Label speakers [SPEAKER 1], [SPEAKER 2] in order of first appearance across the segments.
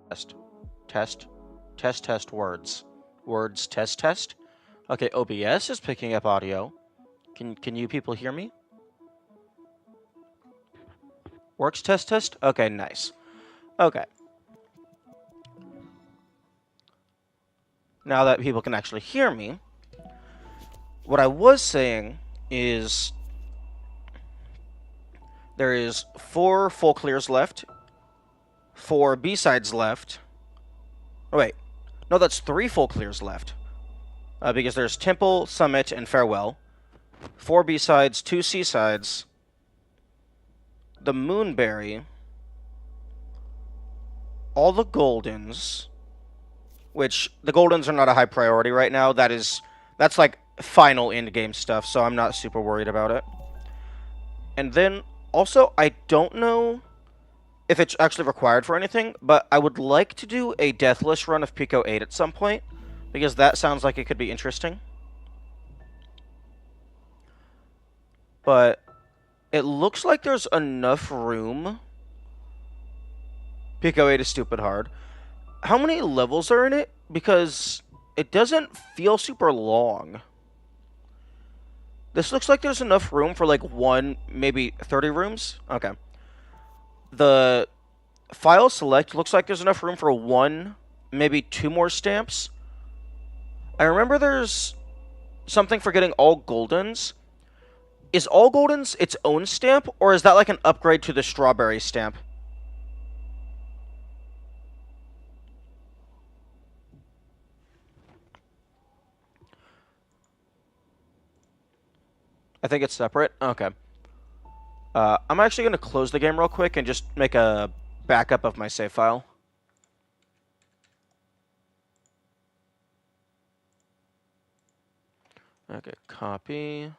[SPEAKER 1] Test. Test. Test words. Words test. Okay, OBS is picking up audio. Can you people hear me? Works test. Okay, nice. Okay. Now that people can actually hear me, what I was saying is there is 4 full clears left, 4 B-sides left. Oh, wait. No, that's 3 full clears left. Because there's Temple, Summit, and Farewell. 4 B-sides, 2 C-sides. The Moonberry. All the Goldens. Which, the Goldens are not a high priority right now. That's like final end-game stuff, so I'm not super worried about it. And then, also, I don't know if it's actually required for anything, but I would like to do a Deathless run of Pico 8 at some point, because that sounds like it could be interesting. But it looks like there's enough room. Pico 8 is stupid hard. How many levels are in it? Because it doesn't feel super long. This looks like there's enough room for like 1, maybe 30 rooms. Okay. The file select looks like there's enough room for 1, maybe 2 more stamps. I remember there's something for getting all Goldens. Is all Goldens its own stamp, or is that like an upgrade to the strawberry stamp? I think it's separate. Okay. I'm actually going to close the game real quick and just make a backup of my save file. Okay, copy,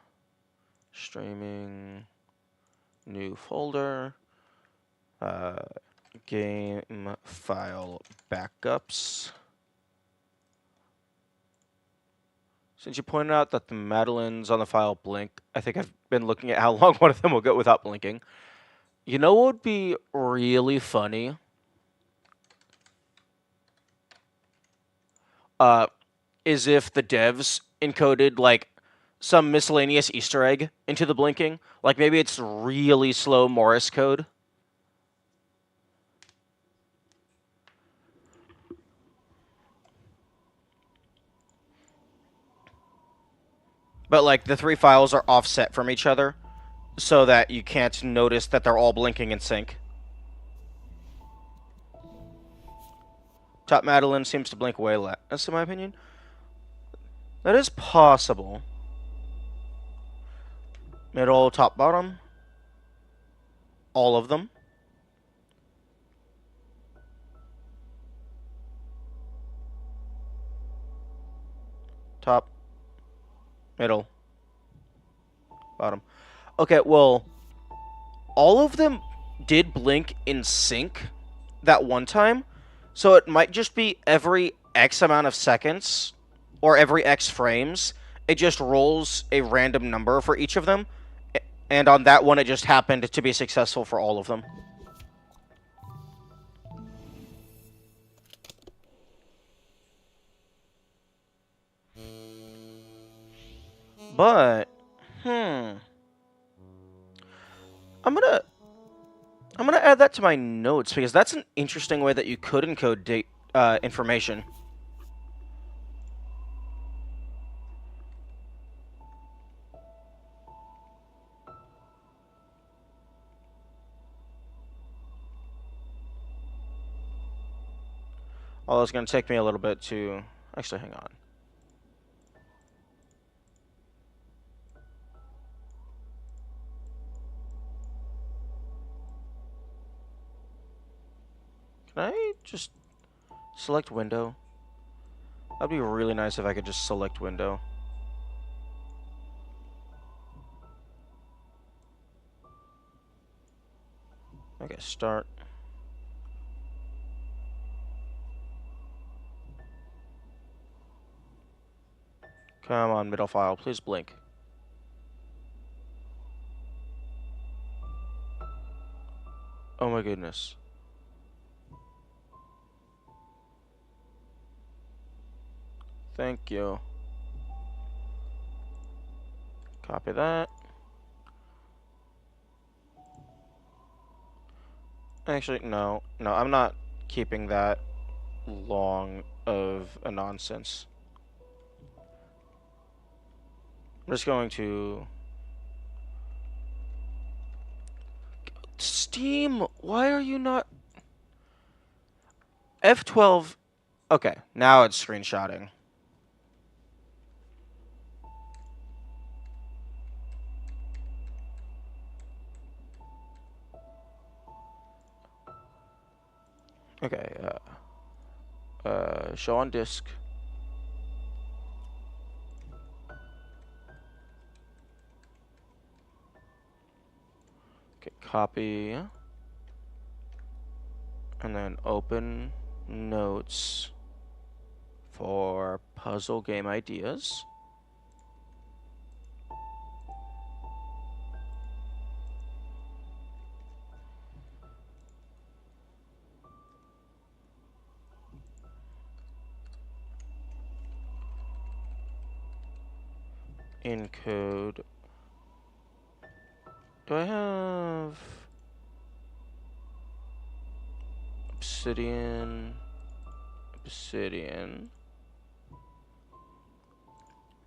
[SPEAKER 1] streaming, new folder, game file backups. Since you pointed out that the Madeleines on the file blink, I think I've been looking at how long one of them will go without blinking. You know what would be really funny? Is if the devs encoded, like, some miscellaneous Easter egg into the blinking. Like, maybe it's really slow Morse code. But, like, the 3 files are offset from each other so that you can't notice that they're all blinking in sync. Top Madeline seems to blink way less, in my opinion. That is possible. Middle, top, bottom. All of them. Top, middle, bottom. Okay, well, all of them did blink in sync that one time, so it might just be every X amount of seconds, or every X frames, it just rolls a random number for each of them, and on that one it just happened to be successful for all of them. But, I'm gonna add that to my notes, because that's an interesting way that you could encode information. Although it's going to take me a little bit to... Actually, hang on. Can I just select window? That'd be really nice if I could just select window. Okay, start. Come on, middle file, please blink. Oh my goodness. Thank you. Copy that. Actually, no. No, I'm not keeping that long of a nonsense. I'm just going to... Steam, why are you not... F12... Okay, now it's screenshotting. Okay, show on disk. Okay, copy. And then open notes for puzzle game ideas. Encode. Do I have obsidian?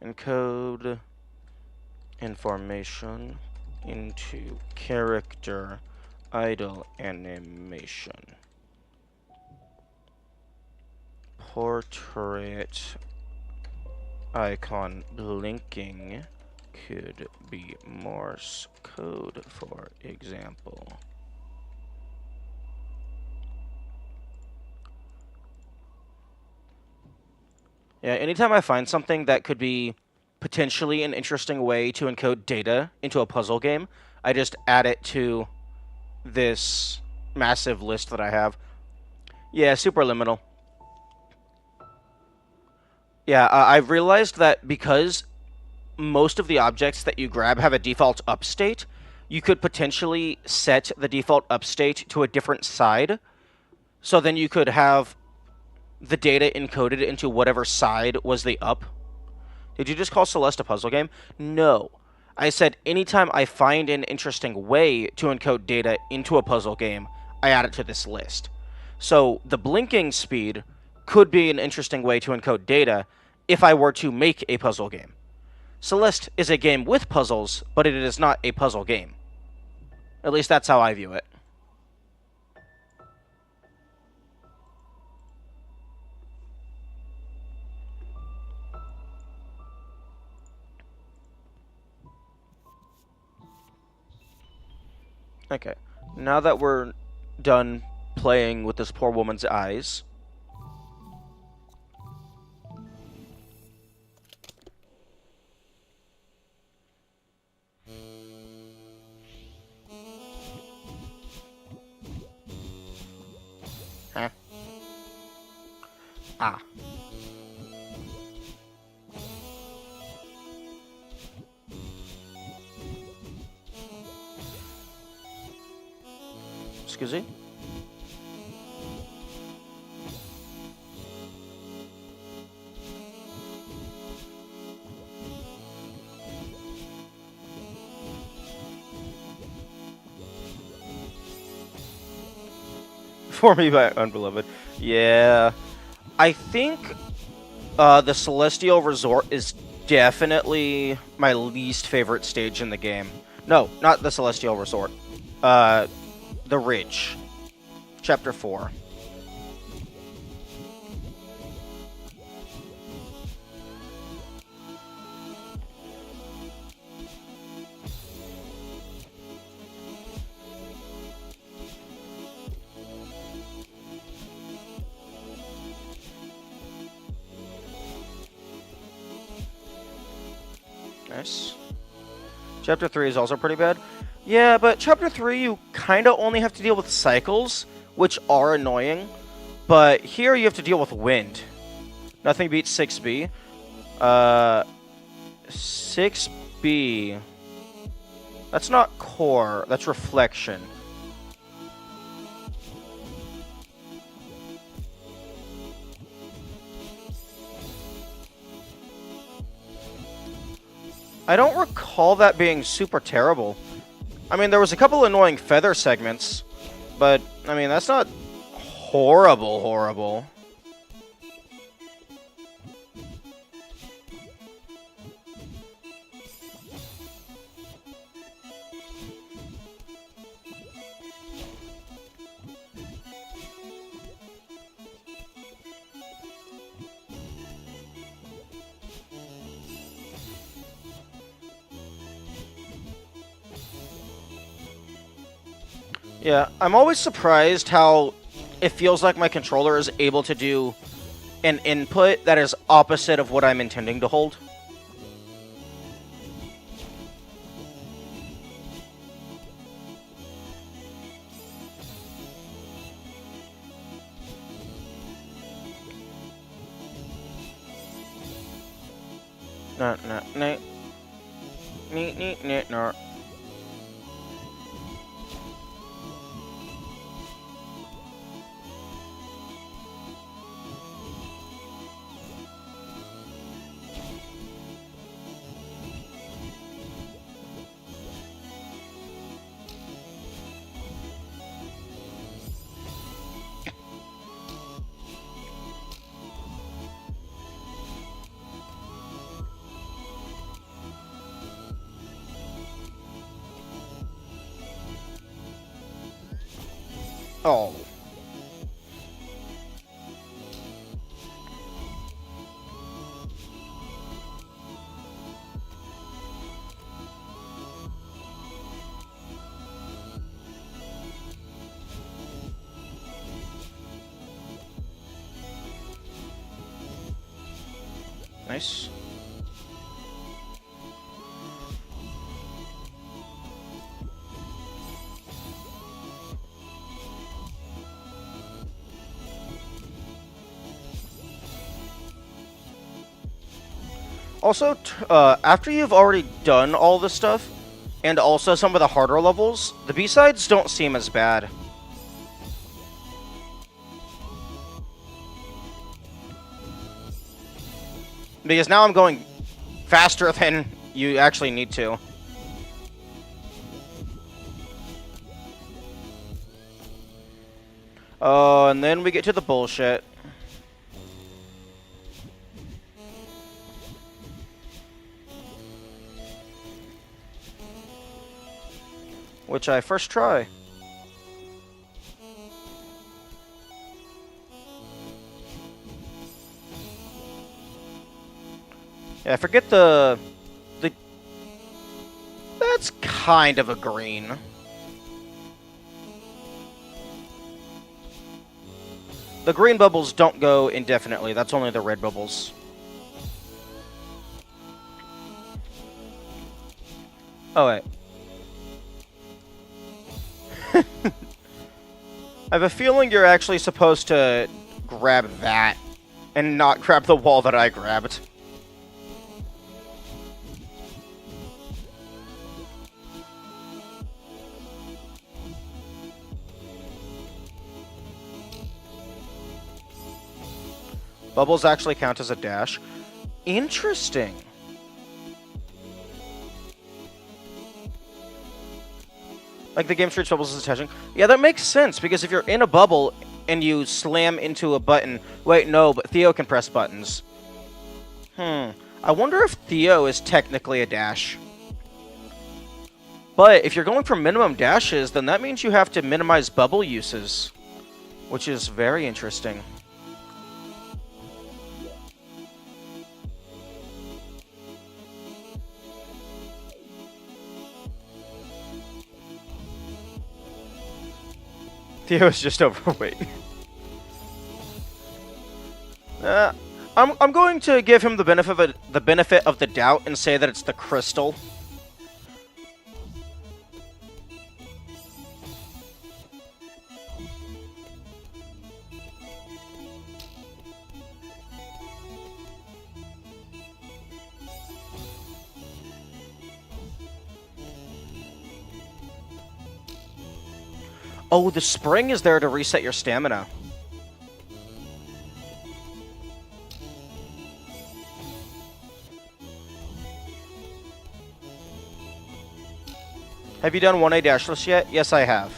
[SPEAKER 1] Encode information into character idle animation. Portrait icon blinking could be Morse code, for example. Yeah, anytime I find something that could be potentially an interesting way to encode data into a puzzle game, I just add it to this massive list that I have. Yeah, superliminal. Yeah, I've realized that because most of the objects that you grab have a default up state, you could potentially set the default up state to a different side. So then you could have the data encoded into whatever side was the up. Did you just call Celeste a puzzle game? No. I said anytime I find an interesting way to encode data into a puzzle game, I add it to this list. So the blinking speed could be an interesting way to encode data if I were to make a puzzle game. Celeste is a game with puzzles, but it is not a puzzle game. At least that's how I view it. Okay, now that we're done playing with this poor woman's eyes... Huh? Ah. Excuse me? For me by Unbeloved. Yeah. I think the Celestial Resort is definitely my least favorite stage in the game. No, not the Celestial Resort. The Ridge. Chapter 4. Nice. Chapter 3 is also pretty bad. Yeah, but Chapter 3, you kind of only have to deal with cycles, which are annoying. But here you have to deal with wind. Nothing beats 6B. 6B... That's not core, that's reflection. I don't recall that being super terrible. I mean, there was a couple annoying feather segments, but, I mean, that's not horrible. Yeah, I'm always surprised how it feels like my controller is able to do an input that is opposite of what I'm intending to hold. No. Oh. Nice. Also, after you've already done all this stuff, and also some of the harder levels, the B-sides don't seem as bad. Because now I'm going faster than you actually need to. Oh, and then we get to the bullshit. Which I first try. Yeah, forget the... That's kind of a green. The green bubbles don't go indefinitely. That's only the red bubbles. Oh, wait. I have a feeling you're actually supposed to grab that and not grab the wall that I grabbed. Bubbles actually count as a dash. Interesting. Like the game treats bubbles as attaching. Yeah, that makes sense, because if you're in a bubble and you slam into a button... Wait, no, but Theo can press buttons. I wonder if Theo is technically a dash. But if you're going for minimum dashes, then that means you have to minimize bubble uses. Which is very interesting. Theo is just overweight. I'm going to give him the benefit of the doubt and say that it's the crystal. Oh, the spring is there to reset your stamina. Have you done 1A dashless yet? Yes, I have.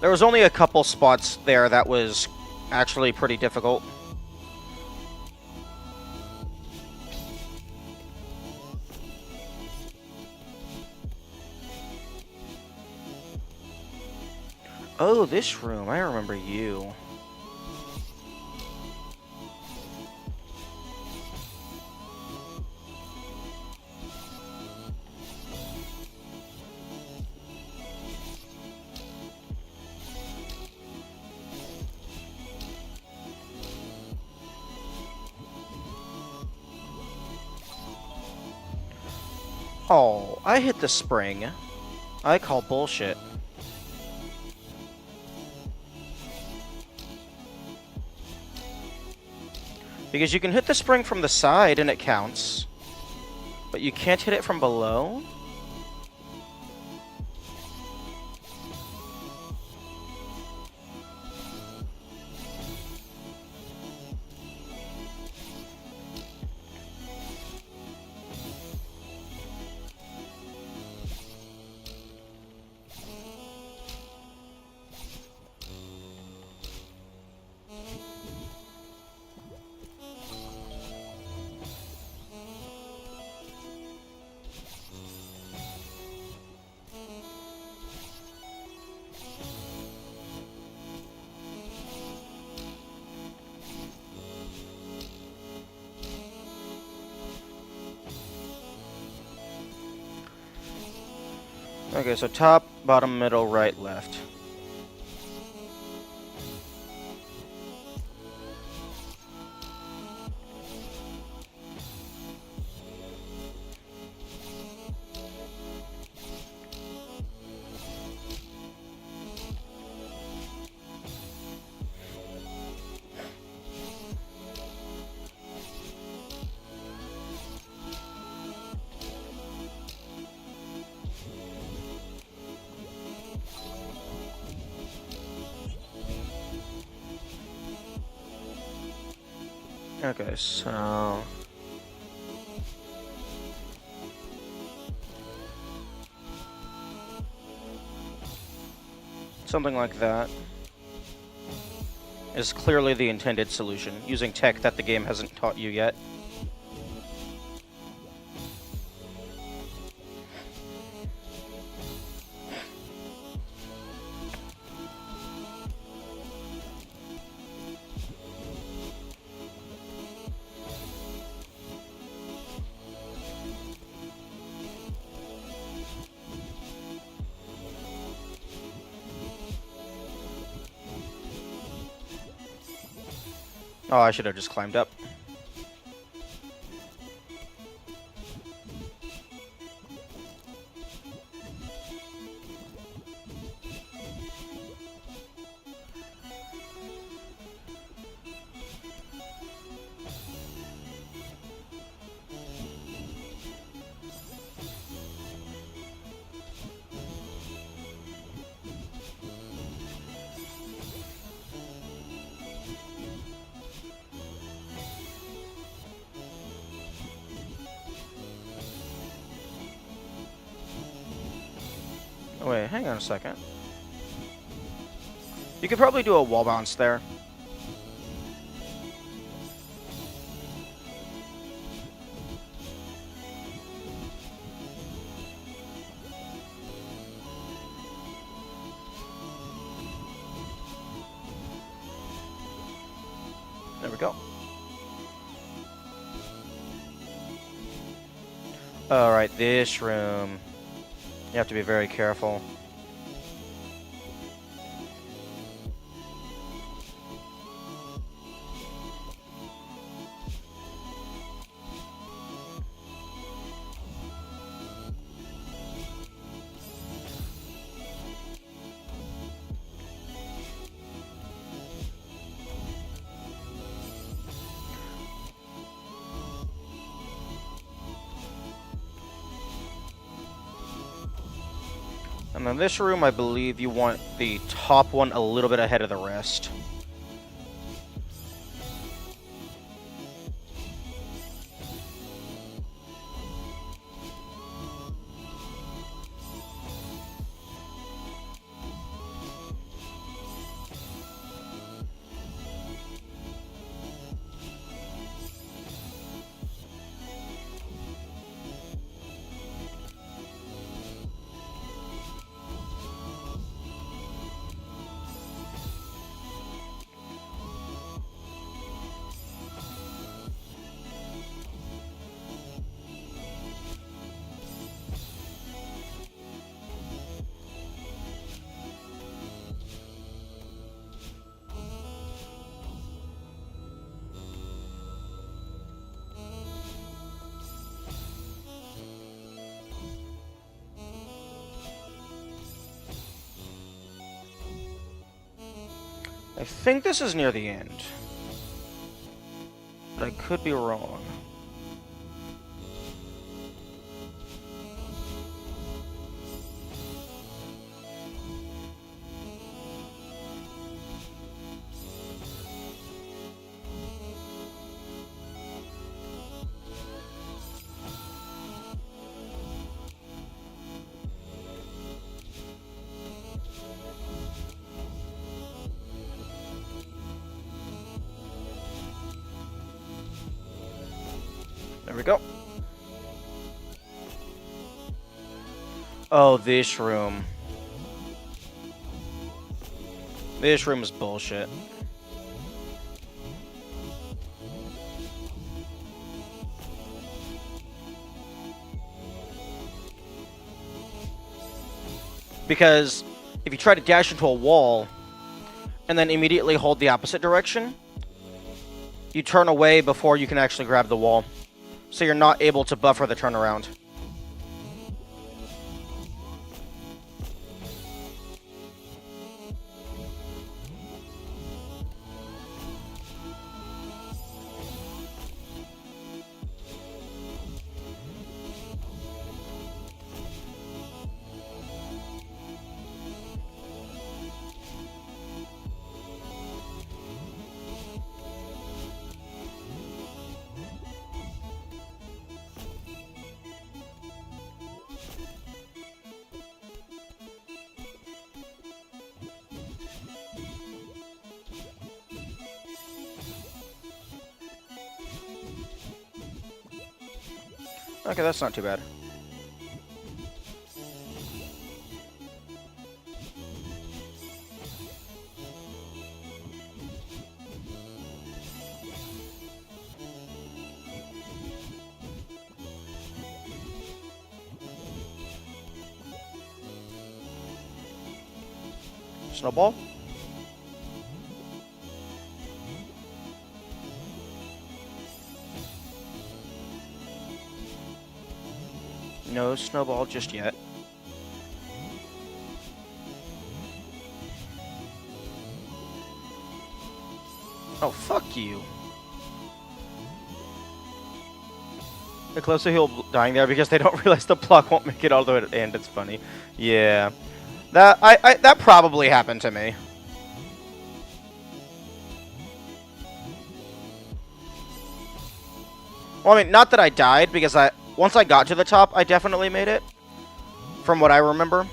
[SPEAKER 1] There was only a couple spots there that was actually pretty difficult. Oh, this room. I remember you. Oh, I hit the spring. I call bullshit. Because you can hit the spring from the side and it counts, but you can't hit it from below? Okay, so top, bottom, middle, right, left. Okay, so... something like that is clearly the intended solution, using tech that the game hasn't taught you yet. Oh, I should have just climbed up. Oh, wait, hang on a second. You could probably do a wall bounce there. There we go. Alright, this room. You have to be very careful. And then this room, I believe you want the top one a little bit ahead of the rest. I think this is near the end, but I could be wrong. There we go. Oh, this room. This room is bullshit. Because if you try to dash into a wall and then immediately hold the opposite direction, you turn away before you can actually grab the wall. So you're not able to buffer the turnaround. Okay, that's not too bad. Snowball? No snowball just yet. Oh, fuck you. The closer he'll dying there because they don't realize the block won't make it all the way to the end. It's funny. Yeah. That probably happened to me. Well, I mean, not that I died, because once I got to the top, I definitely made it. From what I remember.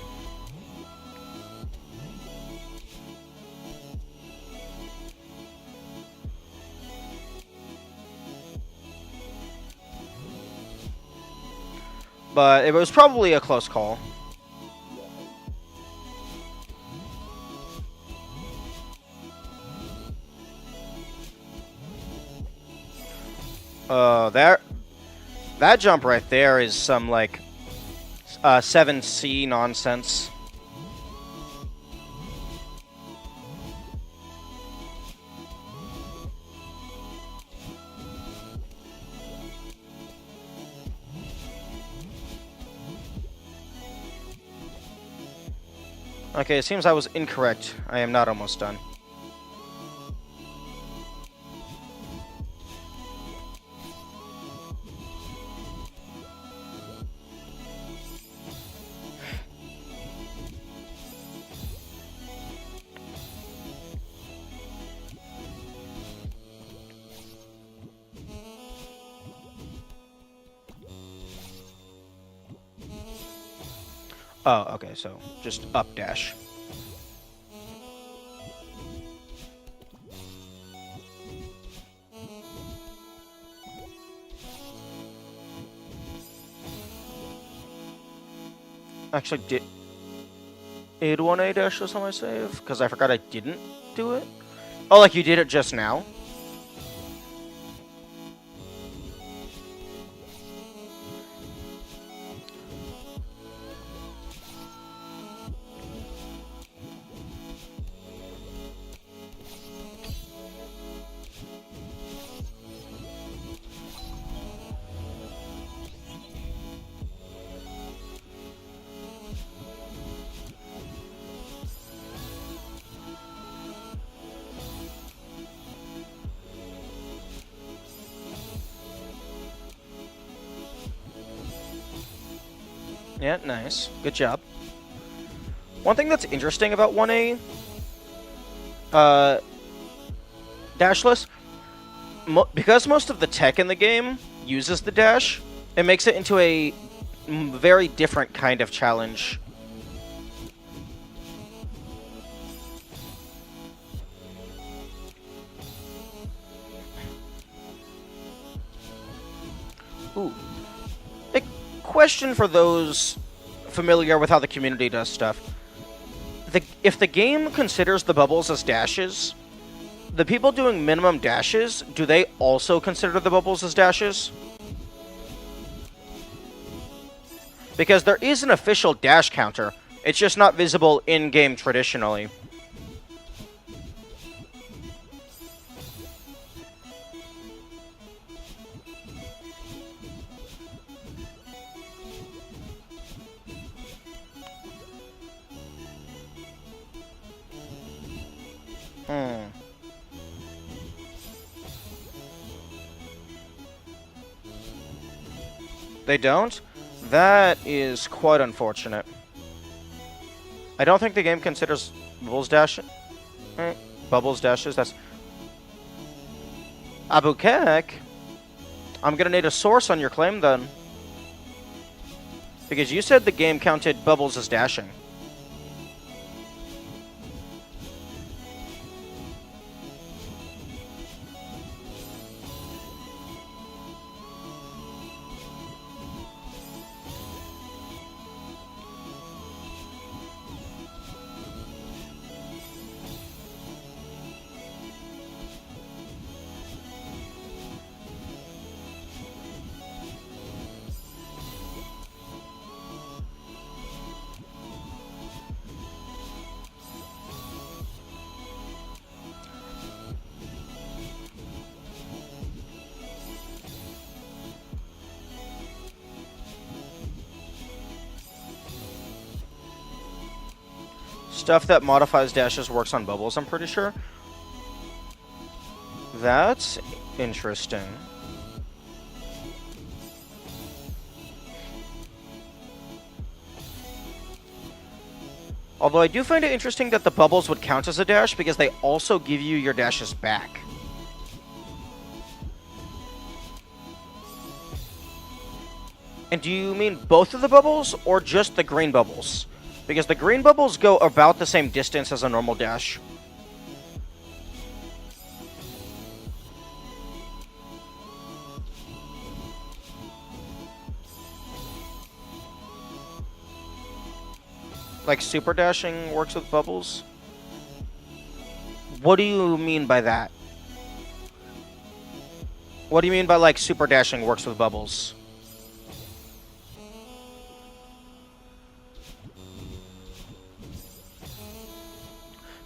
[SPEAKER 1] But it was probably a close call. That jump right there is some, like, 7C nonsense. Okay, it seems I was incorrect. I am not almost done. Oh, okay, so just up dash. Actually, did 1A dash this on my save? Because I forgot I didn't do it. Oh, like you did it just now? Yeah, nice. Good job. One thing that's interesting about 1A, dashless, because most of the tech in the game uses the dash, it makes it into a very different kind of challenge. Ooh. A question for those familiar with how the community does stuff. If the game considers the bubbles as dashes, the people doing minimum dashes, do they also consider the bubbles as dashes? Because there is an official dash counter. It's just not visible in-game traditionally. They don't? That is quite unfortunate. I don't think the game considers bubbles dash. Bubbles dashes. That's Abukek. I'm gonna need a source on your claim then, because you said the game counted bubbles as dashing. Stuff that modifies dashes works on bubbles, I'm pretty sure. That's interesting. Although I do find it interesting that the bubbles would count as a dash because they also give you your dashes back. And do you mean both of the bubbles or just the green bubbles? Because the green bubbles go about the same distance as a normal dash. Like super dashing works with bubbles? What do you mean by that? What do you mean by like super dashing works with bubbles?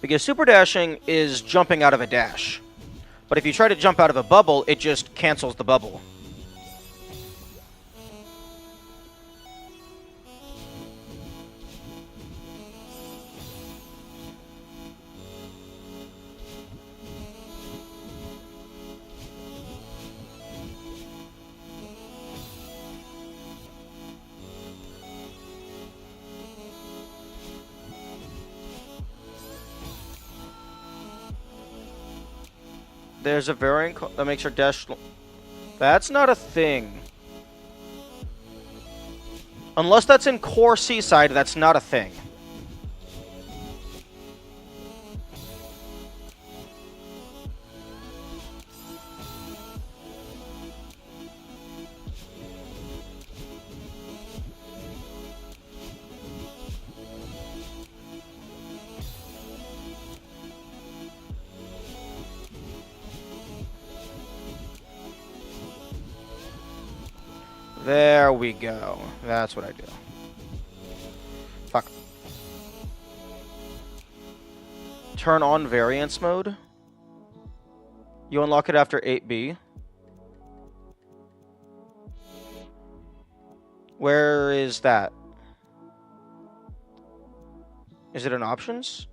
[SPEAKER 1] Because super dashing is jumping out of a dash. But if you try to jump out of a bubble, it just cancels the bubble. There's a variant that makes your dash... That's not a thing. Unless that's in Core Seaside, that's not a thing. There we go. That's what I do. Fuck. Turn on variance mode. You unlock it after 8B. Where is that? Is it in options?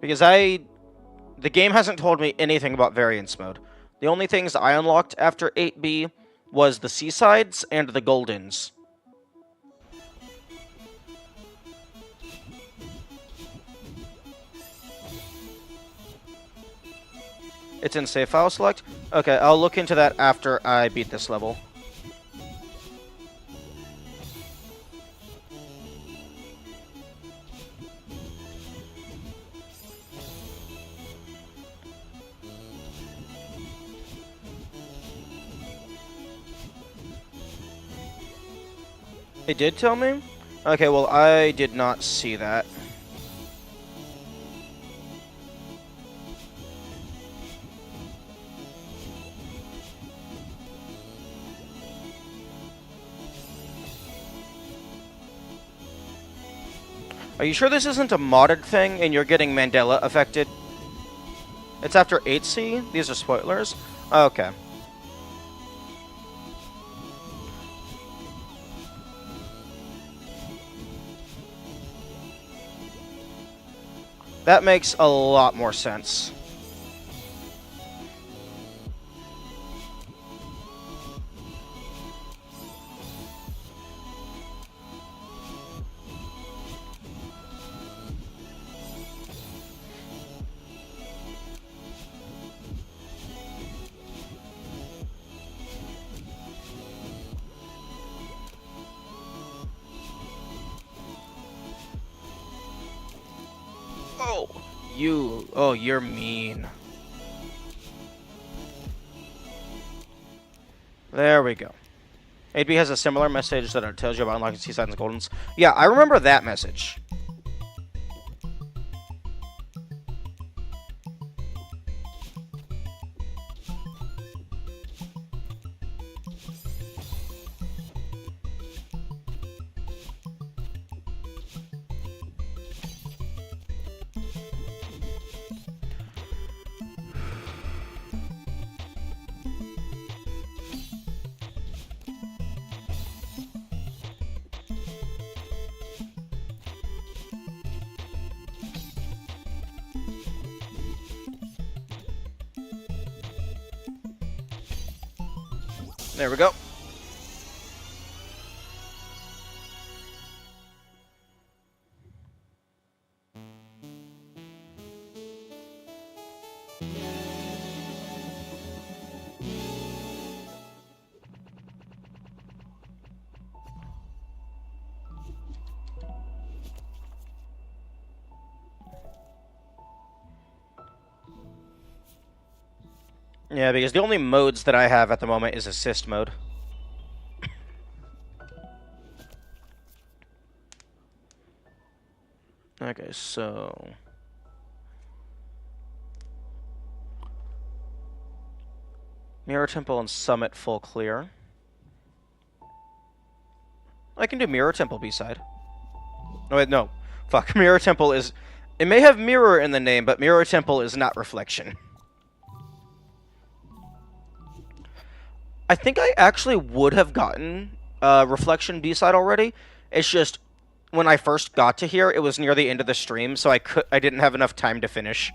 [SPEAKER 1] Because the game hasn't told me anything about variance mode. The only things I unlocked after 8B was the Seasides and the Goldens. It's in save file select? Okay, I'll look into that after I beat this level. It did tell me? Okay, well, I did not see that. Are you sure this isn't a modded thing and you're getting Mandela affected? It's after 8C? These are spoilers? Okay. That makes a lot more sense. Oh, you're mean. There we go. 8B has a similar message that it tells you about unlocking Seasides and Goldens. Yeah, I remember that message. There we go. Yeah, because the only modes that I have at the moment is assist mode. Okay, so... Mirror Temple and Summit full clear. I can do Mirror Temple B-side. Oh, wait, no. Fuck, Mirror Temple is... It may have Mirror in the name, but Mirror Temple is not Reflection. I think I actually would have gotten Reflection B-side already. It's just, when I first got to here, it was near the end of the stream, so I didn't have enough time to finish.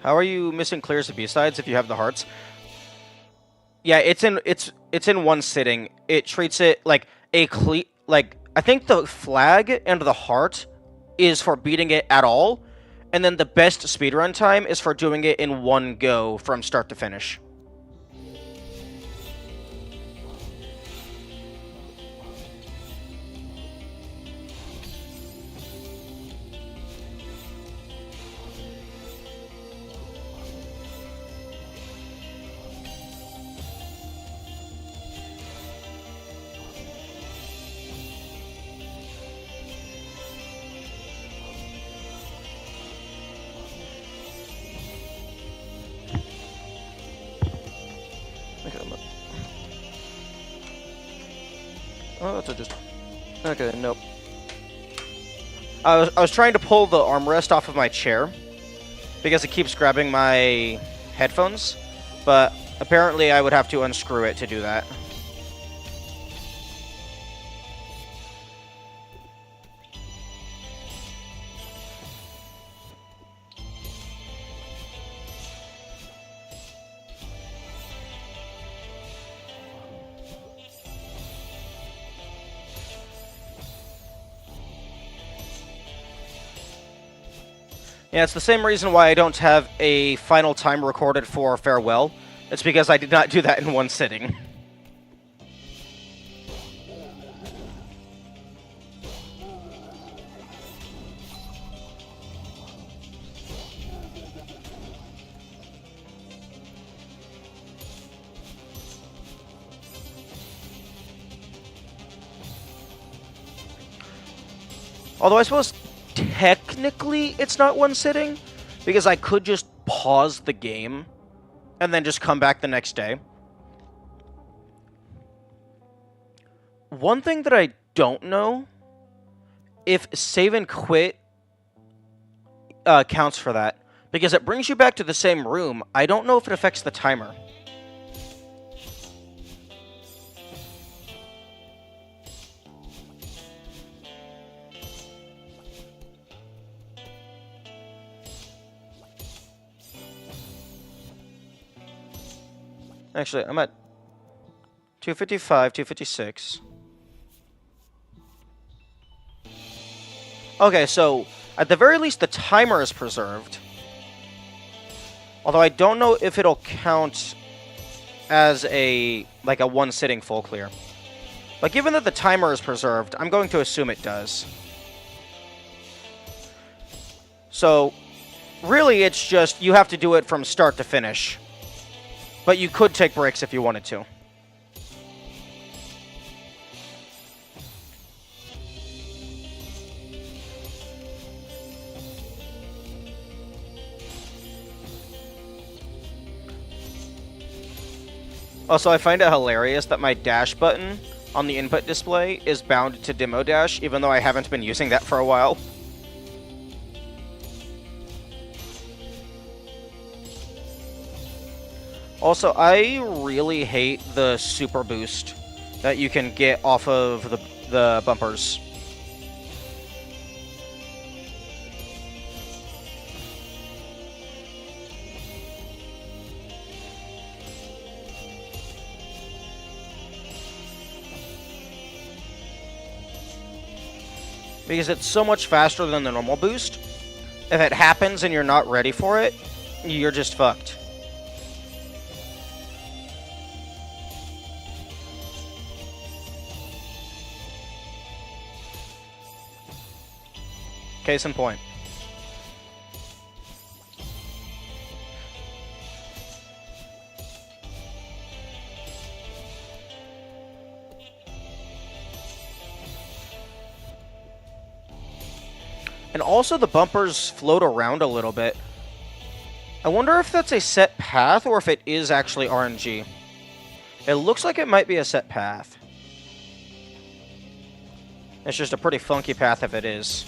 [SPEAKER 1] How are you missing clears of B-sides if you have the hearts? Yeah, it's in one sitting. It treats it like I think the flag and the heart is for beating it at all, and then the best speedrun time is for doing it in one go from start to finish. Oh, that's just... Okay, nope. I was trying to pull the armrest off of my chair because it keeps grabbing my headphones, but apparently I would have to unscrew it to do that. Yeah, it's the same reason why I don't have a final time recorded for Farewell. It's because I did not do that in one sitting. Although I suppose technically it's not one sitting, because I could just pause the game and then just come back the next day. One thing that I don't know, if save and quit counts for that, because it brings you back to the same room. I don't know if it affects the timer. Actually, I'm at 255, 256. Okay, so at the very least the timer is preserved. Although I don't know if it'll count as a one sitting full clear. But given that the timer is preserved, I'm going to assume it does. So really it's just you have to do it from start to finish. But you could take breaks if you wanted to. Also, I find it hilarious that my dash button on the input display is bound to Demo Dash, even though I haven't been using that for a while. Also, I really hate the super boost that you can get off of the bumpers. Because it's so much faster than the normal boost. If it happens and you're not ready for it, you're just fucked. Case in point. And also the bumpers float around a little bit. I wonder if that's a set path or if it is actually RNG. It looks like it might be a set path. It's just a pretty funky path if it is.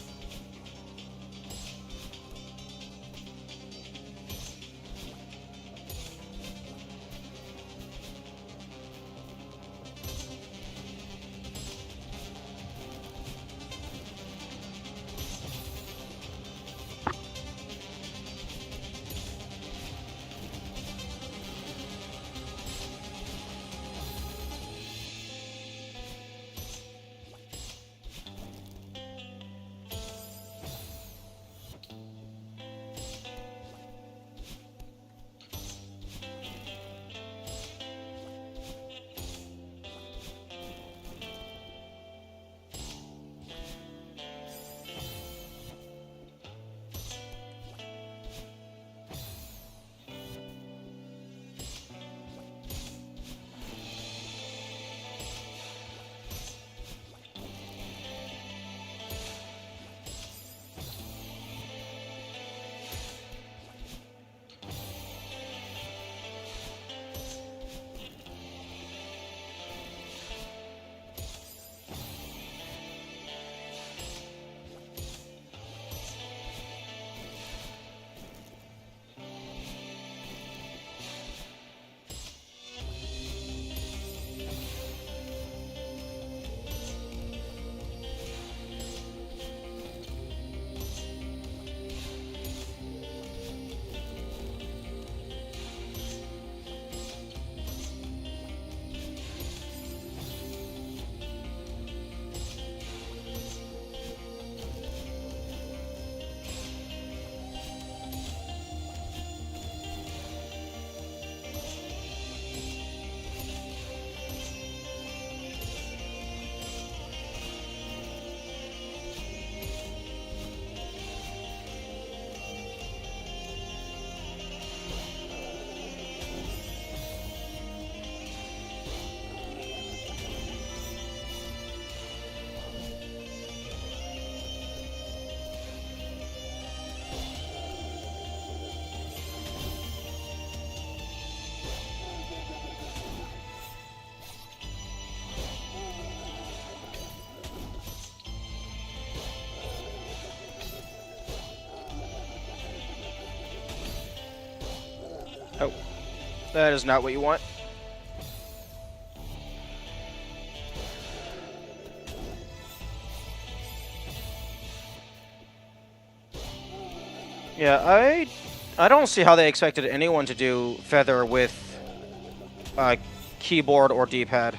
[SPEAKER 1] Oh, that is not what you want. Yeah, I don't see how they expected anyone to do Feather with keyboard or D-pad.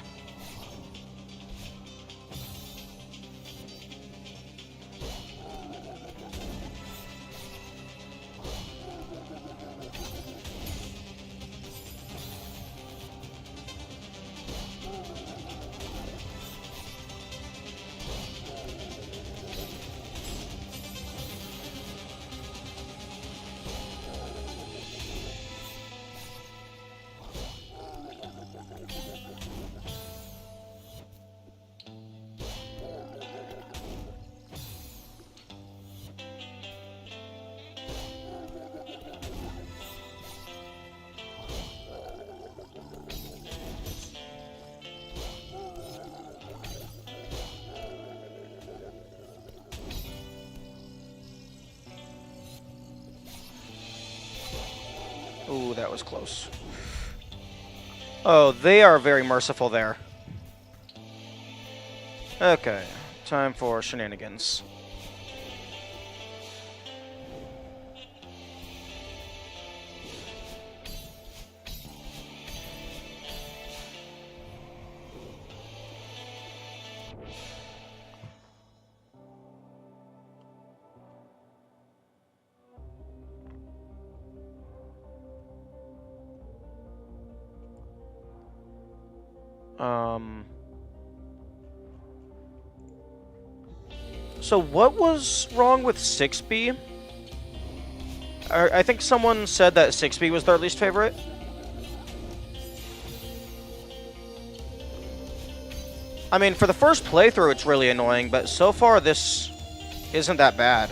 [SPEAKER 1] Ooh, that was close. Oh, they are very merciful there. Okay, time for shenanigans. So what was wrong with 6B? I think someone said that 6B was their least favorite. I mean, for the first playthrough, it's really annoying, but so far this isn't that bad.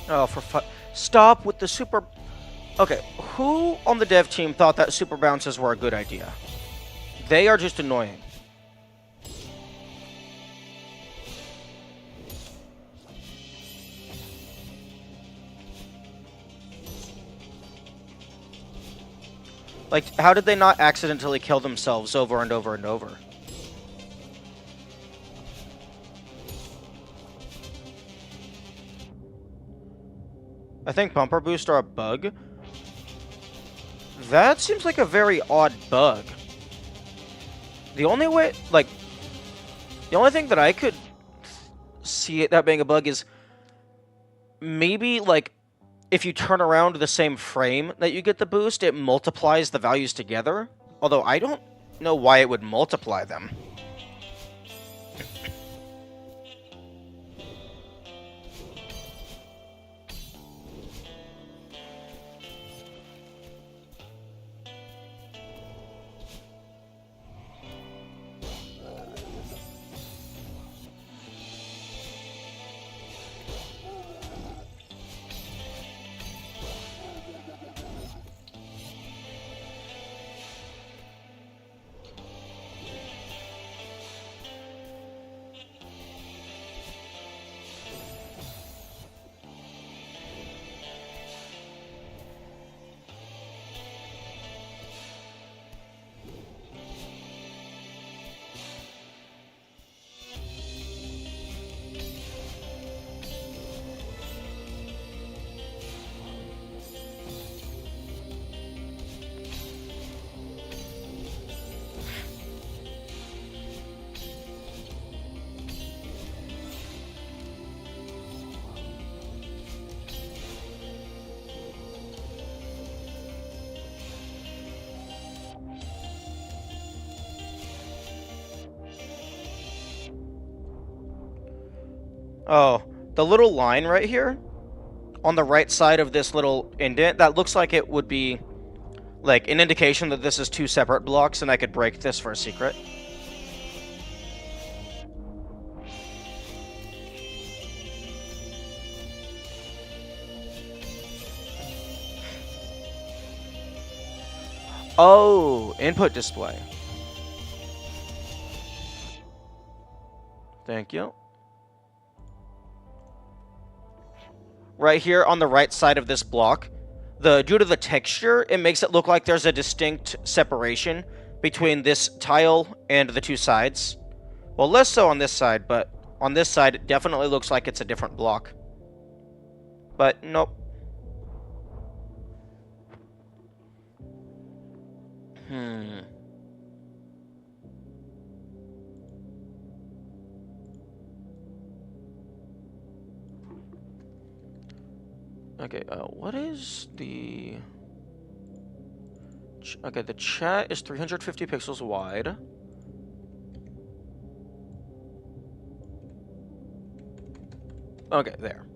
[SPEAKER 1] Oh, stop with the super... Okay, who on the dev team thought that super bounces were a good idea? They are just annoying. Like, how did they not accidentally kill themselves over and over and over? I think bumper boost are a bug. That seems like a very odd bug. The only way, like, the only thing that I could see it that being a bug is maybe, like, if you turn around the same frame that you get the boost, it multiplies the values together. Although I don't know why it would multiply them. Oh, the little line right here on the right side of this little indent, that looks like it would be like an indication that this is two separate blocks and I could break this for a secret. Oh, input display. Thank you. Right here on the right side of this block, due to the texture, it makes it look like there's a distinct separation between this tile and the two sides. Well, less so on this side, but on this side, it definitely looks like it's a different block. But nope. Okay, what is the... Okay, the chat is 350 pixels wide. Okay, there.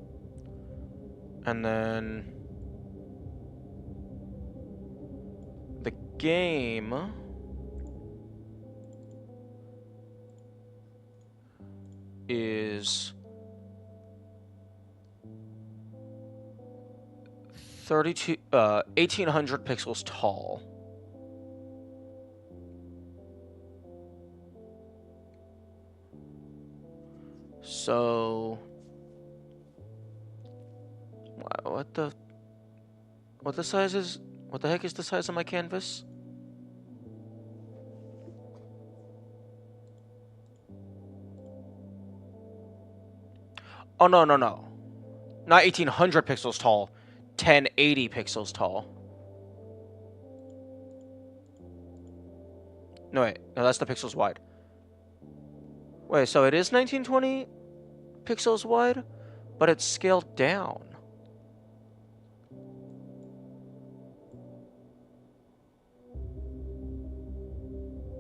[SPEAKER 1] And then... the game... is... 1800 pixels tall. So... What the size is... What the heck is the size of my canvas? Oh, no. Not 1800 pixels tall. 1080 pixels tall. No, wait. No, that's the pixels wide. Wait, so it is 1920 pixels wide, but it's scaled down.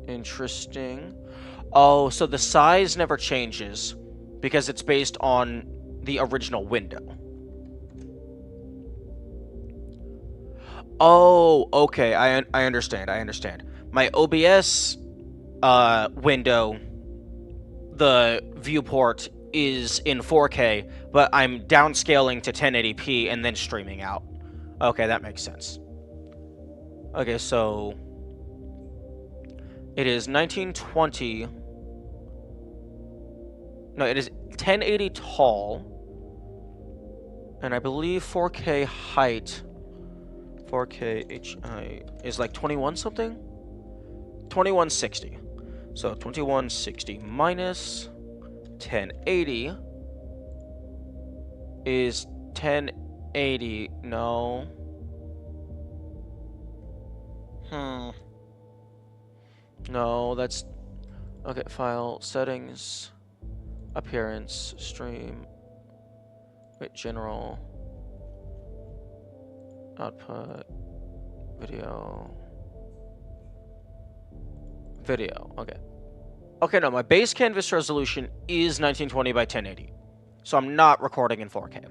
[SPEAKER 1] Interesting. Oh, so the size never changes because it's based on the original window. Oh, okay. I understand. My OBS window, the viewport is in 4K, but I'm downscaling to 1080p and then streaming out. Okay, that makes sense. Okay, so it is 1920. No, it is 1080 tall, and I believe 4K height. 4K HI is like 21 something? 2160. So 2160 minus 1080 is 1080. No. No, that's... Okay, file, settings, appearance, stream, wait, general, output, video, okay. Okay, no, my base canvas resolution is 1920 by 1080, so I'm not recording in 4K.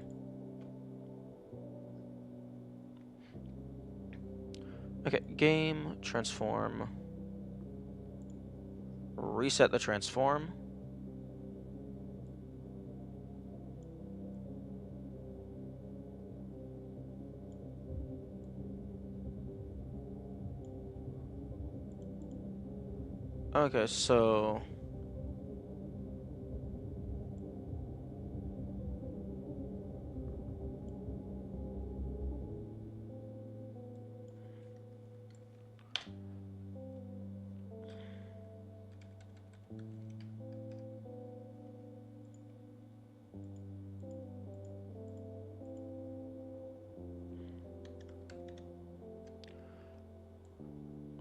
[SPEAKER 1] Okay, game, transform, reset the transform. Okay, so...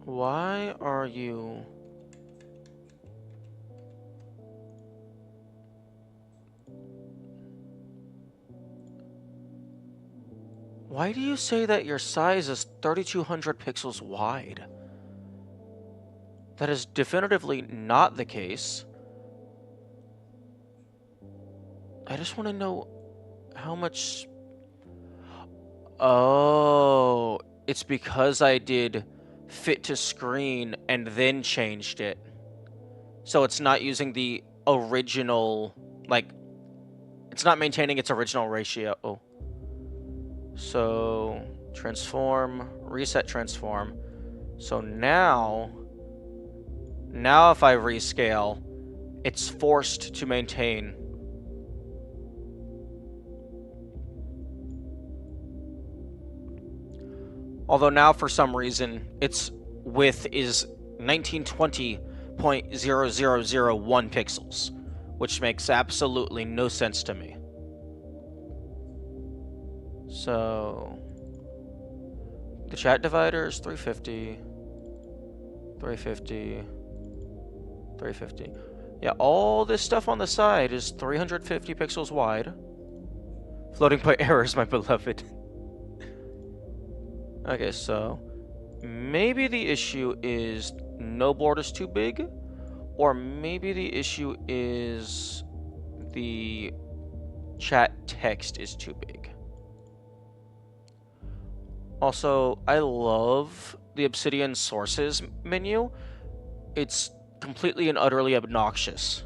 [SPEAKER 1] Why are you... Why do you say that your size is 3200 pixels wide? That is definitively not the case. I just want to know how much... Oh, it's because I did fit to screen and then changed it. So it's not using the original, like, it's not maintaining its original ratio. Oh. So, transform, reset transform. So now if I rescale, it's forced to maintain. Although now, for some reason, its width is 1920.0001 pixels, which makes absolutely no sense to me. So, the chat divider is 350, 350, 350. Yeah, all this stuff on the side is 350 pixels wide. Floating point errors, my beloved. Okay, so maybe the issue is no board is too big, or maybe the issue is the chat text is too big. Also, I love the Obsidian Sources menu. It's completely and utterly obnoxious.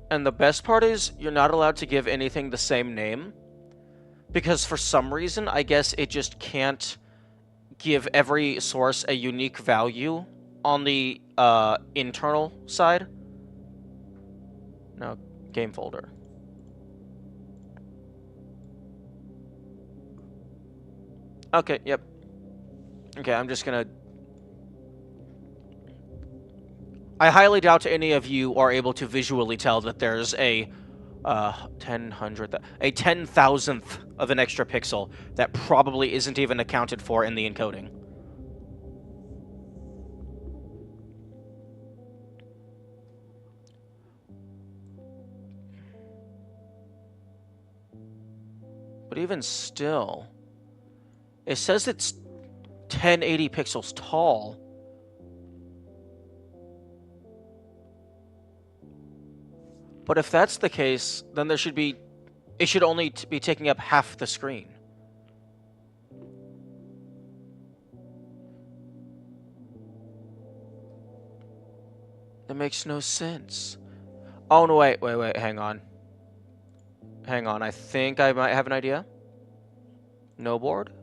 [SPEAKER 1] And the best part is, you're not allowed to give anything the same name. Because for some reason, I guess it just can't give every source a unique value on the internal side. No, game folder. Okay, yep. Okay, I'm just gonna... I highly doubt any of you are able to visually tell that there's a 10,000th of an extra pixel that probably isn't even accounted for in the encoding. But even still, it says it's 1080 pixels tall. But if that's the case, then it should only be taking up half the screen. That makes no sense. Oh, no, wait, hang on. I think I might have an idea. No board.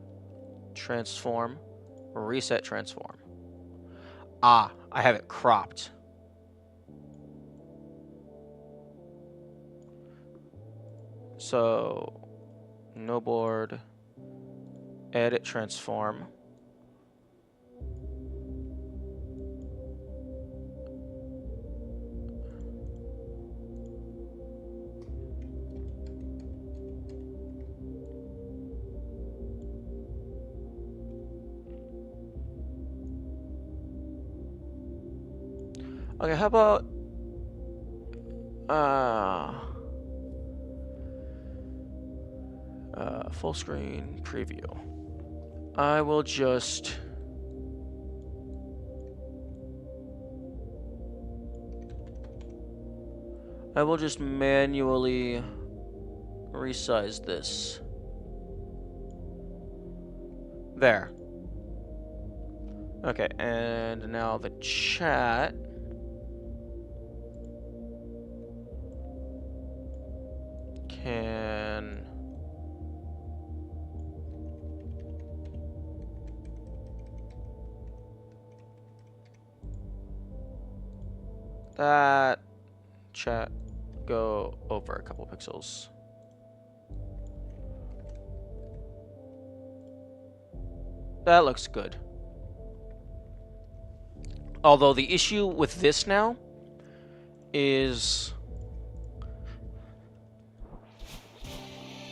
[SPEAKER 1] Transform. Reset transform. Ah, I have it cropped. So, no board, edit transform. Okay, how about full screen preview. I will just manually resize this. There. Okay, and now the chat. Can... that chat go over a couple pixels. That looks good. Although the issue with this now is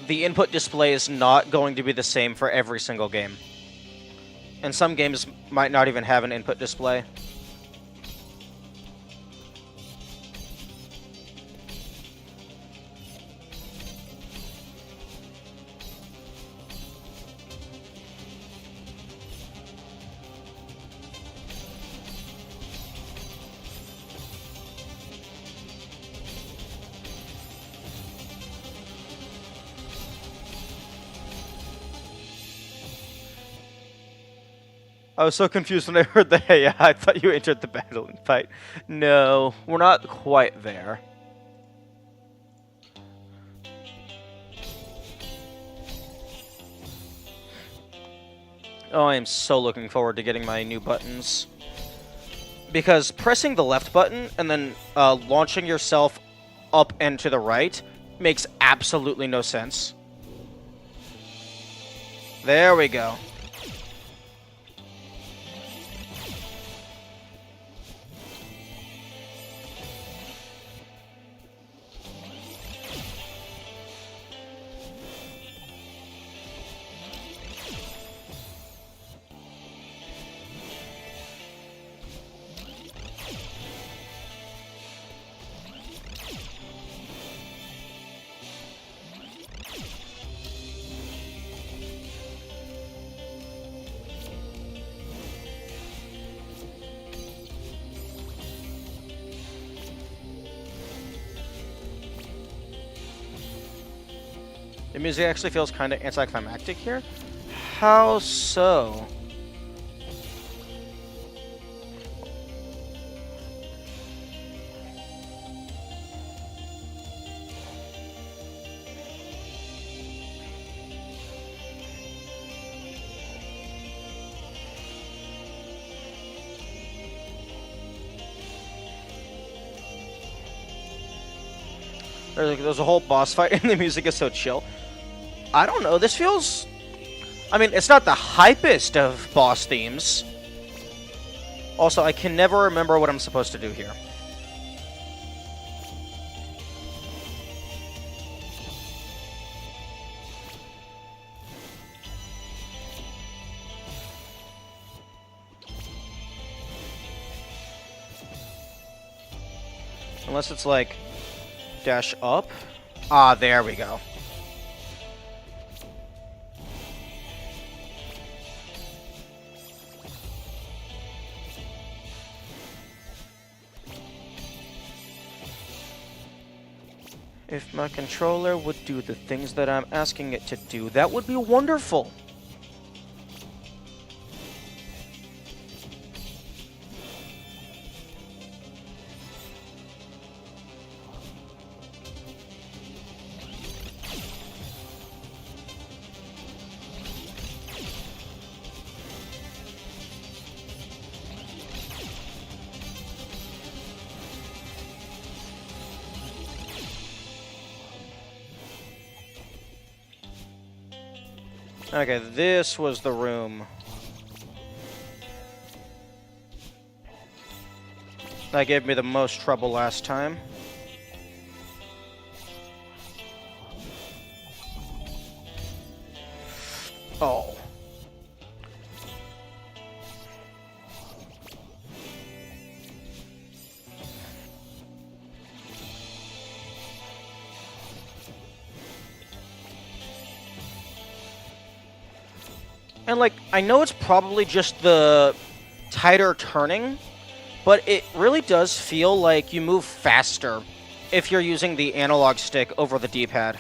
[SPEAKER 1] the input display is not going to be the same for every single game. And some games might not even have an input display. I was so confused when I heard the hey, I thought you entered the battle and fight. No, we're not quite there. Oh, I am so looking forward to getting my new buttons. Because pressing the left button and then launching yourself up and to the right makes absolutely no sense. There we go. The music actually feels kind of anticlimactic here. How so? There's a whole boss fight and the music is so chill. I don't know, this feels... I mean, it's not the hypest of boss themes. Also, I can never remember what I'm supposed to do here. Unless it's like... dash up? Ah, there we go. If my controller would do the things that I'm asking it to do, that would be wonderful. Okay, this was the room that gave me the most trouble last time. Oh. And, like, I know it's probably just the tighter turning, but it really does feel like you move faster if you're using the analog stick over the D-pad.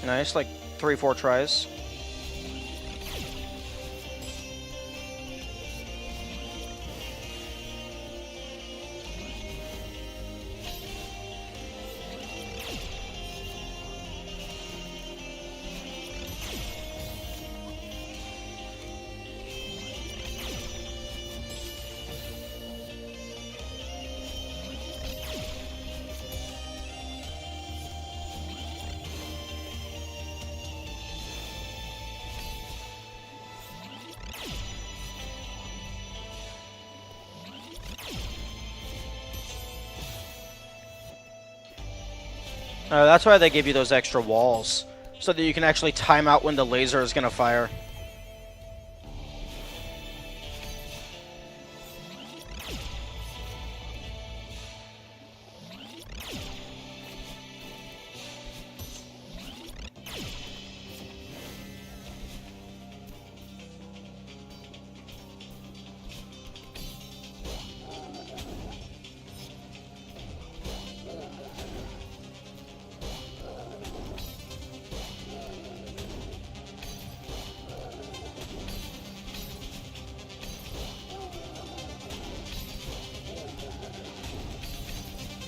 [SPEAKER 1] Nice, like 3-4 tries. That's why they give you those extra walls, so that you can actually time out when the laser is going to fire.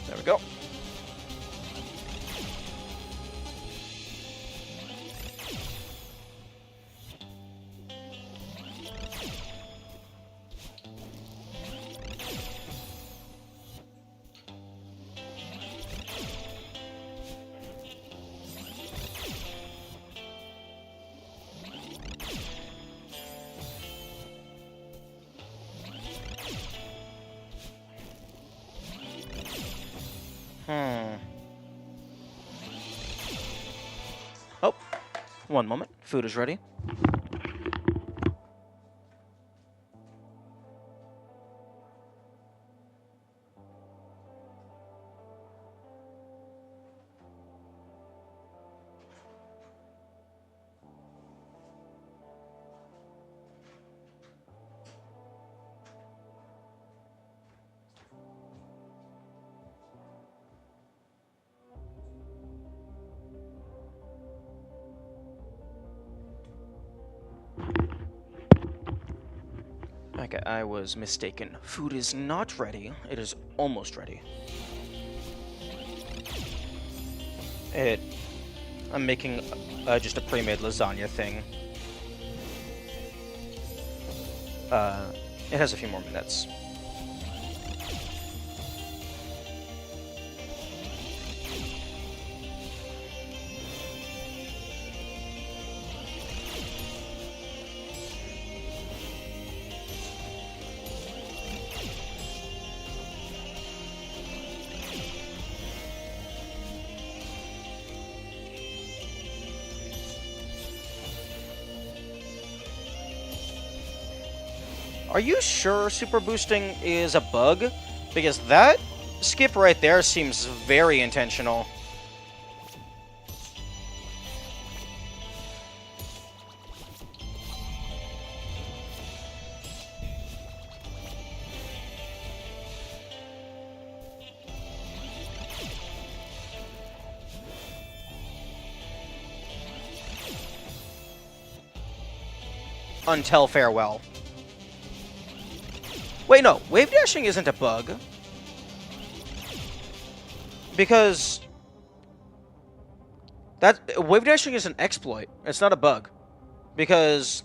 [SPEAKER 1] There we go. Oh, one moment. Food is ready. Okay, I was mistaken. Food is not ready. It is almost ready. I'm making just a pre-made lasagna thing. It has a few more minutes. Are you sure super boosting is a bug? Because that skip right there seems very intentional. Until farewell. Wait, no. Wave dashing isn't a bug. Because wave dashing is an exploit. It's not a bug. Because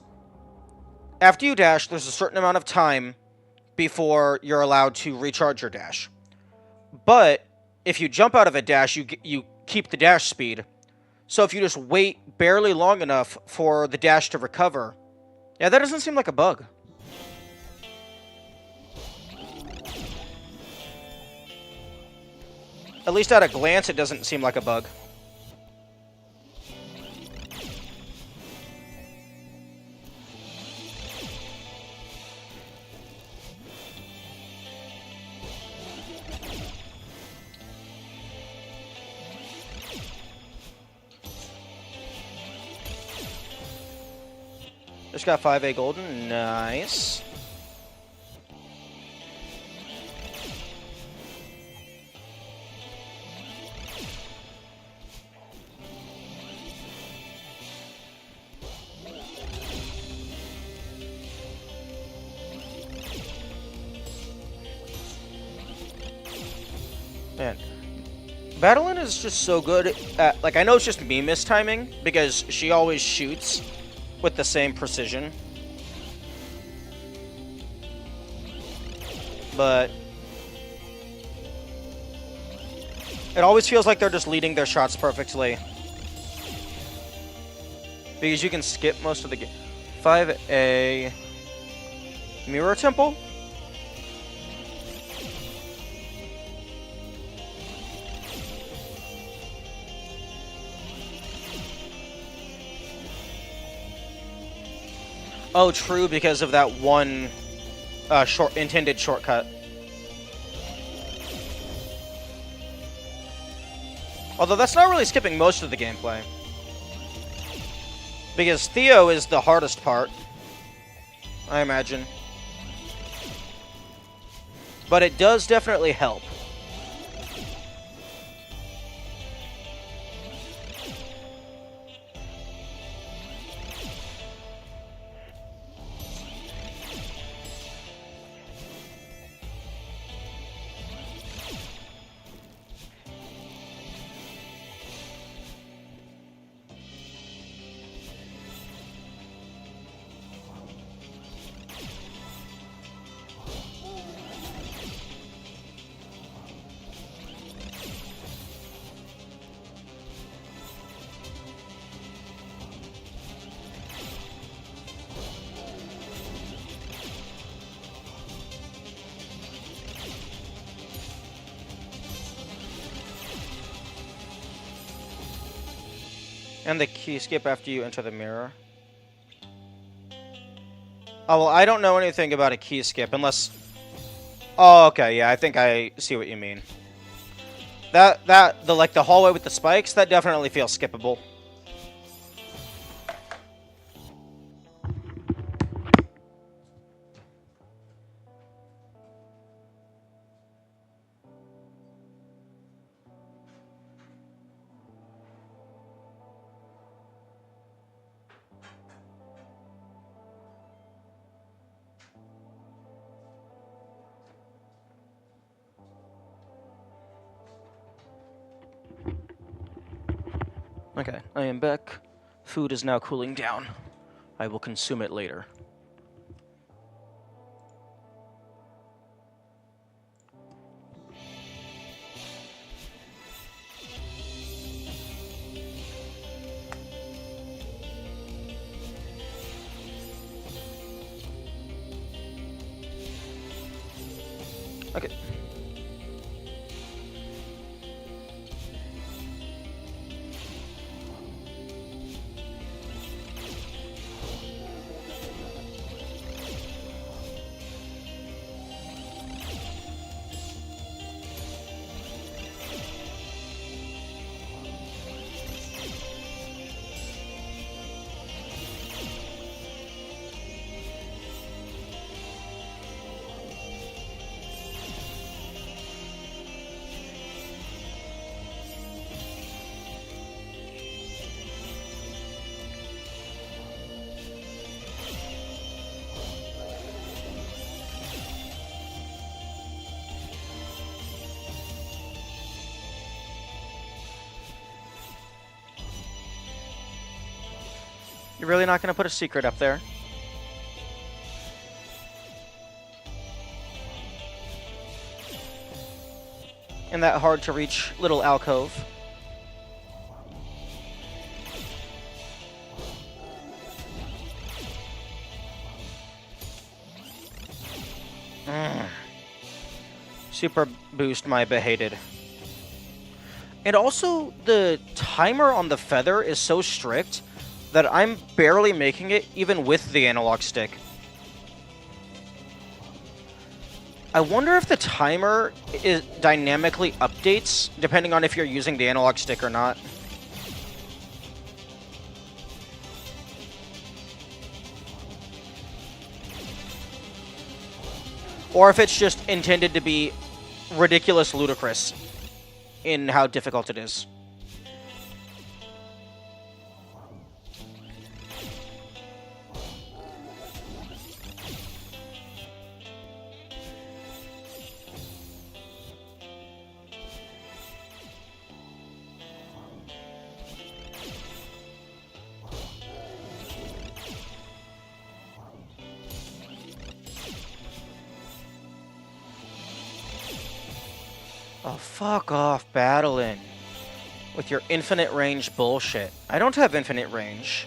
[SPEAKER 1] after you dash, there's a certain amount of time before you're allowed to recharge your dash. But if you jump out of a dash, you keep the dash speed. So if you just wait barely long enough for the dash to recover, yeah, that doesn't seem like a bug. At least at a glance, it doesn't seem like a bug. Just got 5A golden. Nice. Man, Madeline is just so good at, like, I know it's just me mistiming, because she always shoots with the same precision. But it always feels like they're just leading their shots perfectly. Because you can skip most of the game. 5A Mirror Temple? Oh, true, because of that one intended shortcut. Although that's not really skipping most of the gameplay. Because Theo is the hardest part, I imagine. But it does definitely help. And the key skip after you enter the mirror. Oh, well, I don't know anything about a key skip unless... Oh, okay, yeah, I think I see what you mean. The hallway with the spikes, that definitely feels skippable. Okay, I am back. Food is now cooling down. I will consume it later. Okay. You're really not going to put a secret up there? In that hard-to-reach little alcove? Super boost my behated. And also, the timer on the feather is so strict that I'm barely making it even with the analog stick. I wonder if the timer dynamically updates depending on if you're using the analog stick or not. Or if it's just intended to be ridiculous ludicrous in how difficult it is. Oh, fuck off, battling. With your infinite range bullshit. I don't have infinite range.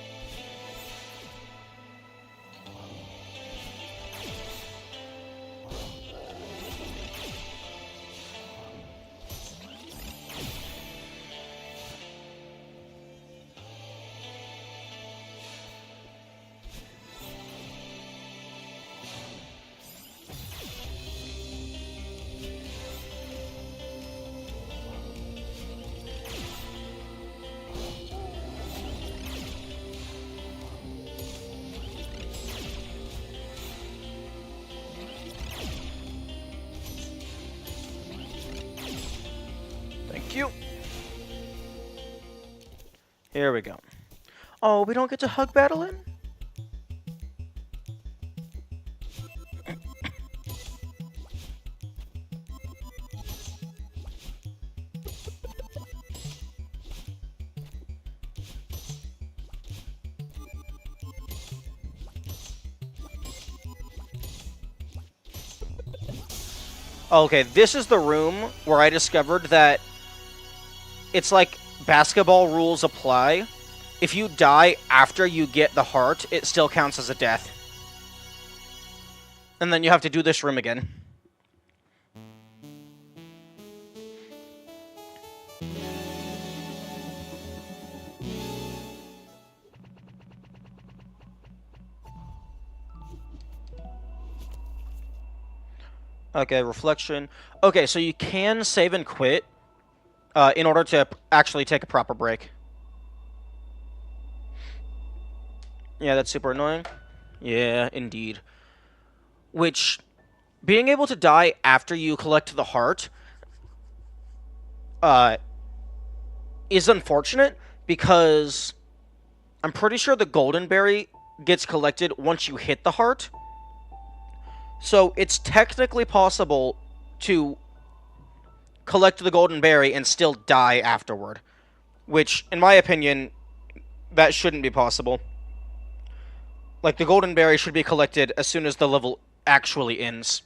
[SPEAKER 1] Here we go. Oh, we don't get to hug battle in? Okay, this is the room where I discovered that it's like basketball rules apply. If you die after you get the heart, it still counts as a death. And then you have to do this room again. Okay, reflection. Okay, so you can save and quit in order to actually take a proper break. Yeah, that's super annoying. Yeah, indeed. Which, being able to die after you collect the heart is unfortunate because I'm pretty sure the golden berry gets collected once you hit the heart. So it's technically possible to collect the golden berry and still die afterward. Which, in my opinion, that shouldn't be possible. Like, the golden berry should be collected as soon as the level actually ends.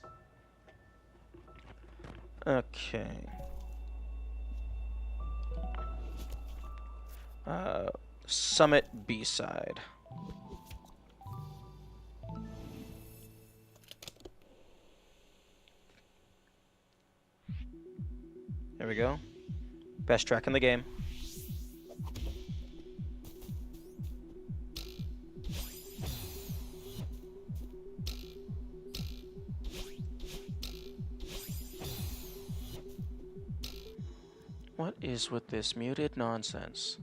[SPEAKER 1] Okay. Summit B-side. There we go. Best track in the game. What is with this muted nonsense?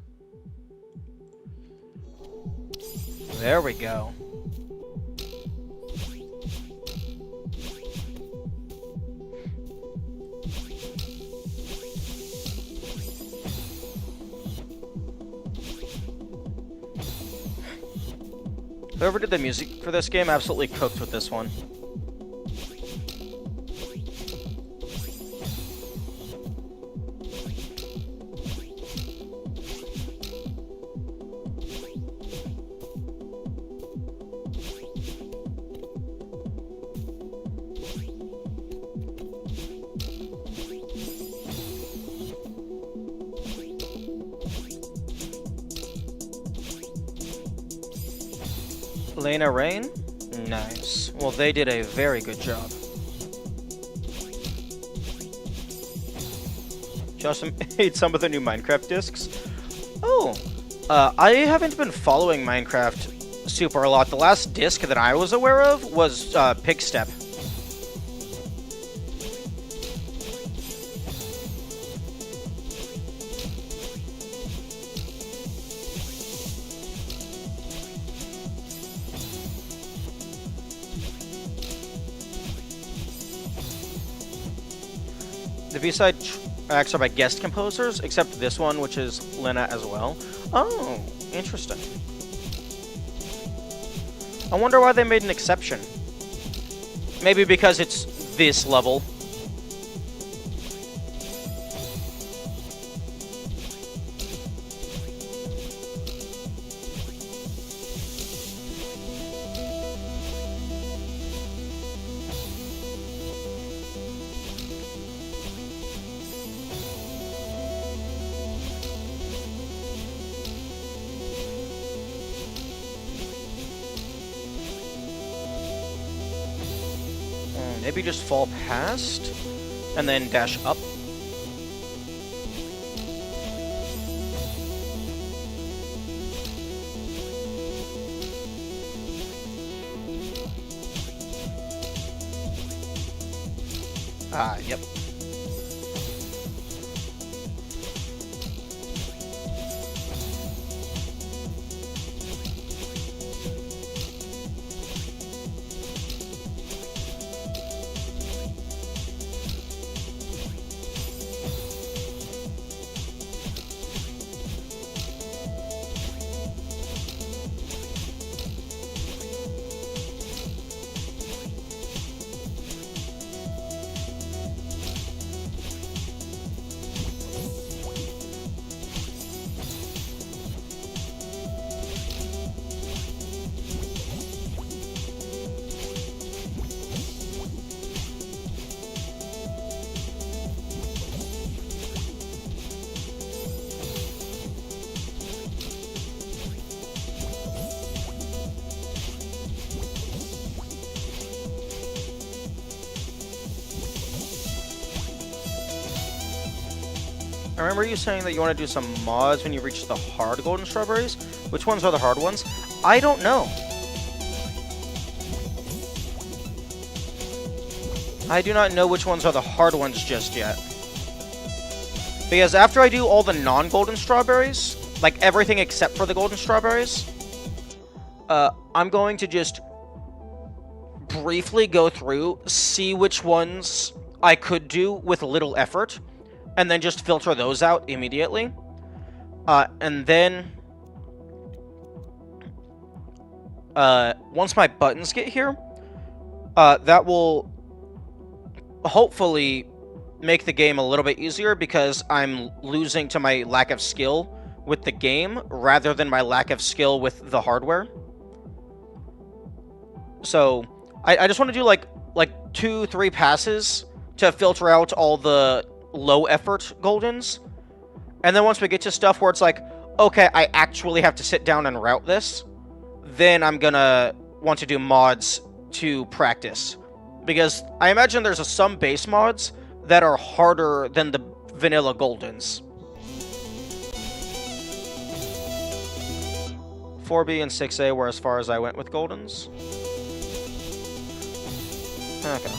[SPEAKER 1] There we go. Whoever did the music for this game absolutely cooked with this one. Lena Rain? Nice. Well, they did a very good job. Josh made some of the new Minecraft discs. Oh, I haven't been following Minecraft super a lot. The last disc that I was aware of was Pig Step. The B-side tracks are by guest composers, except this one, which is Lena as well. Oh, interesting. I wonder why they made an exception. Maybe because it's this level. Maybe just fall past and then dash up. Ah, yep. I remember you saying that you want to do some mods when you reach the hard golden strawberries. Which ones are the hard ones? I don't know. I do not know which ones are the hard ones just yet. Because after I do all the non-golden strawberries, like everything except for the golden strawberries, I'm going to just briefly go through, see which ones I could do with little effort, and then just filter those out immediately. And then, once my buttons get here, that will hopefully make the game a little bit easier because I'm losing to my lack of skill with the game rather than my lack of skill with the hardware. So I just want to do like 2-3 passes to filter out all the low effort goldens, and then once we get to stuff where it's like, okay, I actually have to sit down and route this, then I'm gonna want to do mods to practice, because I imagine there's some base mods that are harder than the vanilla goldens. 4B and 6A were as far as I went with goldens. Okay.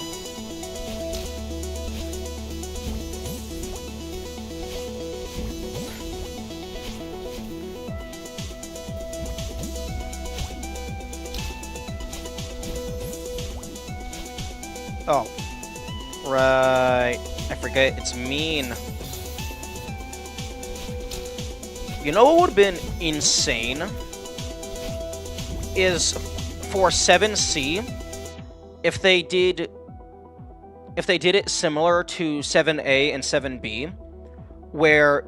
[SPEAKER 1] Oh. Right. I forget. It's mean. You know what would have been insane? Is for 7C, if they did it similar to 7A and 7B, where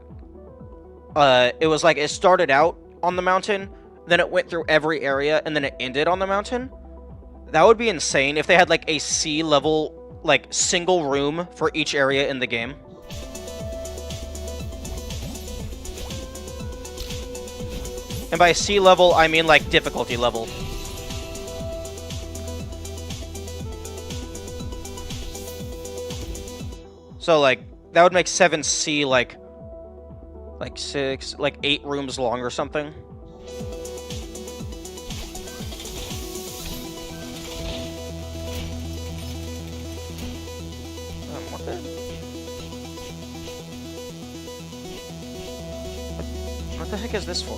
[SPEAKER 1] it was like it started out on the mountain, then it went through every area, and then it ended on the mountain. That would be insane if they had like a C level, like single room for each area in the game. And by C level, I mean like difficulty level. So like that would make 7C like 8 rooms long or something. What the heck is this for?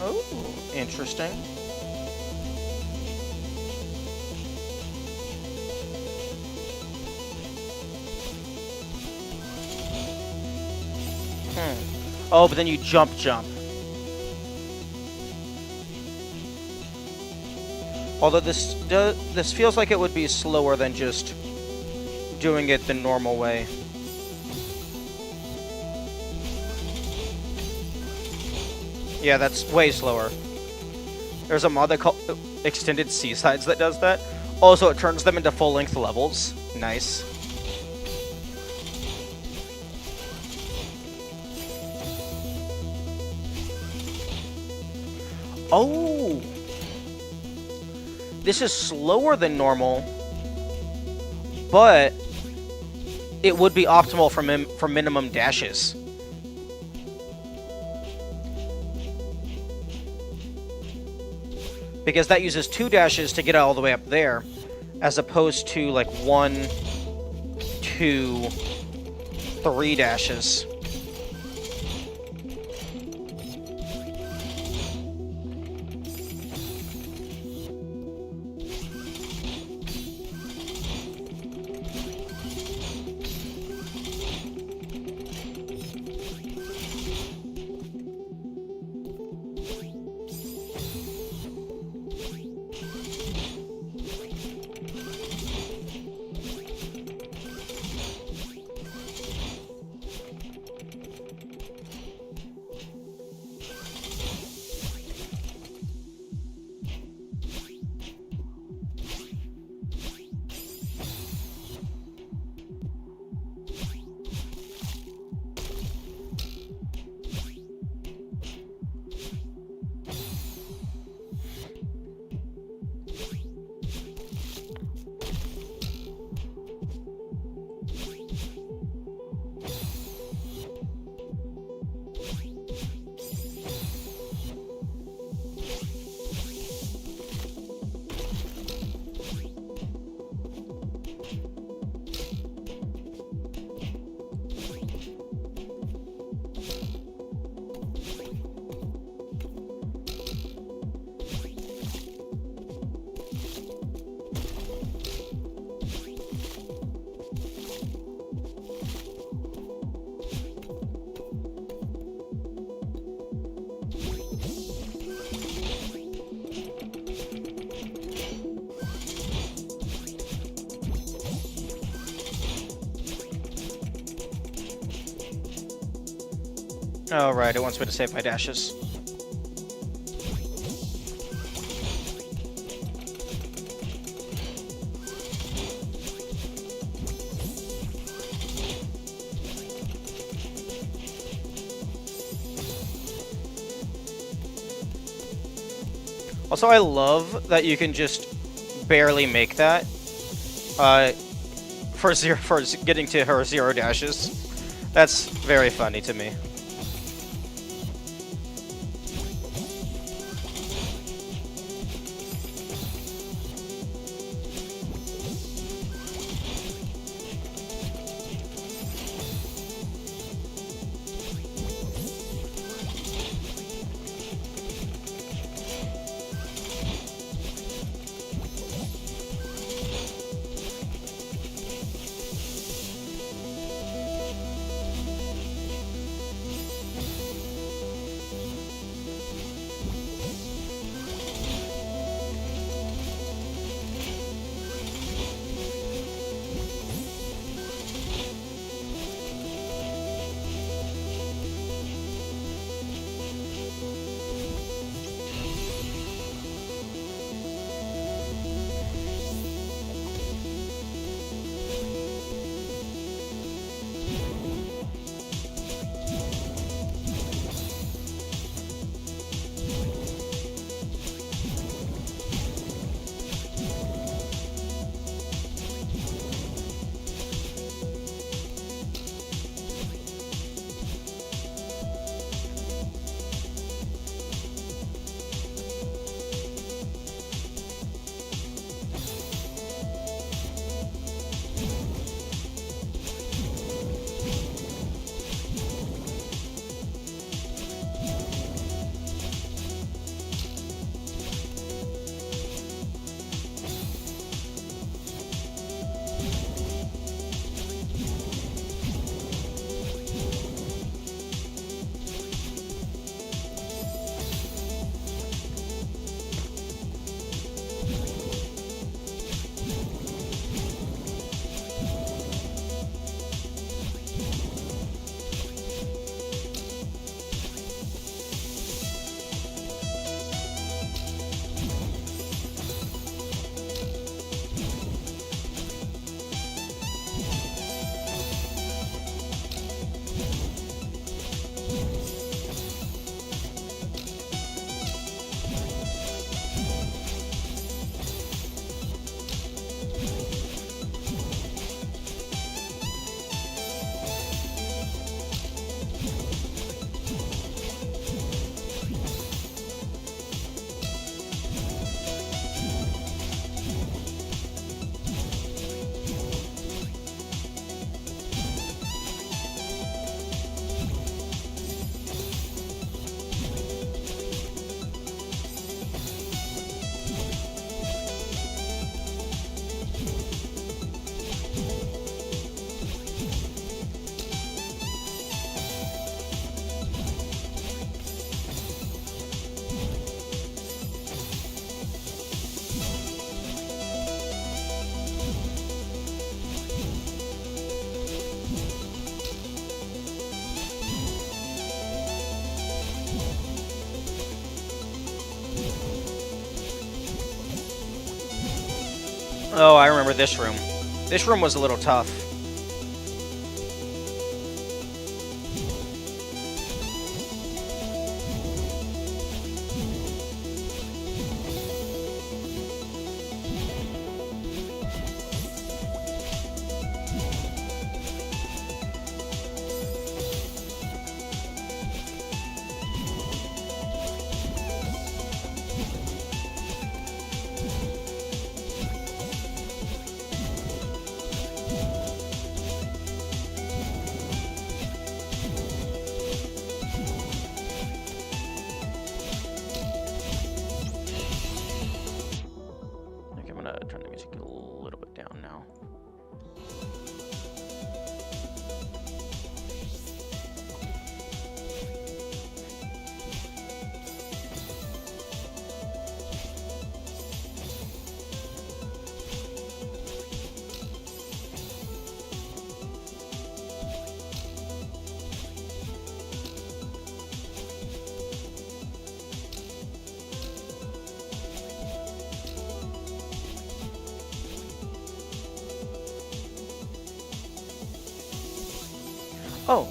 [SPEAKER 1] Oh, interesting. Oh, but then you jump. Although this feels like it would be slower than just doing it the normal way. Yeah, that's way slower. There's a mod that called Extended Seasides that does that. Also, it turns them into full-length levels. Nice. Oh! This is slower than normal, but it would be optimal for minimum dashes. Because that uses 2 dashes to get all the way up there, as opposed to like 1, 2, 3 dashes. Oh, right, it wants me to save my dashes. Also, I love that you can just barely make that for getting to her 0 dashes. That's very funny to me. Oh, I remember this room. This room was a little tough. Oh.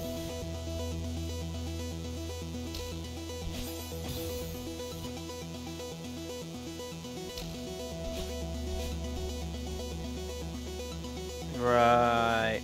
[SPEAKER 1] Right.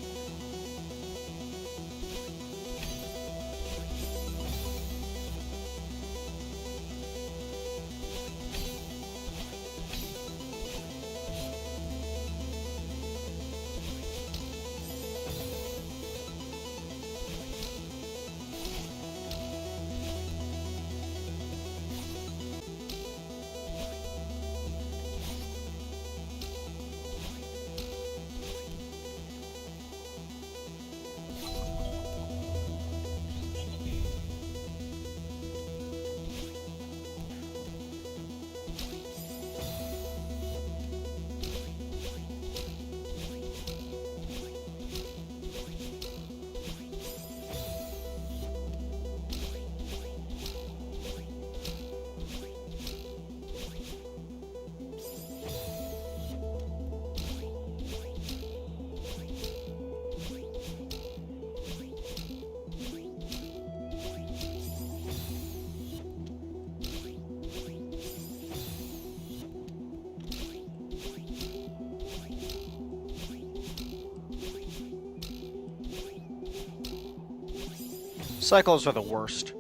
[SPEAKER 1] Cycles are the worst.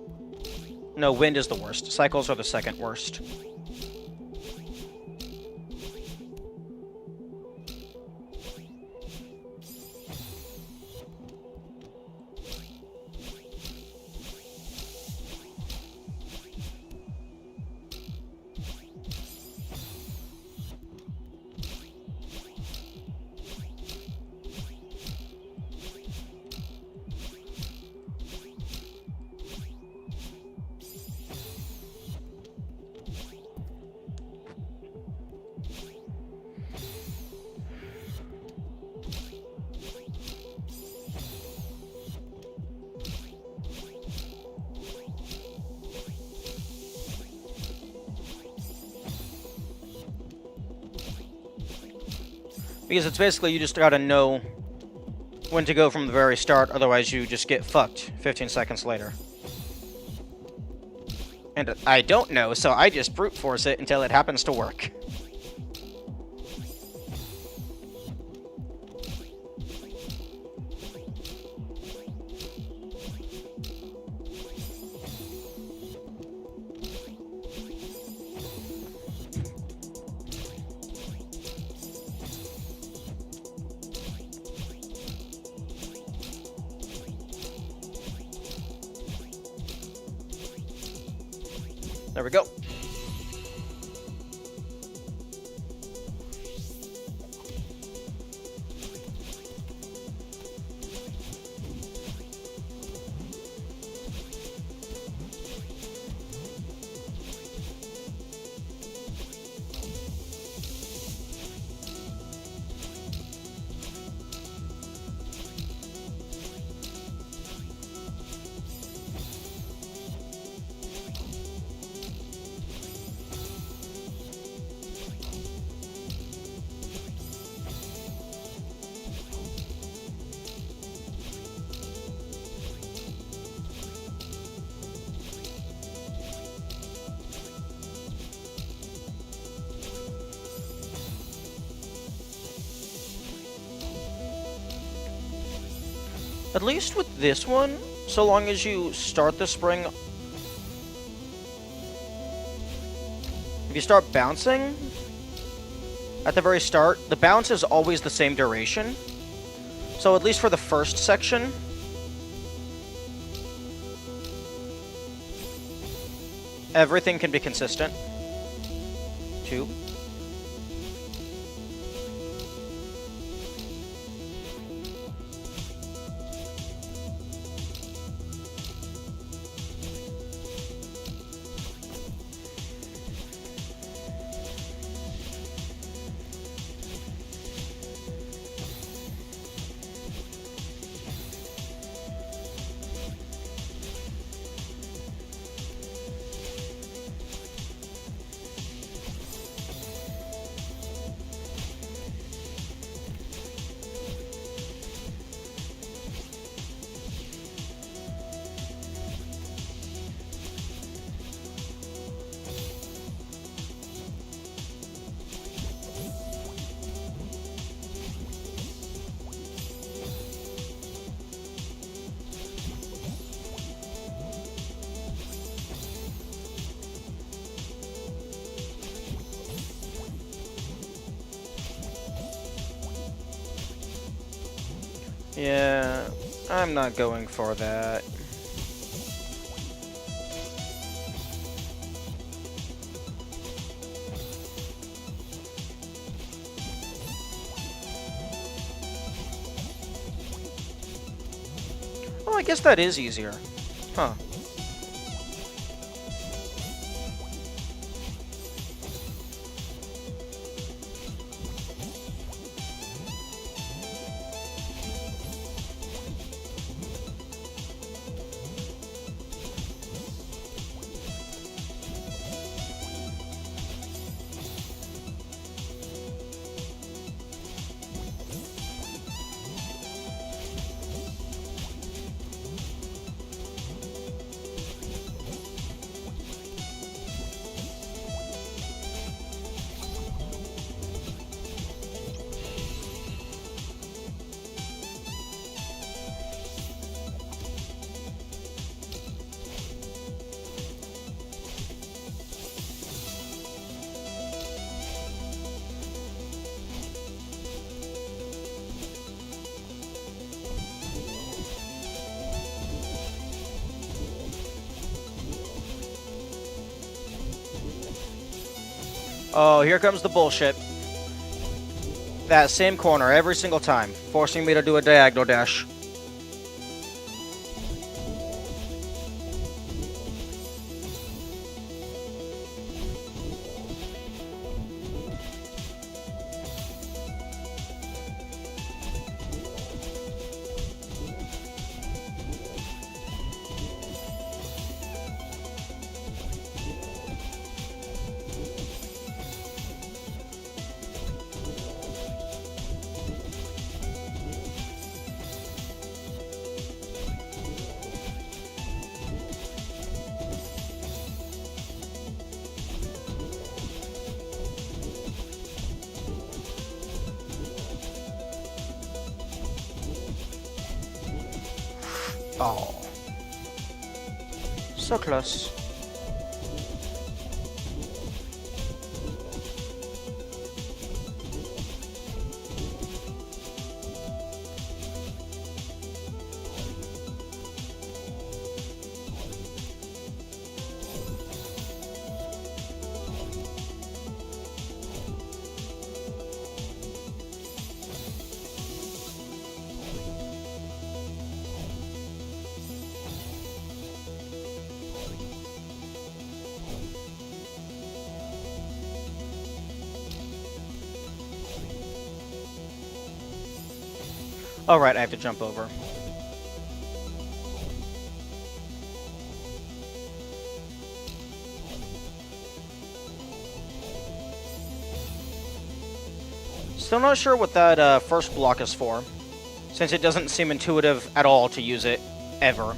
[SPEAKER 1] No, wind is the worst. Cycles are the second worst. Because it's basically you just gotta know when to go from the very start, otherwise you just get fucked 15 seconds later. And I don't know, so I just brute force it until it happens to work. There we go. At least with this one, so long as you start the spring, if you start bouncing at the very start, the bounce is always the same duration. So at least for the first section, everything can be consistent. 2. Yeah, I'm not going for that. Oh, I guess that is easier. Huh. Oh, here comes the bullshit. That same corner every single time, forcing me to do a diagonal dash. Oh. So close. Alright, I have to jump over. Still not sure what that first block is for, since it doesn't seem intuitive at all to use it, ever.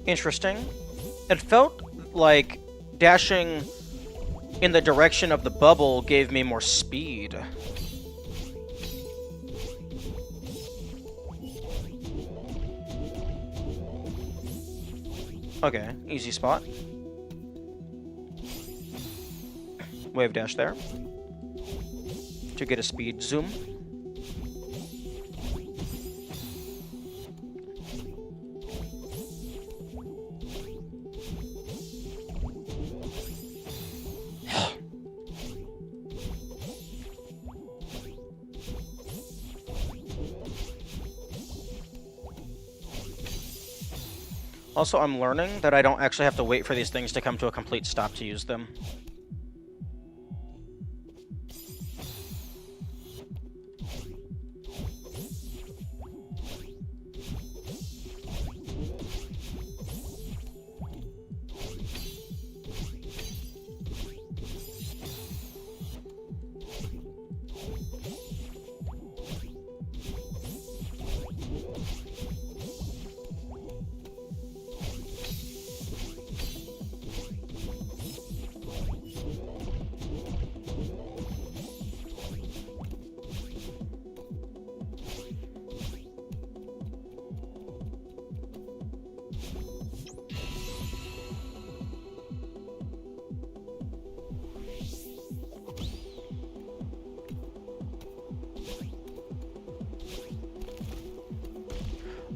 [SPEAKER 1] Interesting. It felt like dashing in the direction of the bubble gave me more speed. Okay, easy spot. Wave dash there to get a speed zoom. Also, I'm learning that I don't actually have to wait for these things to come to a complete stop to use them.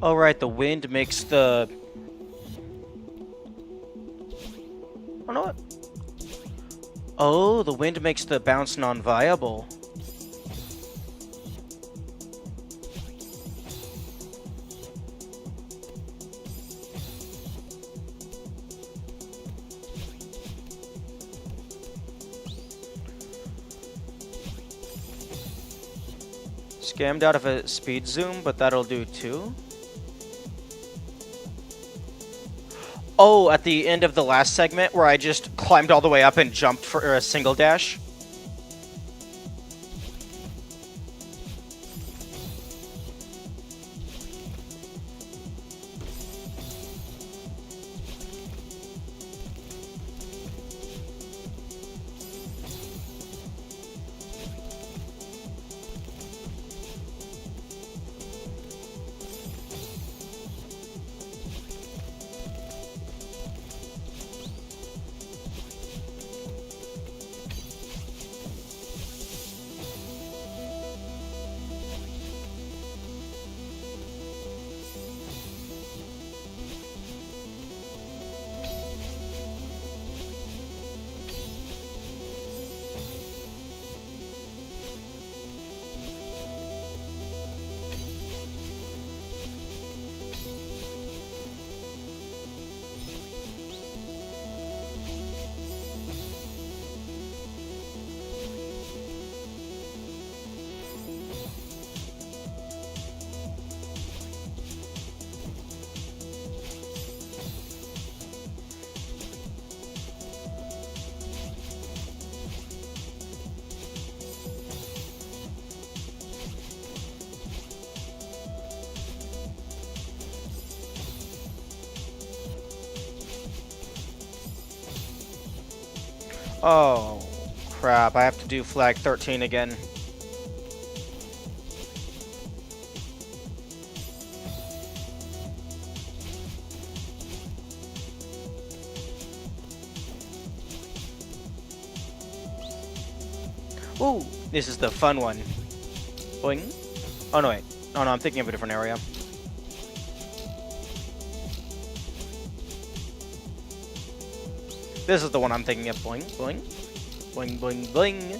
[SPEAKER 1] Oh, right, the wind makes the... Oh, no, what? Oh, the wind makes the bounce non-viable. Scammed out of a speed zoom, but that'll do too. Oh, at the end of the last segment where I just climbed all the way up and jumped for a single dash. Oh, crap. I have to do flag 13 again. Ooh, this is the fun one. Boing. Oh, no, wait. Oh, no, I'm thinking of a different area. This is the one I'm thinking of. Boing, boing. Boing, boing, boing.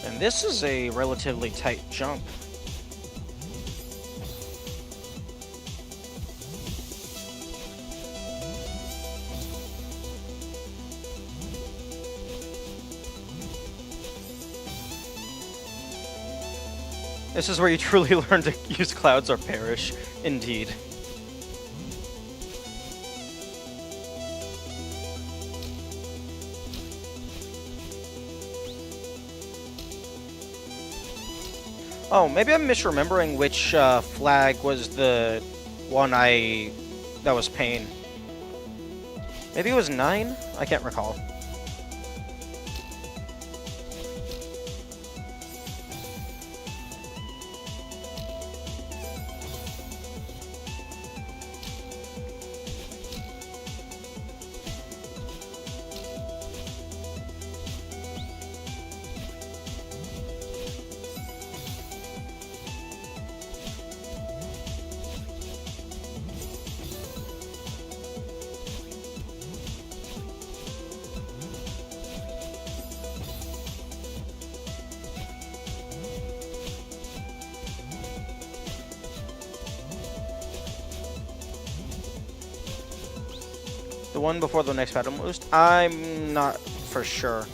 [SPEAKER 1] And this is a relatively tight jump. This is where you truly learn to use clouds or perish, indeed. Oh, maybe I'm misremembering which flag was the one that was pain. Maybe it was 9? I can't recall. one before the next pattern boost? I'm not for sure.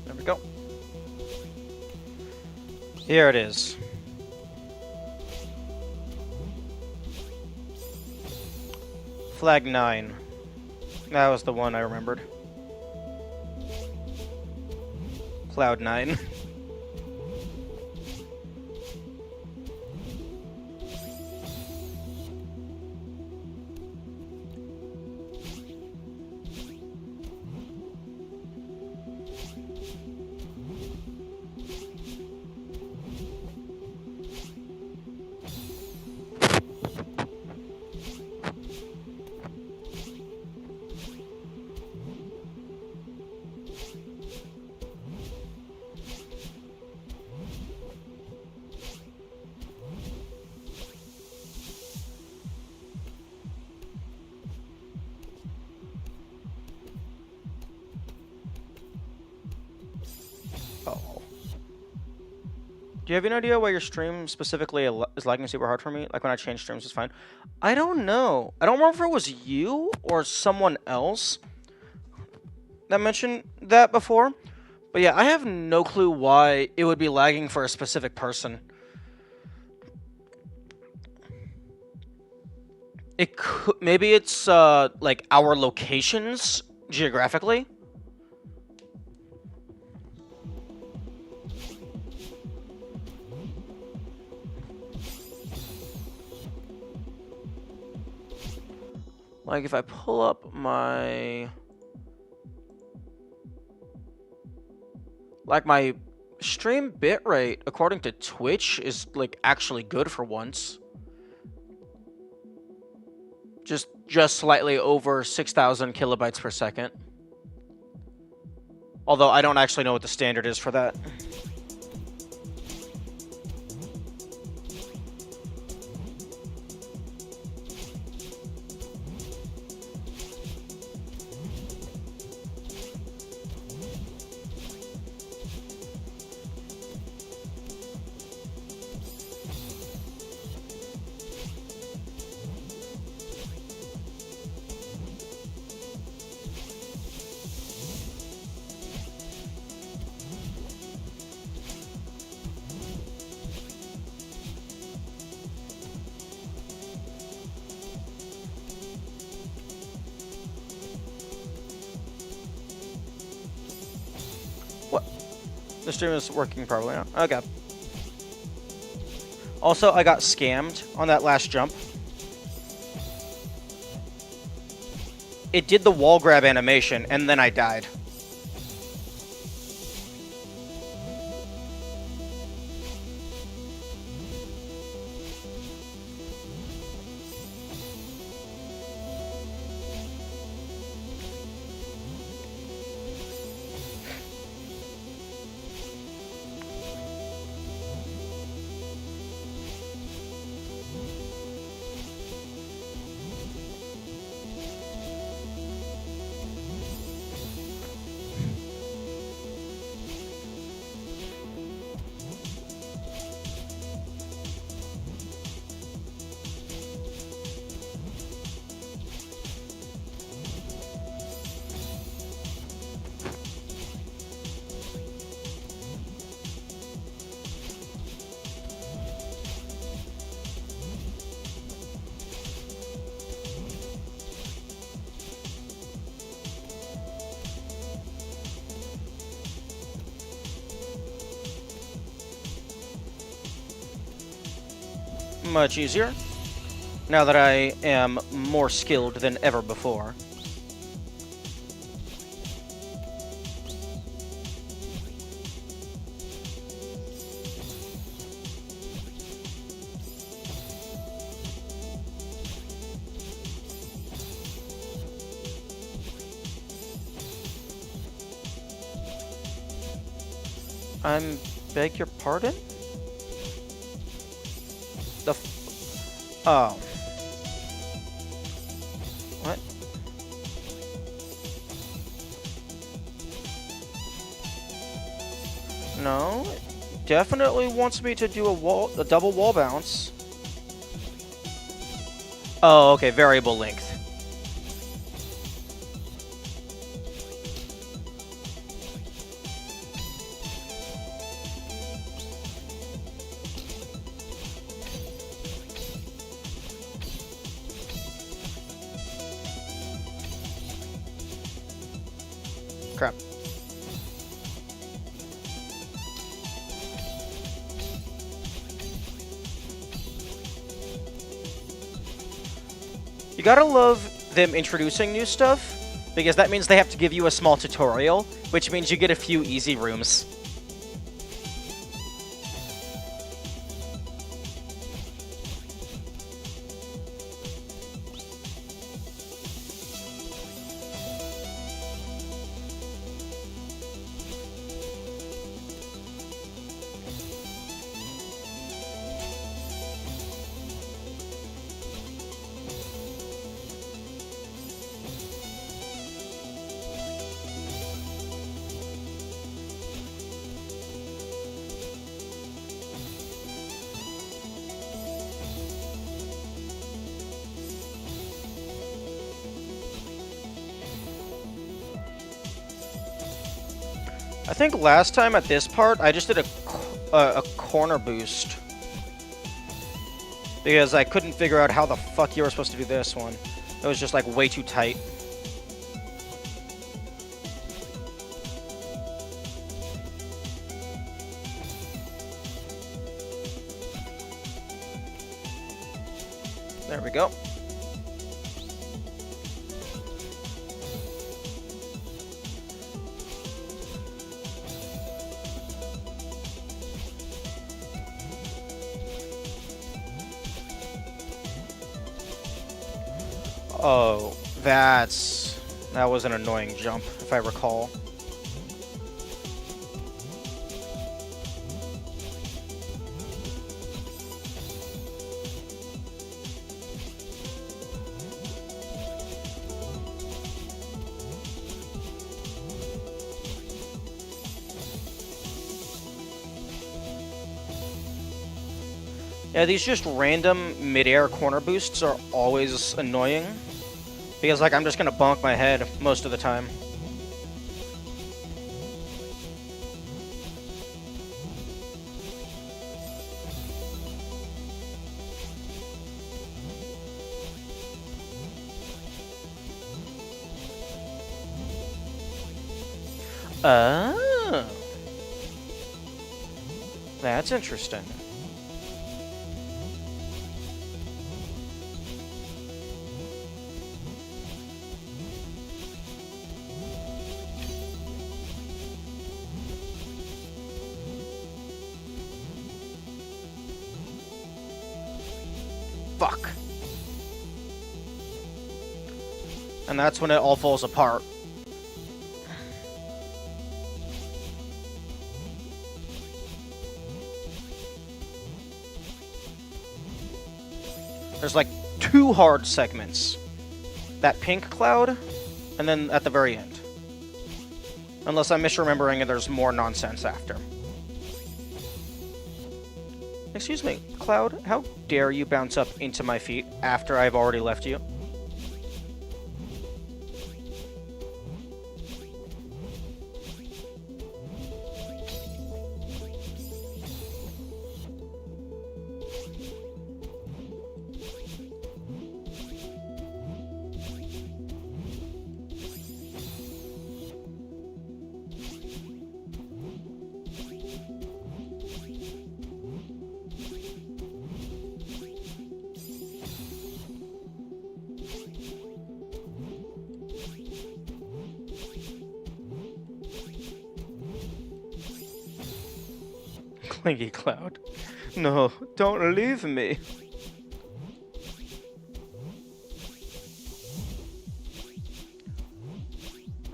[SPEAKER 1] There we go. Here it is. Flag 9. That was the one I remembered. Cloud 9. Oh. Do you have any idea why your stream specifically is lagging super hard for me? Like when I change streams, it's fine. I don't know. I don't remember if it was you or someone else that mentioned that before. But yeah, I have no clue why it would be lagging for a specific person. It could, maybe it's like our locations geographically. Like if I pull up my my stream bitrate according to Twitch is like actually good for once. Just slightly over 6,000 kilobytes per second. Although I don't actually know what the standard is for that. What? The stream is working properly now. Okay. Also, I got scammed on that last jump. It did the wall grab animation, and then I died. much easier, now that I am more skilled than ever before. Beg your pardon? Oh. What? No, it definitely wants me to do a double wall bounce. Oh, okay, variable length. Crap. You gotta love them introducing new stuff, because that means they have to give you a small tutorial, which means you get a few easy rooms. I think last time at this part, I just did a corner boost. Because I couldn't figure out how the fuck you were supposed to do this one. It was just like way too tight. There we go. Oh, that was an annoying jump, if I recall. Yeah, these just random mid-air corner boosts are always annoying. Because, like, I'm just gonna bonk my head most of the time. Oh. That's interesting. Fuck. And that's when it all falls apart. There's like 2 hard segments. That pink cloud, and then at the very end. Unless I'm misremembering and there's more nonsense after. Excuse me, Cloud, how dare you bounce up into my feet after I've already left you? Clingy Cloud. No, don't leave me.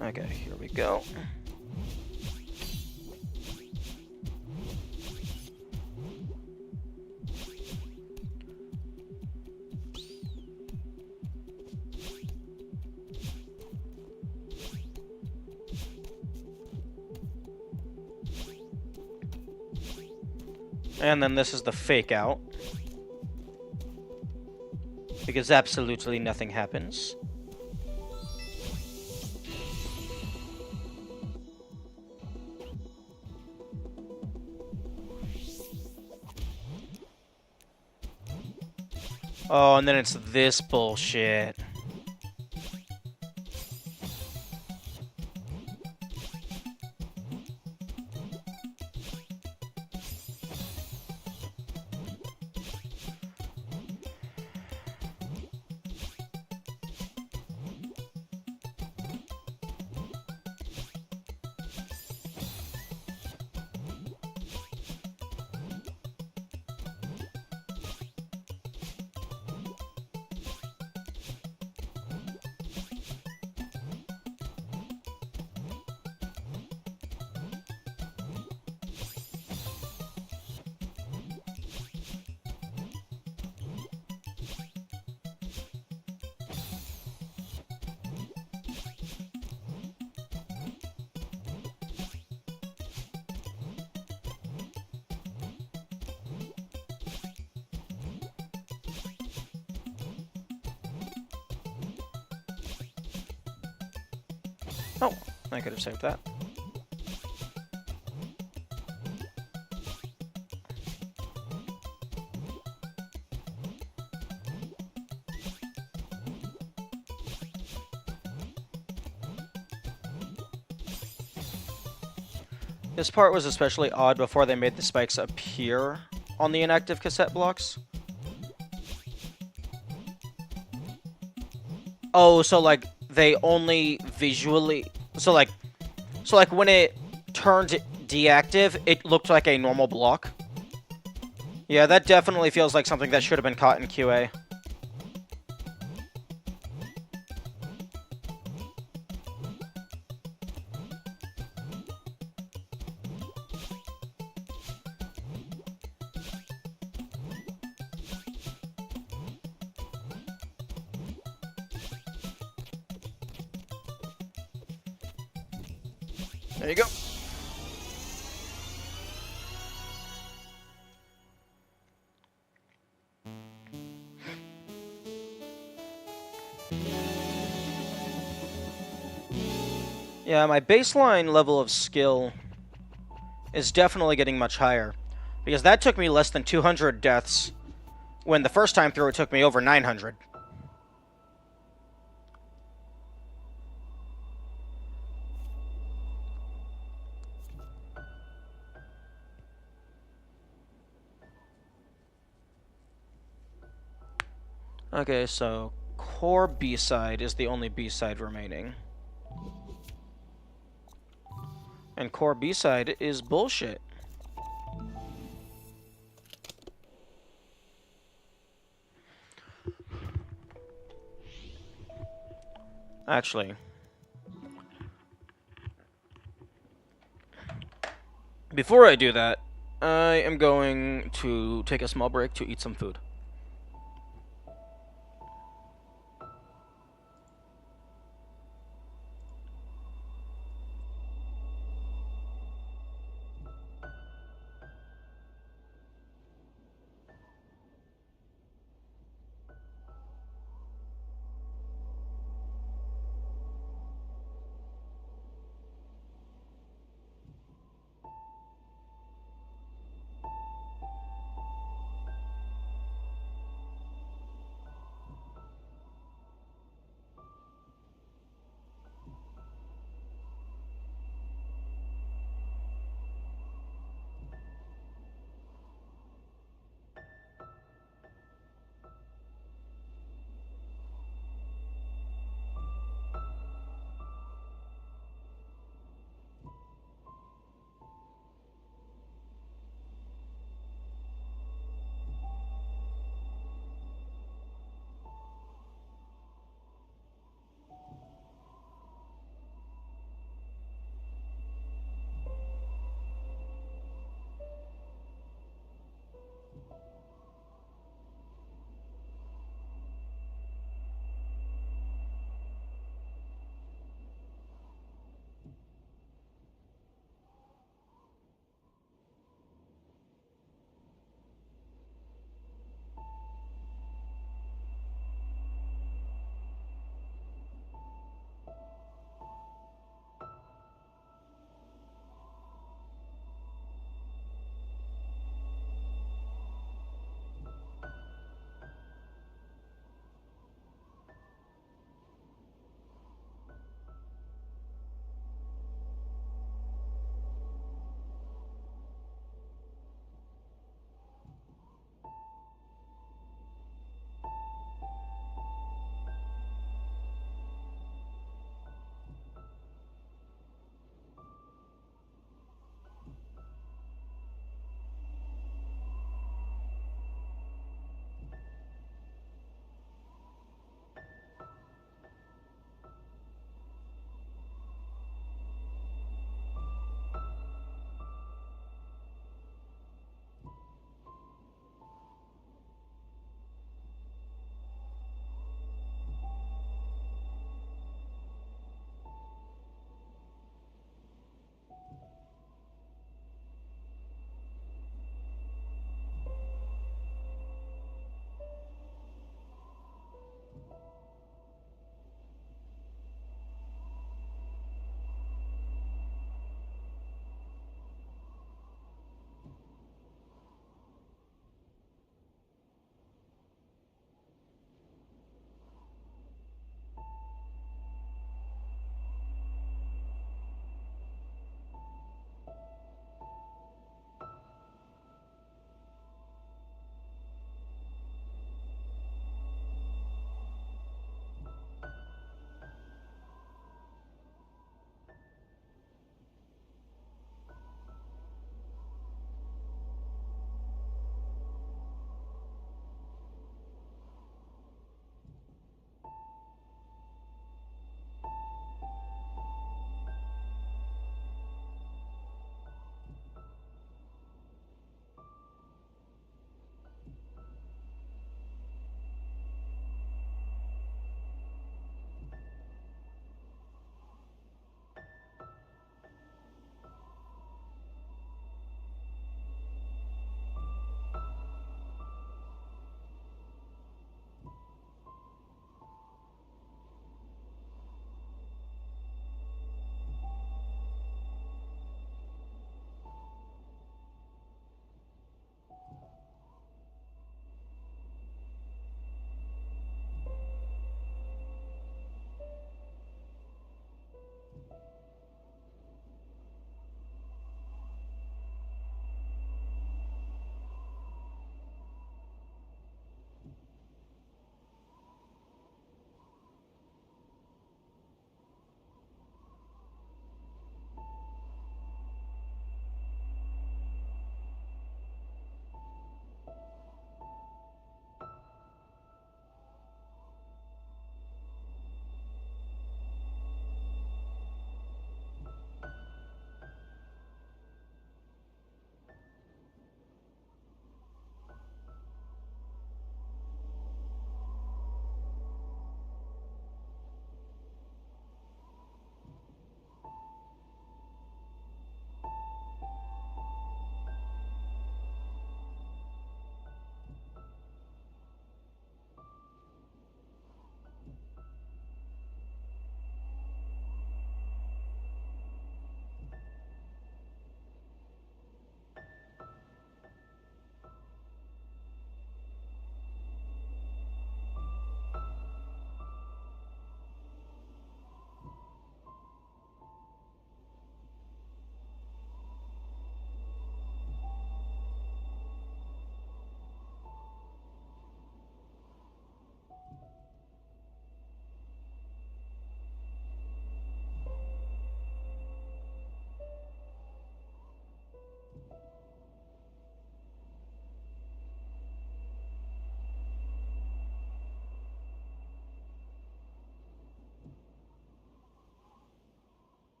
[SPEAKER 1] Okay, here we go. And then this is the fake out. Because absolutely nothing happens. Oh, and then it's this bullshit. Oh, I could have saved that. This part was especially odd before they made the spikes appear on the inactive cassette blocks. Oh, so like they only visually so like when it turned deactive, it looked like a normal block. Yeah, that definitely feels like something that should have been caught in QA. There you go. Yeah, my baseline level of skill is definitely getting much higher. Because that took me less than 200 deaths, when the first time through it took me over 900. Okay, so core B-side is the only B-side remaining. And core B-side is bullshit. Actually, before I do that, I am going to take a small break to eat some food.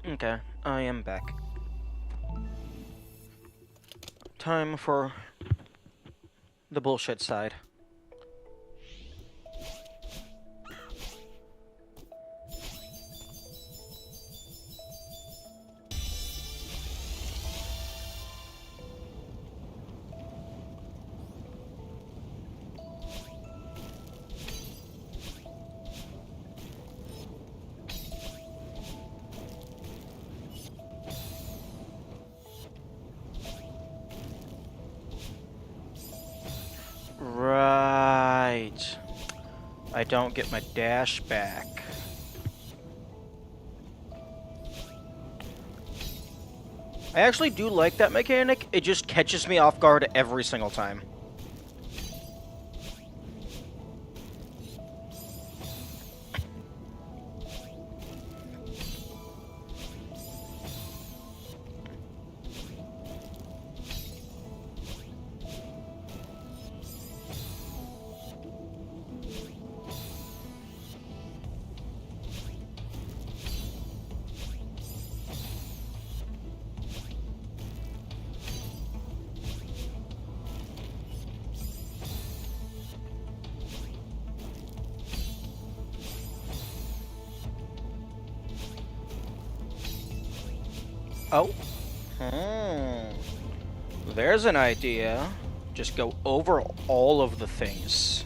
[SPEAKER 1] Okay, I am back. Time for the bullshit side. Right. I don't get my dash back. I actually do like that mechanic, it just catches me off guard every single time. Oh. There's an idea. Just go over all of the things.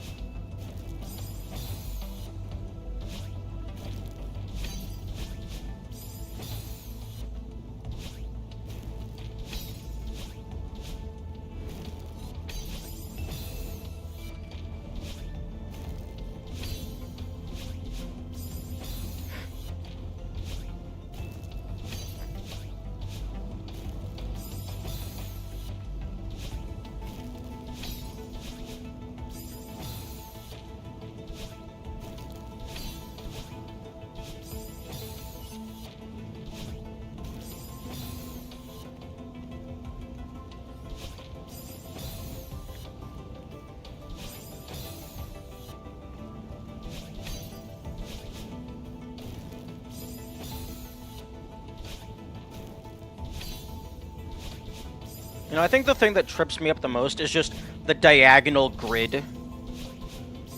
[SPEAKER 1] You know, I think the thing that trips me up the most is just the diagonal grid.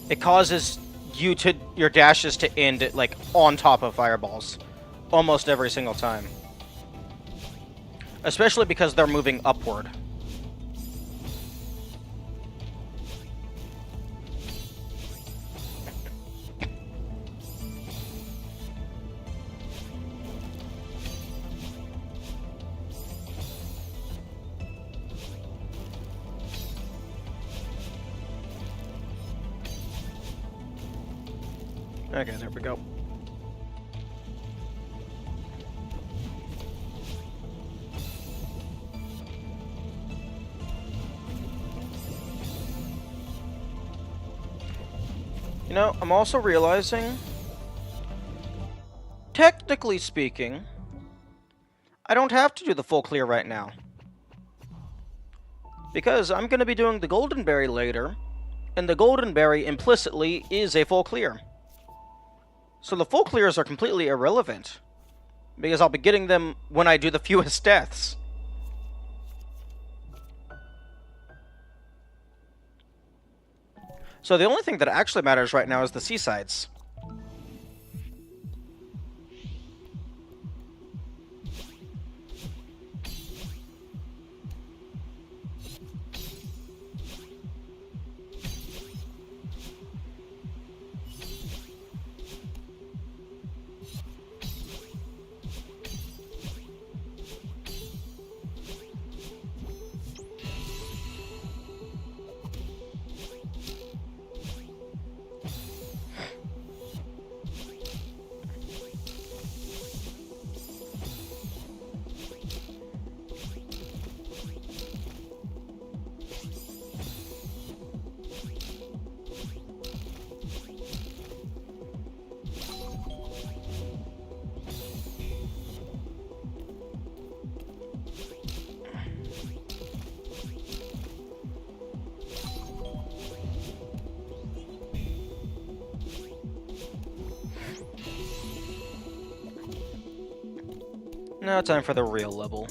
[SPEAKER 1] It causes your dashes to end like on top of fireballs almost every single time. Especially because they're moving upward. Okay, there we go. You know, I'm also realizing, technically speaking, I don't have to do the full clear right now. Because I'm going to be doing the Golden Berry later, and the Golden Berry implicitly is a full clear. So the full clears are completely irrelevant, because I'll be getting them when I do the fewest deaths. So the only thing that actually matters right now is the seasides. Now time for the real level.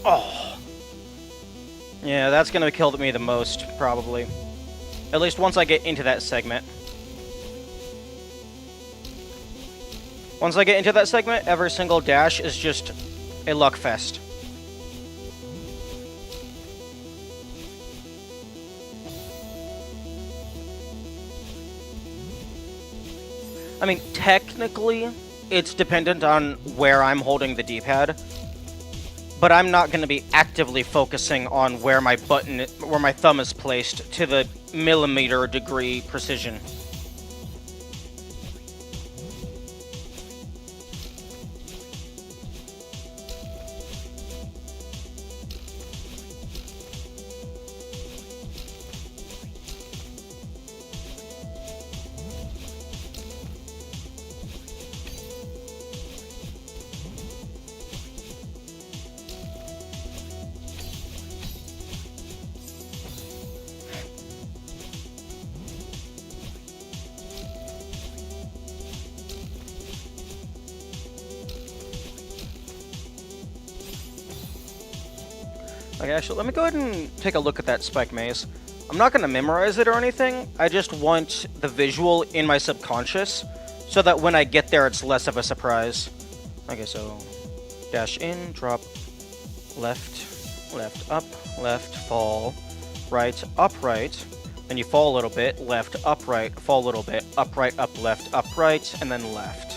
[SPEAKER 1] Oh. Yeah, that's gonna kill me the most, probably. At least once I get into that segment. Once I get into that segment, every single dash is just a luck fest. I mean, technically, it's dependent on where I'm holding the D-pad, but I'm not going to be actively focusing on where my thumb is placed to the millimeter degree precision. Okay, actually, let me go ahead and take a look at that spike maze. I'm not going to memorize it or anything, I just want the visual in my subconscious, so that when I get there, it's less of a surprise. Okay, so dash in, drop, left, left, up, left, fall, right, upright, then you fall a little bit, left, upright, fall a little bit, upright, up, left, upright, and then left.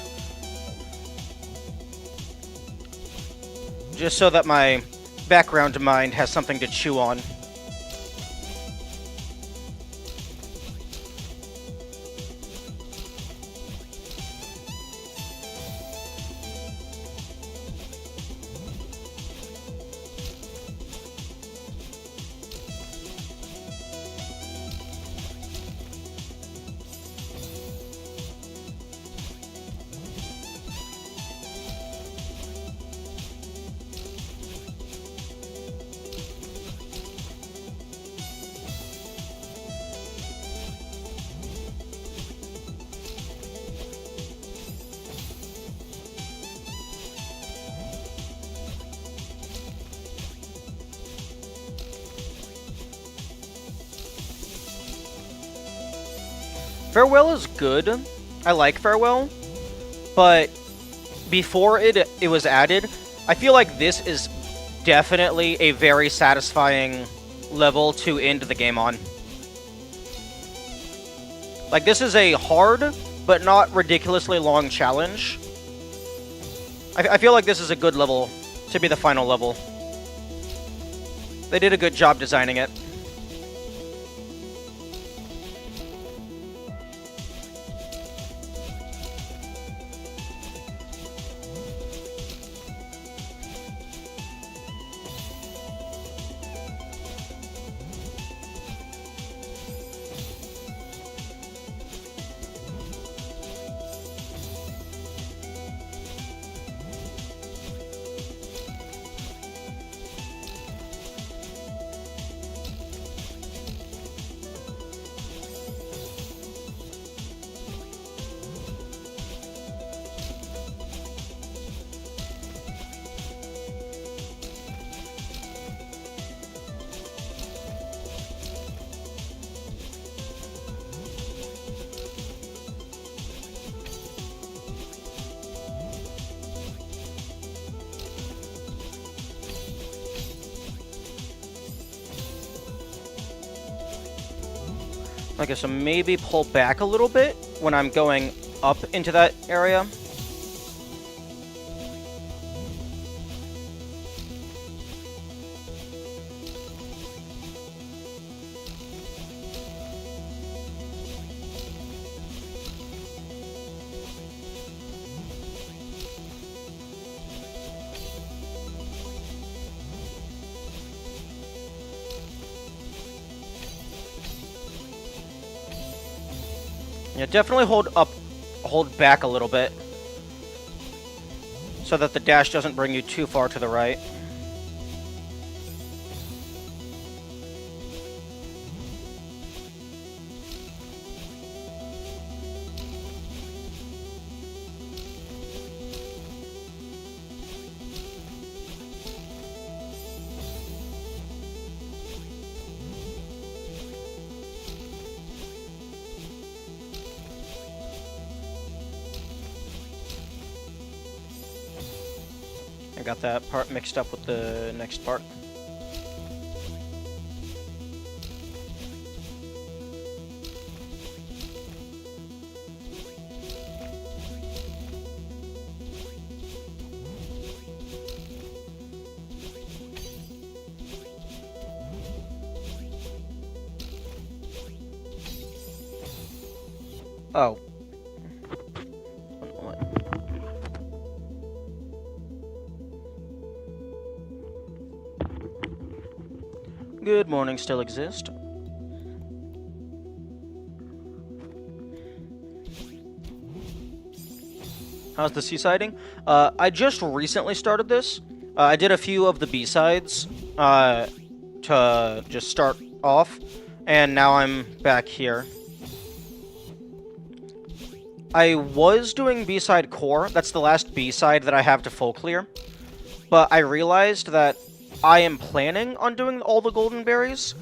[SPEAKER 1] Just so that my background mind has something to chew on. Farewell is good. I like Farewell, but before it was added, I feel like this is definitely a very satisfying level to end the game on. Like, this is a hard, but not ridiculously long challenge. I feel like this is a good level to be the final level. They did a good job designing it. Okay, so maybe pull back a little bit when I'm going up into that area. Yeah, definitely hold back a little bit, so that the dash doesn't bring you too far to the right. I got that part mixed up with the next part. Oh. Good morning, still exist. How's the seasiding? I just recently started this. I did a few of the B-sides to just start off, and now I'm back here. I was doing B-side core. That's the last B-side that I have to full clear. But I realized that I am planning on doing all the golden berries,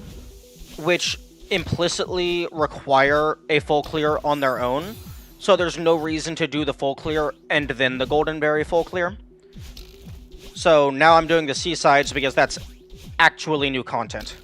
[SPEAKER 1] which implicitly require a full clear on their own. So there's no reason to do the full clear and then the golden berry full clear. So now I'm doing the seasides because that's actually new content.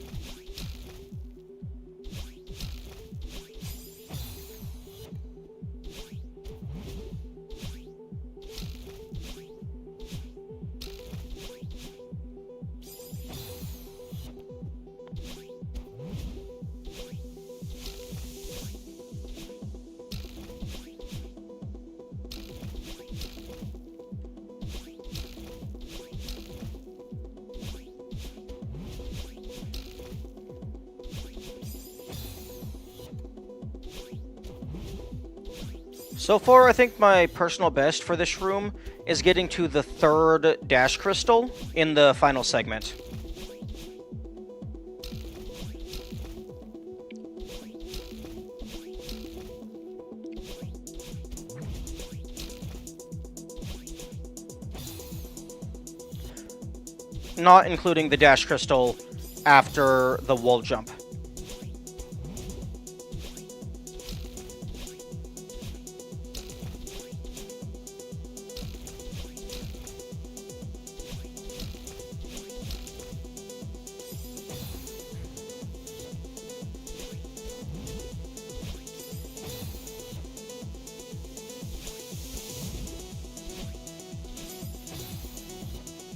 [SPEAKER 1] So far, I think my personal best for this room is getting to the 3rd dash crystal in the final segment. Not including the dash crystal after the wall jump.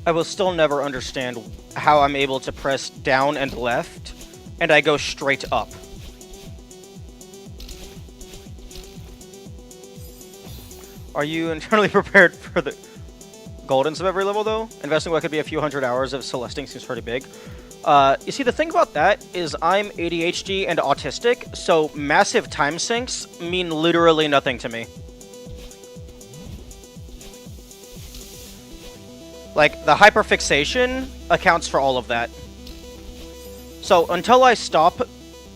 [SPEAKER 1] I will still never understand how I'm able to press down and left, and I go straight up. Are you internally prepared for the Goldens of every level, though? Investing what could be a few hundred hours of Celesting seems pretty big. You see, the thing about that is I'm ADHD and autistic, so massive time sinks mean literally nothing to me. Like, the hyperfixation accounts for all of that. So, until I stop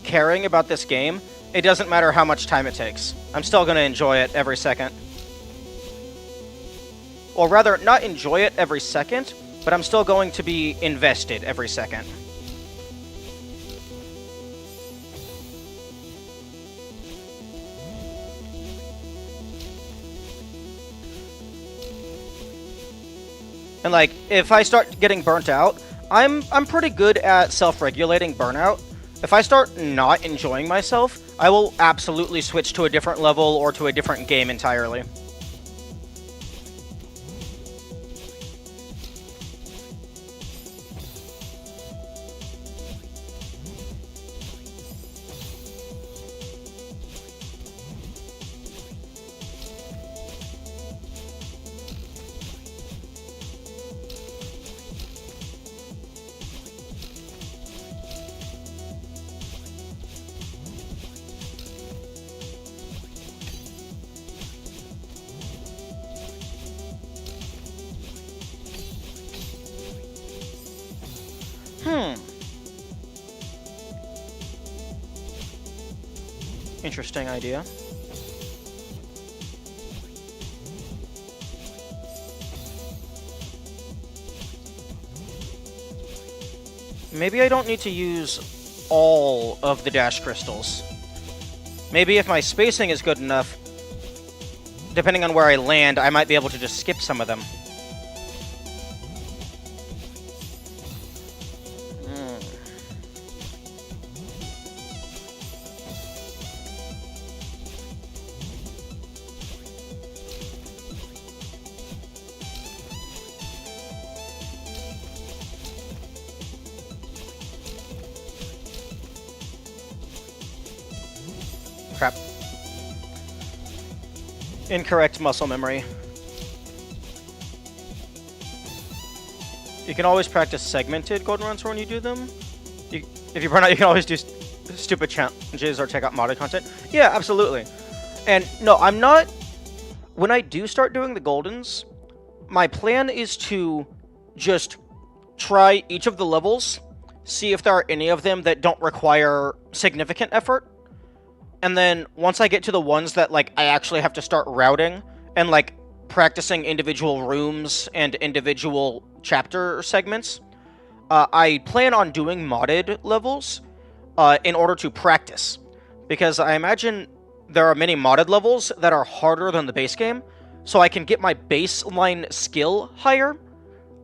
[SPEAKER 1] caring about this game, it doesn't matter how much time it takes. I'm still going to enjoy it every second. Or rather, not enjoy it every second, but I'm still going to be invested every second. And like, if I start getting burnt out, I'm pretty good at self-regulating burnout. If I start not enjoying myself, I will absolutely switch to a different level or to a different game entirely. Interesting idea. Maybe I don't need to use all of the dash crystals. Maybe if my spacing is good enough, depending on where I land, I might be able to just skip some of them. Crap. Incorrect muscle memory. You can always practice segmented golden runs when you do them. If you burn out, you can always do stupid challenges or check out modded content. Yeah, absolutely. And no, I'm not... When I do start doing the goldens, my plan is to just try each of the levels, see if there are any of them that don't require significant effort. And then once I get to the ones that, like, I actually have to start routing and, like, practicing individual rooms and individual chapter segments, I plan on doing modded levels in order to practice. Because I imagine there are many modded levels that are harder than the base game, so I can get my baseline skill higher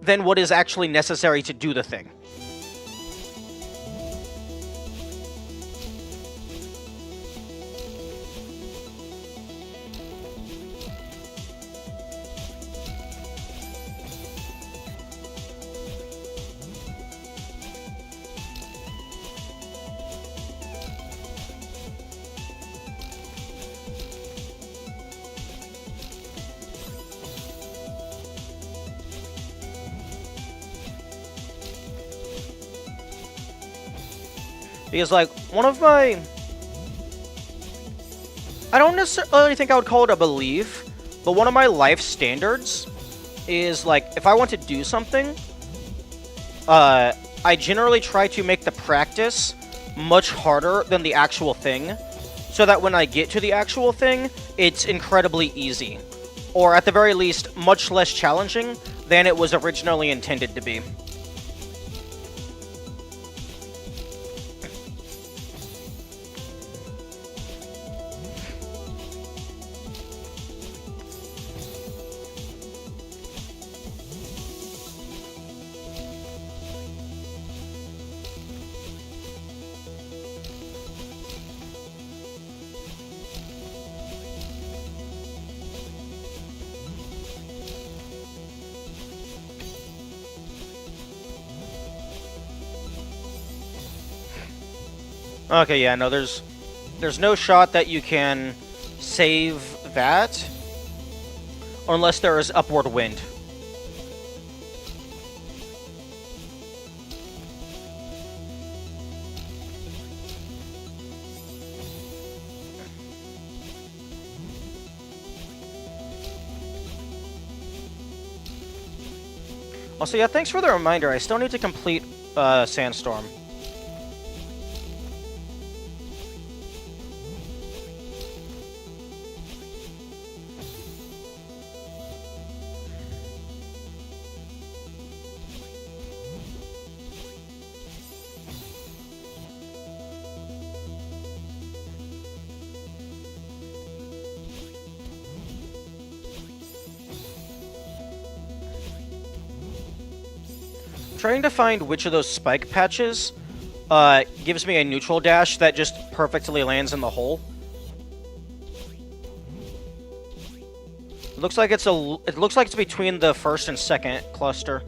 [SPEAKER 1] than what is actually necessary to do the thing. Because, like, one of my... I don't necessarily think I would call it a belief, but one of my life standards is, like, if I want to do something, I generally try to make the practice much harder than the actual thing, so that when I get to the actual thing, it's incredibly easy. Or, at the very least, much less challenging than it was originally intended to be. Okay, yeah, no, there's no shot that you can save that unless there is upward wind. Also, yeah, thanks for the reminder. I still need to complete Sandstorm. Trying to find which of those spike patches gives me a neutral dash that just perfectly lands in the hole. It looks like it's between the first and second cluster.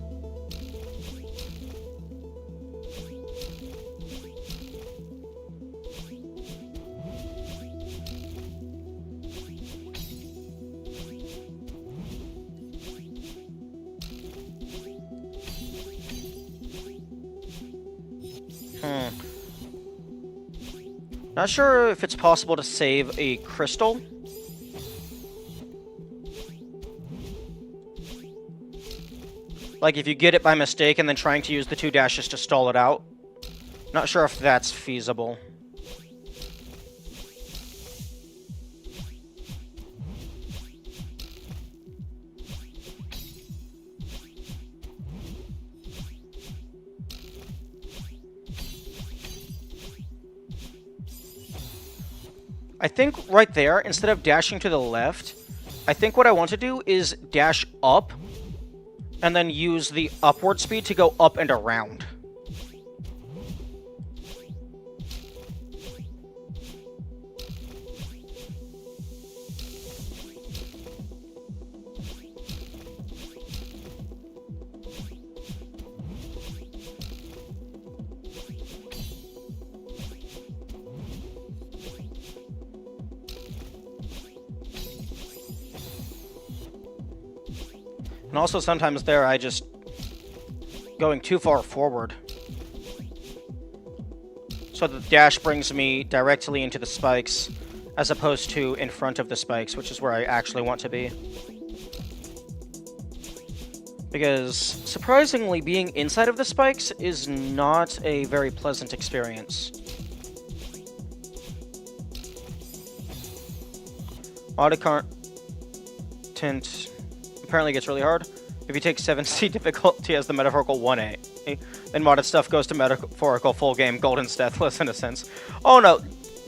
[SPEAKER 1] Not sure if it's possible to save a crystal. Like if you get it by mistake and then trying to use the 2 dashes to stall it out. Not sure if that's feasible. I think right there, instead of dashing to the left, I think what I want to do is dash up and then use the upward speed to go up and around. And also sometimes there I just going too far forward. So the dash brings me directly into the spikes as opposed to in front of the spikes, which is where I actually want to be. Because surprisingly, being inside of the spikes is not a very pleasant experience. Modded content apparently gets really hard. If you take 7C difficulty as the metaphorical 1A, then modded stuff goes to metaphorical full game, golden deathless in a sense. Oh no,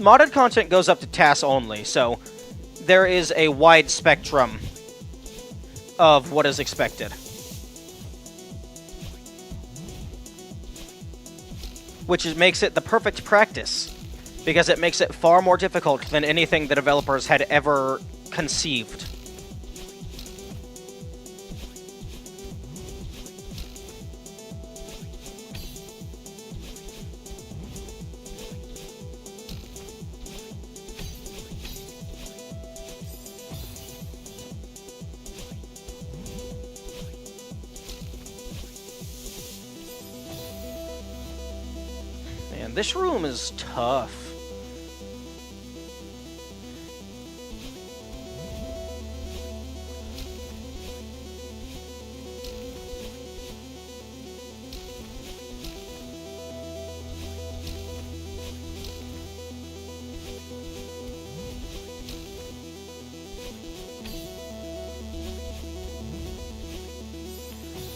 [SPEAKER 1] modded content goes up to TAS only, so there is a wide spectrum of what is expected. Which makes it the perfect practice, because it makes it far more difficult than anything the developers had ever conceived. Man, this room is tough.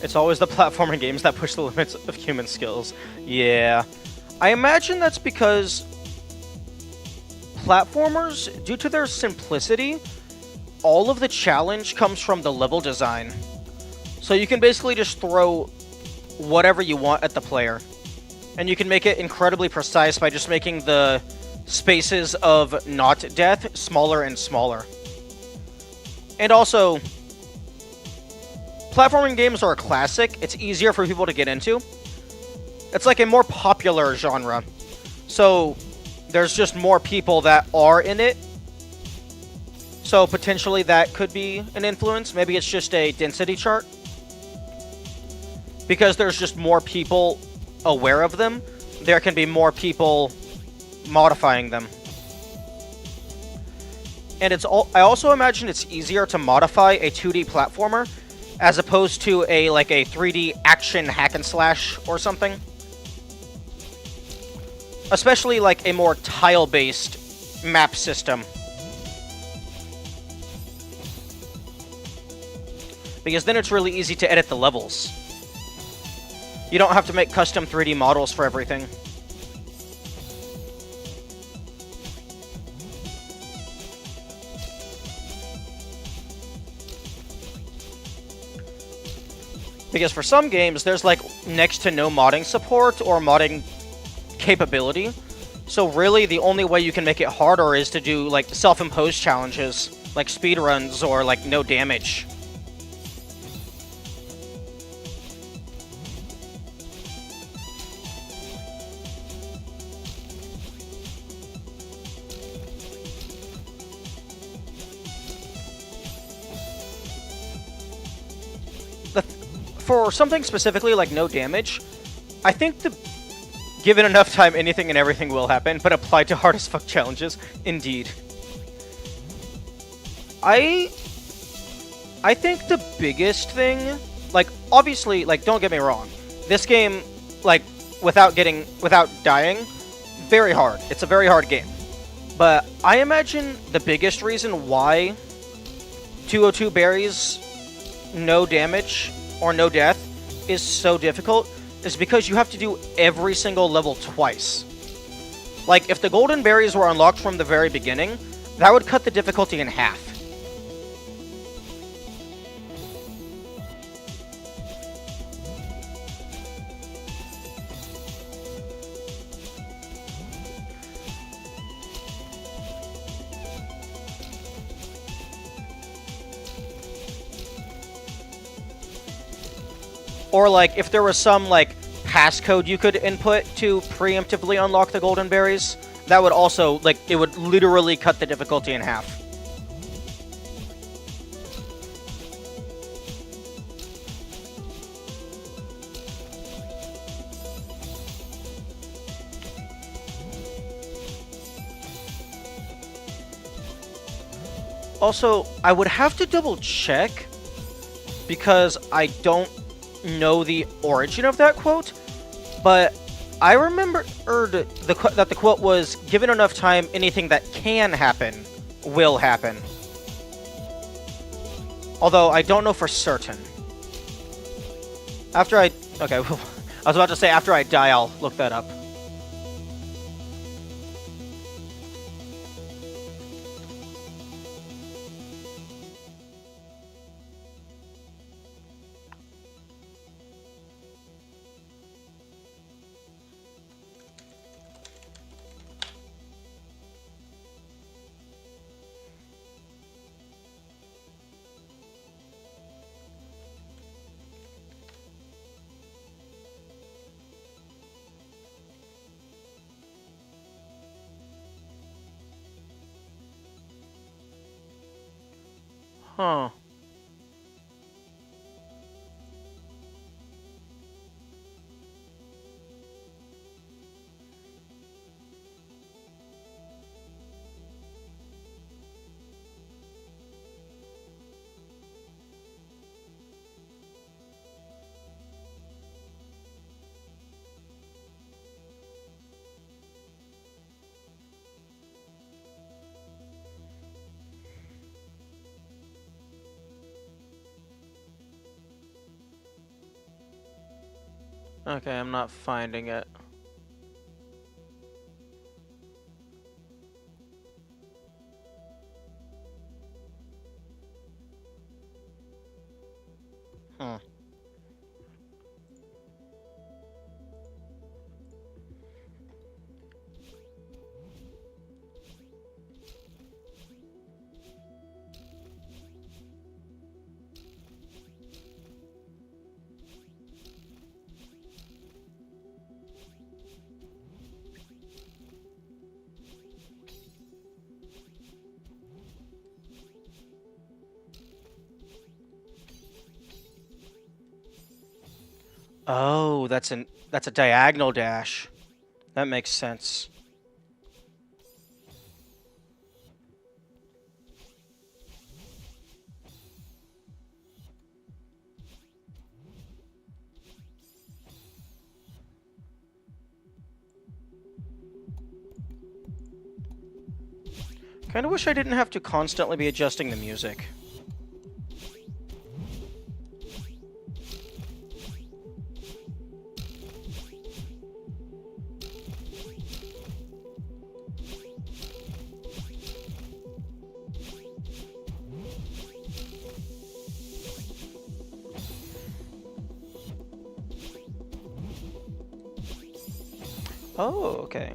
[SPEAKER 1] It's always the platforming games that push the limits of human skills. Yeah. I imagine that's because platformers, due to their simplicity, all of the challenge comes from the level design. So you can basically just throw whatever you want at the player. And you can make it incredibly precise by just making the spaces of not death smaller and smaller. And also, platforming games are a classic. It's easier for people to get into. It's like a more popular genre. So there's just more people that are in it. So potentially that could be an influence. Maybe it's just a density chart. Because there's just more people aware of them, there can be more people modifying them. And I also imagine it's easier to modify a 2D platformer as opposed to a 3D action hack and slash or something. Especially like a more tile-based map system. Because then it's really easy to edit the levels. You don't have to make custom 3D models for everything. Because for some games, there's like next to no modding support or modding capability. So really, the only way you can make it harder is to do, like, self-imposed challenges, like speedruns or, like, no damage. For something specifically like no damage, I think given enough time, anything and everything will happen, but applied to hard as fuck challenges, indeed. I think the biggest thing, like, obviously, like, don't get me wrong, this game, like, without dying, very hard. It's a very hard game. But I imagine the biggest reason why 202 berries, no damage, or no death is so difficult is because you have to do every single level twice. Like, if the golden berries were unlocked from the very beginning, that would cut the difficulty in half. Or, like, if there was some, like, passcode you could input to preemptively unlock the golden berries, that would also, like, it would literally cut the difficulty in half. Also, I would have to double check, because I don't know the origin of that quote, but I remember that the quote was, given enough time, anything that can happen will happen. Although I don't know for certain. Okay, I was about to say after I die I'll look that up. Huh. Okay, I'm not finding it. Hmm. Oh, that's a diagonal dash. That makes sense. Kinda wish I didn't have to constantly be adjusting the music. Oh, okay.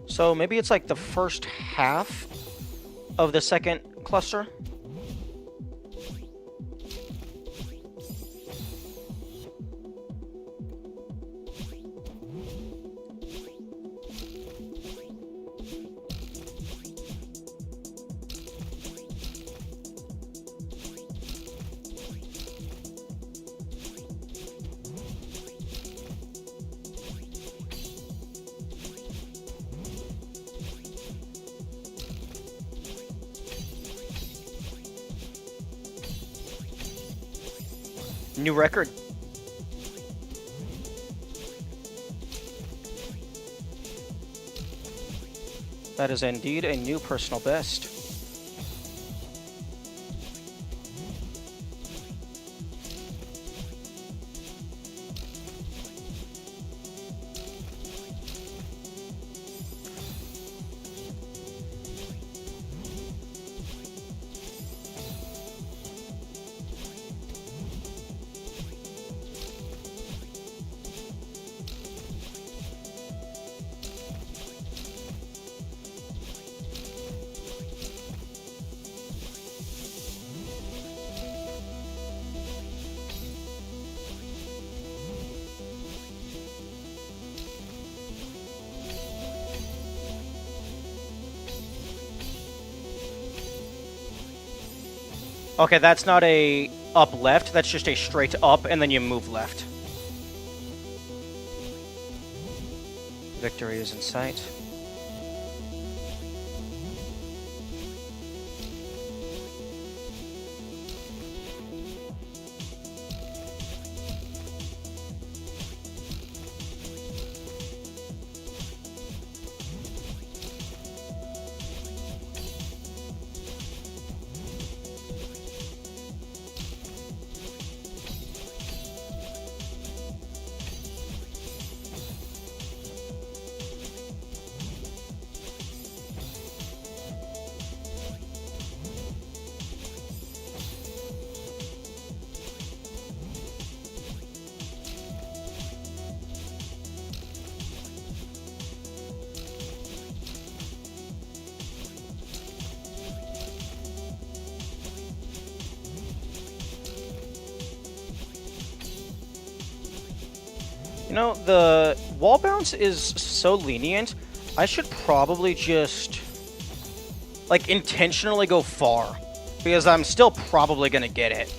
[SPEAKER 1] So maybe it's like the first half of the second cluster? New record. That is indeed a new personal best. Okay, that's not a up left, that's just a straight up and then you move left. Victory is in sight. You know, the wall bounce is so lenient, I should probably just, like, intentionally go far. Because I'm still probably gonna get it.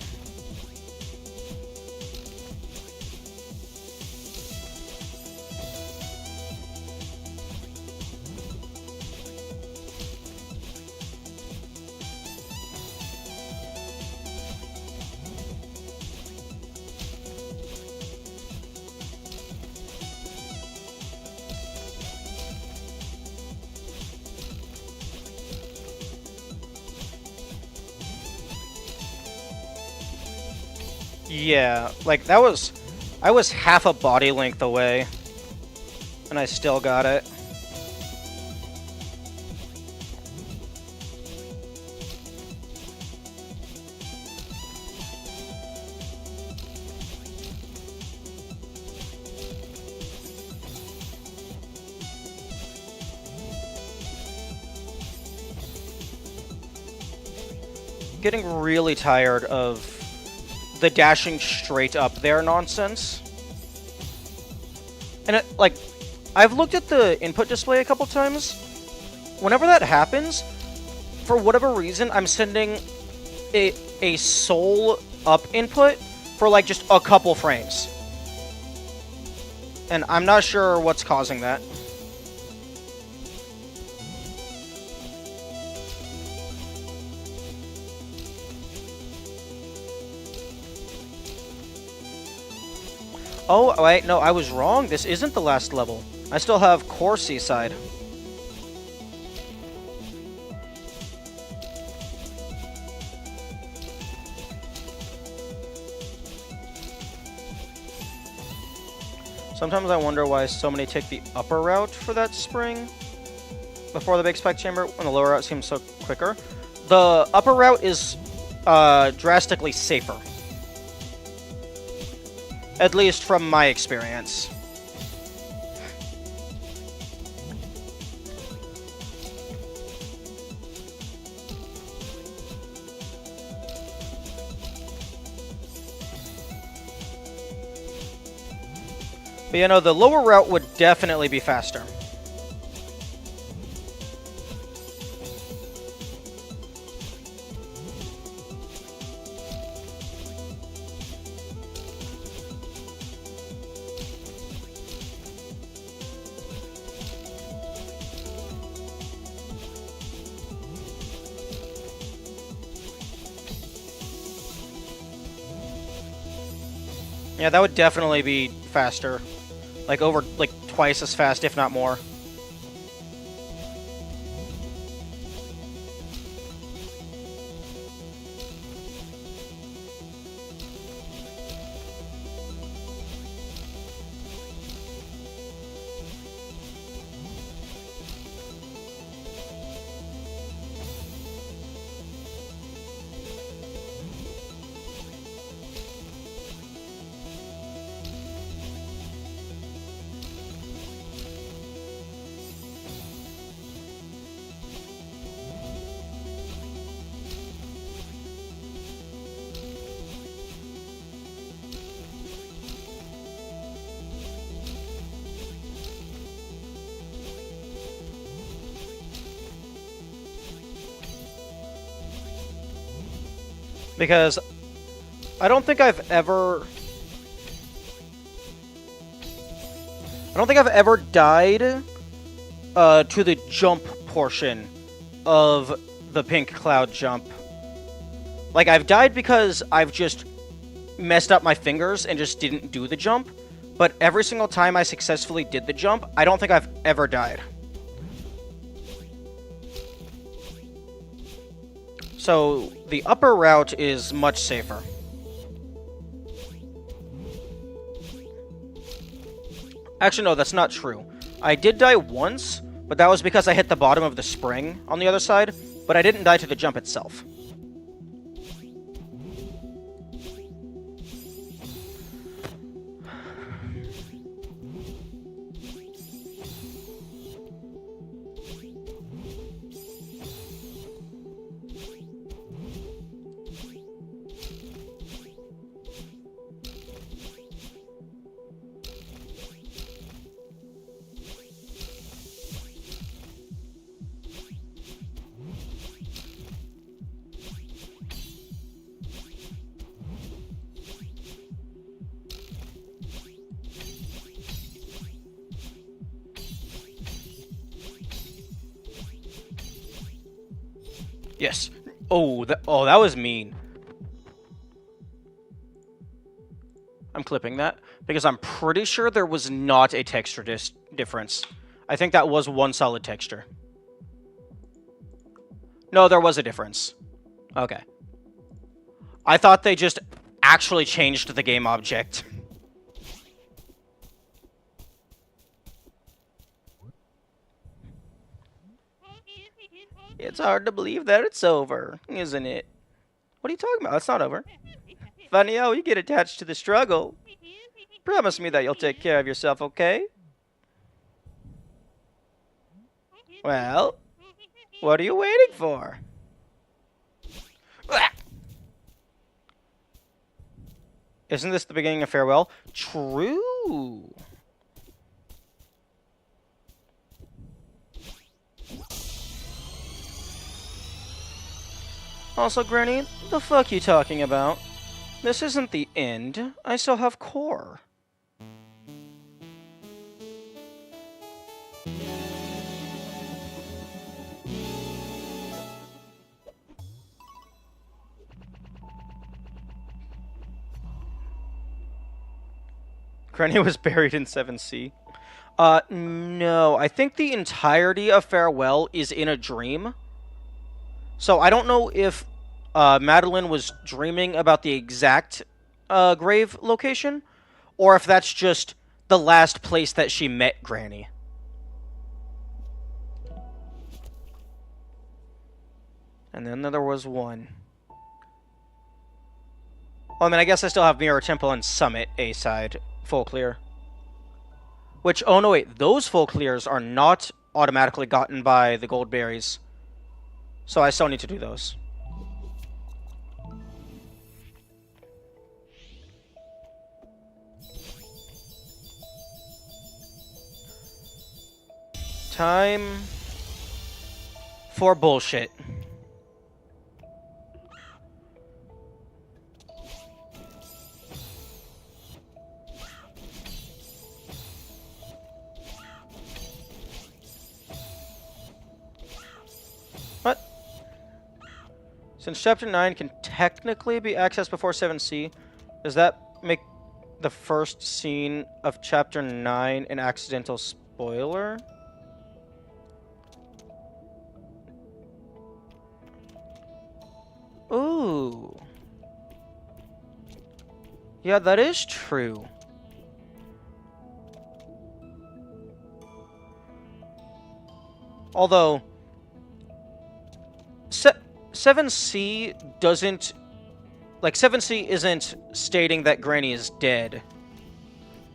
[SPEAKER 1] Yeah, like that was... I was half a body length away. And I still got it. Getting really tired of the dashing straight up there nonsense. And it, like, I've looked at the input display a couple times. Whenever that happens, for whatever reason, I'm sending a soul up input for like just a couple frames. And I'm not sure what's causing that. Oh, wait, no, I was wrong. This isn't the last level. I still have Core Seaside. Sometimes I wonder why so many take the upper route for that spring before the big spike chamber when the lower route seems so quicker. The upper route is drastically safer. At least from my experience. But you know, the lower route would definitely be faster. Yeah, that would definitely be faster. Like, twice as fast, if not more. Because I don't think I've ever died to the jump portion of the pink cloud jump. Like, I've died because I've just messed up my fingers and just didn't do the jump, but every single time I successfully did the jump, I don't think I've ever died. So, the upper route is much safer. Actually, no, that's not true. I did die once, but that was because I hit the bottom of the spring on the other side, but I didn't die to the jump itself. Yes. Oh, that was mean. I'm clipping that because I'm pretty sure there was not a texture difference. I think that was one solid texture. No, there was a difference. Okay. I thought they just actually changed the game object. It's hard to believe that it's over, isn't it? What are you talking about? It's not over. Funny how you get attached to the struggle. Promise me that you'll take care of yourself, okay? Well, what are you waiting for? Isn't this the beginning of Farewell? True. Also, Granny, the fuck you talking about? This isn't the end. I still have core. Granny was buried in 7C. No. I think the entirety of Farewell is in a dream. So I don't know if Madeline was dreaming about the exact grave location, or if that's just the last place that she met Granny. And then there was one. Well, I mean, I guess I still have Mirror Temple and Summit A side full clear. Which, oh no, wait, those full clears are not automatically gotten by the gold berries. So I still need to do those. Time for bullshit. What? Since Chapter 9 can technically be accessed before 7C, does that make the first scene of Chapter 9 an accidental spoiler? Ooh. Yeah, that is true. Although 7C doesn't, like, 7C isn't stating that Granny is dead.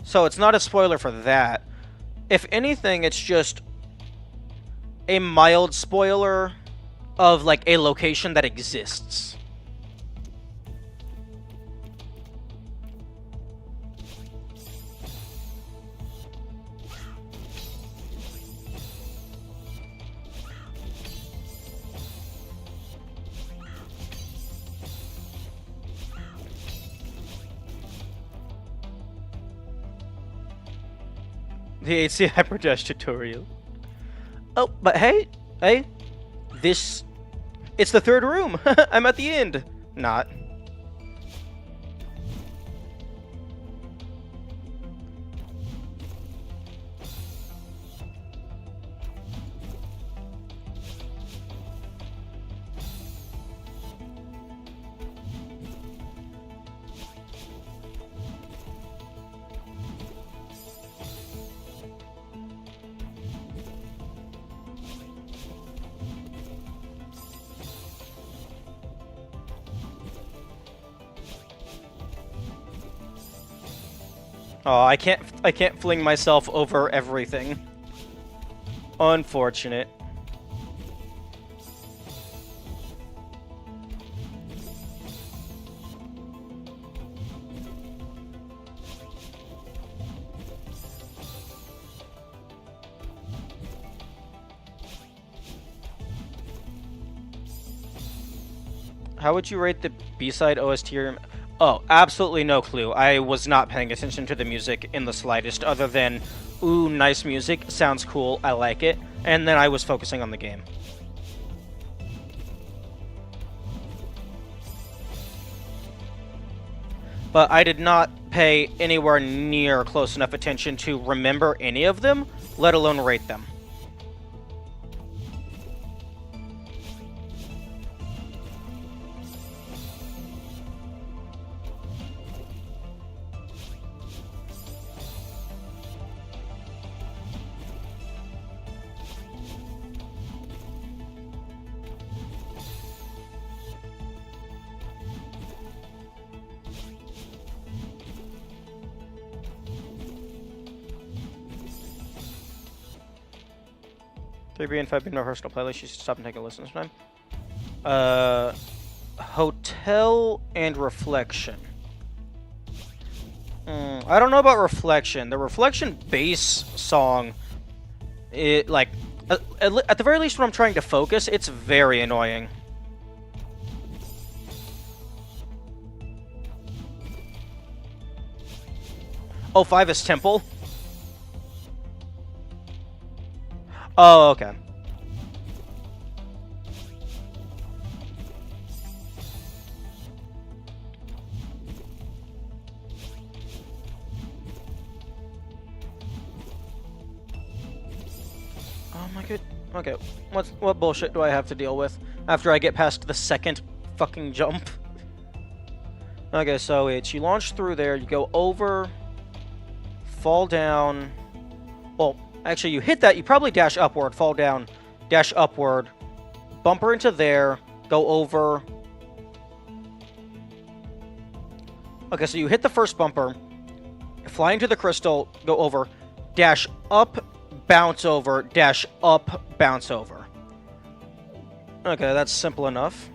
[SPEAKER 1] So it's not a spoiler for that. If anything, it's just a mild spoiler of, like, a location that exists. The HC Hyperdash tutorial. Oh, but hey, it's the third room. I'm at the end. Not. Oh, I can't fling myself over everything. Unfortunate. How would you rate the B-side OST? Oh, absolutely no clue. I was not paying attention to the music in the slightest, other than, ooh, nice music, sounds cool, I like it, and then I was focusing on the game. But I did not pay anywhere near close enough attention to remember any of them, let alone rate them. B and 5B no personal playlist. You should stop and take a listen this time. Hotel and Reflection. I don't know about Reflection. The Reflection bass song, at the very least when I'm trying to focus, it's very annoying. Oh, 5 is Temple. Oh, okay. Oh my god. Okay, what bullshit do I have to deal with after I get past the second fucking jump? Okay, so it's you launch through there, you go over, fall down. Well, actually, you hit that, you probably dash upward, fall down, dash upward, bumper into there, go over. Okay, so you hit the first bumper, fly into the crystal, go over, dash up, bounce over, dash up, bounce over. Okay, that's simple enough.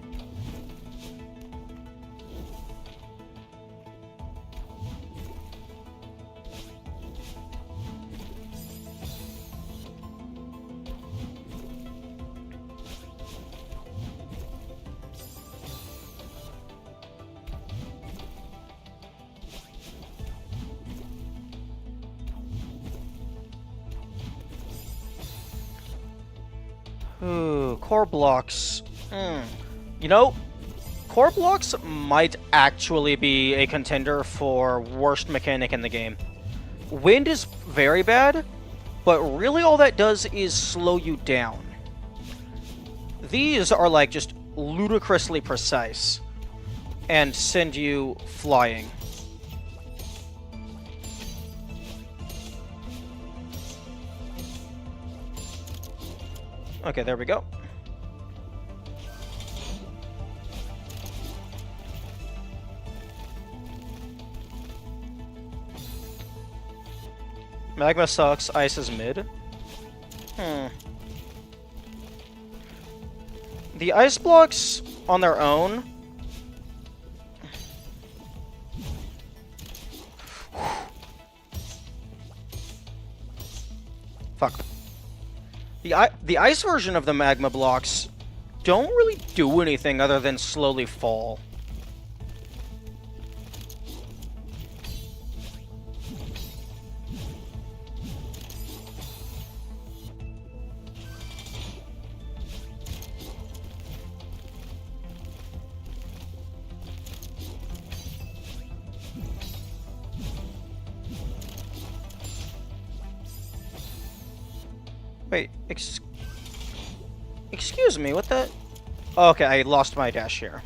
[SPEAKER 1] Ooh, core blocks. You know, core blocks might actually be a contender for worst mechanic in the game. Wind is very bad, but really all that does is slow you down. These are like just ludicrously precise and send you flying. Okay, there we go. Magma sucks, ice is mid. The ice blocks on their own. Fuck. The ice version of the magma blocks don't really do anything other than slowly fall. Wait, excuse me, what the? Oh, okay, I lost my dash here.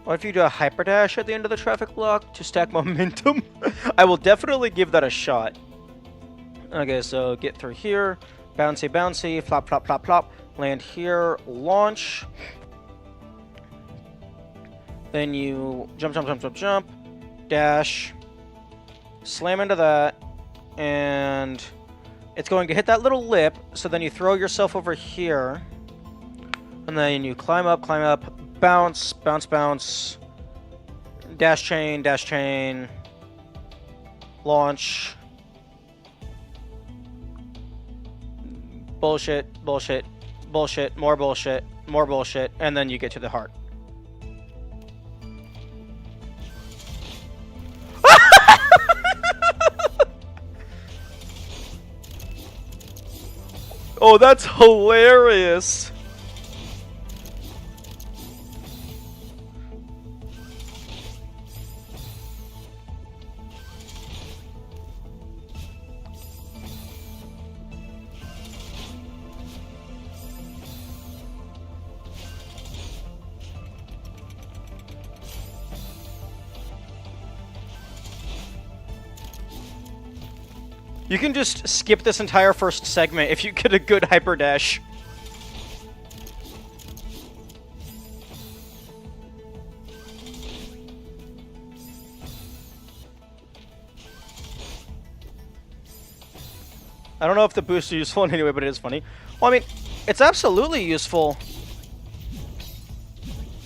[SPEAKER 1] What if you do a hyper dash at the end of the traffic block to stack momentum? I will definitely give that a shot. Okay, so get through here, bouncy, bouncy, flop, flop, flop, flop, land here, launch. Then you jump, jump, jump, jump, jump, dash, slam into that, and it's going to hit that little lip, so then you throw yourself over here, and then you climb up, bounce, bounce, bounce, dash chain, launch, bullshit, bullshit, bullshit, more bullshit, and then you get to the heart. Oh, that's hilarious! You can just skip this entire first segment if you get a good hyper dash. I don't know if the boost is useful in any way, but it is funny. Well, I mean, it's absolutely useful.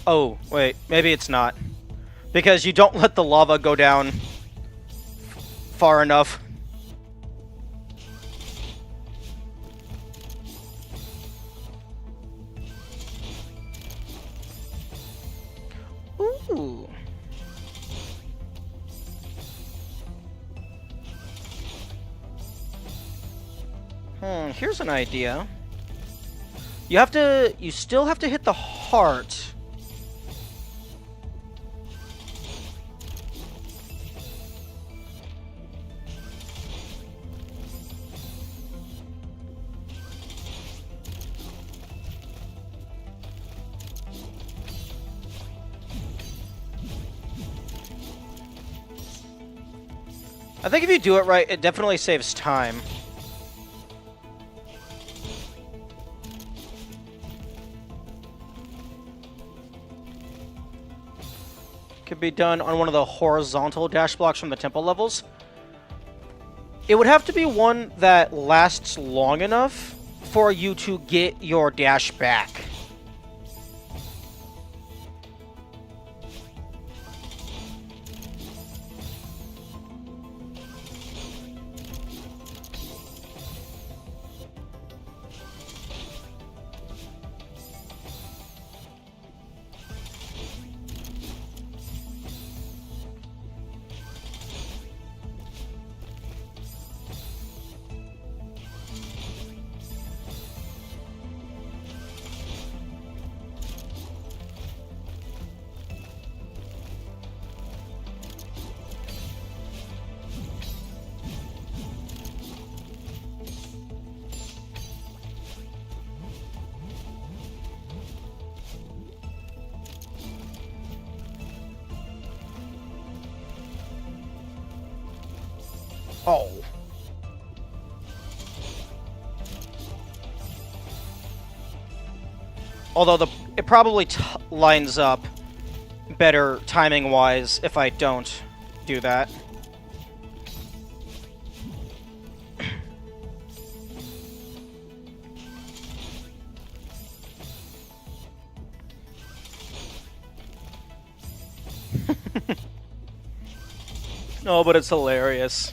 [SPEAKER 1] Oh, wait, maybe it's not. Because you don't let the lava go down far enough. Ooh. Here's an idea. You still have to hit the heart. I think if you do it right, it definitely saves time. Could be done on one of the horizontal dash blocks from the temple levels. It would have to be one that lasts long enough for you to get your dash back. Oh. Although it probably lines up better timing-wise if I don't do that. No, but it's hilarious.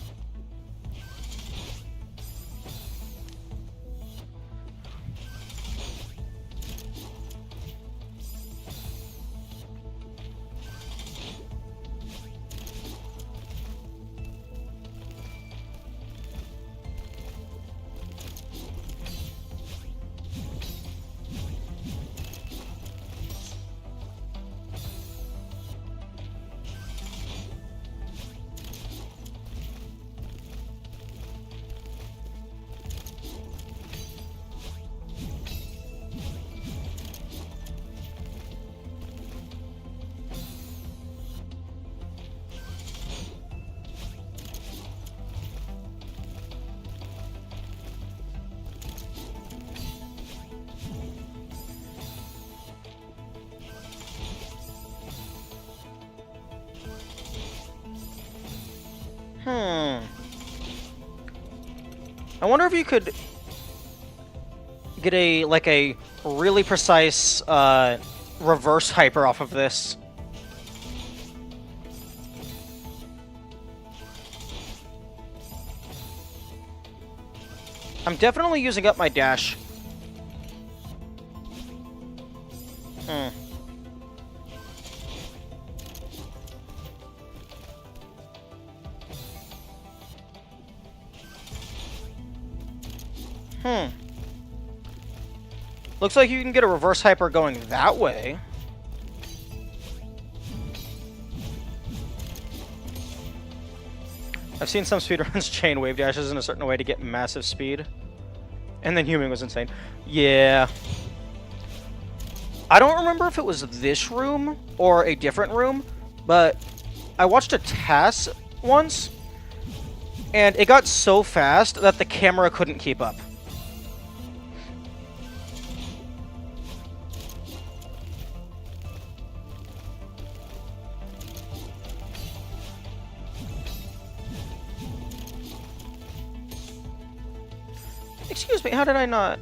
[SPEAKER 1] I wonder if you could get a really precise reverse hyper off of this. I'm definitely using up my dash. Looks like you can get a reverse hyper going that way. I've seen some speedruns chain wave dashes in a certain way to get massive speed. And then Human was insane. Yeah. I don't remember if it was this room or a different room, but I watched a TAS once, and it got so fast that the camera couldn't keep up. Excuse me, how did I not?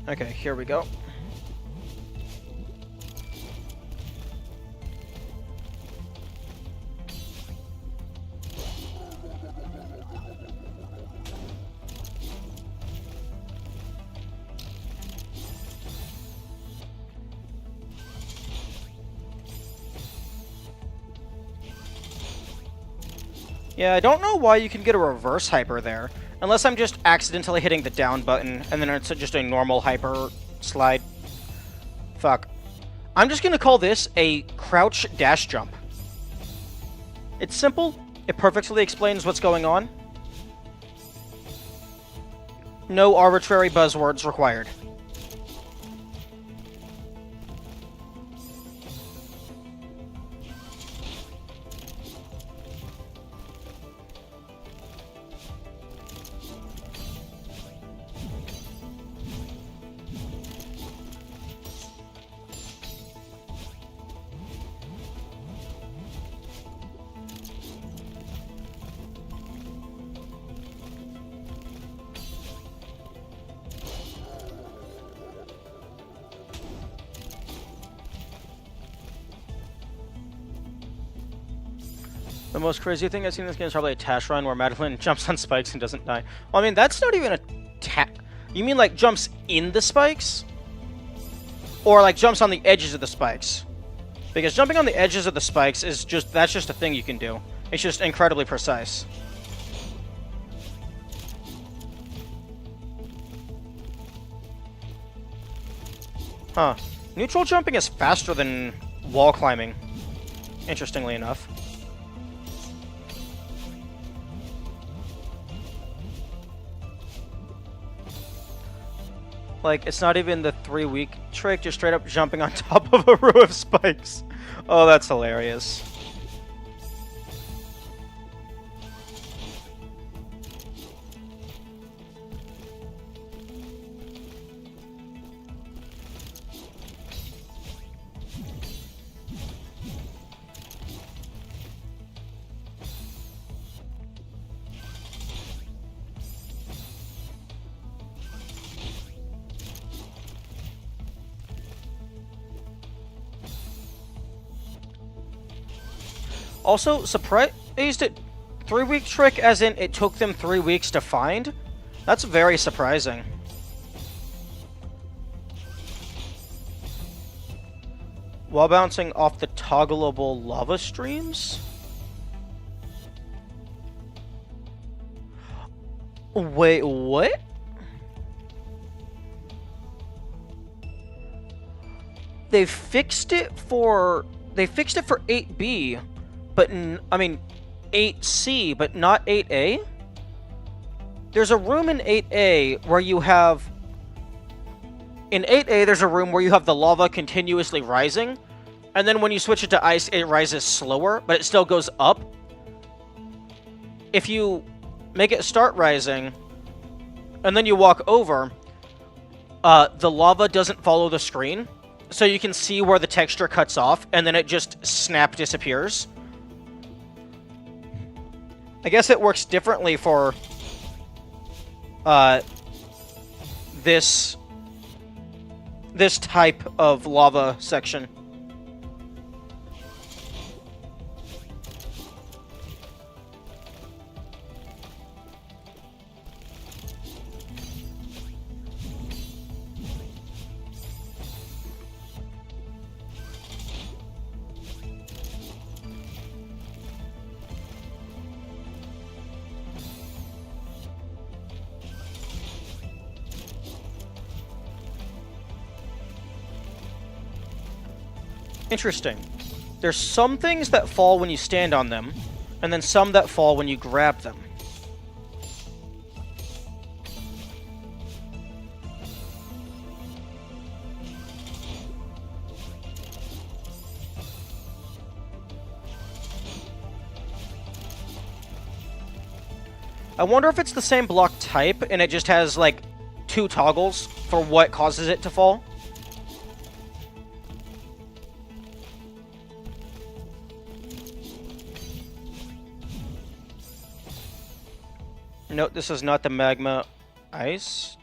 [SPEAKER 1] Okay, here we go. Yeah, I don't know why you can get a reverse hyper there. Unless I'm just accidentally hitting the down button, and then it's just a normal hyper slide. Fuck. I'm just gonna call this a crouch dash jump. It's simple. It perfectly explains what's going on. No arbitrary buzzwords required. The most crazy thing I've seen in this game is probably a Tash run where Madeline jumps on spikes and doesn't die. Well, I mean, that's not even a You mean like jumps in the spikes? Or like jumps on the edges of the spikes? Because jumping on the edges of the spikes is that's just a thing you can do. It's just incredibly precise. Huh. Neutral jumping is faster than wall climbing, interestingly enough. Like, it's not even the 3-week trick, just straight up jumping on top of a row of spikes. Oh, that's hilarious. Also, surprised at 3-week trick as in it took them 3 weeks to find? That's very surprising. While bouncing off the toggleable lava streams? Wait, what? They fixed it for 8B. But, I mean, 8C, but not 8A? There's a room in 8A where you have... In 8A, there's a room where you have the lava continuously rising, and then when you switch it to ice, it rises slower, but it still goes up. If you make it start rising, and then you walk over, the lava doesn't follow the screen, so you can see where the texture cuts off, and then it just snap disappears. I guess it works differently for this type of lava section. Interesting. There's some things that fall when you stand on them, and then some that fall when you grab them. I wonder if it's the same block type, and it just has, like, 2 toggles for what causes it to fall. Note, this is not the magma ice.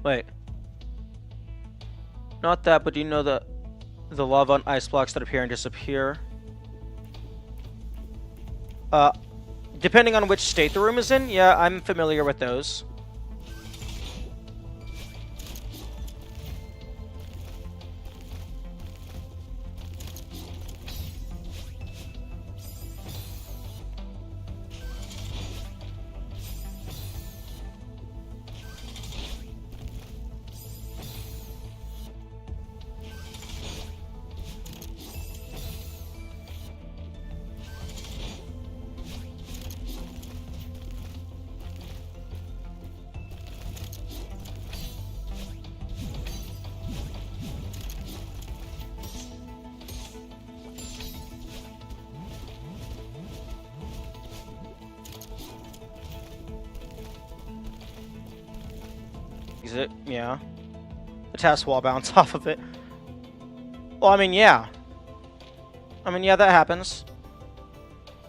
[SPEAKER 1] Wait. Not that, but do you know the lava and ice blocks that appear and disappear? Depending on which state the room is in, yeah, I'm familiar with those. Is it? Yeah. The task wall bounce off of it. Well, I mean, yeah. Yeah, that happens.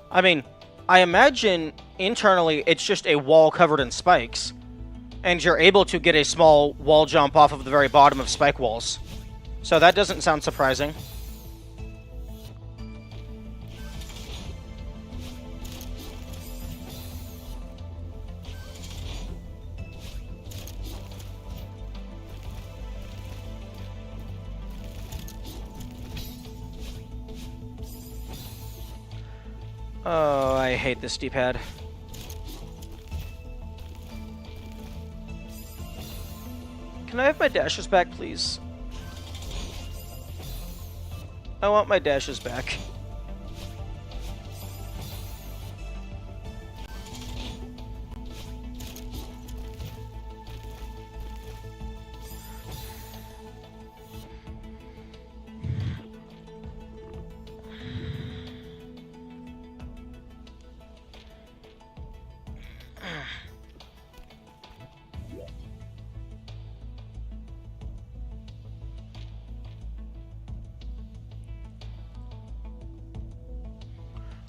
[SPEAKER 1] I mean, I imagine internally it's just a wall covered in spikes. And you're able to get a small wall jump off of the very bottom of spike walls. So that doesn't sound surprising. Oh, I hate this D-pad. Can I have my dashes back, please? I want my dashes back.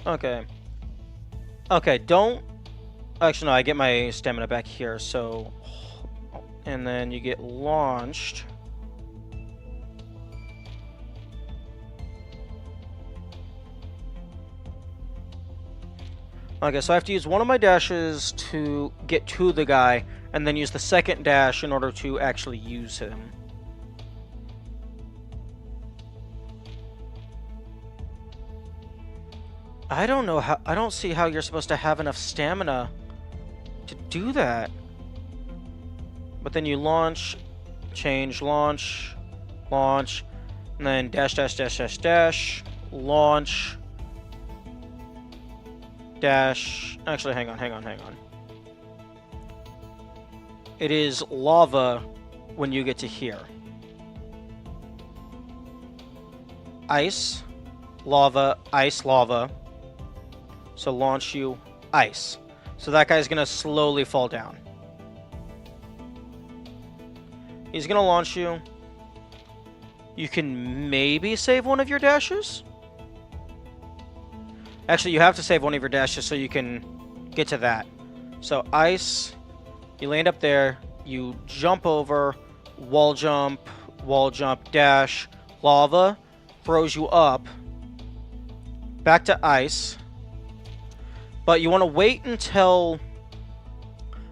[SPEAKER 1] Okay. Okay, don't... Actually, no, I get my stamina back here, so... And then you get launched. Okay, so I have to use one of my dashes to get to the guy, and then use the second dash in order to actually use him. I don't know how... I don't see how you're supposed to have enough stamina to do that. But then you launch, change, launch, launch, and then dash, dash, dash, dash, dash, launch, dash... Actually, hang on. It is lava when you get to here. Ice, lava, ice, lava. So launch you, ice. So that guy's gonna slowly fall down. He's gonna launch you. You can maybe save one of your dashes? Actually, you have to save one of your dashes so you can get to that. So ice, you land up there, you jump over, wall jump, dash, lava, throws you up, back to ice. But you want to wait until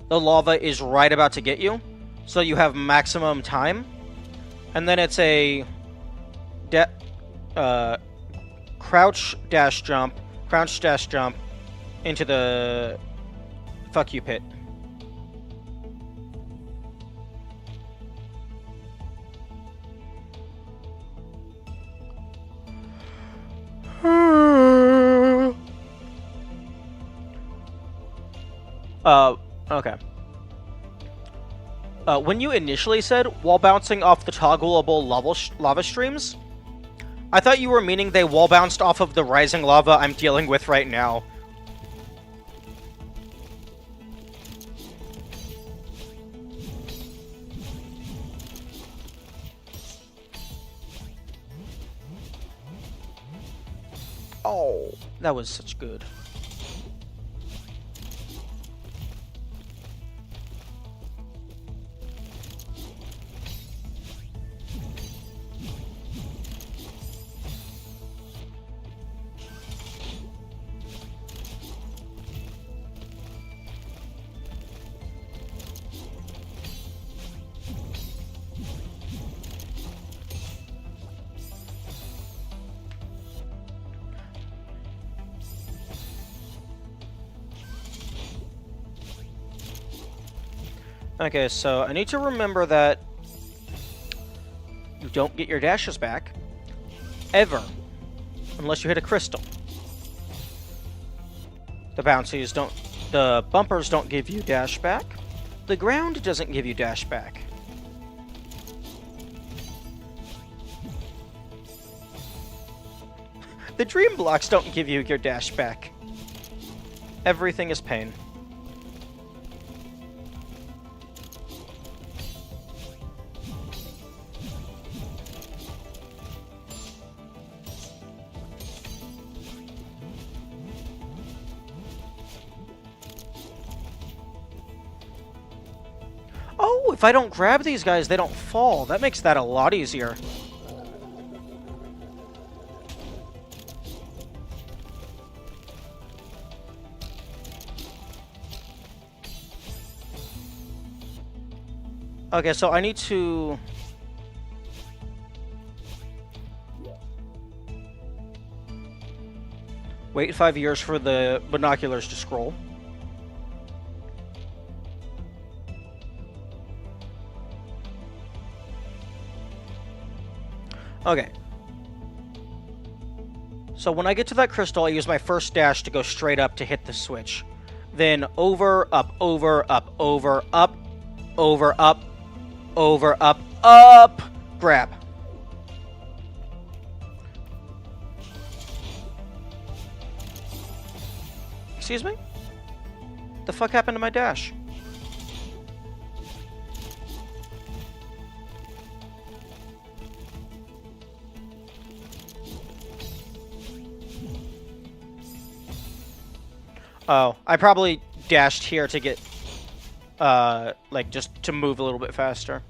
[SPEAKER 1] the lava is right about to get you, so you have maximum time. And then it's a crouch dash jump into the fuck you pit. Okay. When you initially said wall bouncing off the toggleable lava streams, I thought you were meaning they wall bounced off of the rising lava I'm dealing with right now. Oh, that was such good. Okay, so I need to remember that you don't get your dashes back, ever, unless you hit a crystal. The bumpers don't give you dash back. The ground doesn't give you dash back. The dream blocks don't give you your dash back. Everything is pain. Oh, if I don't grab these guys, they don't fall. That makes that a lot easier. Okay, so I need to... wait 5 years for the binoculars to scroll. Okay. So when I get to that crystal, I use my first dash to go straight up to hit the switch. Then over, up, over, up, over, up, over, up, over, up, up, grab. Excuse me? The fuck happened to my dash? Oh, I probably dashed here to get, like, just to move a little bit faster.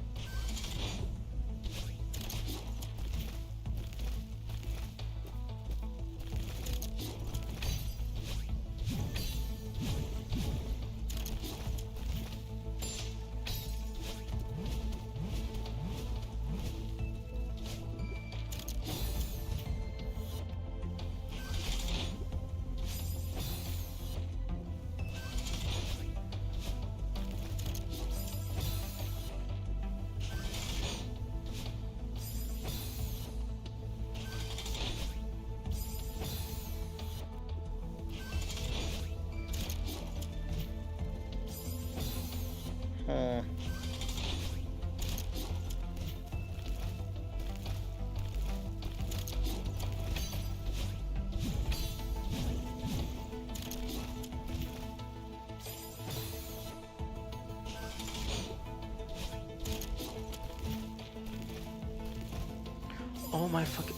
[SPEAKER 1] Oh my fucking...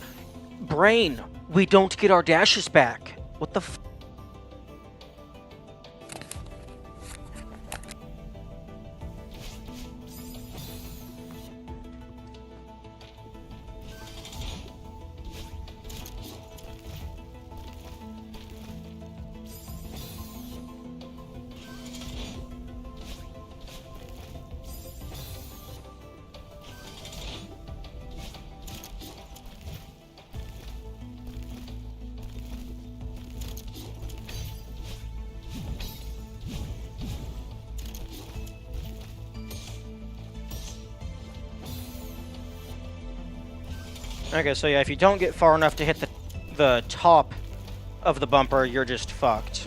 [SPEAKER 1] brain! We don't get our dashes back! What the f... Okay, so yeah, if you don't get far enough to hit the top of the bumper, you're just fucked.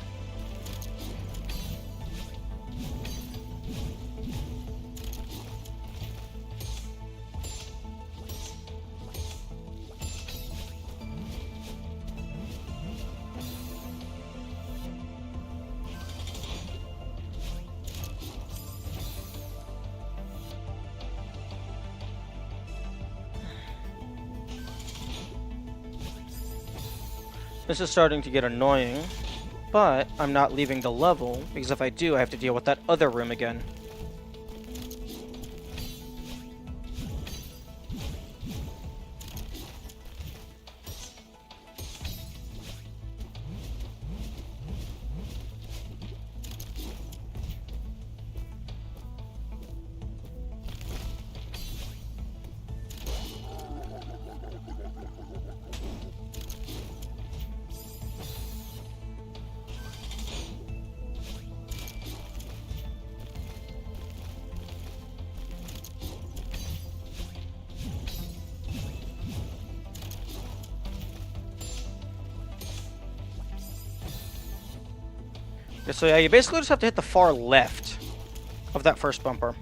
[SPEAKER 1] This is starting to get annoying, but I'm not leaving the level, because if I do, I have to deal with that other room again. So yeah, you basically just have to hit the far left of that first bumper.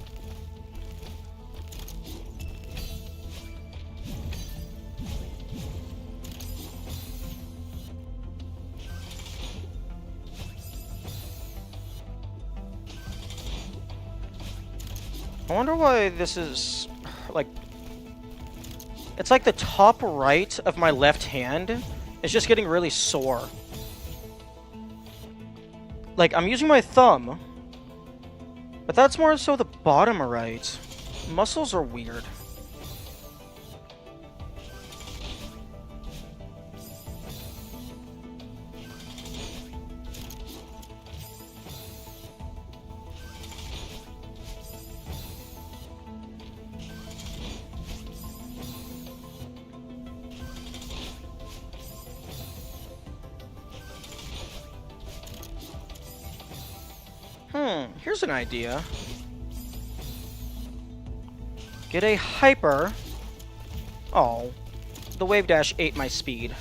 [SPEAKER 1] I wonder why this is, like... it's like the top right of my left hand is just getting really sore. Like, I'm using my thumb, But that's more so the bottom right. Muscles are weird. Here's an idea. Get a hyper. Oh, the wave dash ate my speed.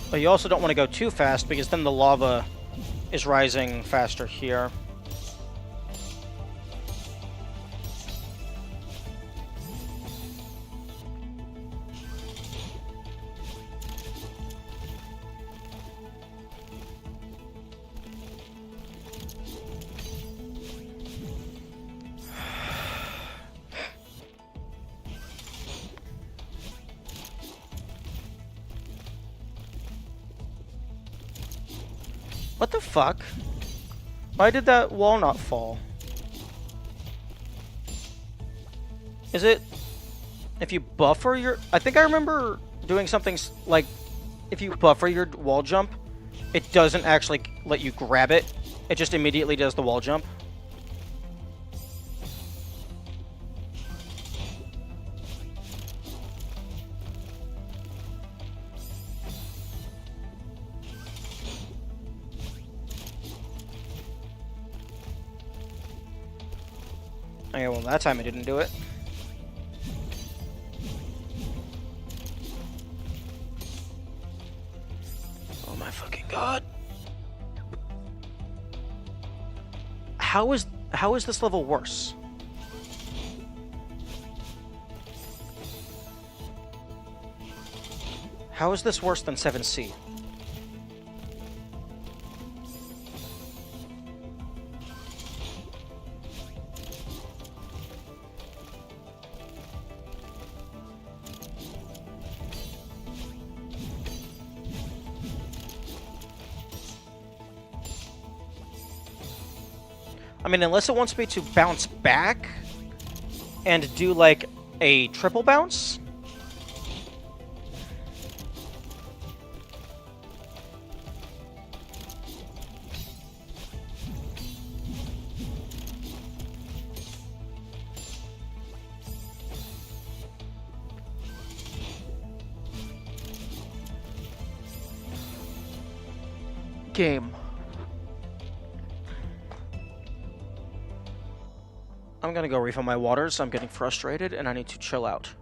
[SPEAKER 1] But you also don't want to go too fast because then the lava is rising faster here. What the fuck? Why did that wall not fall? Is it... If you buffer your... I think I remember doing something like... If you buffer your wall jump, it doesn't actually let you grab it. It just immediately does the wall jump. Okay, well, that time I didn't do it. Oh my fucking god. How is this level worse? How is this worse than 7C? I mean, unless it wants me to bounce back and do, like, a triple bounce. Game. I'm gonna go refill my waters. I'm getting frustrated and I need to chill out.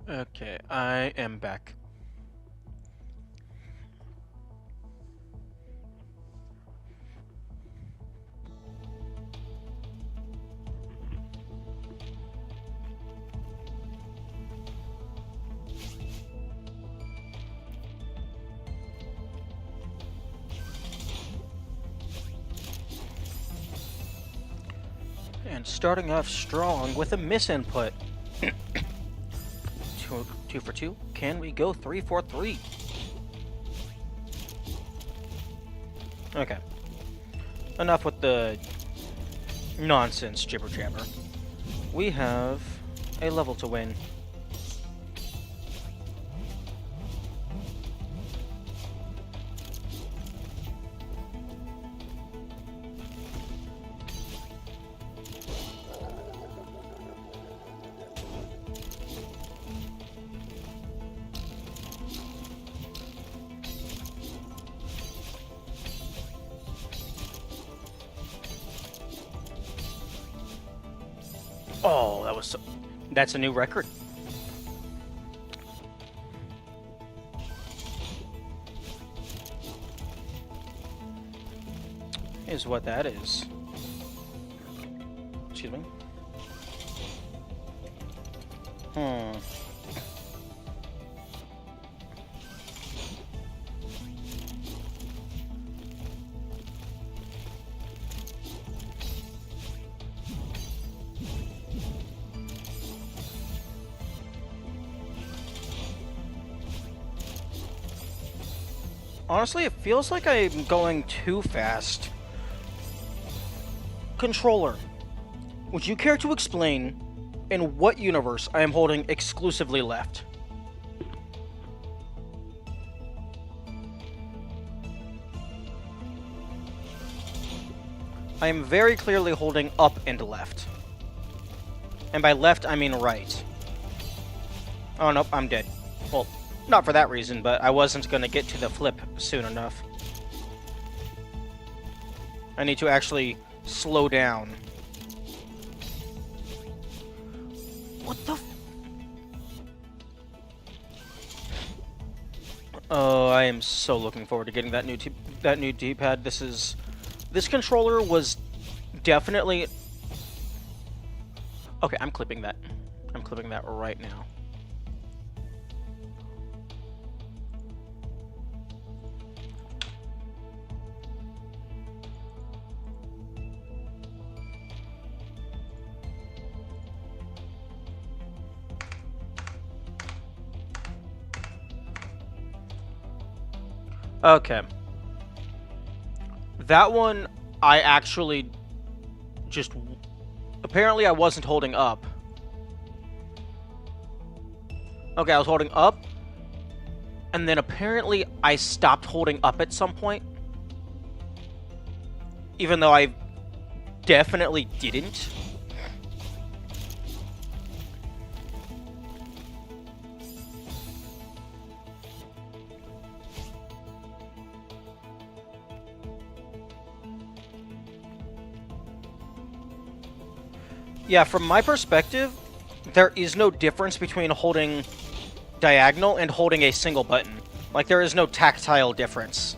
[SPEAKER 1] Okay, I am back. And starting off strong with a misinput. 2 for 2. Can we go 3 for 3? Okay. Enough with the nonsense jibber jabber. We have a level to win. Oh, that was so... That's a new record. Is what that is. Excuse me. Honestly, it feels like I'm going too fast. Controller, would you care to explain in what universe I am holding exclusively left? I am very clearly holding up and left. And by left, I mean right. Oh, nope, I'm dead. Well, not for that reason, but I wasn't going to get to the flip soon enough. I need to actually slow down. What the f... Oh, I am so looking forward to getting that new D-pad. This controller was definitely... Okay, I'm clipping that. I'm clipping that right now. Okay. That one, I actually just... Apparently I wasn't holding up. Okay, I was holding up. And then apparently I stopped holding up at some point. Even though I definitely didn't. Yeah, from my perspective, there is no difference between holding diagonal and holding a single button. Like, there is no tactile difference.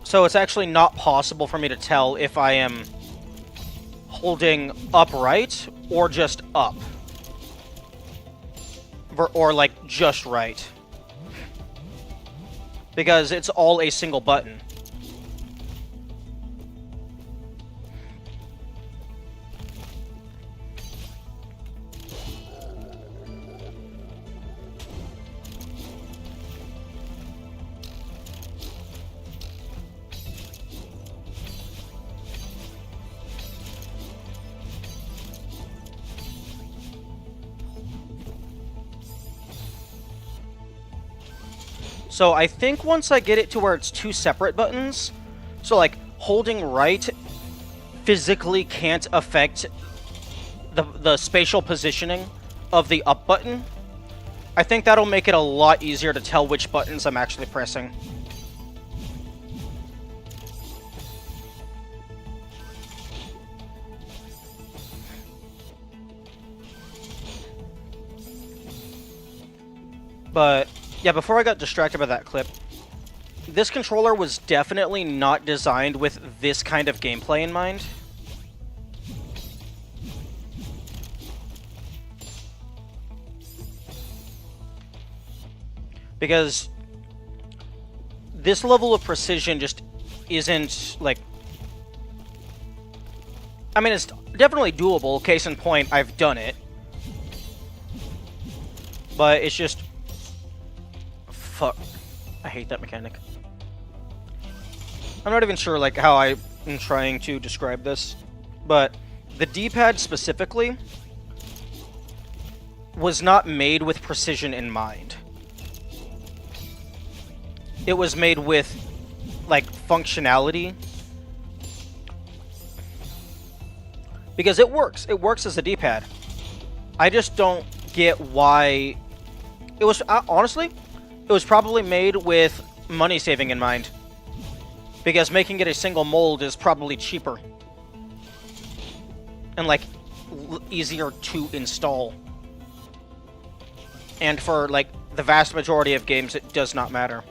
[SPEAKER 1] So it's actually not possible for me to tell if I am holding upright or just up. Or like, just right. Because it's all a single button. So I think once I get it to where it's two separate buttons, so like holding right physically can't affect the spatial positioning of the up button, I think that'll make it a lot easier to tell which buttons I'm actually pressing. But yeah, before I got distracted by that clip, this controller was definitely not designed with this kind of gameplay in mind. Because this level of precision just isn't, like... I mean, it's definitely doable. Case in point, I've done it. But it's just... Fuck. I hate that mechanic. I'm not even sure, like, how I'm trying to describe this. But the D-pad specifically was not made with precision in mind. It was made with, like, functionality. Because it works. It works as a D-pad. I just don't get why... It was, honestly, it was probably made with money saving in mind. Because making it a single mold is probably cheaper. And, like, easier to install. And for, like, the vast majority of games, it does not matter.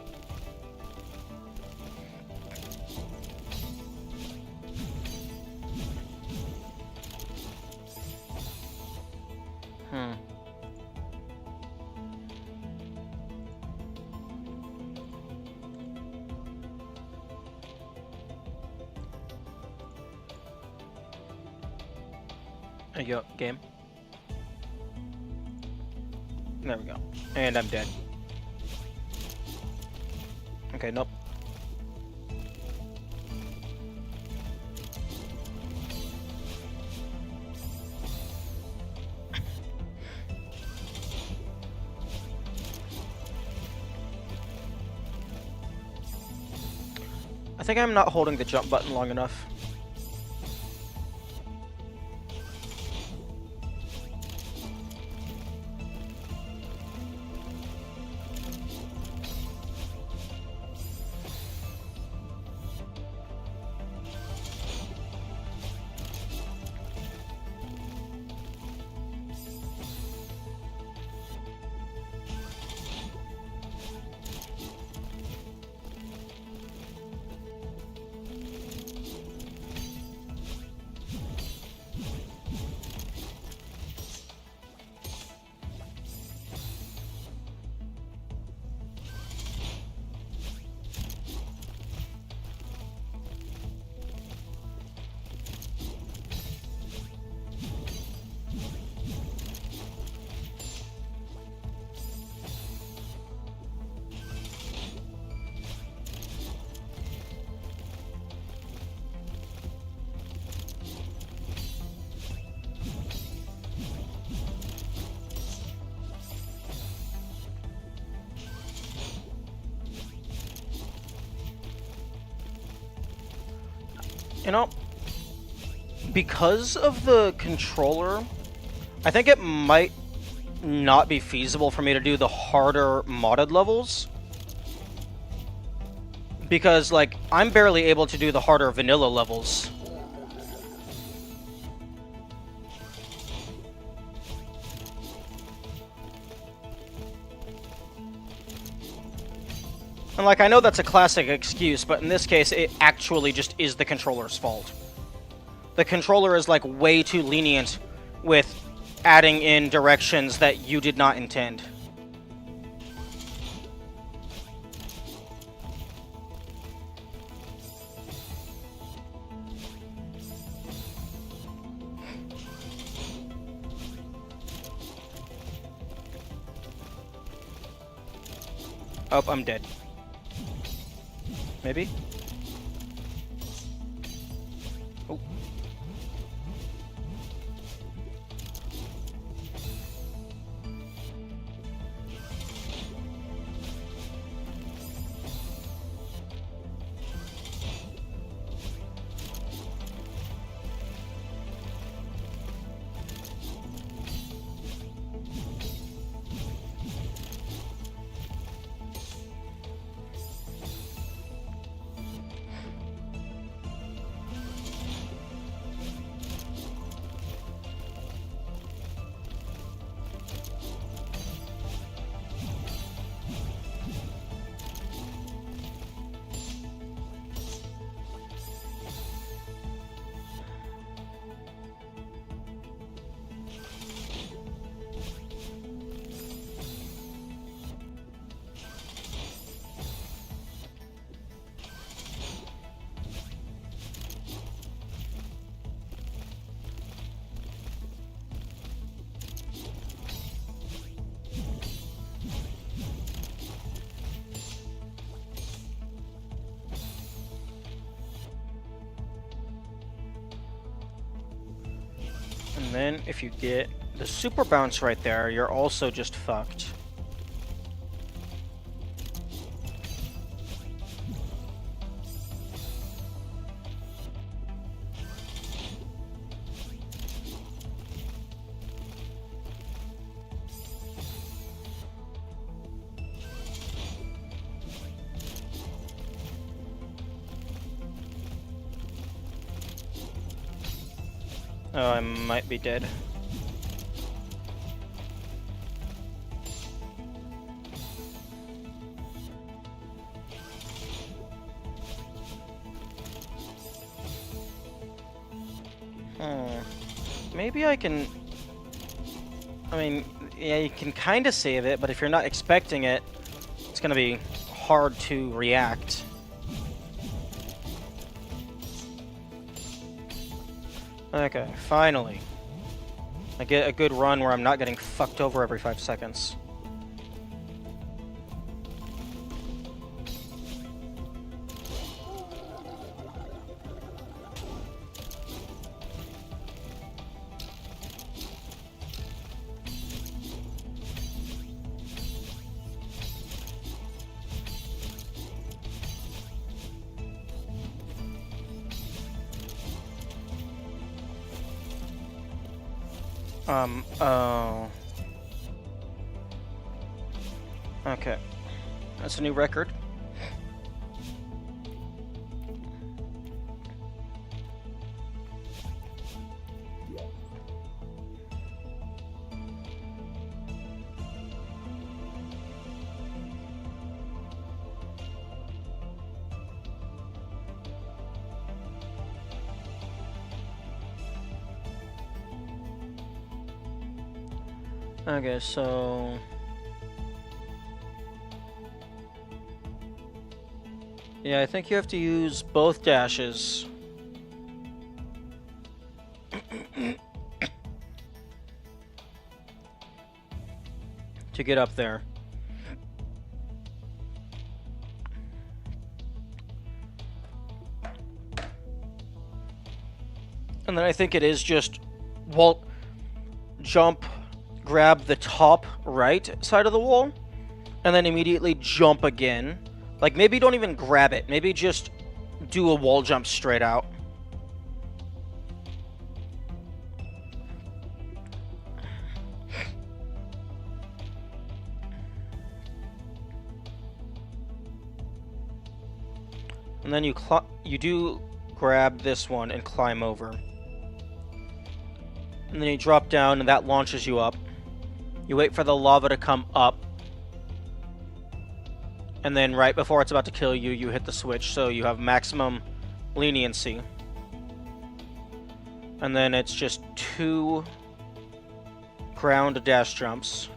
[SPEAKER 1] There you go, game. There we go. And I'm dead. Okay, nope. I think I'm not holding the jump button long enough. You know, because of the controller, I think it might not be feasible for me to do the harder modded levels. Because, like, I'm barely able to do the harder vanilla levels. And, like, I know that's a classic excuse, but in this case, it actually just is the controller's fault. The controller is, like, way too lenient with adding in directions that you did not intend. Oh, I'm dead. Maybe? Oh. And then if you get the super bounce right there, you're also just fucked. Oh, I might be dead. Maybe I can... I mean, yeah, you can kind of save it, but if you're not expecting it, it's going to be hard to react. Okay, finally. I get a good run where I'm not getting fucked over every 5 seconds. Oh. Okay. That's a new record. Okay, so... yeah, I think you have to use both dashes. To get up there. And then I think it is just jump, grab the top right side of the wall, and then immediately jump again. Like, maybe don't even grab it. Maybe just do a wall jump straight out. And then you do grab this one and climb over. And then you drop down and that launches you up. You wait for the lava to come up. And then right before it's about to kill you, you hit the switch, so you have maximum leniency. And then it's just 2 ground dash jumps.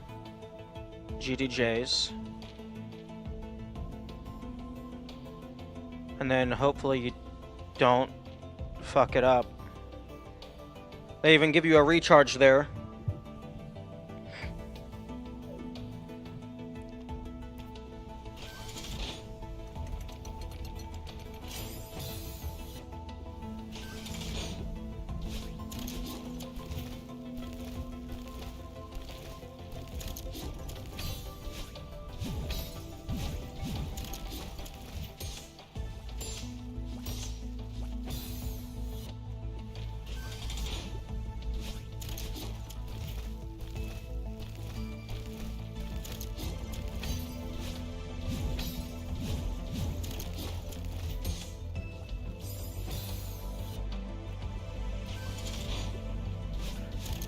[SPEAKER 1] GDJs. And then hopefully you don't fuck it up. They even give you a recharge there.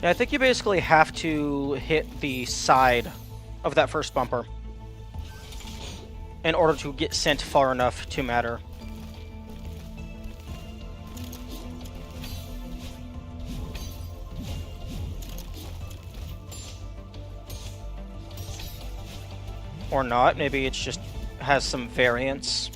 [SPEAKER 1] Yeah, I think you basically have to hit the side of that first bumper in order to get sent far enough to matter. Or not, maybe it just has some variance.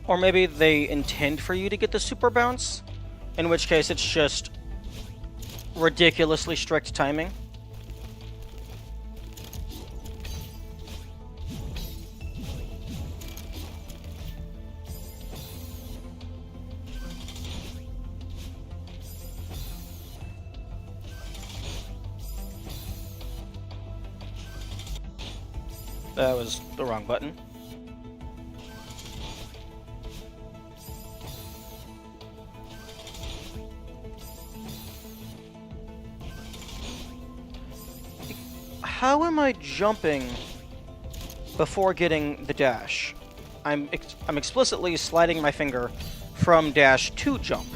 [SPEAKER 1] Or maybe they intend for you to get the super bounce, in which case it's just ridiculously strict timing. That was the wrong button. How am I jumping before getting the dash? I'm explicitly sliding my finger from dash to jump.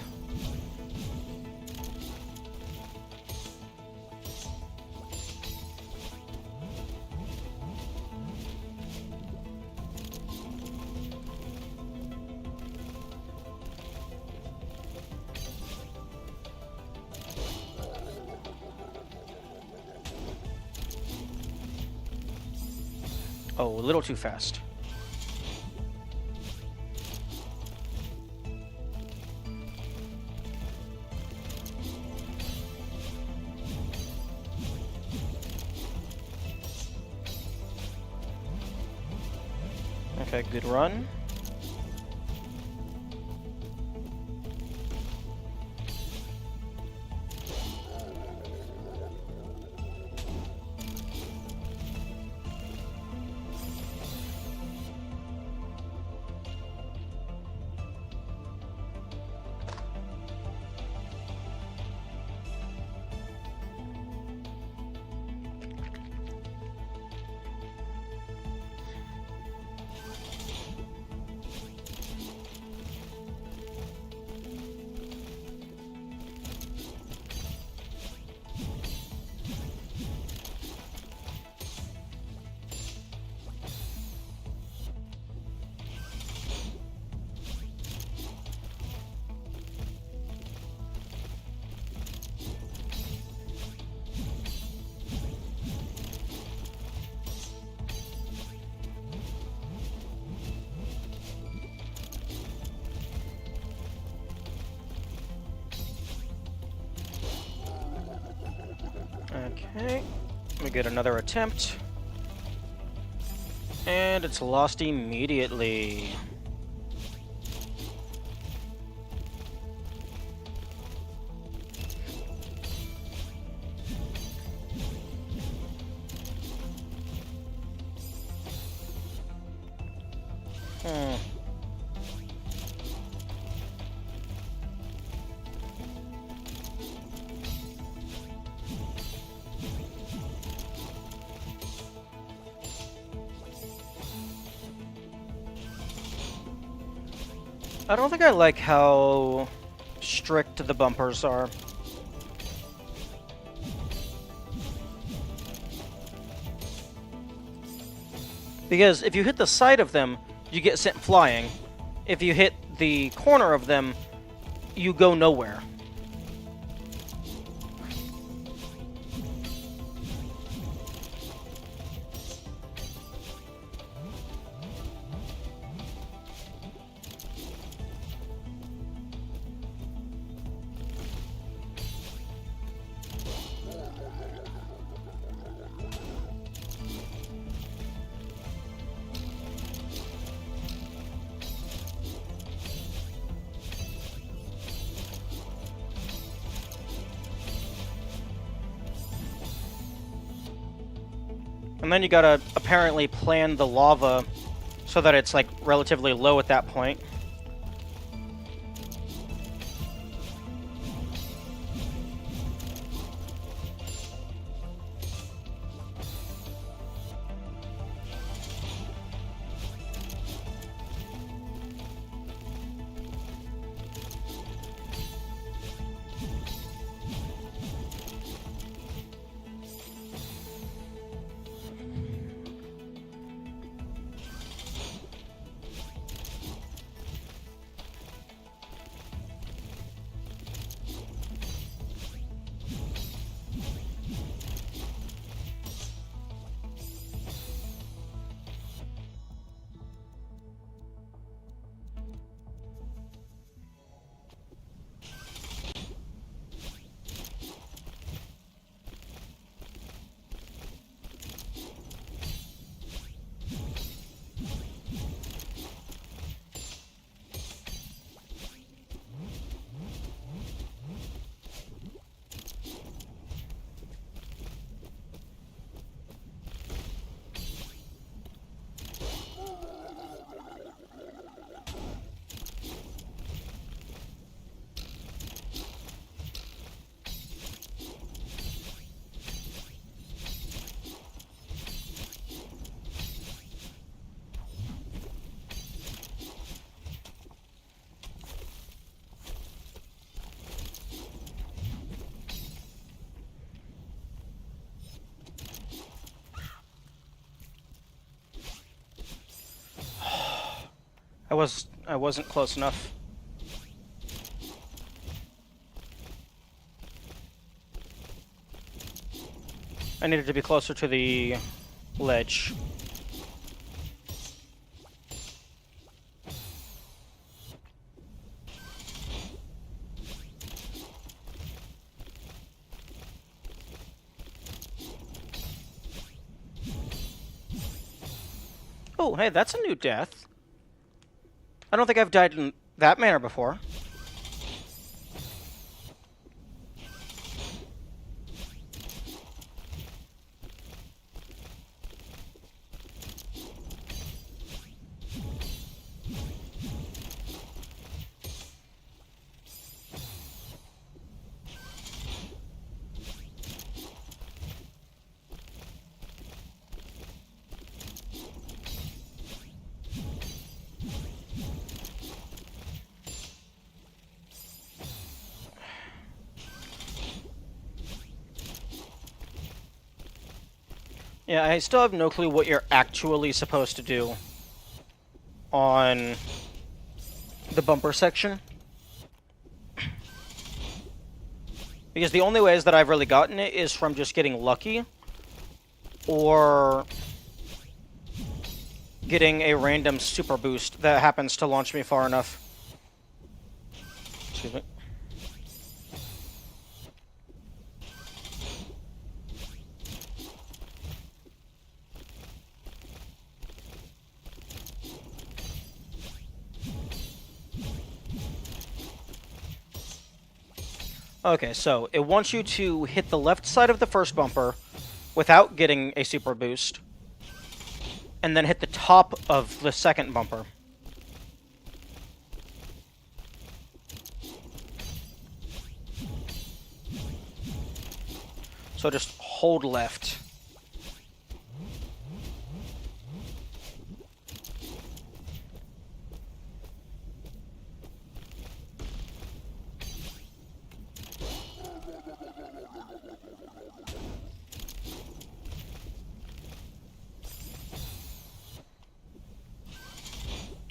[SPEAKER 1] Oh, a little too fast. Okay, good run. Okay, we get another attempt. And it's lost immediately. I don't think I like how strict the bumpers are. Because if you hit the side of them, you get sent flying. If you hit the corner of them, you go nowhere. And then you gotta apparently plan the lava so that it's like relatively low at that point. I wasn't close enough. I needed to be closer to the ledge. Oh, hey, that's a new death. I don't think I've died in that manner before. Yeah, I still have no clue what you're actually supposed to do on the bumper section. Because the only ways that I've really gotten it is from just getting lucky or getting a random super boost that happens to launch me far enough. Excuse me. Okay, so it wants you to hit the left side of the first bumper without getting a super boost, and then hit the top of the second bumper. So just hold left.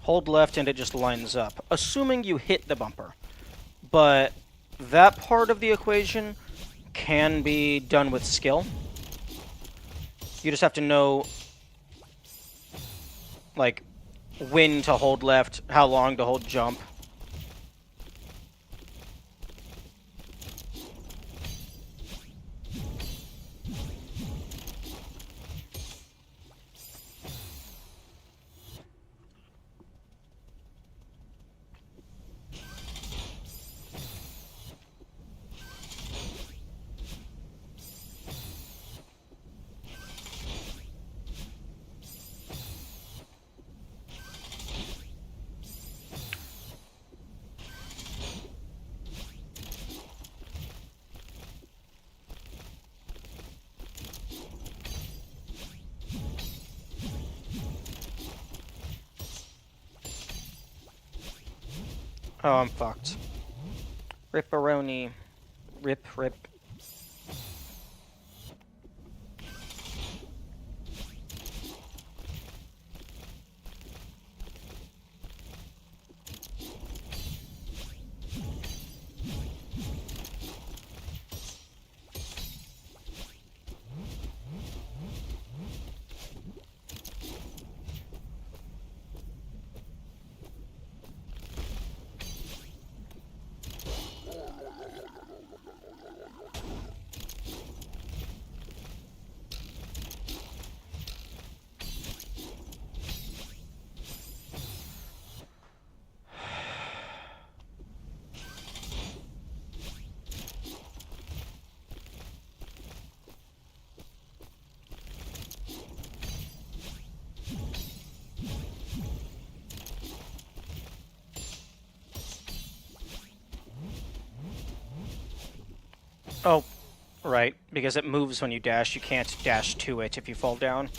[SPEAKER 1] Hold left and it just lines up, assuming you hit the bumper. But that part of the equation can be done with skill. You just have to know, like, when to hold left, how long to hold jump. Oh, I'm fucked. Ripperoni. Rip, rip. Oh, right. Because it moves when you dash. You can't dash to it if you fall down.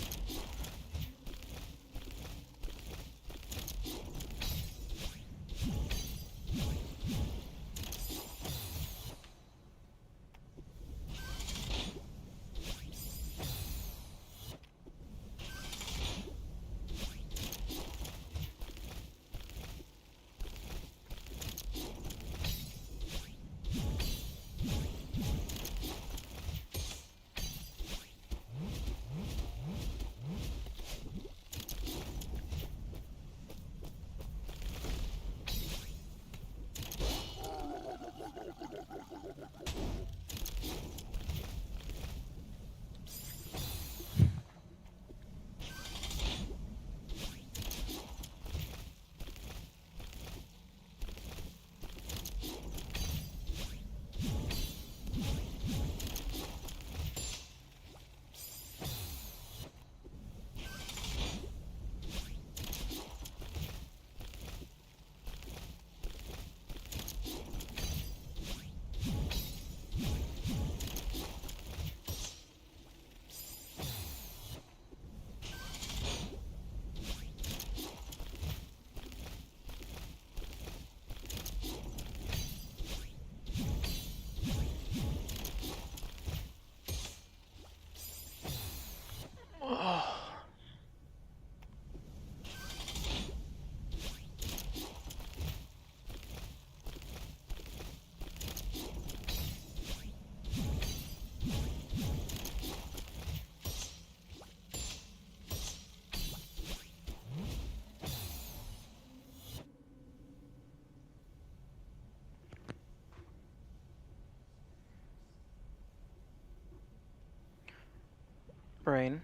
[SPEAKER 1] Brain,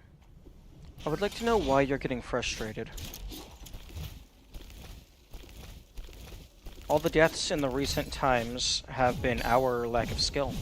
[SPEAKER 1] I would like to know why you're getting frustrated. All the deaths in the recent times have been our lack of skill.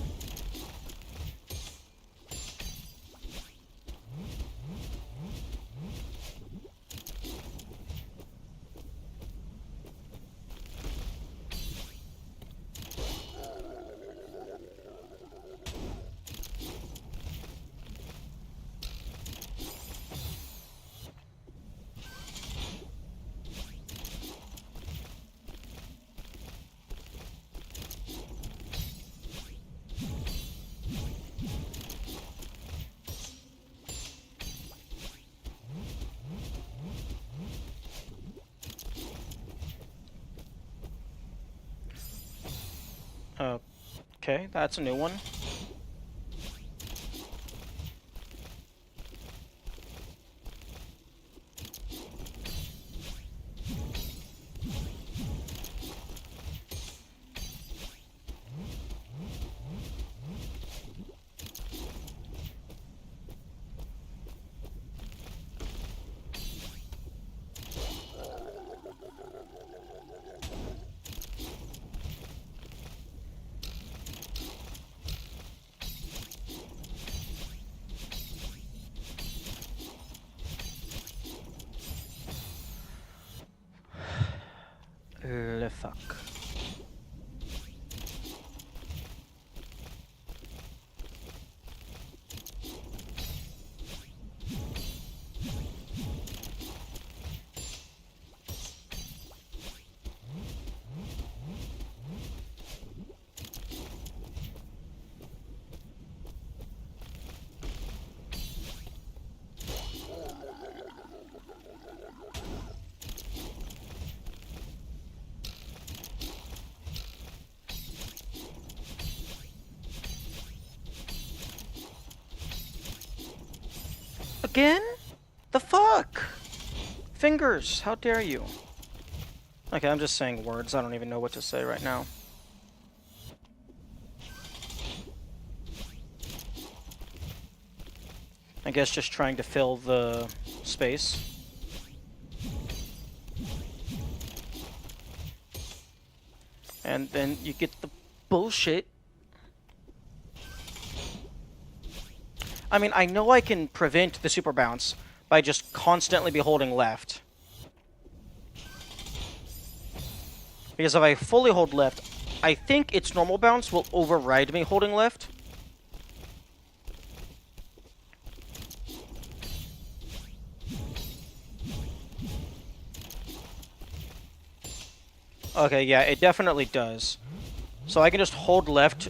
[SPEAKER 1] Okay, that's a new one. Le fuck. Again? The fuck? Fingers, how dare you? Okay, I'm just saying words. I don't even know what to say right now. I guess just trying to fill the space. And then you get the bullshit. I mean, I know I can prevent the super bounce by just constantly be holding left. Because if I fully hold left, I think its normal bounce will override me holding left. Okay, yeah, it definitely does. So I can just hold left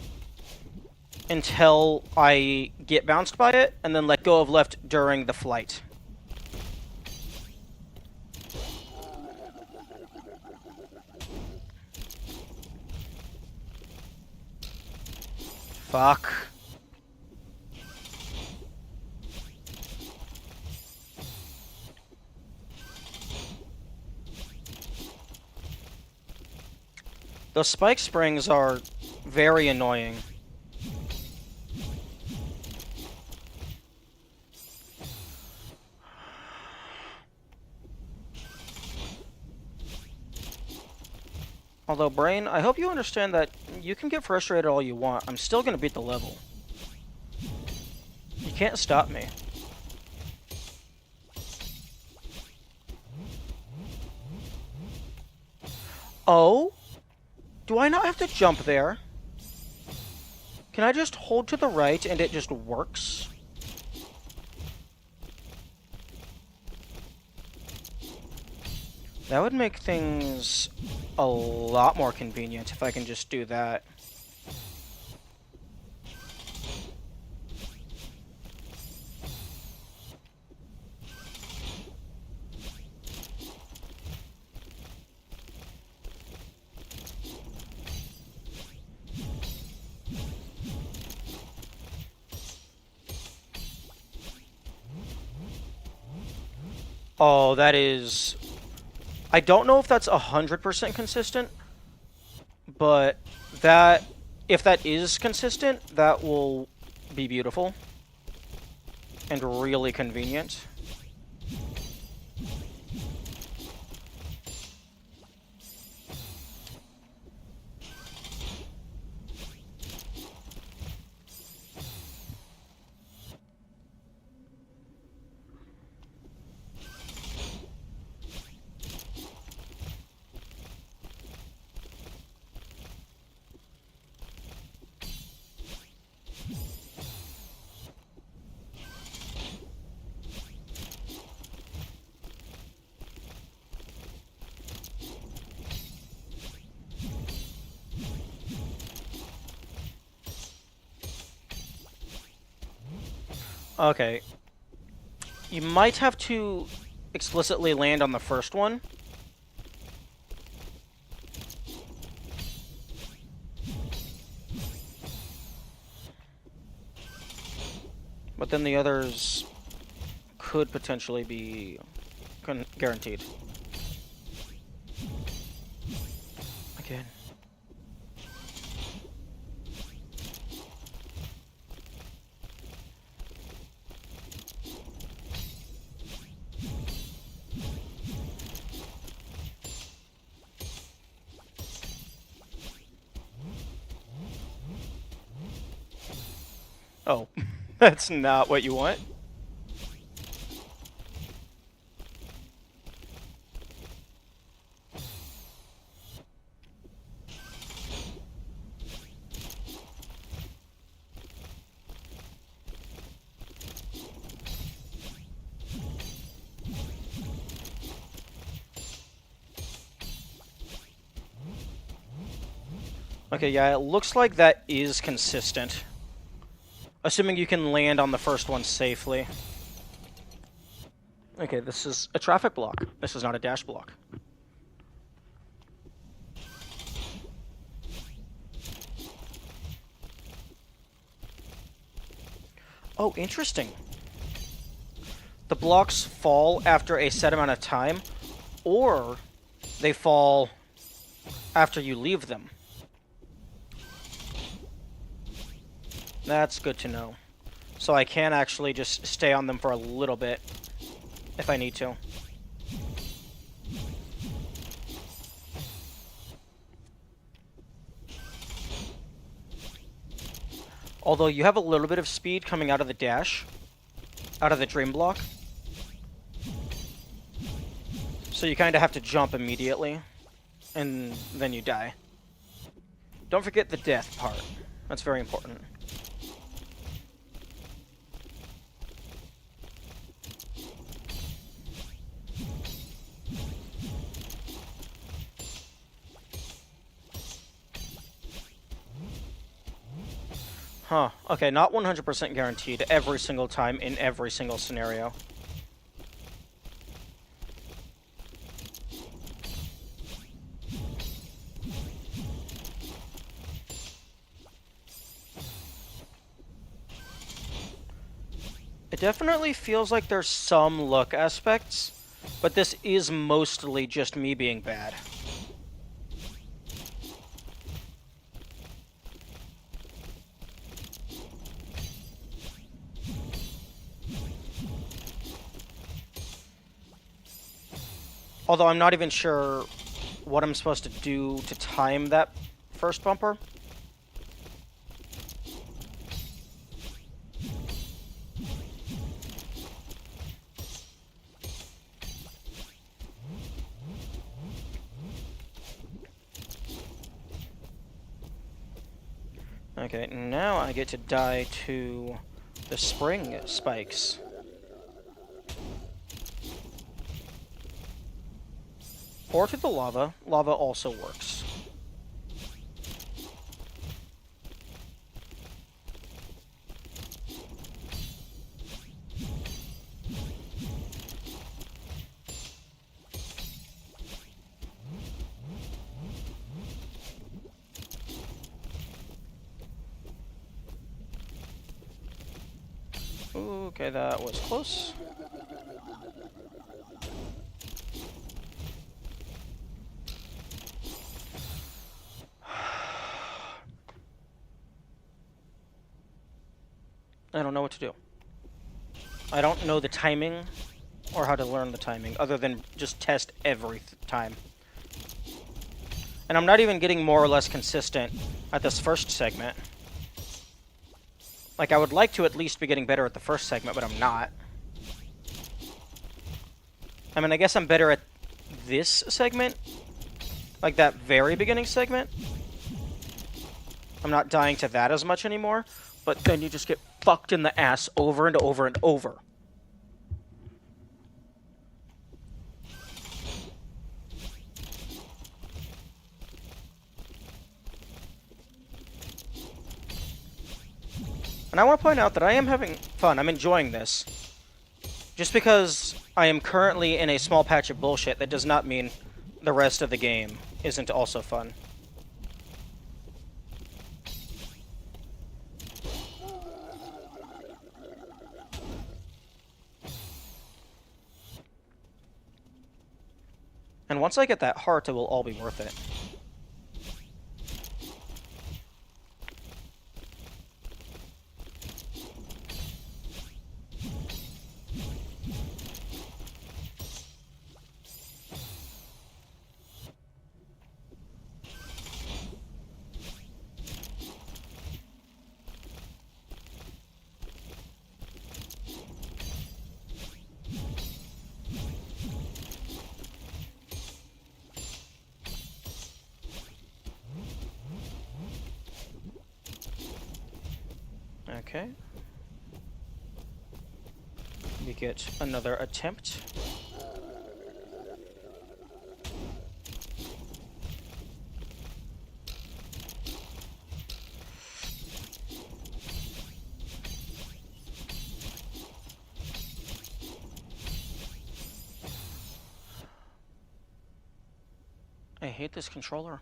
[SPEAKER 1] until I get bounced by it, and then let go of left during the flight. Fuck. Those spike springs are very annoying. Although, Brain, I hope you understand that you can get frustrated all you want. I'm still gonna beat the level. You can't stop me. Oh? Do I not have to jump there? Can I just hold to the right and it just works? That would make things a lot more convenient if I can just do that. Oh, that is... I don't know if that's 100% consistent, but that... if that is consistent, that will be beautiful. and really convenient. Okay. You might have to explicitly land on the first one. But then the others could potentially be guaranteed. Again. Oh, that's not what you want. Okay, yeah, it looks like that is consistent. Assuming you can land on the first one safely. Okay, this is a traffic block. This is not a dash block. Oh, interesting. The blocks fall after a set amount of time, or they fall after you leave them. That's good to know. So I can actually just stay on them for a little bit if I need to. Although you have a little bit of speed coming out of the dash, out of the dream block. So you kind of have to jump immediately, and then you die. Don't forget the death part. That's very important. Huh. Okay, not 100% guaranteed every single time in every single scenario. It definitely feels like there's some luck aspects, but this is mostly just me being bad. Although I'm not even sure what I'm supposed to do to time that first bumper. Okay, now I get to die to the spring spikes. Or to the lava. Lava also works. Okay, that was close. I don't know what to do. I don't know the timing or how to learn the timing other than just test every time. And I'm not even getting more or less consistent at this first segment. Like, I would like to at least be getting better at the first segment, but I'm not. I mean, I guess I'm better at this segment. Like, that very beginning segment. I'm not dying to that as much anymore. But then you just get fucked in the ass over and over and over. And I want to point out that I am having fun. I'm enjoying this. Just because I am currently in a small patch of bullshit, that does not mean the rest of the game isn't also fun. And once I get that heart, it will all be worth it. Okay. We get another attempt. I hate this controller.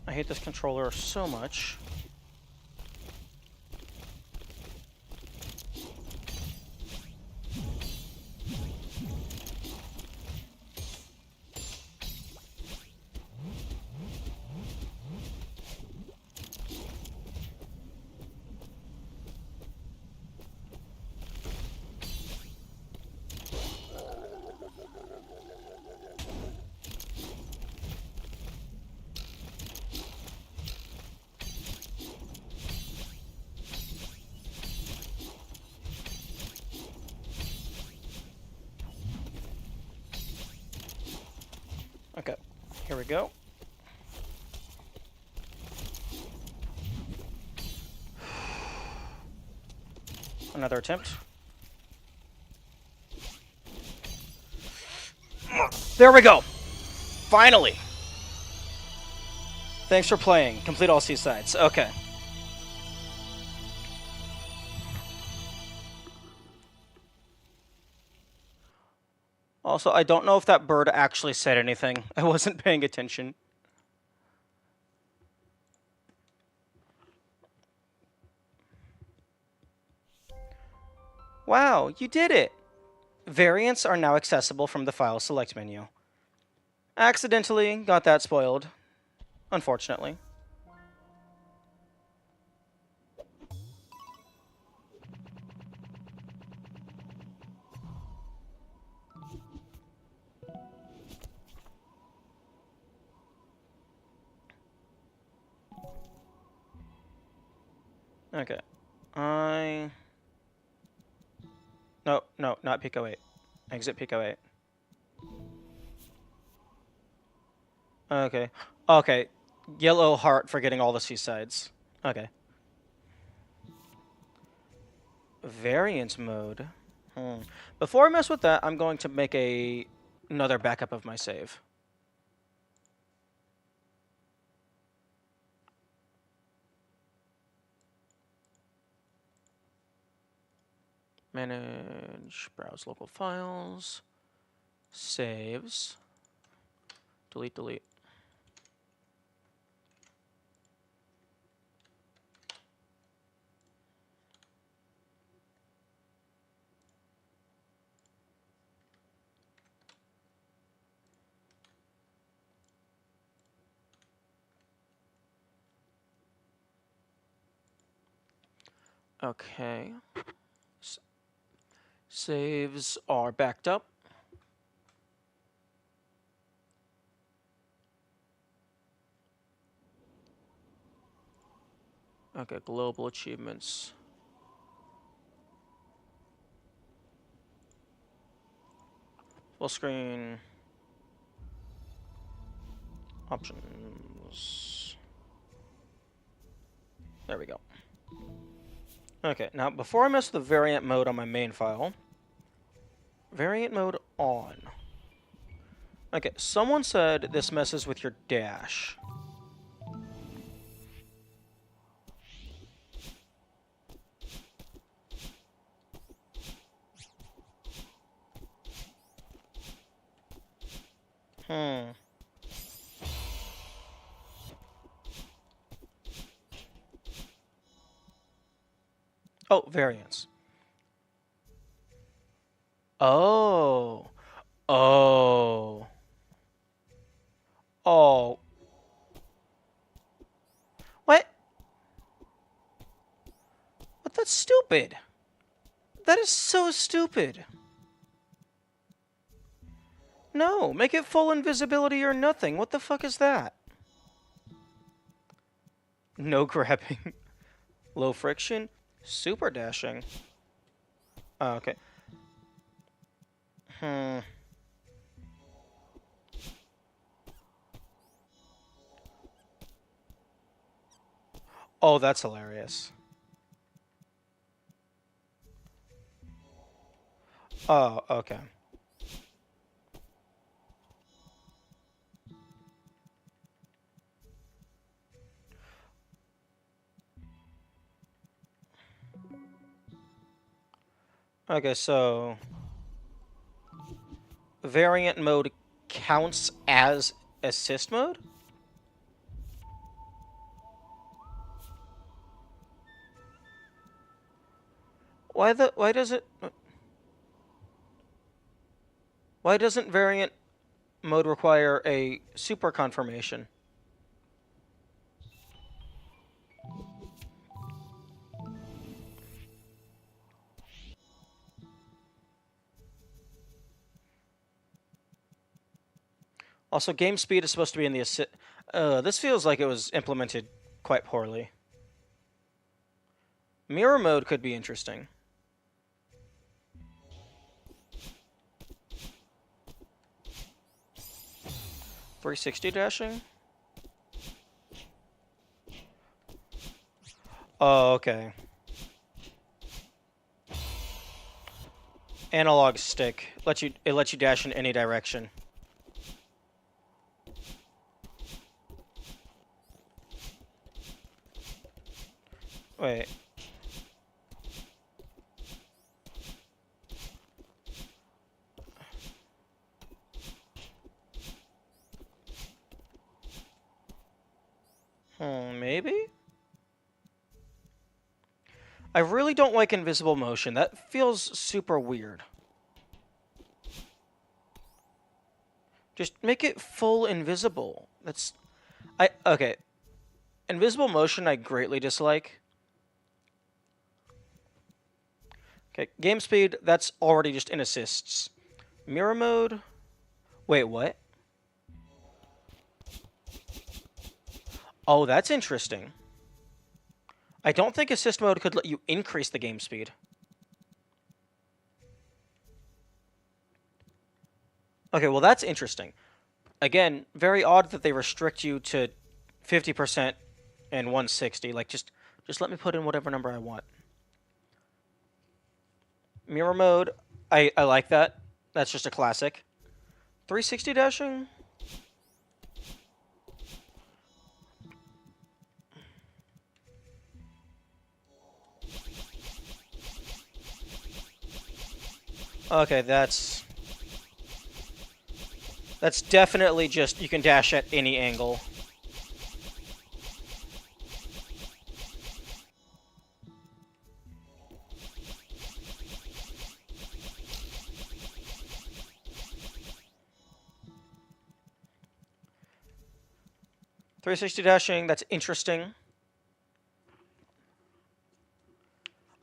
[SPEAKER 1] I hate this controller so much. Okay, here we go. Another attempt. There we go! Finally! Thanks for playing. Complete all seasides. Okay. Also, I don't know if that bird actually said anything. I wasn't paying attention. Wow, you did it! Variants are now accessible from the File Select menu. Accidentally got that spoiled. Unfortunately. Okay. No, not Pico 8. Exit Pico 8. Okay. Okay. Yellow heart for getting all the seasides. Okay. Variant mode. Before I mess with that, I'm going to make another backup of my save. Manage, browse local files, saves, delete. Okay. Saves are backed up. Okay, global achievements. Full screen. Options. There we go. Okay, now before I mess with the variant mode on my main file, variant mode on. Okay, someone said this messes with your dash. Hmm. Oh, variants. Oh. Oh. Oh. What? What? That's stupid. That is so stupid. No, make it full invisibility or nothing. What the fuck is that? No grabbing. Low friction. Super dashing. Oh, okay. Hmm. Oh, that's hilarious. Oh, okay. Okay, so variant mode counts as assist mode? Why doesn't variant mode require a super confirmation? Also, game speed is supposed to be in the assist. This feels like it was implemented quite poorly. Mirror mode could be interesting. .360 dashing? Oh, okay. Analog stick. It lets you dash in any direction. Wait. Maybe? I really don't like invisible motion. That feels super weird. Just make it full invisible. Okay. Invisible motion I greatly dislike. Okay, game speed, that's already just in assists. Mirror mode? Wait, what? Oh, that's interesting. I don't think assist mode could let you increase the game speed. Okay, well that's interesting. Again, very odd that they restrict you to 50% and 160. Like, just let me put in whatever number I want. Mirror mode, I like that. That's just a classic. 360 dashing? Okay, that's definitely just you can dash at any angle. .360 dashing, that's interesting.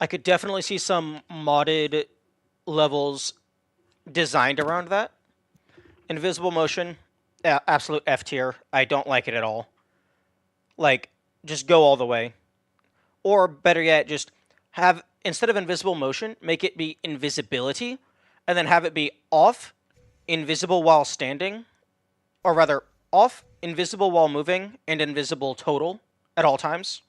[SPEAKER 1] I could definitely see some modded levels designed around that. Invisible motion, absolute F tier. I don't like it at all. Like, just go all the way. Or better yet, just have, instead of invisible motion, make it be invisibility, and then have it be off, invisible while standing, or rather, off, invisible while moving, and invisible total at all times.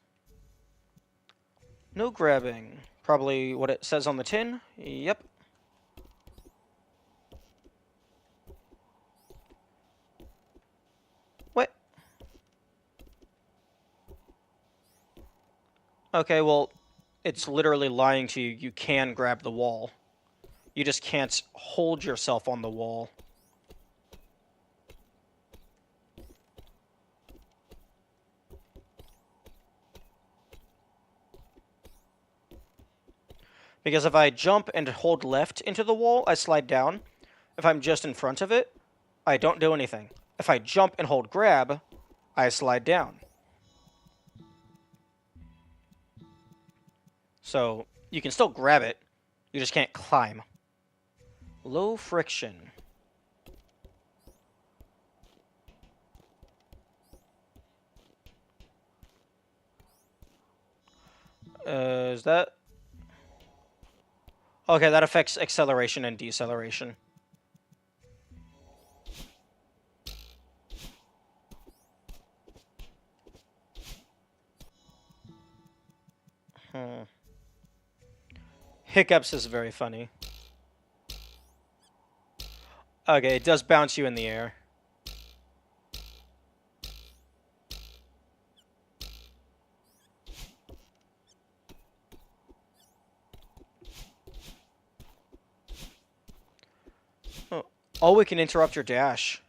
[SPEAKER 1] No grabbing. Probably what it says on the tin. Yep. What? Okay, well, it's literally lying to you. You can grab the wall. You just can't hold yourself on the wall. Because if I jump and hold left into the wall, I slide down. If I'm just in front of it, I don't do anything. If I jump and hold grab, I slide down. So you can still grab it, you just can't climb. Low friction. Is that... Okay, that affects acceleration and deceleration. Hiccups is very funny. Okay, it does bounce you in the air. Oh, we can interrupt your dash.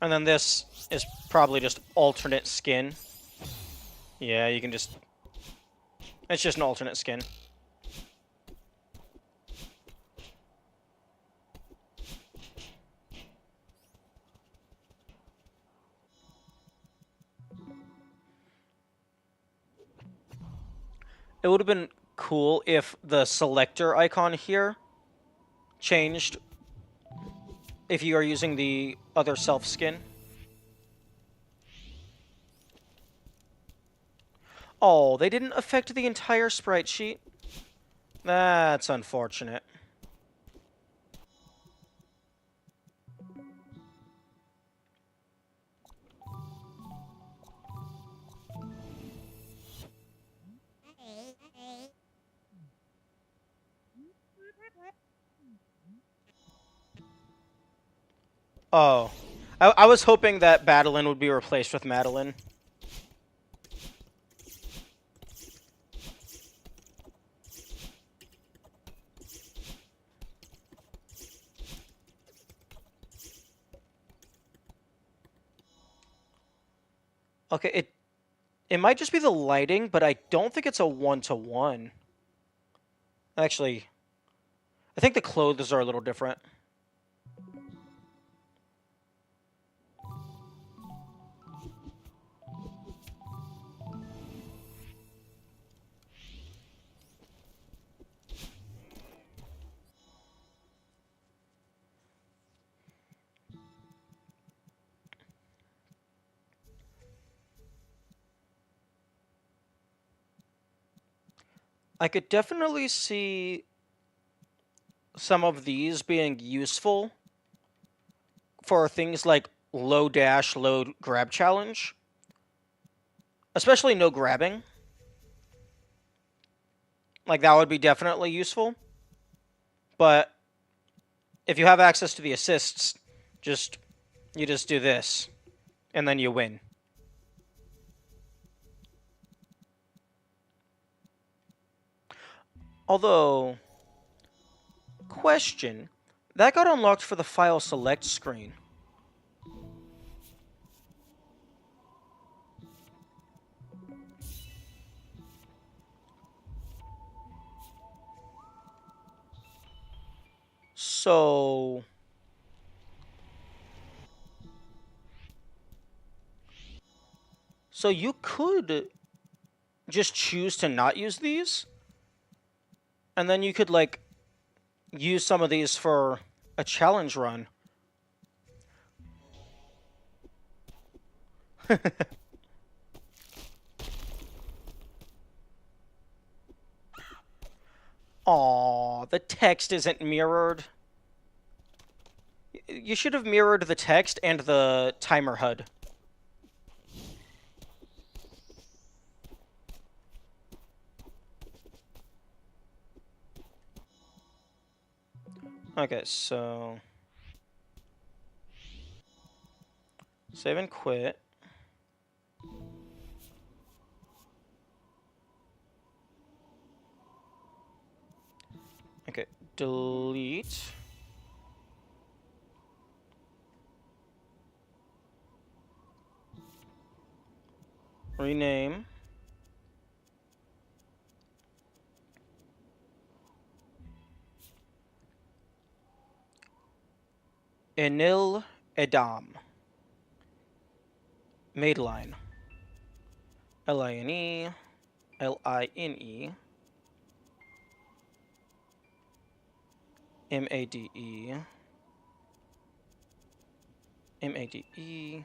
[SPEAKER 1] And then this is probably just alternate skin. Yeah, you can just... It's just an alternate skin. It would have been cool if the selector icon here changed if you are using the other self skin. Oh, they didn't affect the entire sprite sheet? That's unfortunate. Oh. I was hoping that Madeline would be replaced with Madeline. Okay, it might just be the lighting, but I don't think it's a one-to-one. Actually, I think the clothes are a little different. I could definitely see some of these being useful for things like low dash, low grab challenge. Especially no grabbing. Like, that would be definitely useful. But if you have access to the assists, you just do this, and then you win. Although, question, that got unlocked for the file select screen. So you could just choose to not use these. And then you could, like, use some of these for a challenge run. Aw, the text isn't mirrored. You should have mirrored the text and the timer HUD. Okay, so... save and quit. Okay, delete. Rename. Enil Edam. Madeline. Line. Line. Made. Made.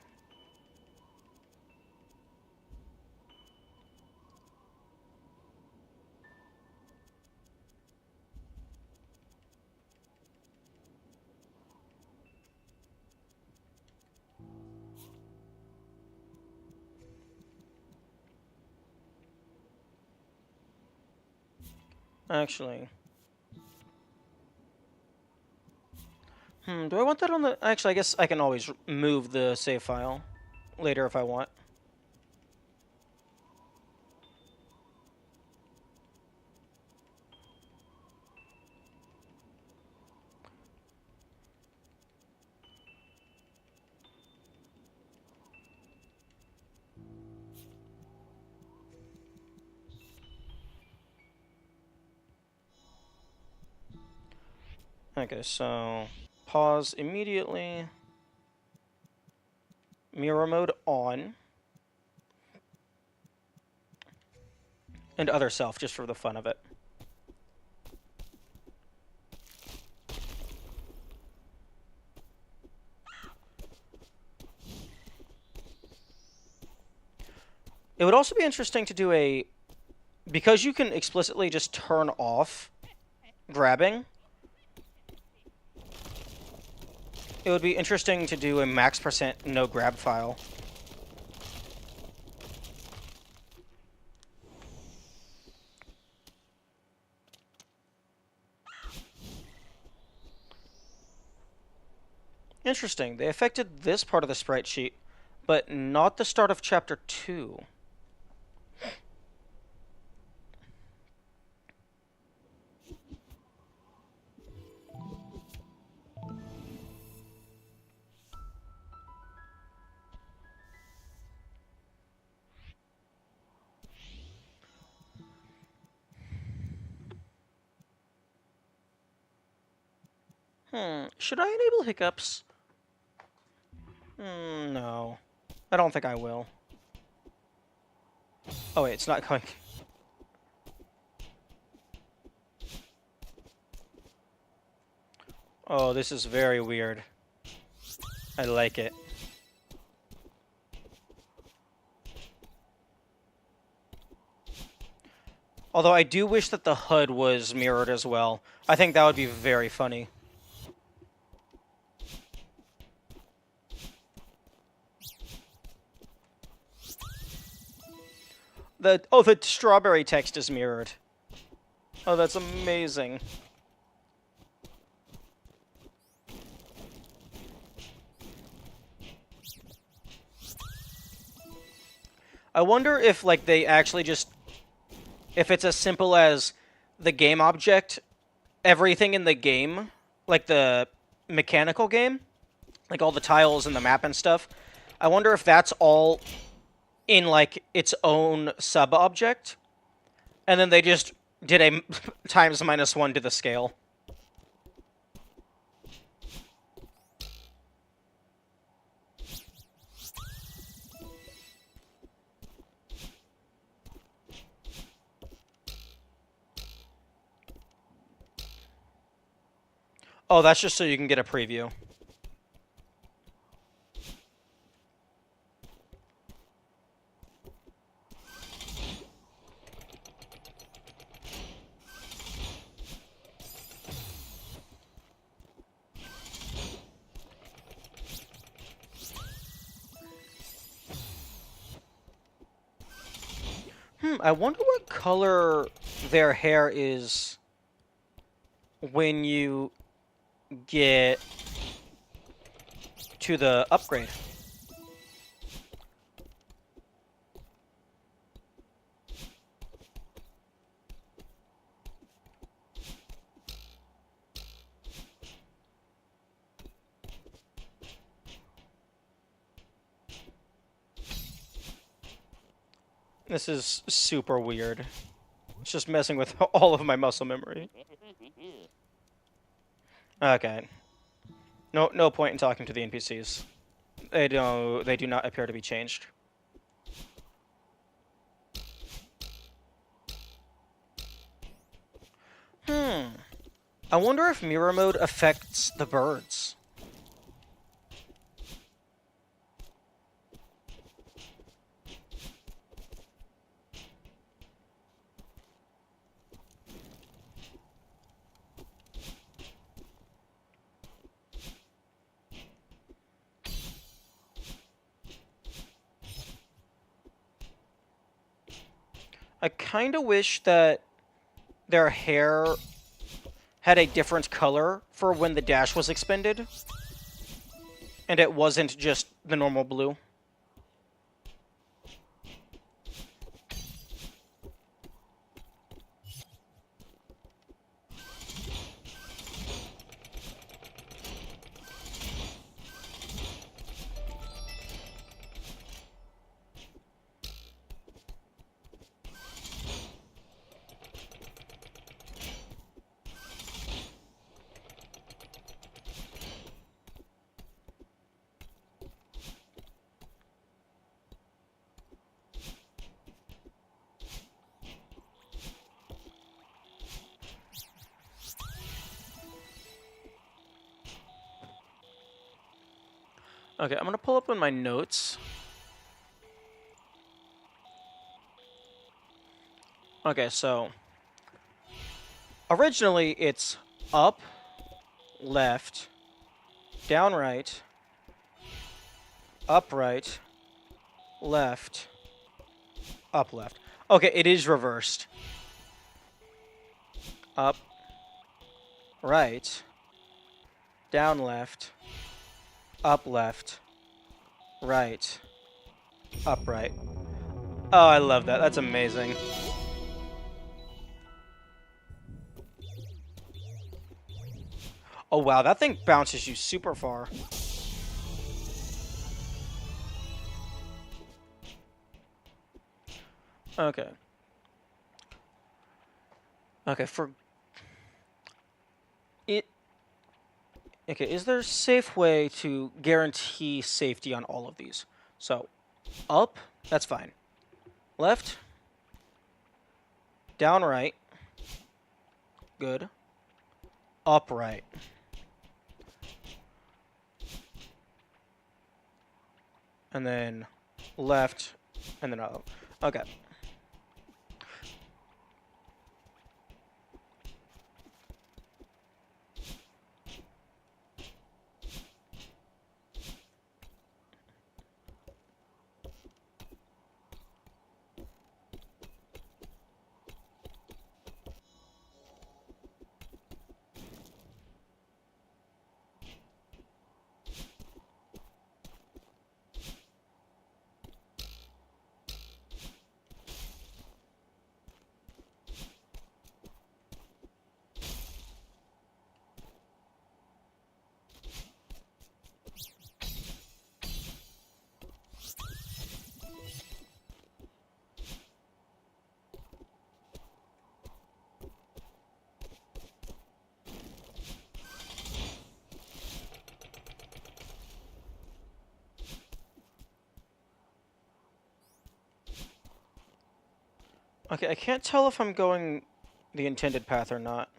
[SPEAKER 1] Actually. Do I want that on the... Actually, I guess I can always move the save file later if I want. Okay, so... pause immediately. Mirror mode on. And other self, just for the fun of it. It would also be interesting to do a... because you can explicitly just turn off grabbing, it would be interesting to do a max % no grab file. Interesting. They affected this part of the sprite sheet, but not the start of chapter 2. Should I enable hiccups? No. I don't think I will. Oh wait, it's not going... Oh, this is very weird. I like it. Although I do wish that the HUD was mirrored as well. I think that would be very funny. The strawberry text is mirrored. Oh, that's amazing. I wonder if, like, they actually just... if it's as simple as the game object, everything in the game, like the mechanical game, like all the tiles and the map and stuff, I wonder if that's all in, like, its own sub-object, and then they just did a times -1 to the scale. Oh, that's just so you can get a preview. I wonder what color their hair is when you get to the upgrade. This is super weird. It's just messing with all of my muscle memory. Okay. No point in talking to the NPCs. They do not appear to be changed. I wonder if mirror mode affects the birds. I kind of wish that their hair had a different color for when the dash was expended, and it wasn't just the normal blue. Okay, I'm gonna pull up in my notes. Okay, so originally it's up, left, down right, up right, left, up left. Okay, it is reversed. Up, right, down left, up left, right, up right. Oh, I love that. That's amazing. Oh wow, that thing bounces you super far. Okay. Okay, for it. Okay, is there a safe way to guarantee safety on all of these? So, up, that's fine. Left, down right, good. Up right. And then left, and then up. Okay. Okay, I can't tell if I'm going the intended path or not.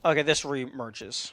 [SPEAKER 1] Okay, this re-merges.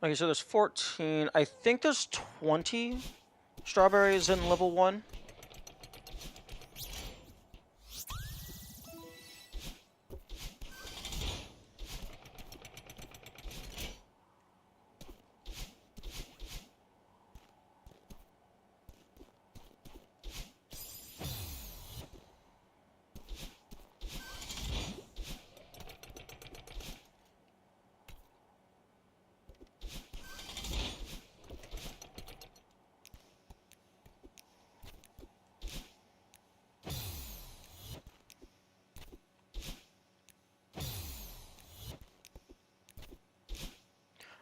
[SPEAKER 1] Okay, so there's 14. I think there's 20 strawberries in level 1.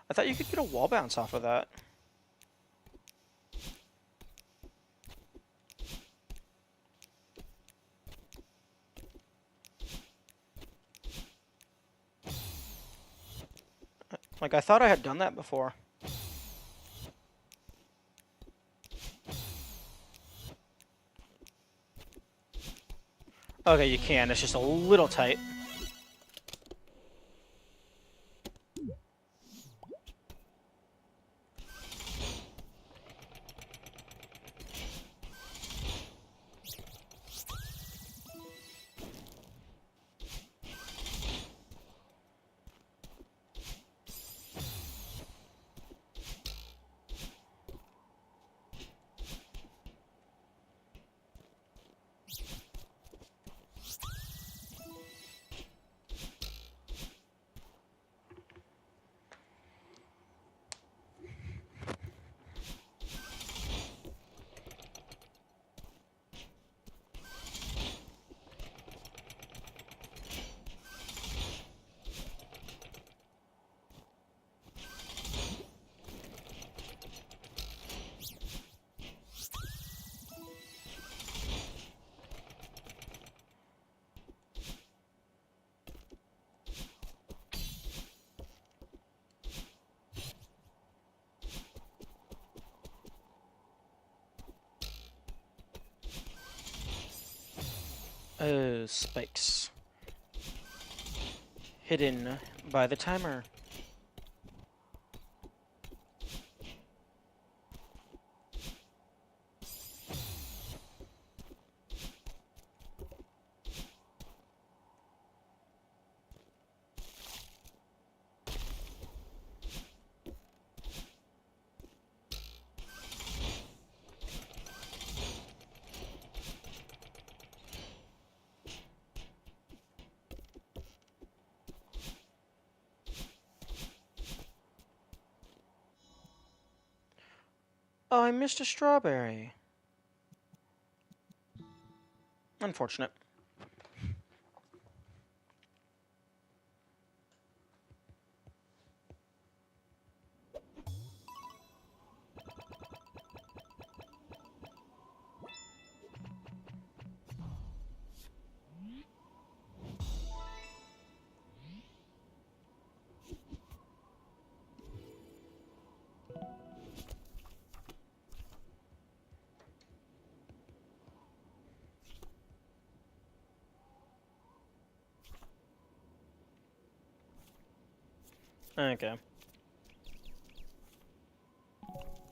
[SPEAKER 1] I thought you could get a wall bounce off of that. Like, I thought I had done that before. Okay, you can. It's just a little tight. Spikes. Hidden by the timer. Oh, I missed a strawberry. Unfortunate. Okay.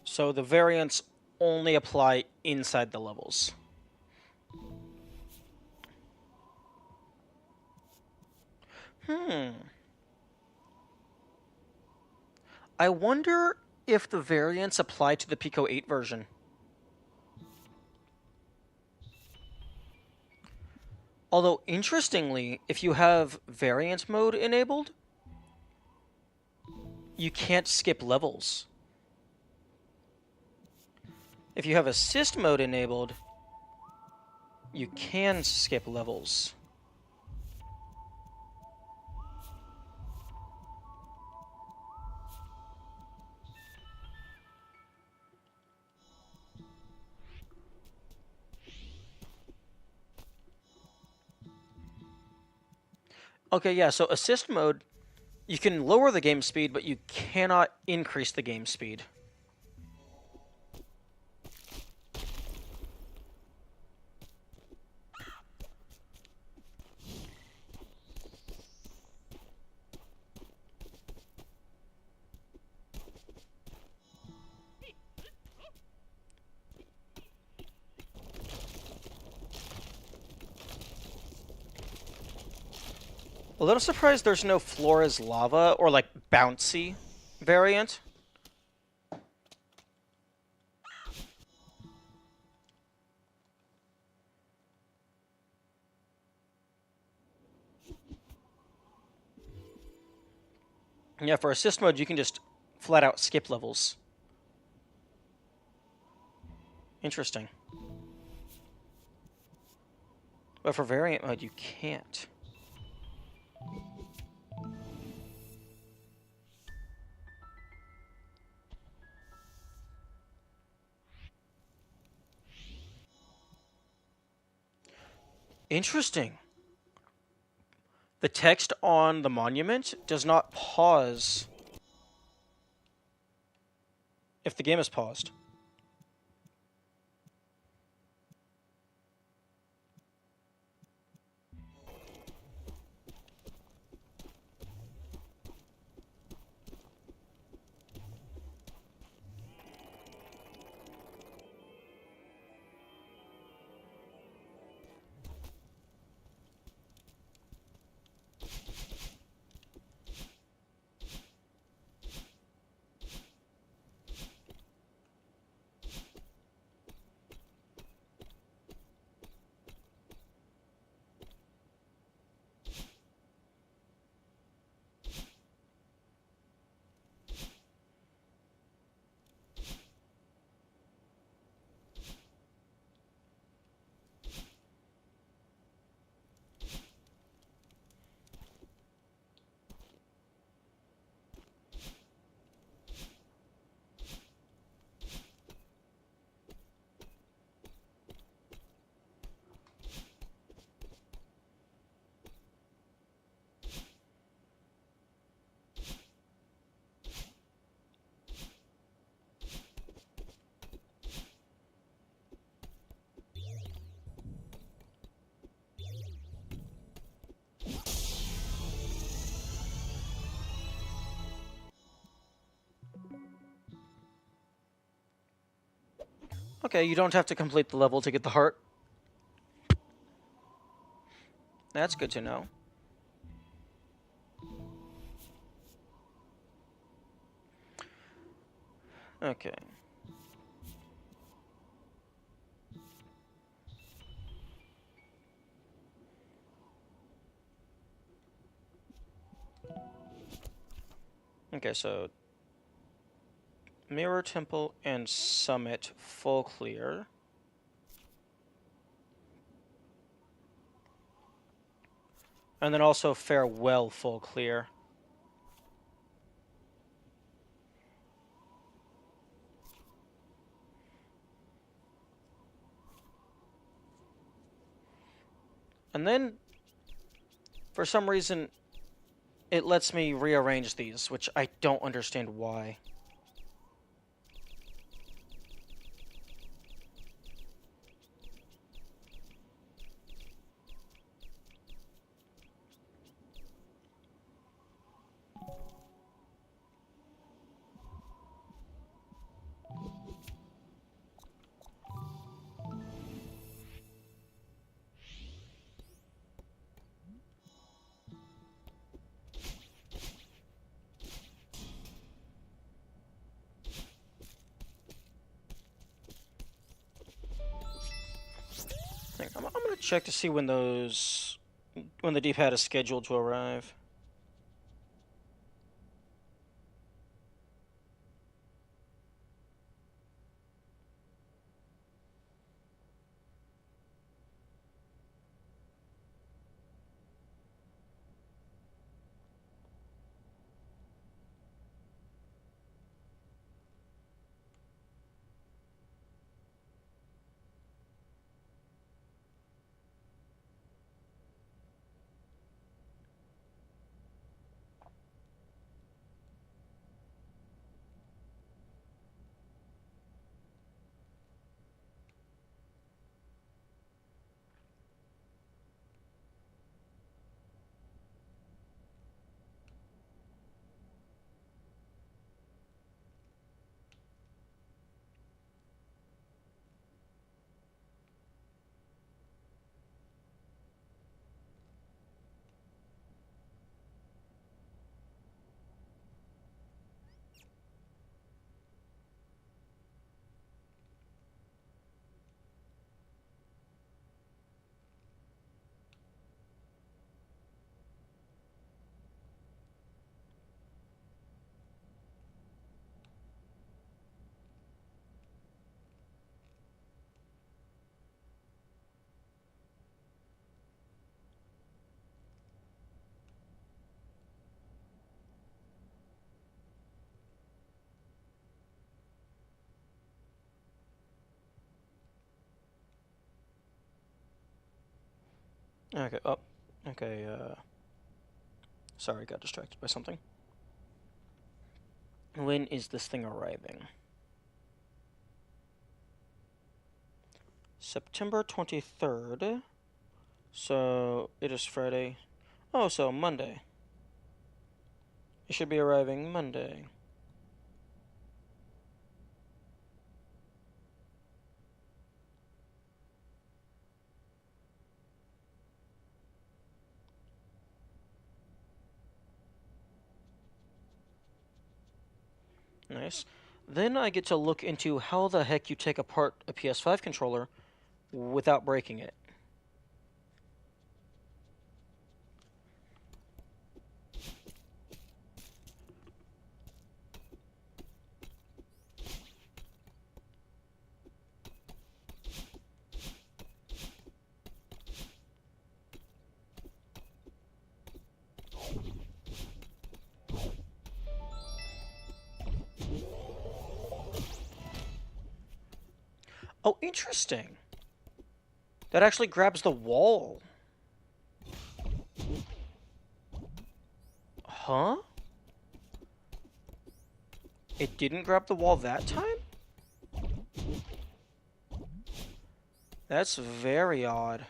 [SPEAKER 1] So the variants only apply inside the levels. Hmm. I wonder if the variants apply to the Pico 8 version. Although, interestingly, if you have variant mode enabled, you can't skip levels. If you have assist mode enabled, you can skip levels. Okay, yeah, so assist mode, you can lower the game speed, but you cannot increase the game speed. A little surprised there's no Flores Lava or like bouncy variant. Yeah, for assist mode, you can just flat out skip levels. Interesting. But for variant mode, you can't. Interesting. The text on the monument does not pause if the game is paused. Okay, you don't have to complete the level to get the heart. That's good to know. Okay. Okay, so Mirror Temple and Summit full clear. And then also Farewell full clear. And then, for some reason, it lets me rearrange these, which I don't understand why. I'm gonna check to see when the D-pad is scheduled to arrive. Okay, oh, okay, sorry, got distracted by something. When is this thing arriving? September 23rd. So, it is Friday. Oh, so Monday. It should be arriving Monday. Nice. Then I get to look into how the heck you take apart a PS5 controller without breaking it. Oh, interesting. That actually grabs the wall. Huh? It didn't grab the wall that time? That's very odd.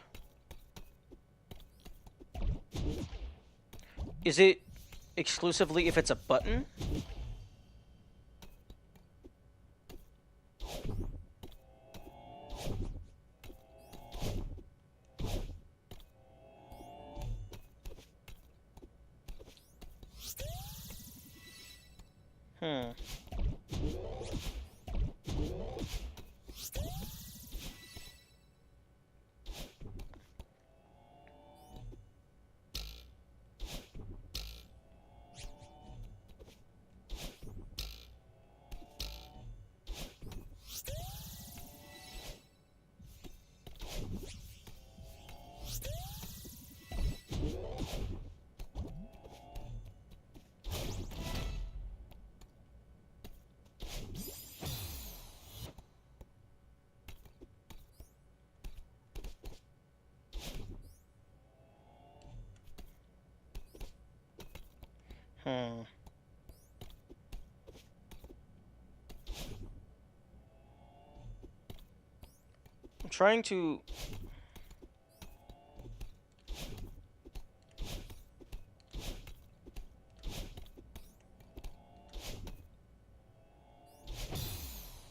[SPEAKER 1] Is it exclusively if it's a button? Hmm. Hmm. I'm trying to...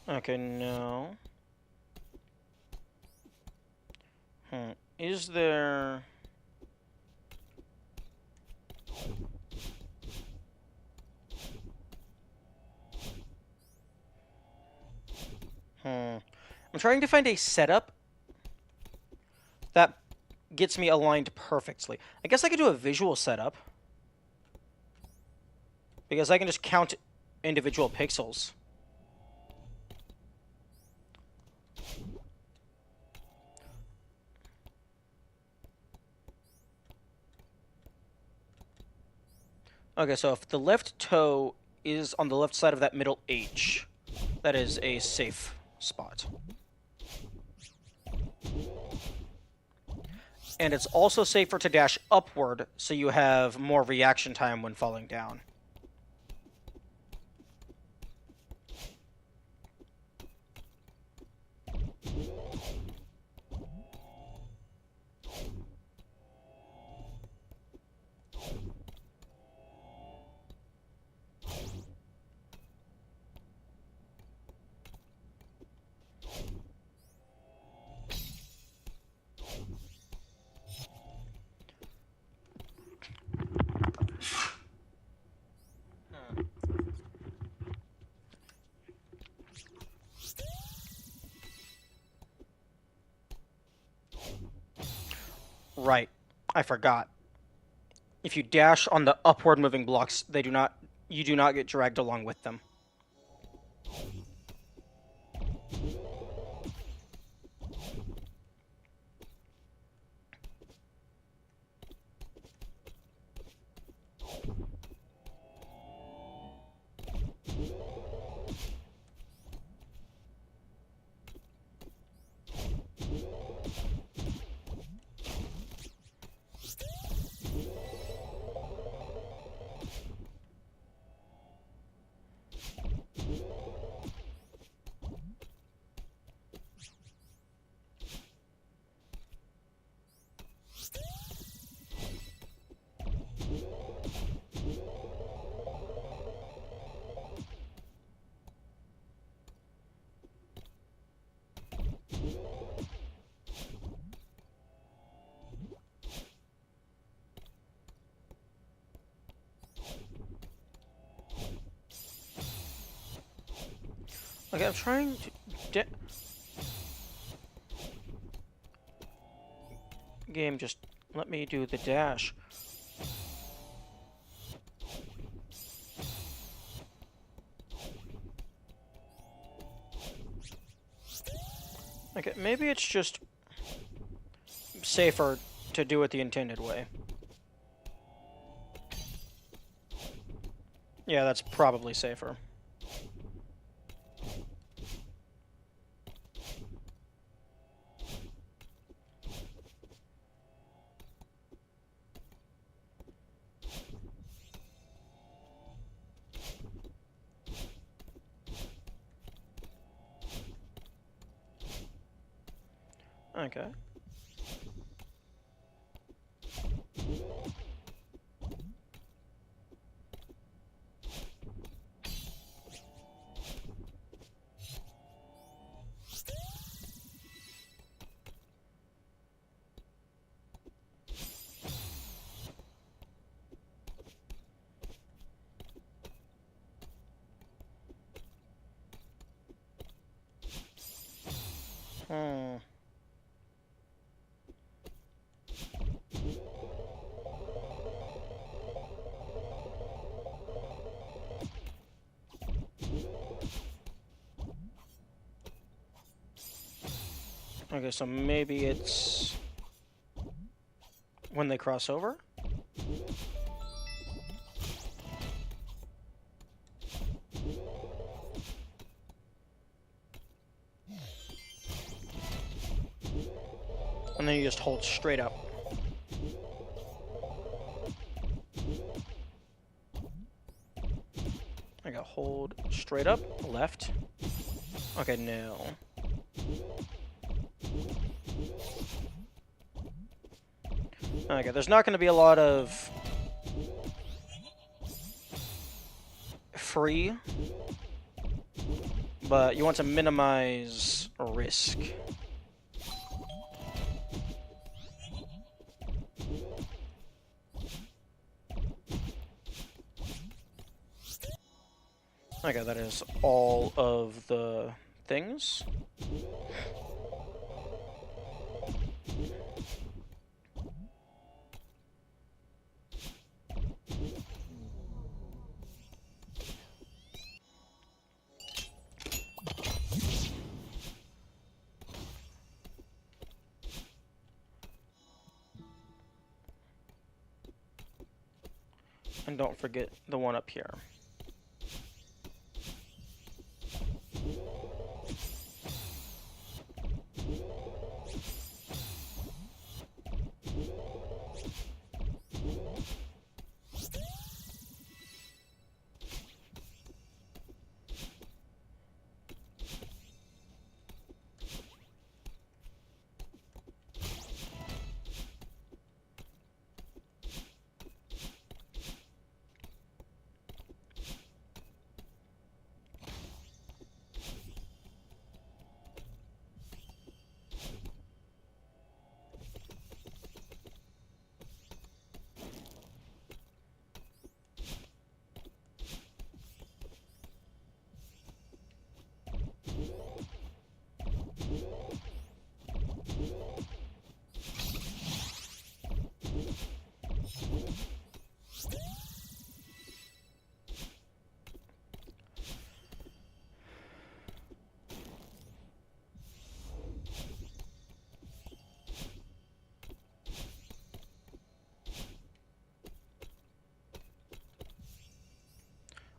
[SPEAKER 1] Okay, no. Is there... I'm trying to find a setup That gets me aligned perfectly. I guess I could do a visual setup. Because I can just count individual pixels. Okay, so if the left toe is on the left side of that middle H, that is a safe spot. And it's also safer to dash upward, so you have more reaction time when falling down. Right. I forgot. If you dash on the upward moving blocks, you do not get dragged along with them. Okay, I'm trying to... Game, just let me do the dash. Okay, maybe it's just safer to do it the intended way. Yeah, that's probably safer. Okay. Hmm. Okay, so maybe it's when they cross over? And then you just hold straight up. I got hold straight up, left. Okay, no. Okay, there's not going to be a lot of free, but you want to minimize risk. Okay, that is all of the things. And don't forget the one up here.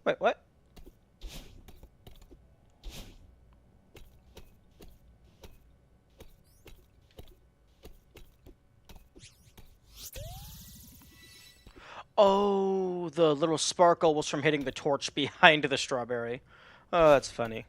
[SPEAKER 1] Wait, what? Oh, the little sparkle was from hitting the torch behind the strawberry. Oh, that's funny.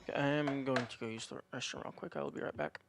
[SPEAKER 1] Okay, I'm going to go use the restroom real quick. I will be right back.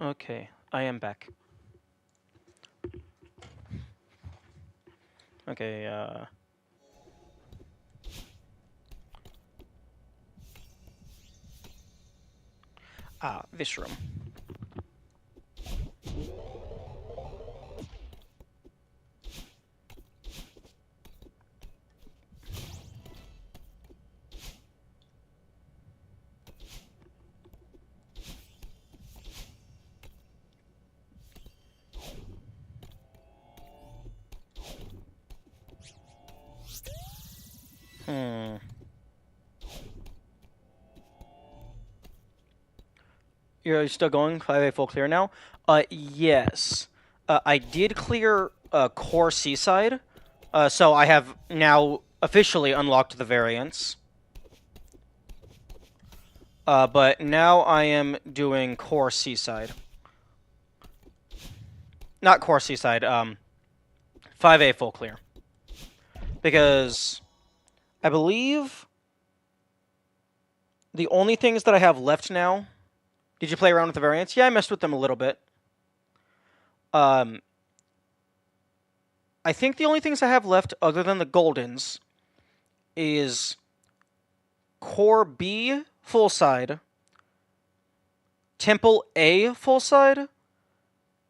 [SPEAKER 1] Okay, I am back. Okay, this room. Hmm. You're still going 5A full clear now? Yes. I did clear core seaside, so I have now officially unlocked the variants. But now I am doing core seaside. Not core seaside, 5A full clear. Because I believe the only things that I have left now... Did you play around with the variants? Yeah, I messed with them a little bit. I think the only things I have left, other than the Goldens, is Core B full side, Temple A full side,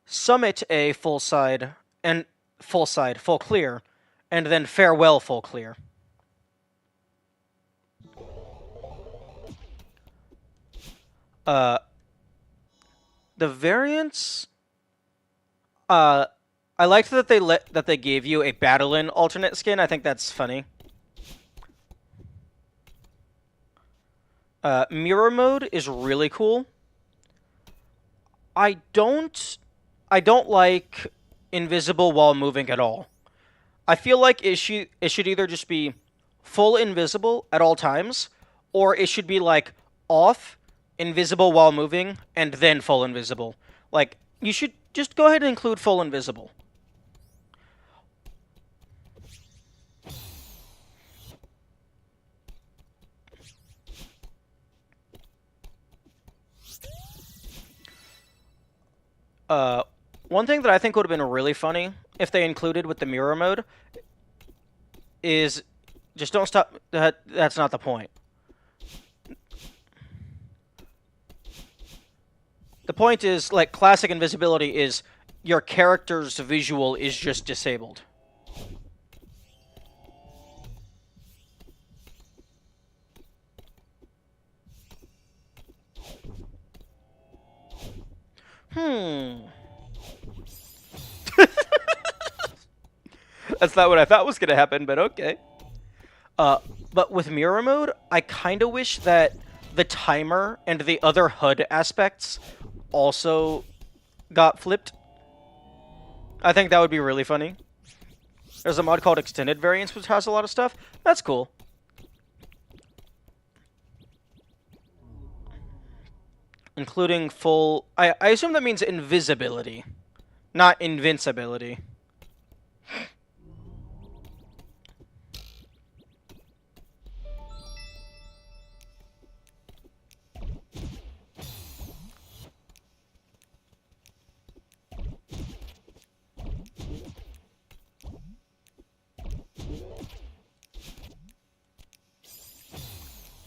[SPEAKER 1] Summit A full side, and full clear, and then Farewell full clear. The variants, I liked that they gave you a Battle-In alternate skin. I think that's funny. Mirror mode is really cool. I don't like invisible while moving at all. I feel like it should either just be full invisible at all times, or it should be like off, invisible while moving, and then full invisible. Like, you should just go ahead and include full invisible. One thing that I think would have been really funny if they included with the mirror mode is just don't stop. That's not the point. The point is, like, classic invisibility is your character's visual is just disabled. That's not what I thought was going to happen, but okay. But with mirror mode, I kind of wish that the timer and the other HUD aspects also got flipped. I think that would be really funny. There's a mod called Extended Variants, which has a lot of stuff. That's cool. Including full... I assume that means invisibility, not invincibility.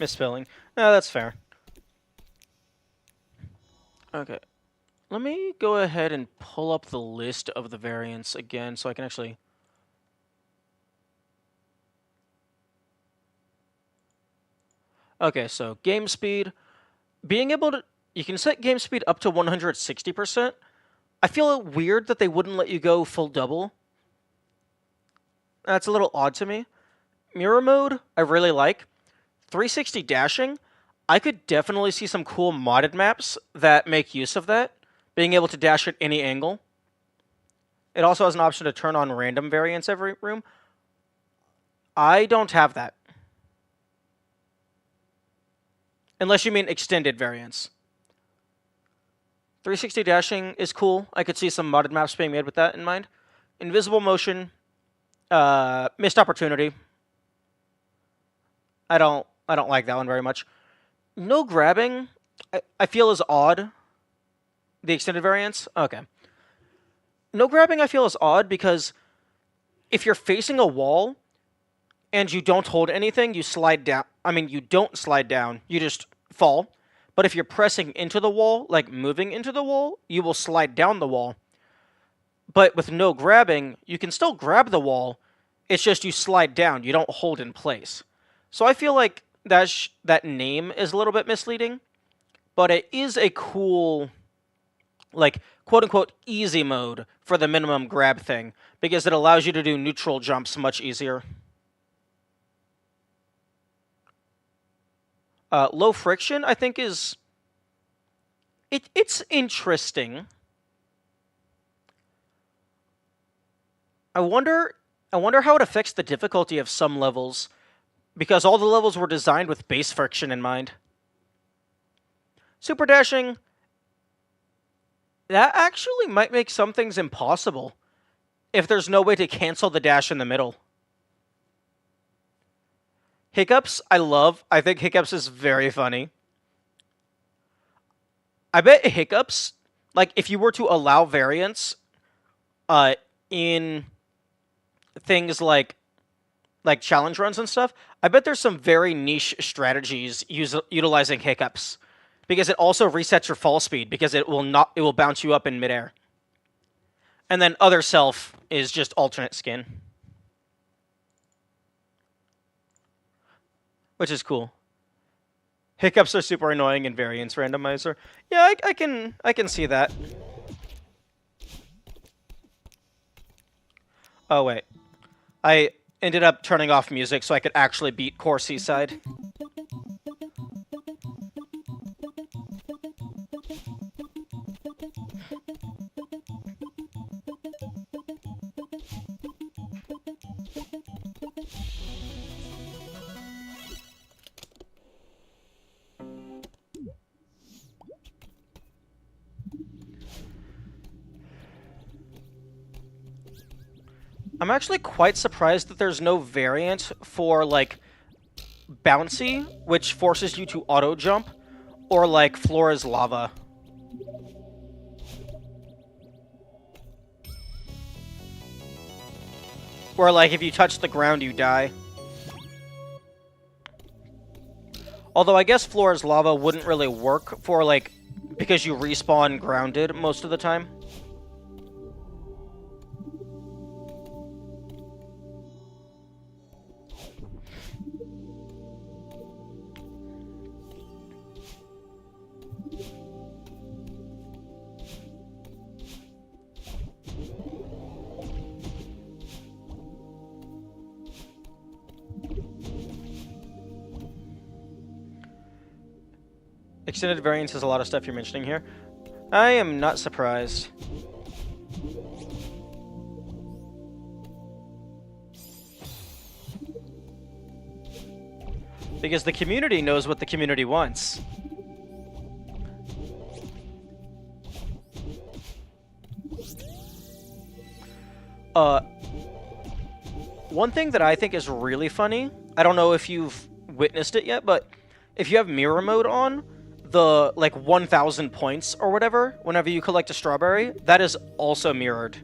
[SPEAKER 1] Misspelling. No, that's fair. Okay. Let me go ahead and pull up the list of the variants again so I can actually... Okay, so game speed. Being able to... You can set game speed up to 160%. I feel weird that they wouldn't let you go full double. That's a little odd to me. Mirror mode, I really like. 360 dashing, I could definitely see some cool modded maps that make use of that, being able to dash at any angle. It also has an option to turn on random variants every room. I don't have that. Unless you mean extended variants. 360 dashing is cool. I could see some modded maps being made with that in mind. Invisible motion, missed opportunity. I don't like that one very much. No grabbing, I feel is odd. The extended variants? Okay. No grabbing I feel is odd because if you're facing a wall and you don't hold anything, you slide down. I mean, you don't slide down, you just fall. But if you're pressing into the wall, like moving into the wall, you will slide down the wall. But with no grabbing, you can still grab the wall. It's just you slide down, you don't hold in place. So I feel like that name is a little bit misleading, but it is a cool, like, quote unquote, easy mode for the minimum grab thing because it allows you to do neutral jumps much easier. Low friction, I think, is it's interesting. I wonder how it affects the difficulty of some levels because all the levels were designed with base friction in mind. Super dashing, that actually might make some things impossible if there's no way to cancel the dash in the middle. Hiccups, I love. I think Hiccups is very funny. I bet Hiccups, like, if you were to allow variants in things like challenge runs and stuff, I bet there's some very niche strategies utilizing Hiccups because it also resets your fall speed because it will bounce you up in midair. And then other self is just alternate skin, which is cool. Hiccups are super annoying in variance randomizer. Yeah, I can see that. Oh wait, I ended up turning off music so I could actually beat Core Seaside. I'm actually quite surprised that there's no variant for, like, Bouncy, which forces you to auto-jump, or, like, Floor is Lava. Where, like, if you touch the ground, you die. Although I guess Floor is Lava wouldn't really work for, like, because you respawn grounded most of the time. Extended variance has a lot of stuff you're mentioning here. I am not surprised. Because the community knows what the community wants. One thing that I think is really funny, I don't know if you've witnessed it yet, but if you have mirror mode on, the, like, 1,000 points or whatever, whenever you collect a strawberry, that is also mirrored.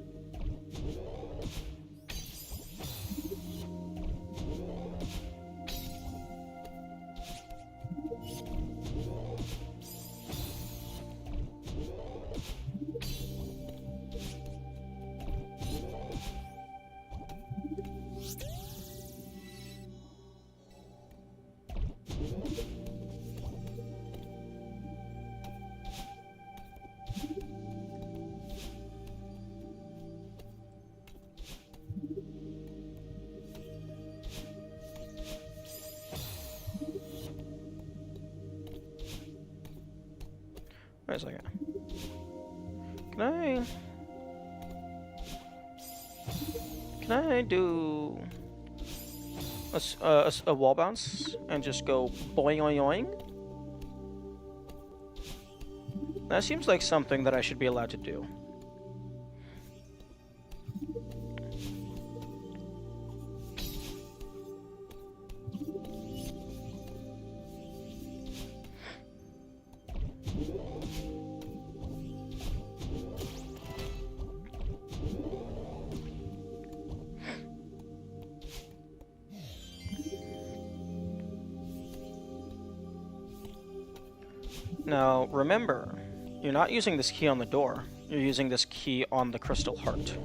[SPEAKER 1] Wait a second. Can I do a wall bounce and just go boing oing oing? That seems like something that I should be allowed to do. Now, remember, you're not using this key on the door. You're using this key on the crystal heart.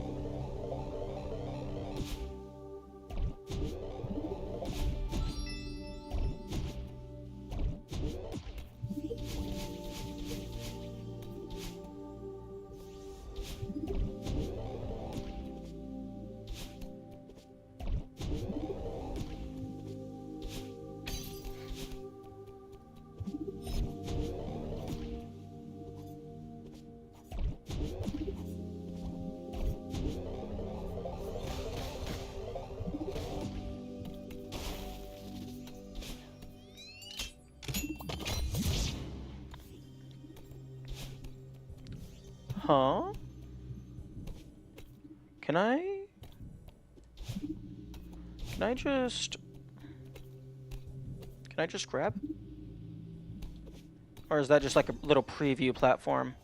[SPEAKER 1] Huh? Can I just... Can I just grab? Or is that just like a little preview platform?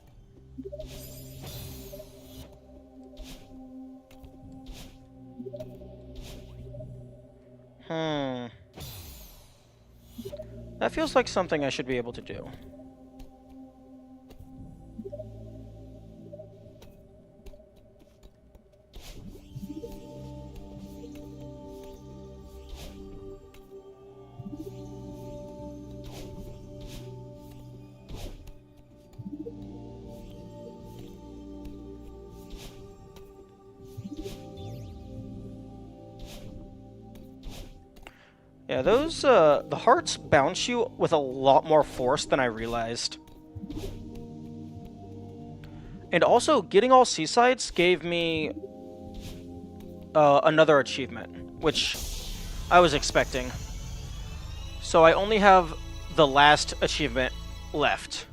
[SPEAKER 1] That feels like something I should be able to do. Yeah, those, the hearts bounce you with a lot more force than I realized. And also, getting all seasides gave me another achievement, which I was expecting. So I only have the last achievement left,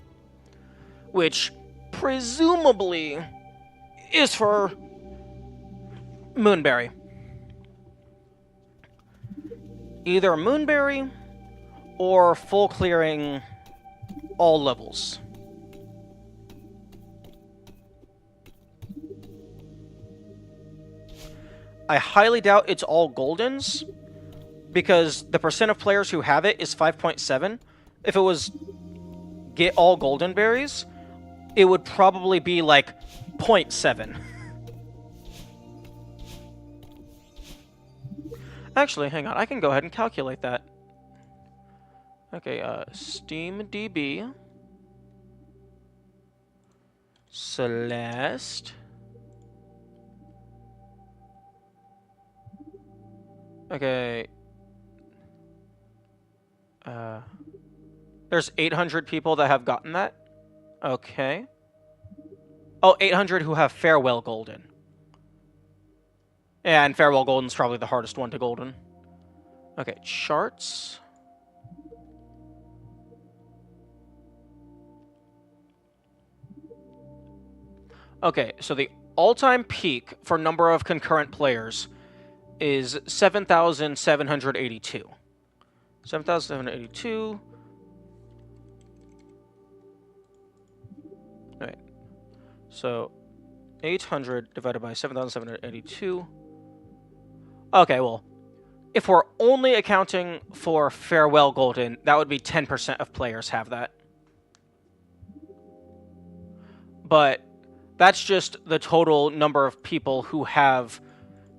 [SPEAKER 1] which presumably is for Moonberry. Either Moonberry or full clearing all levels. I highly doubt it's all Goldens, because the percent of players who have it is 5.7. If it was get all Golden Berries, it would probably be like 0.7. Actually, hang on. I can go ahead and calculate that. Okay, SteamDB. Celeste. Okay. There's 800 people that have gotten that. Okay. Oh, 800 who have Farewell Golden. Yeah, and Farewell Golden's probably the hardest one to golden. Okay, charts. Okay, so the all-time peak for number of concurrent players is 7,782. 7,782. All right. So 800 divided by 7,782. Okay, well, if we're only accounting for Farewell Golden, that would be 10% of players have that. But that's just the total number of people who have...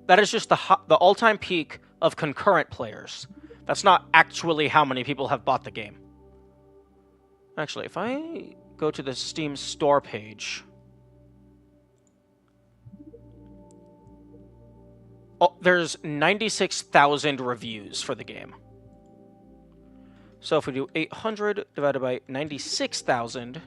[SPEAKER 1] That is just the all-time peak of concurrent players. That's not actually how many people have bought the game. Actually, if I go to the Steam store page... Oh, there's 96,000 reviews for the game. So if we do 800 divided by 96,000...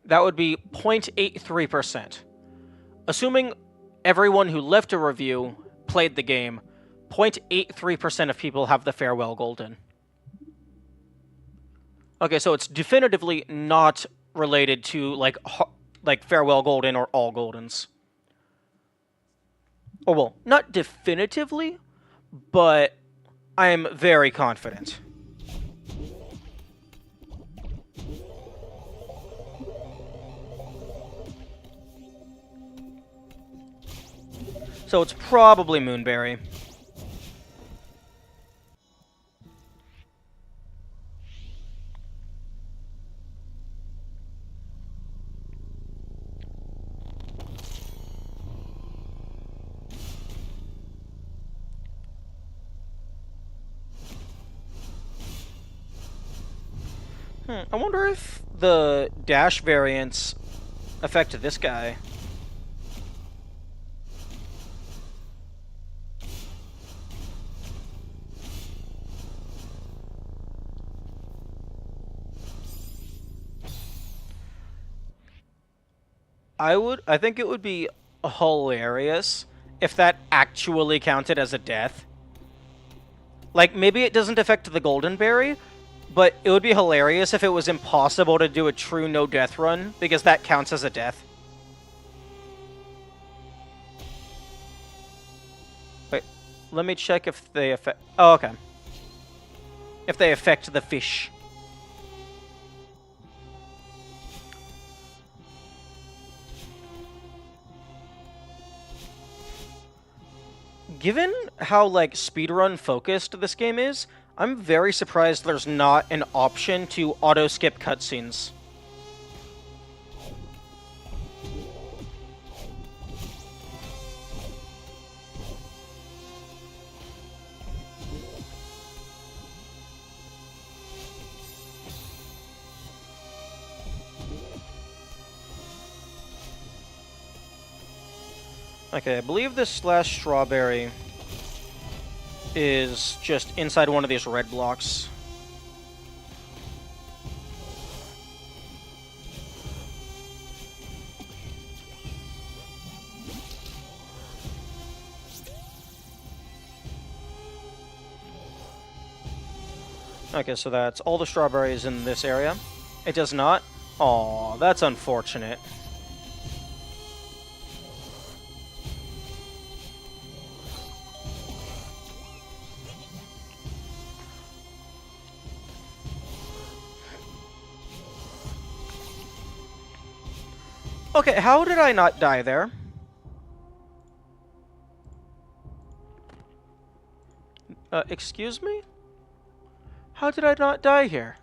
[SPEAKER 1] that would be 0.83%. Assuming everyone who left a review played the game, 0.83% of people have the Farewell Golden. Okay, so it's definitively not related to, like Farewell Golden or all Goldens. Or, well, not definitively, but I am very confident. So it's probably Moonberry. I wonder if the dash variants affect this guy. I think it would be hilarious if that actually counted as a death. Like, maybe it doesn't affect the golden berry, but it would be hilarious if it was impossible to do a true no-death run, because that counts as a death. Wait, let me check if they affect... Oh, okay. If they affect the fish. Given how, like, speedrun focused this game is, I'm very surprised there's not an option to auto-skip cutscenes. Okay, I believe this last strawberry is just inside one of these red blocks. Okay, so that's all the strawberries in this area. It does not? Aw, that's unfortunate. Okay, how did I not die there? Excuse me? How did I not die here?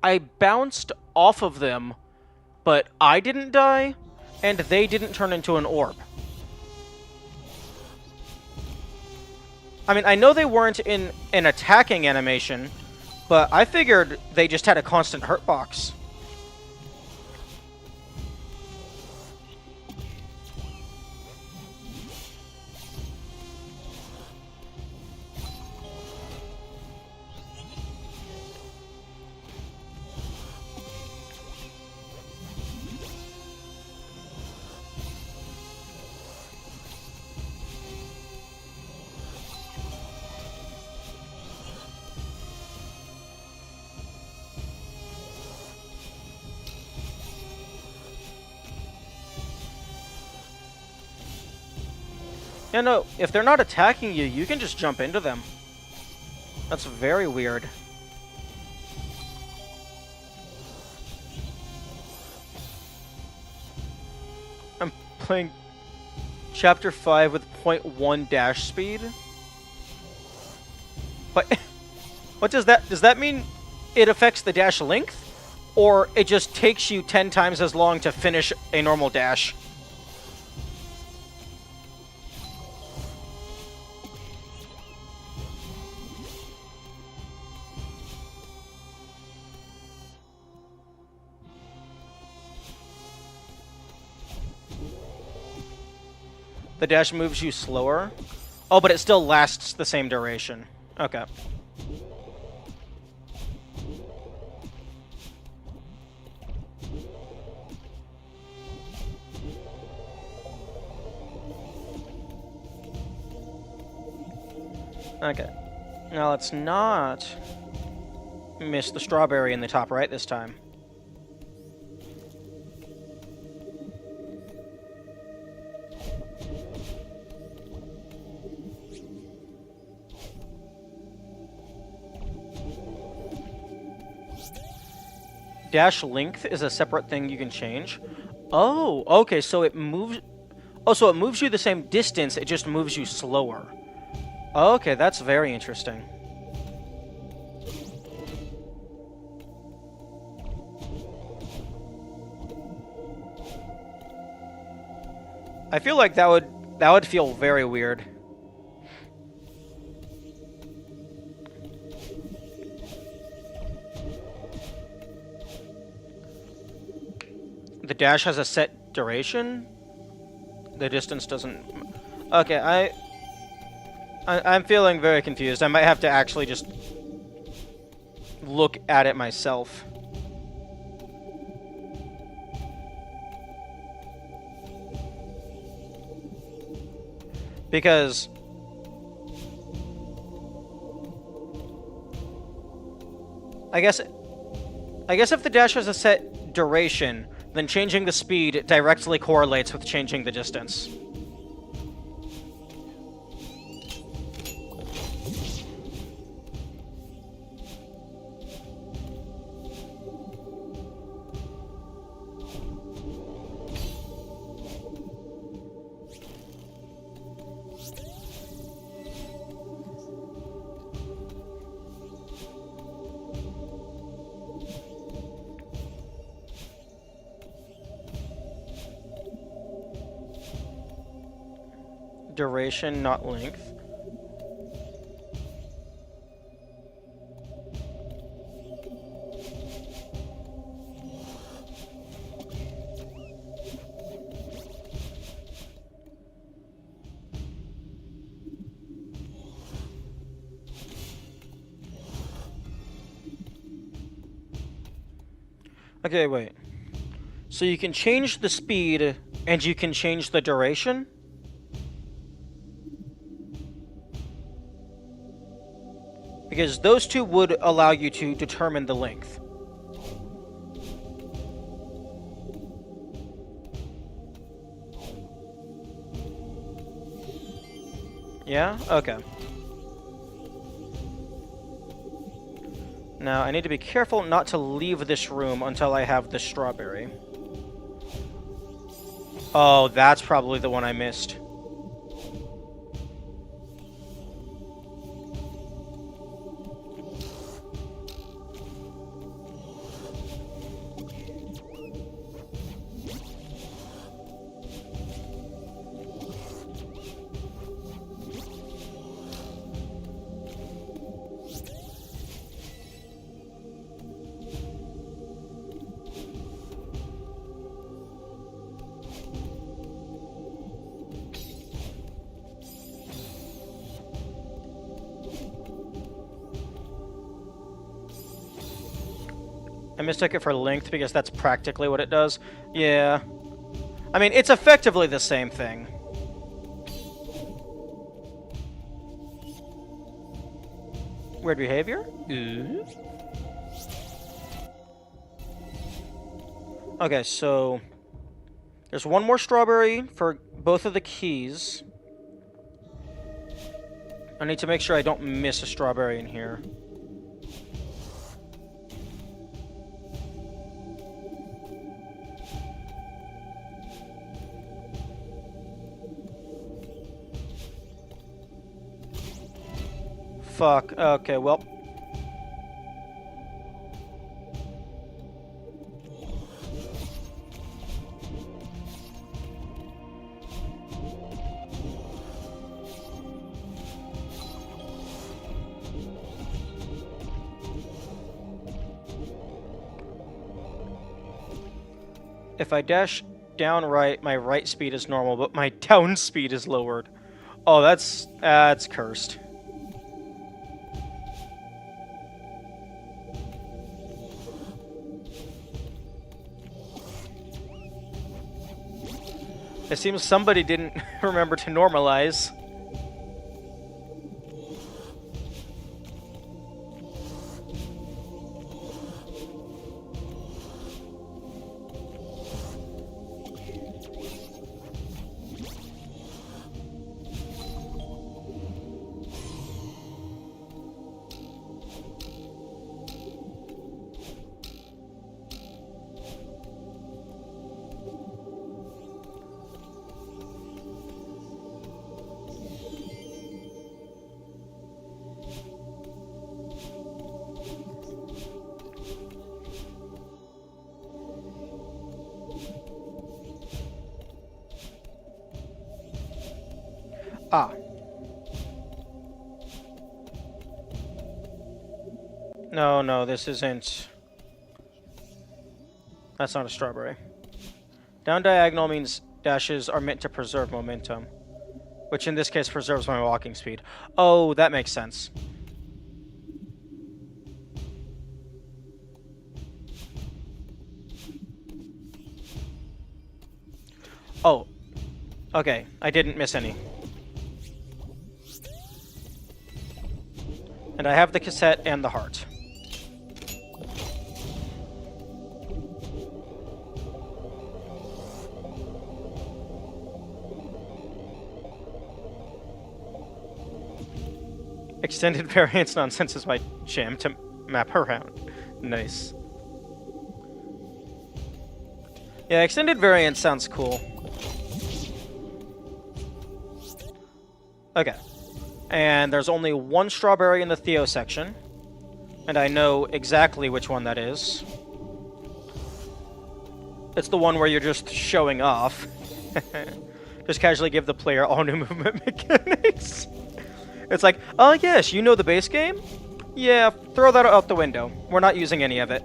[SPEAKER 1] I bounced off of them, but I didn't die, and they didn't turn into an orb. I mean, I know they weren't in an attacking animation, but I figured they just had a constant hurt box. Yeah, no, if they're not attacking you, you can just jump into them. That's very weird. I'm playing Chapter 5 with 0.1 dash speed? But what does that... Does that mean it affects the dash length? Or it just takes you 10 times as long to finish a normal dash? The dash moves you slower? Oh, but it still lasts the same duration. Okay. Okay. Now let's not miss the strawberry in the top right this time. Dash length is a separate thing you can change. Oh, okay, so it moves... Oh, so it moves you the same distance, it just moves you slower. Okay, that's very interesting. I feel like that would feel very weird. The dash has a set duration? The distance doesn't... Okay, I'm feeling very confused. I might have to actually just look at it myself. Because... I guess if the dash has a set duration, then changing the speed directly correlates with changing the distance. Duration, not length. Okay, wait. So you can change the speed, and you can change the duration? Because those two would allow you to determine the length. Yeah? Okay. Now, I need to be careful not to leave this room until I have the strawberry. Oh, that's probably the one I missed. I mistook it for length because that's practically what it does. Yeah. I mean, it's effectively the same thing. Weird behavior? Okay, so... there's one more strawberry for both of the keys. I need to make sure I don't miss a strawberry in here. Fuck. Okay, well. If I dash down right, my right speed is normal, but my down speed is lowered. Oh, that's cursed. It seems somebody didn't remember to normalize. Ah. No, this isn't... that's not a strawberry. Down diagonal means dashes are meant to preserve momentum, which in this case preserves my walking speed. Oh, that makes sense. Oh, okay, I didn't miss any. And I have the cassette and the heart. Extended variance nonsense is my jam to map around. Nice. Yeah, extended variance sounds cool. Okay. And there's only one strawberry in the Theo section. And I know exactly which one that is. It's the one where you're just showing off. Just casually give the player all new movement mechanics. It's like, oh yes, you know the base game? Yeah, throw that out the window. We're not using any of it.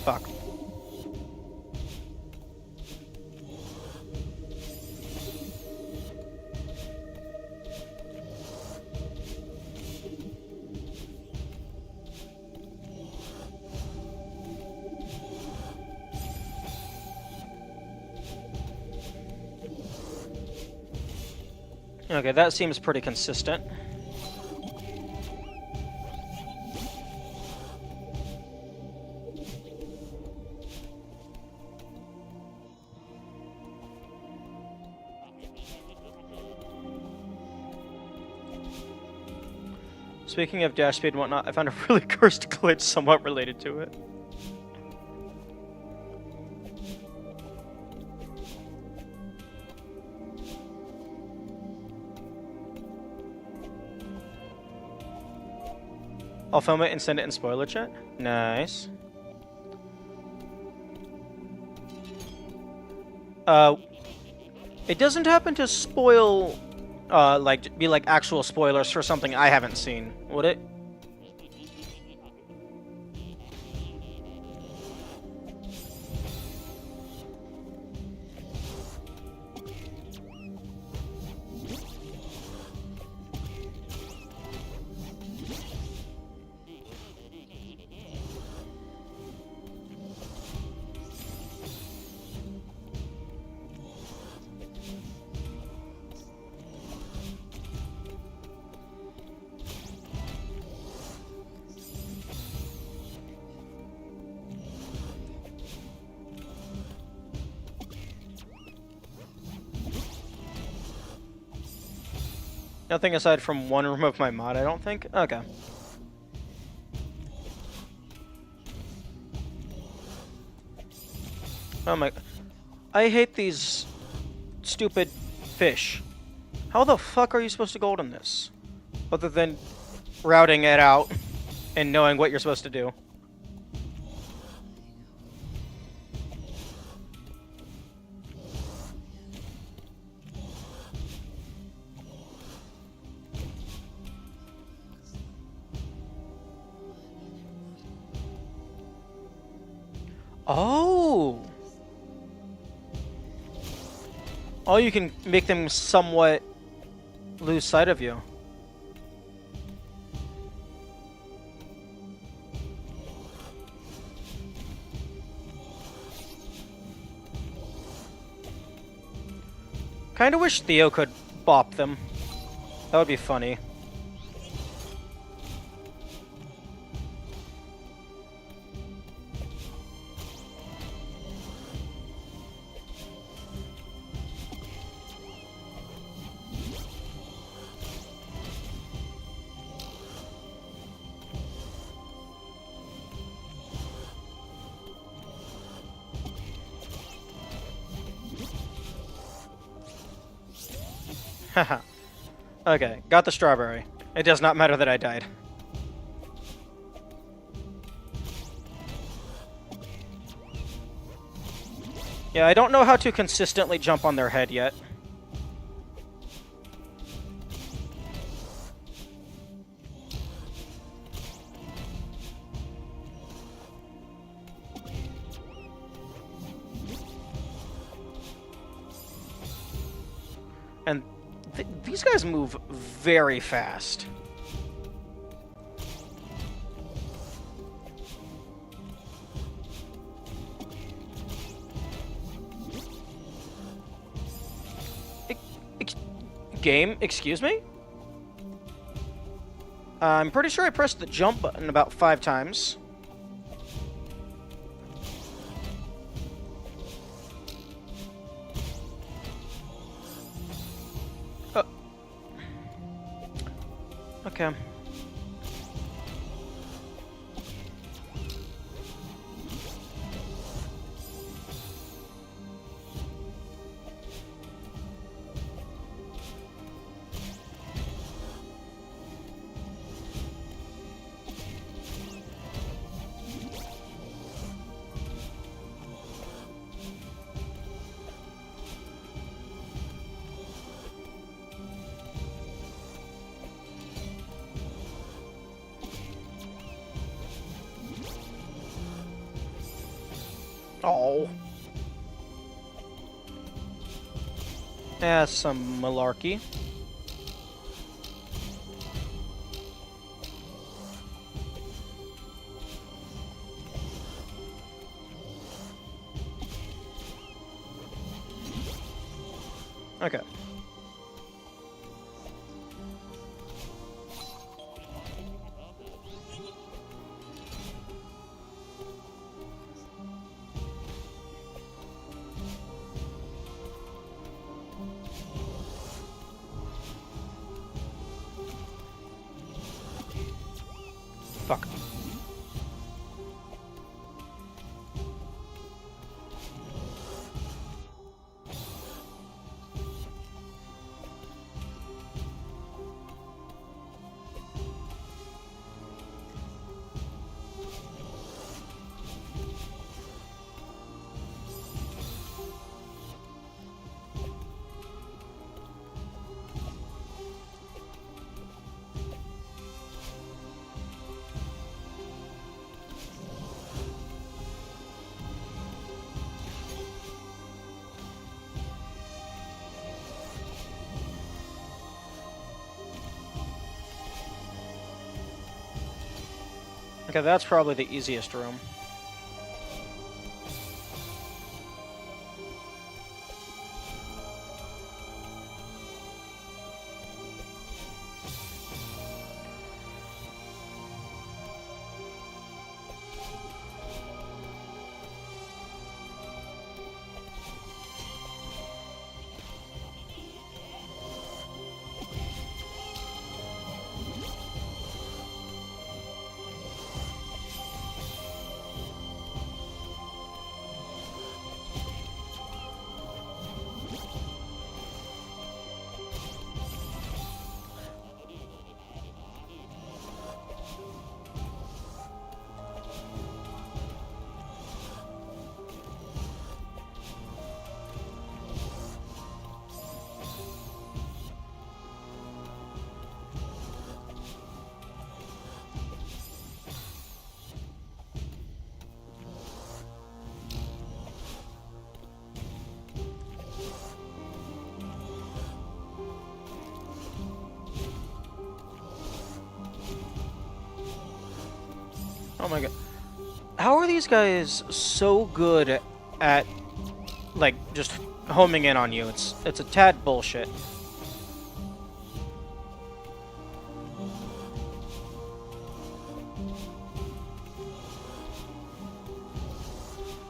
[SPEAKER 1] Fuck. Okay, that seems pretty consistent. Speaking of dash speed and whatnot, I found a really cursed glitch somewhat related to it. I'll film it and send it in spoiler chat. Nice. It doesn't happen to spoil, be like actual spoilers for something I haven't seen, would it? Nothing aside from one room of my mod, I don't think? Okay. Oh my... I hate these stupid fish. How the fuck are you supposed to golden this? Other than routing it out and knowing what you're supposed to do. Oh! Oh, you can make them somewhat lose sight of you. Kinda wish Theo could bop them. That would be funny. Haha. Okay, got the strawberry. It does not matter that I died. Yeah, I don't know how to consistently jump on their head yet. And these guys move very fast. Game, excuse me? I'm pretty sure I pressed the jump button about 5 times. Okay. Oh. That's some malarkey. Okay. Fuck. Okay, that's probably the easiest room. Oh my god. How are these guys so good at, like, just homing in on you? It's a tad bullshit.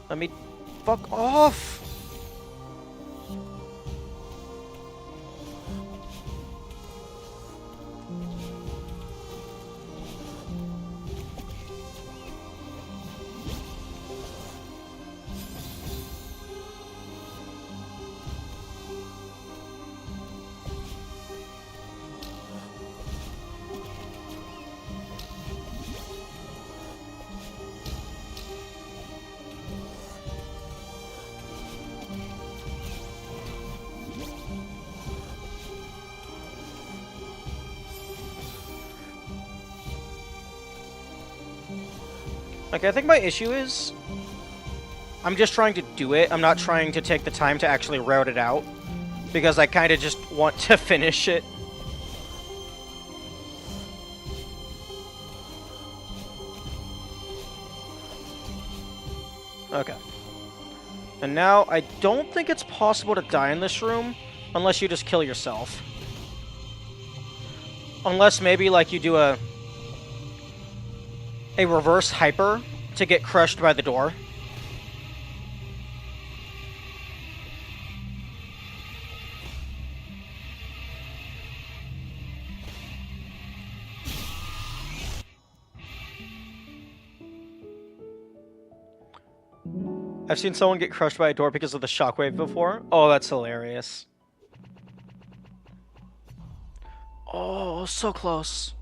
[SPEAKER 1] Let me fuck off. Like, I think my issue is I'm just trying to do it. I'm not trying to take the time to actually route it out because I kind of just want to finish it. Okay. And now, I don't think it's possible to die in this room unless you just kill yourself. Unless maybe, like, you do a reverse hyper to get crushed by the door. I've seen someone get crushed by a door because of the shockwave before. Oh, that's hilarious. Oh, so close.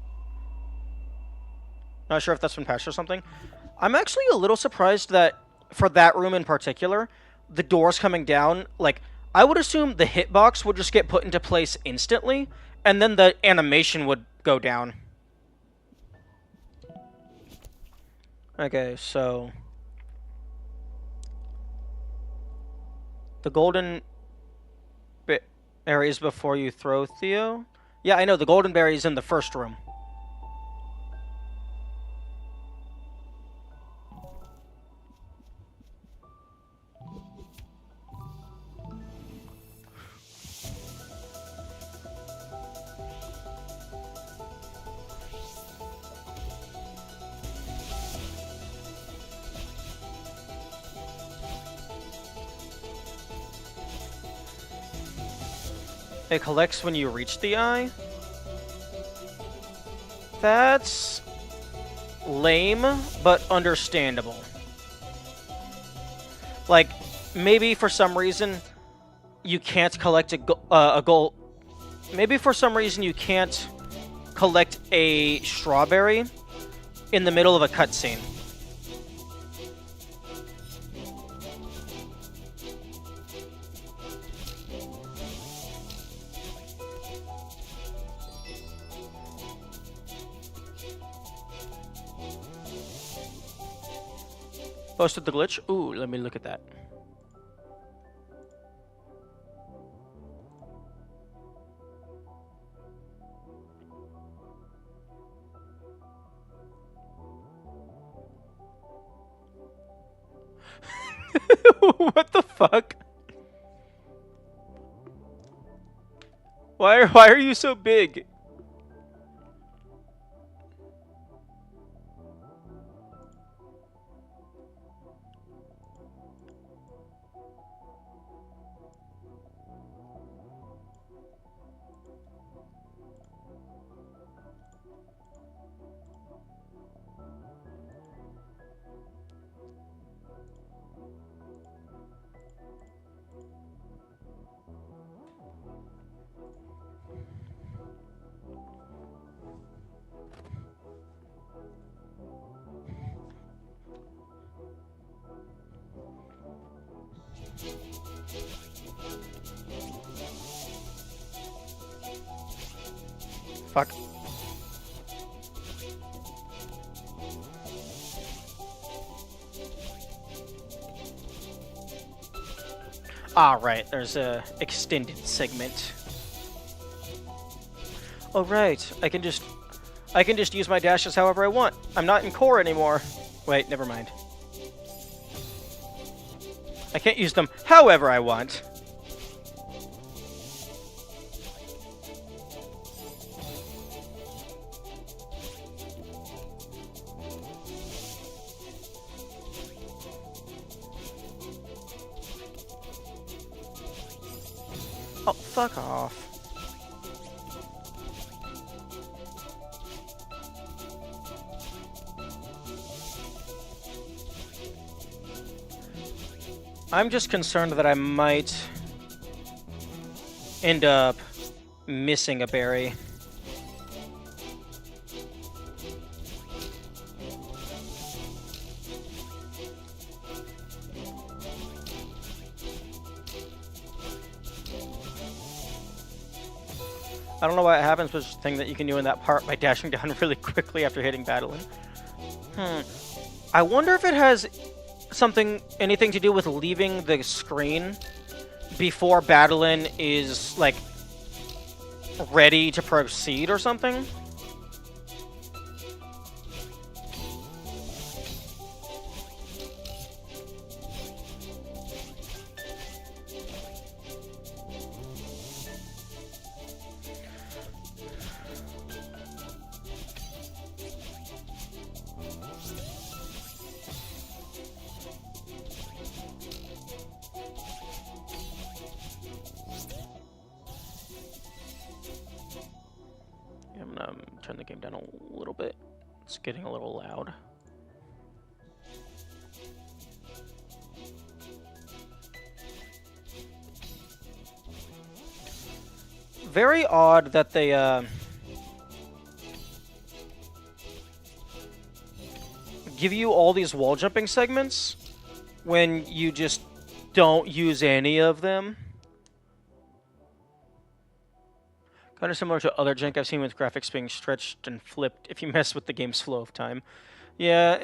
[SPEAKER 1] Not sure if that's been patched or something. I'm actually a little surprised that, for that room in particular, the doors coming down, like, I would assume the hitbox would just get put into place instantly, and then the animation would go down. Okay, so... the golden berries before you throw, Theo? Yeah, I know, the golden berry is in the first room. It collects when you reach the eye? That's lame, but understandable. Like, maybe for some reason you can't collect a gold. Maybe for some reason you can't collect a strawberry in the middle of a cutscene. Posted the glitch? Ooh, let me look at that. What the fuck? Why are you so big? Fuck. Ah, right. There's a extended segment. Oh, right. I can just use my dashes however I want. I'm not in core anymore. Wait, never mind. I can't use them however I want. Oh, fuck off. I'm just concerned that I might end up missing a berry. I don't know why it happens, but it's a thing that you can do in that part by dashing down really quickly after hitting battling. I wonder if it has anything to do with leaving the screen before Battlein is, like, ready to proceed or something? I'm gonna turn the game down a little bit. It's getting a little loud. Very odd that they give you all these wall jumping segments when you just don't use any of them. Kind of similar to other jank I've seen with graphics being stretched and flipped if you mess with the game's flow of time. Yeah,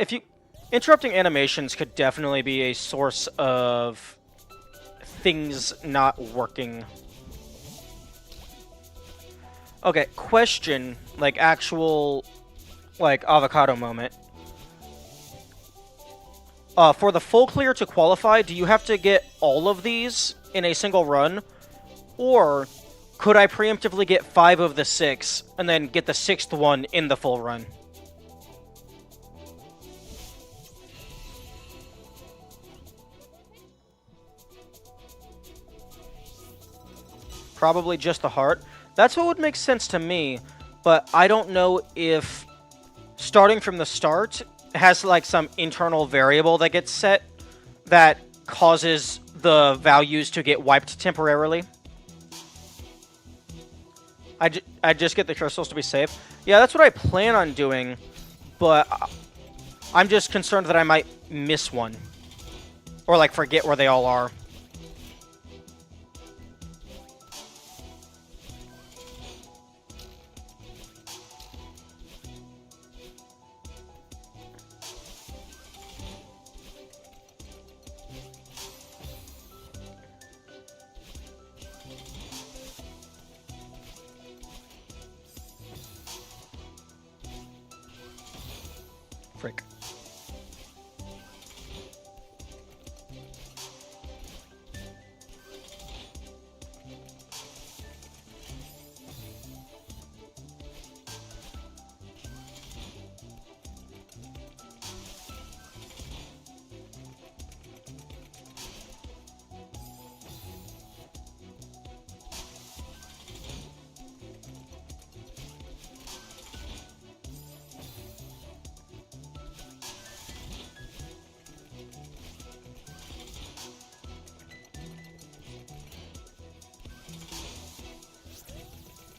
[SPEAKER 1] interrupting animations could definitely be a source of things not working. Okay, question, like actual, like, avocado moment. For the full clear to qualify, do you have to get all of these in a single run? Or could I preemptively get 5 of the 6 and then get the 6th one in the full run? Probably just the heart. That's what would make sense to me, but I don't know if starting from the start has, like, some internal variable that gets set that causes the values to get wiped temporarily. I just get the crystals to be safe. Yeah, that's what I plan on doing, but I'm just concerned that I might miss one. Or, like, forget where they all are. Frick.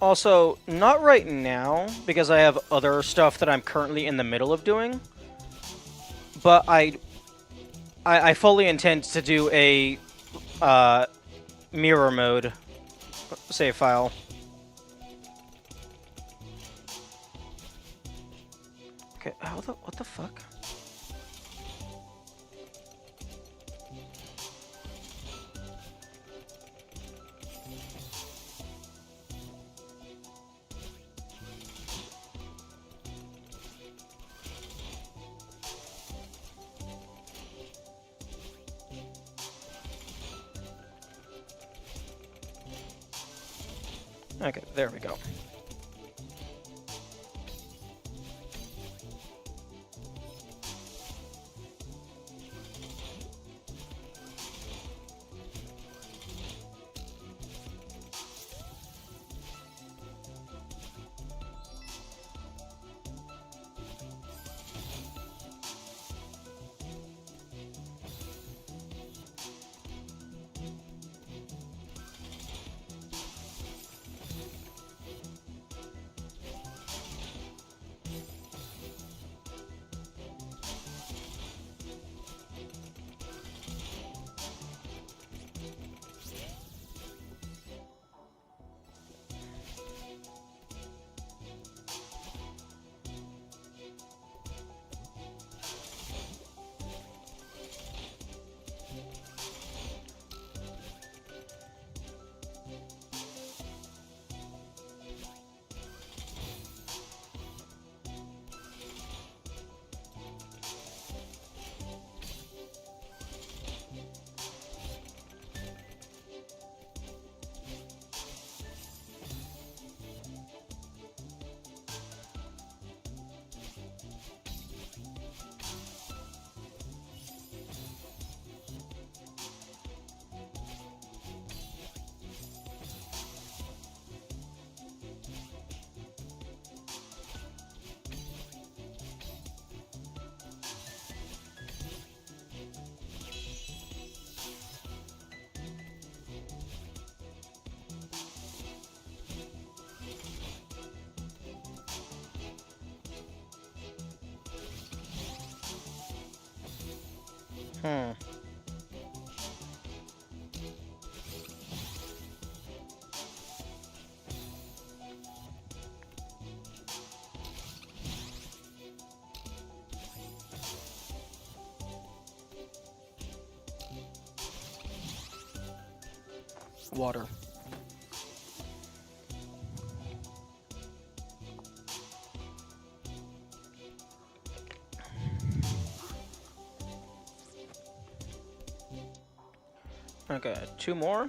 [SPEAKER 1] Also, not right now, because I have other stuff that I'm currently in the middle of doing. But I fully intend to do a mirror mode save file. Okay, what the fuck? Okay, there we go. Hmm. Water. Okay, 2 more.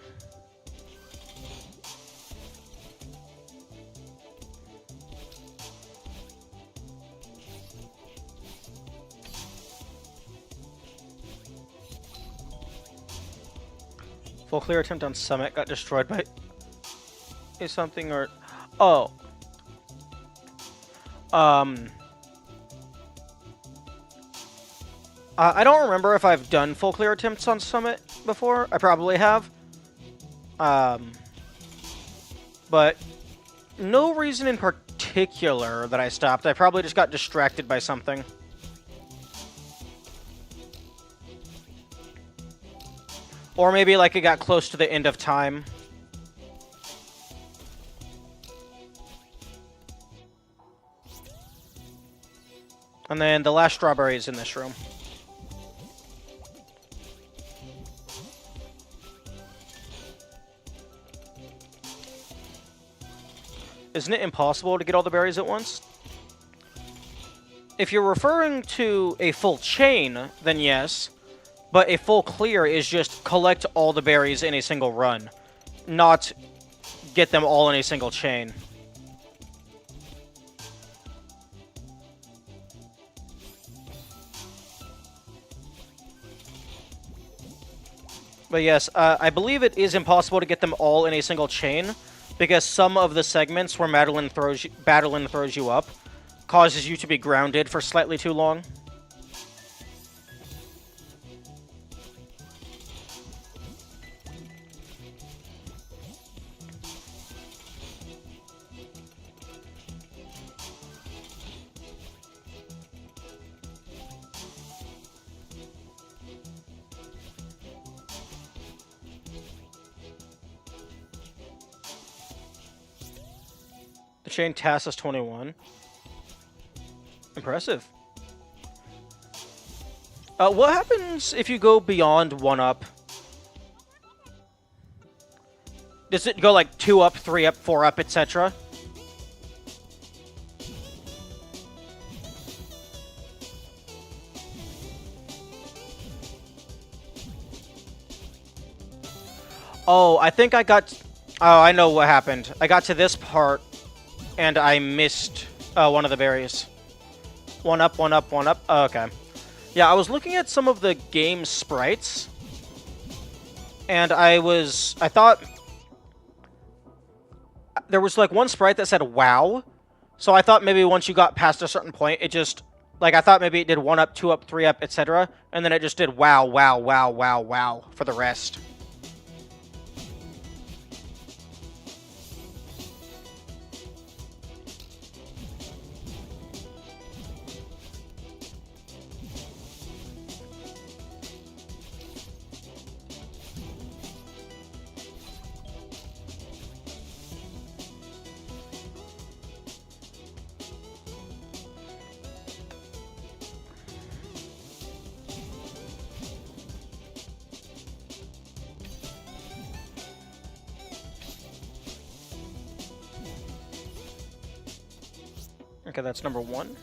[SPEAKER 1] Full clear attempt on Summit got destroyed by something or... Oh. I don't remember if I've done full clear attempts on Summit before. I probably have. But no reason in particular that I stopped. I probably just got distracted by something. Or maybe like it got close to the end of time. And then the last strawberry is in this room. Isn't it impossible to get all the berries at once? If you're referring to a full chain, then yes. But a full clear is just collect all the berries in a single run, not get them all in a single chain. But yes, I believe it is impossible to get them all in a single chain, because some of the segments where Madeline throws you up causes you to be grounded for slightly too long. The chain task is 21. Impressive. What happens if you go beyond 1-up? Does it go like 2-up, 3-up, 4-up, etc.? Oh, I think I got... Oh, I know what happened. I got to this part, and I missed one of the berries. 1-up, 1-up, 1-up. Oh, okay. Yeah, I was looking at some of the game sprites, and I thought there was like one sprite that said wow, so I thought maybe once you got past a certain point, it just, like, I thought maybe it did 1-up, 2-up, 3-up, etc., and then it just did wow, wow, wow, wow, wow for the rest. Okay, that's number 1.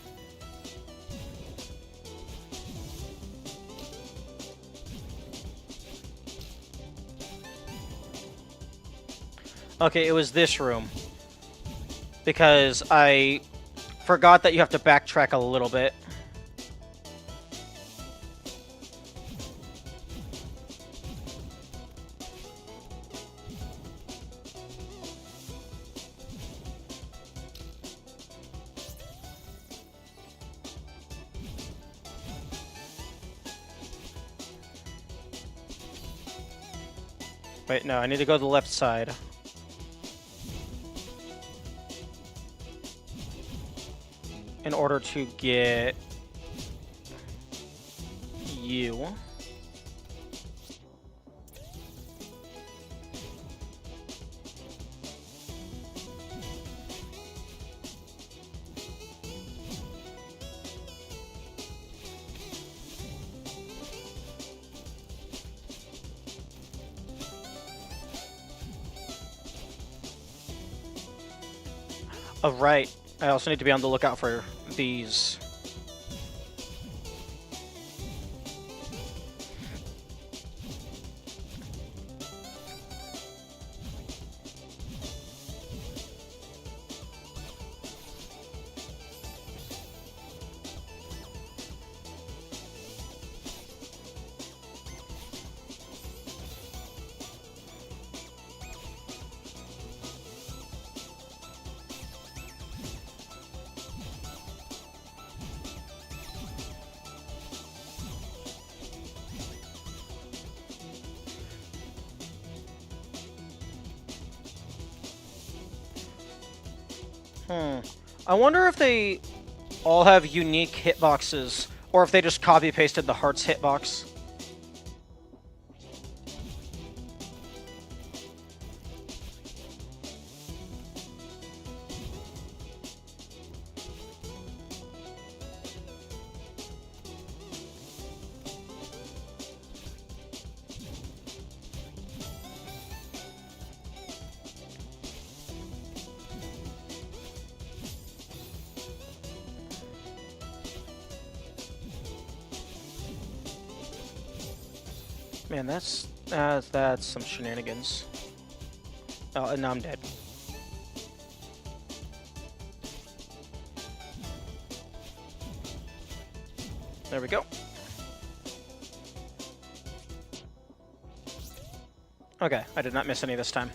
[SPEAKER 1] Okay, it was this room. Because I forgot that you have to backtrack a little bit. Wait, no, I need to go to the left side. In order to get you. Oh, right. I also need to be on the lookout for these. I wonder if they all have unique hitboxes, or if they just copy-pasted the heart's hitbox. Man, that's some shenanigans. Oh, and now I'm dead. There we go. Okay, I did not miss any this time.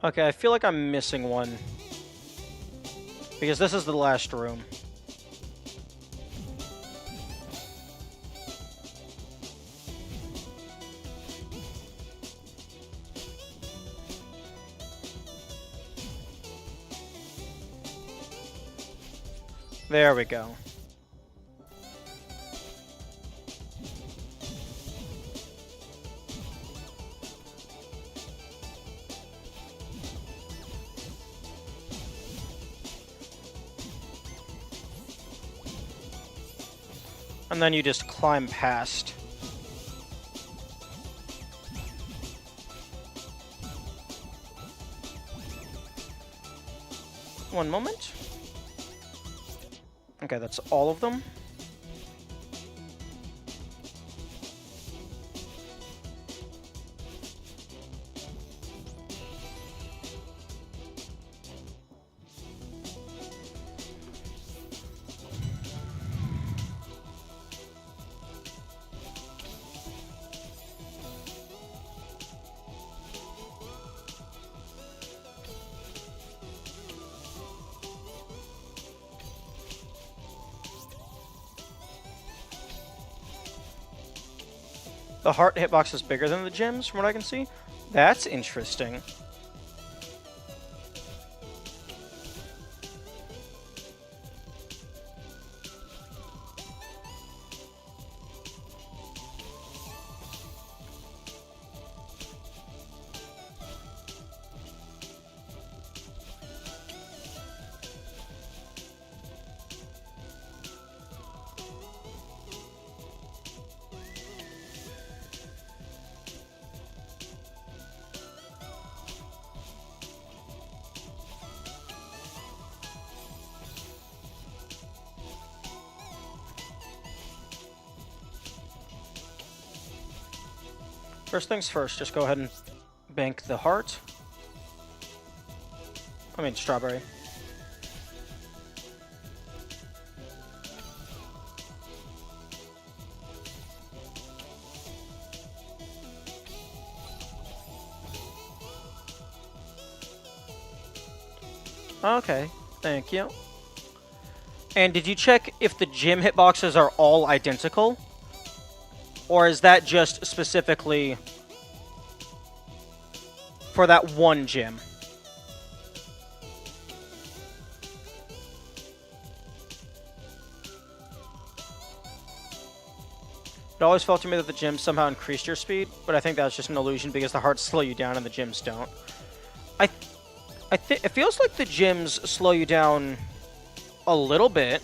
[SPEAKER 1] Okay, I feel like I'm missing one. Because this is the last room. There we go. And then you just climb past. One moment. Okay, that's all of them. The heart hitbox is bigger than the gems, from what I can see. That's interesting. First things first, just go ahead and bank the heart. I mean, strawberry. Okay, thank you. And did you check if the gym hitboxes are all identical? Or is that just specifically for that one gym. It always felt to me that the gyms somehow increased your speed, but I think that was just an illusion because the hearts slow you down and the gyms don't. It feels like the gyms slow you down a little bit.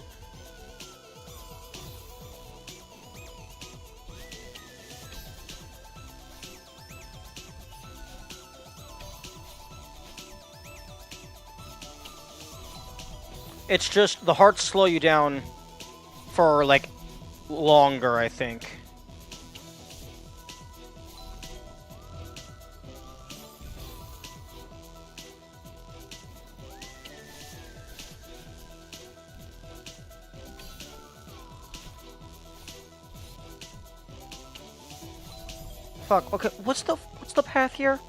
[SPEAKER 1] It's just the hearts slow you down for, like, longer, I think. Fuck, okay, what's the path here?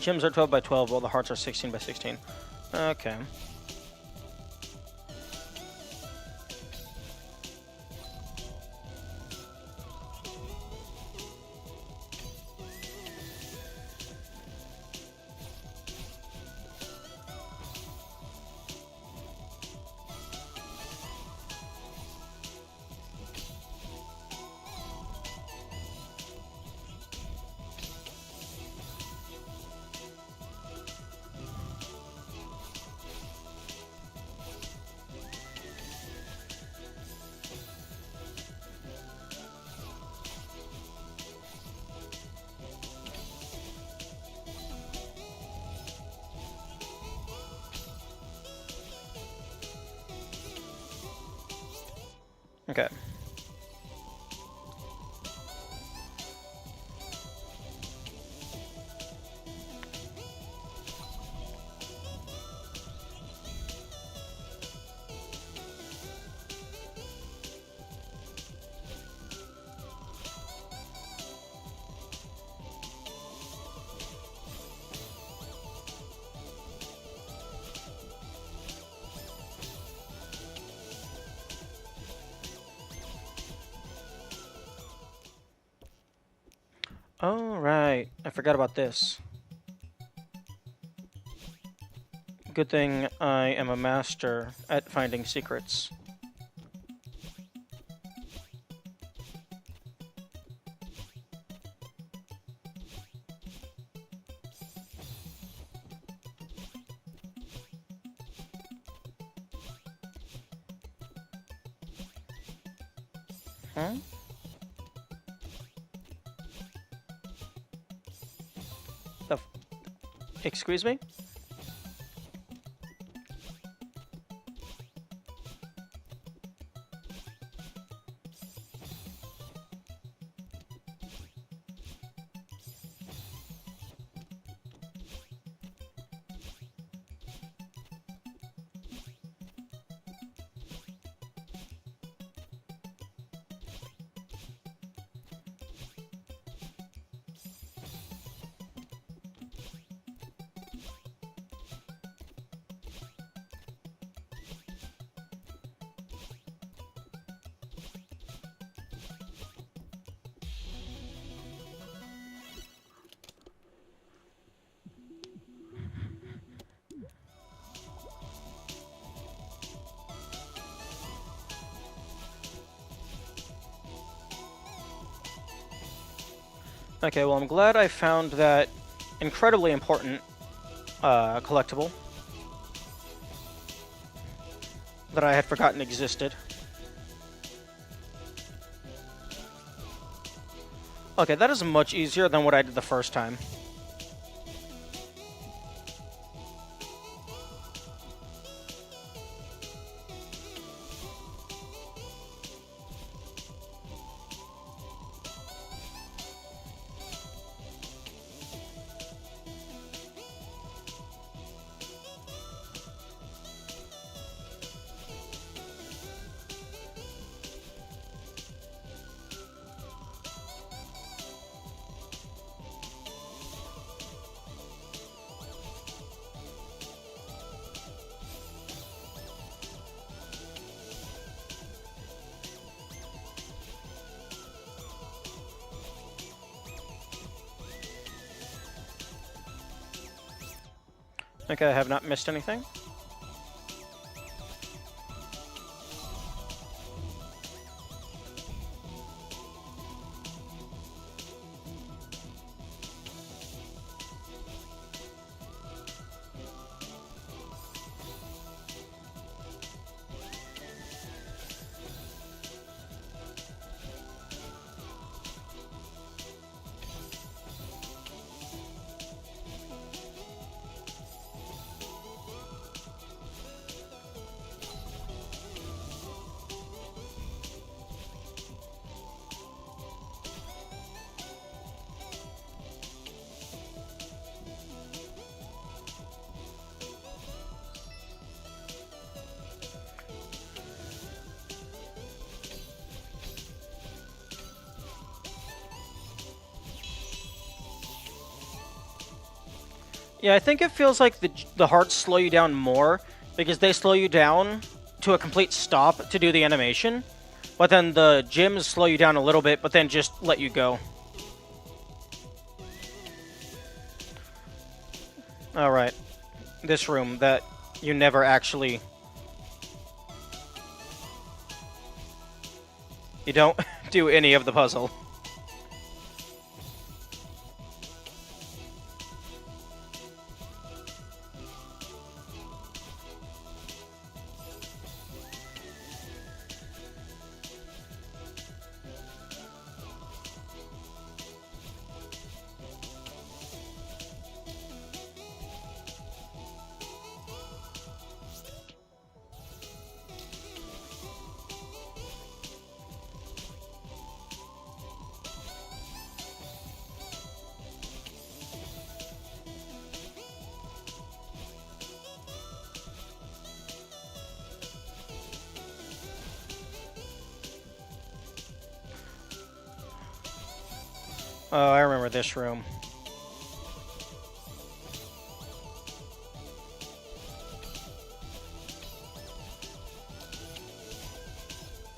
[SPEAKER 1] Gyms are 12 by 12, while the hearts are 16 by 16. Okay. Okay. Oh, right. I forgot about this. Good thing I am a master at finding secrets. Huh? Excuse me? Okay, well, I'm glad I found that incredibly important collectible that I had forgotten existed. Okay, that is much easier than what I did the first time. Okay, I have not missed anything. Yeah, I think it feels like the hearts slow you down more because they slow you down to a complete stop to do the animation, but then the gyms slow you down a little bit, but then just let you go. Alright. This room that you never actually... You don't do any of the puzzle. Oh, I remember this room.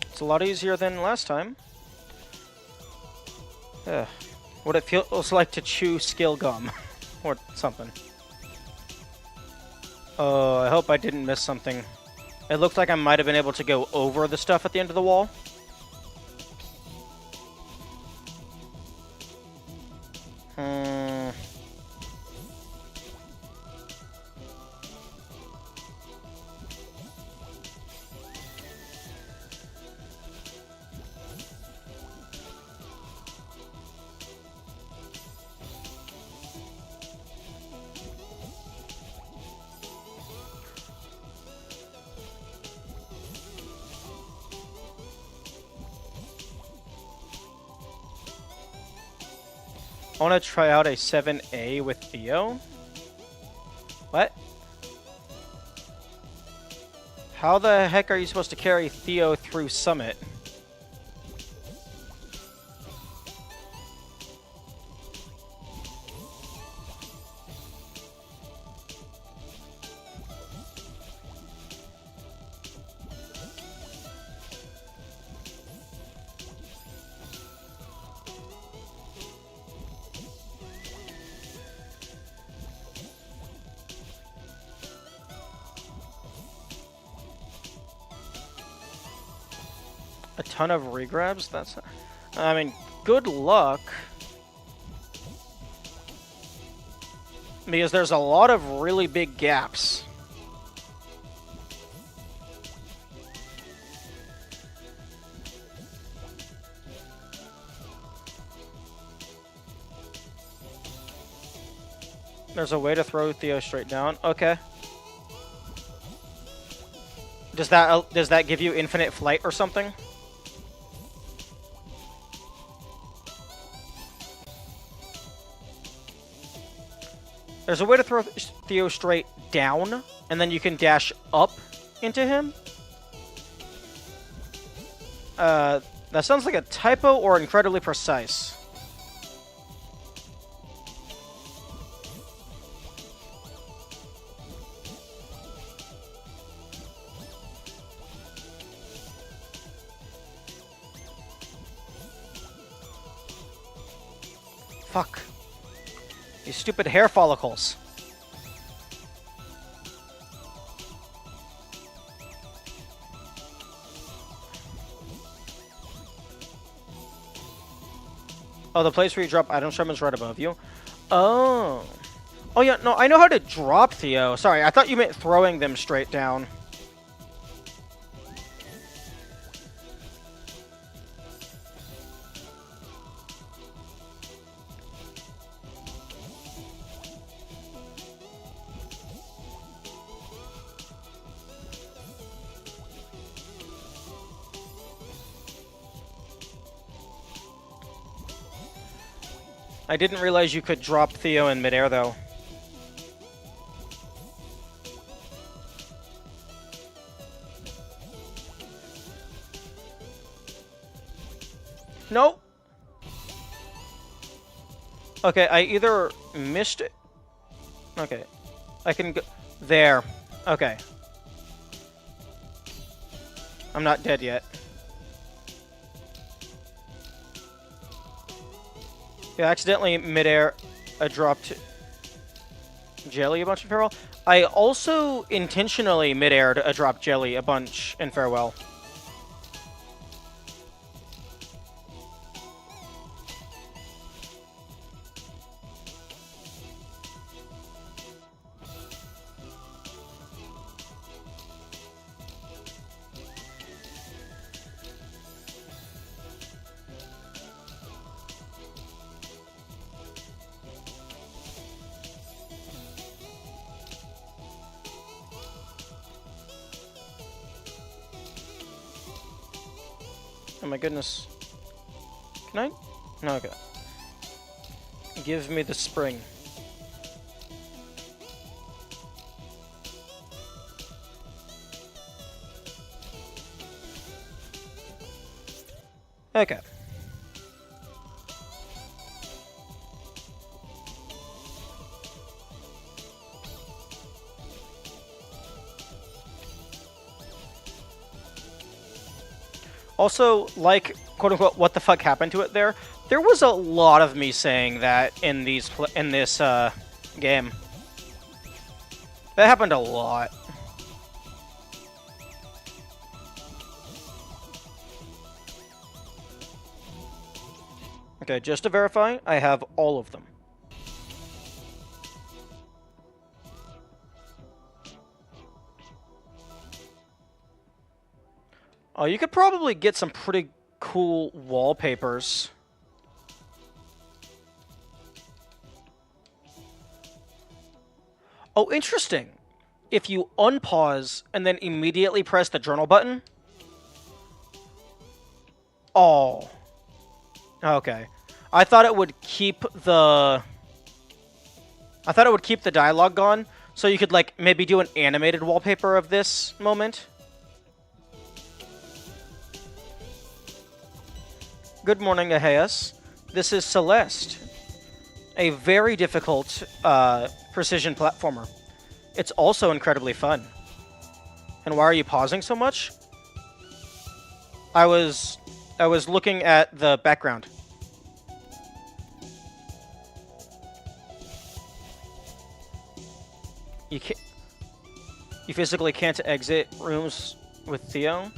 [SPEAKER 1] It's a lot easier than last time. What it feels like to chew skill gum. Or something. Oh, I hope I didn't miss something. It looked like I might have been able to go over the stuff at the end of the wall. I want to try out a 7A with Theo. What? How the heck are you supposed to carry Theo through Summit? A ton of regrabs? That's... I mean, good luck. Because there's a lot of really big gaps. There's a way to throw Theo straight down. Okay. Does that give you infinite flight or something? There's a way to throw Theo straight down, and then you can dash up into him. That sounds like a typo or incredibly precise. Fuck. These stupid hair follicles. Oh, the place where you drop item shrine is right above you. Oh. Oh yeah, no, I know how to drop Theo. Sorry, I thought you meant throwing them straight down. I didn't realize you could drop Theo in midair, though. Nope. Okay, I either missed it. Okay. I can go... There. Okay. I'm not dead yet. Yeah, accidentally midair dropped Jelly a bunch in Farewell. I also intentionally mid-aired a drop Jelly a bunch in Farewell. Oh my goodness. Can I? No, okay. Give me the spring. Okay. Also, like, quote-unquote, what the fuck happened to it there? There was a lot of me saying that in this game. That happened a lot. Okay, just to verify, I have all of them. Oh, you could probably get some pretty cool wallpapers. Oh, interesting. If you unpause and then immediately press the journal button. Oh. Okay. I thought it would keep the... I thought it would keep the dialogue gone, so you could, like, maybe do an animated wallpaper of this moment. Good morning, Aheas. This is Celeste, a very difficult precision platformer. It's also incredibly fun. And why are you pausing so much? I was looking at the background. You physically can't exit rooms with Theo.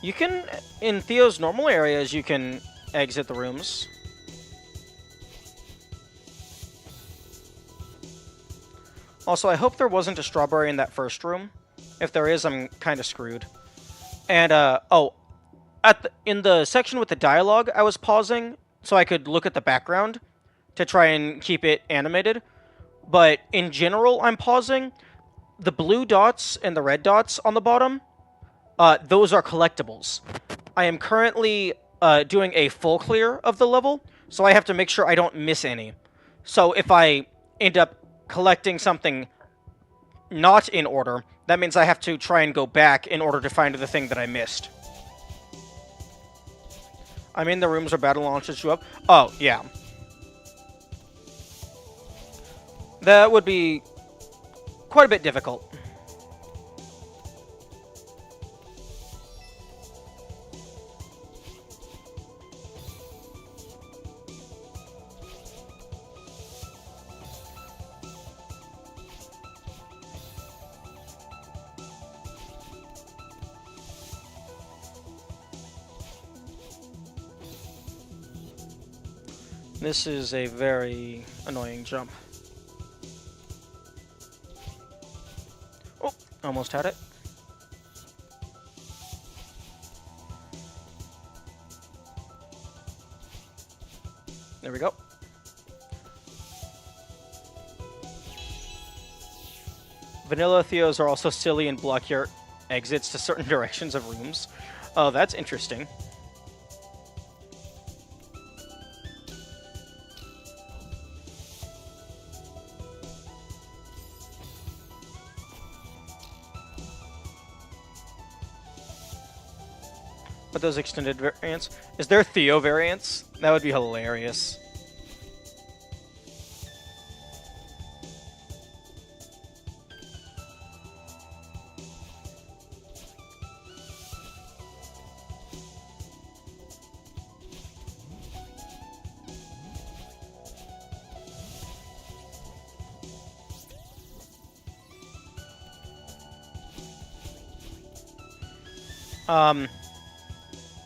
[SPEAKER 1] You can, in Theo's normal areas, you can exit the rooms. Also, I hope there wasn't a strawberry in that first room. If there is, I'm kind of screwed. And, in the section with the dialogue, I was pausing so I could look at the background to try and keep it animated. But in general, I'm pausing. The blue dots and the red dots on the bottom, those are collectibles. I am currently doing a full clear of the level, so I have to make sure I don't miss any. So if I end up collecting something not in order, that means I have to try and go back in order to find the thing that I missed. I mean, the rooms where battle launches you up. Oh, yeah. That would be quite a bit difficult. This is a very annoying jump. Oh, almost had it. There we go. Vanilla Theos are also silly and block your exits to certain directions of rooms. Oh, that's interesting. But those extended variants. Is there Theo variants? That would be hilarious.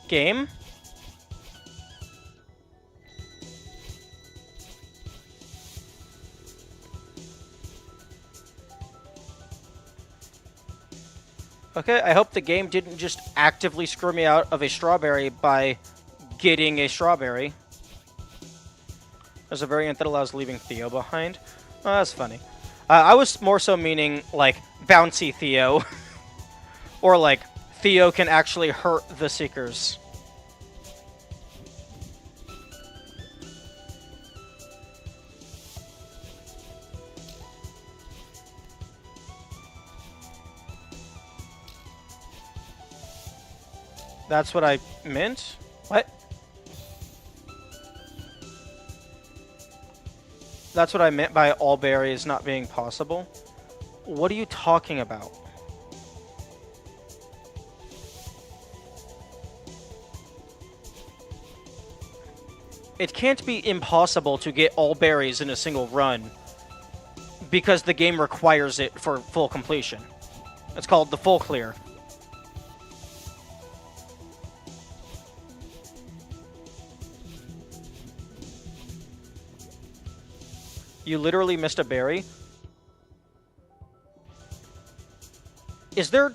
[SPEAKER 1] Game? Okay, I hope the game didn't just actively screw me out of a strawberry by getting a strawberry. There's a variant that allows leaving Theo behind. Oh, that's funny. I was more so meaning, like, bouncy Theo. Or, like, Theo can actually hurt the Seekers. That's what I meant? What? That's what I meant by all berries not being possible? What are you talking about? It can't be impossible to get all berries in a single run because the game requires it for full completion. It's called the full clear. You literally missed a berry? Is there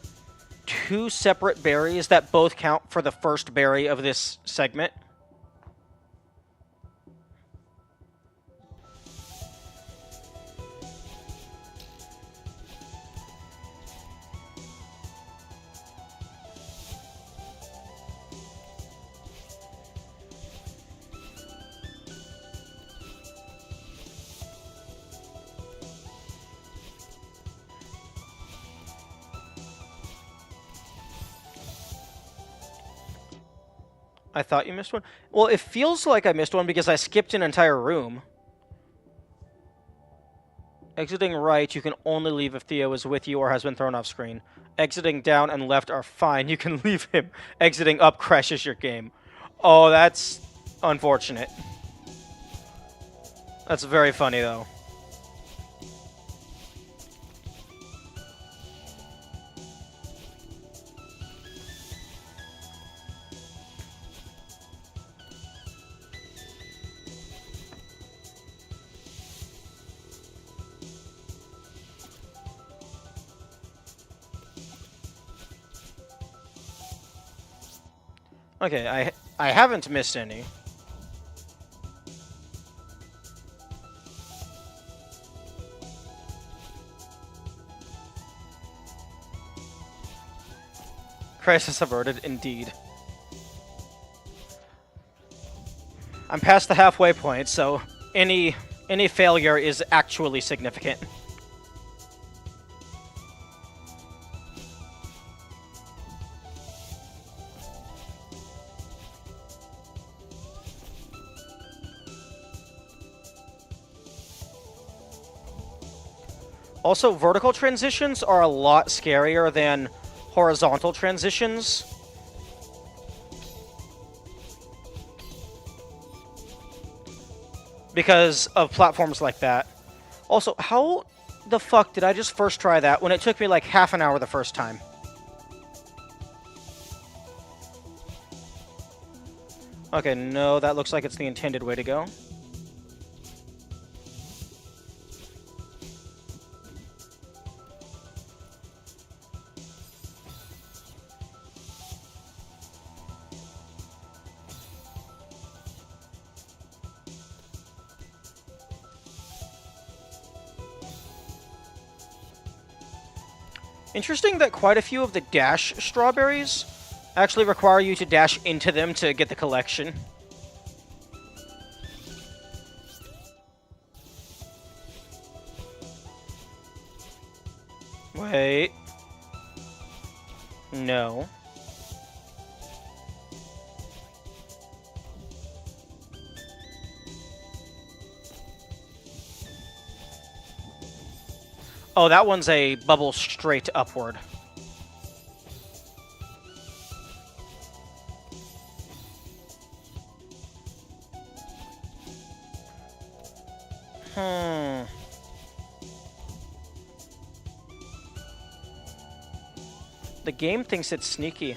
[SPEAKER 1] two separate berries that both count for the first berry of this segment? I thought you missed one? Well, it feels like I missed one because I skipped an entire room. Exiting right, you can only leave if Theo is with you or has been thrown off screen. Exiting down and left are fine. You can leave him. Exiting up crashes your game. Oh, that's unfortunate. That's very funny, though. Okay, I haven't missed any. Crisis averted, indeed. I'm past the halfway point, so any failure is actually significant. Also, vertical transitions are a lot scarier than horizontal transitions. Because of platforms like that. Also, how the fuck did I just first try that when it took me like half an hour the first time? Okay, no, that looks like it's the intended way to go. Interesting that quite a few of the dash strawberries actually require you to dash into them to get the collection. Wait. No. Oh, that one's a bubble straight upward. The game thinks it's sneaky.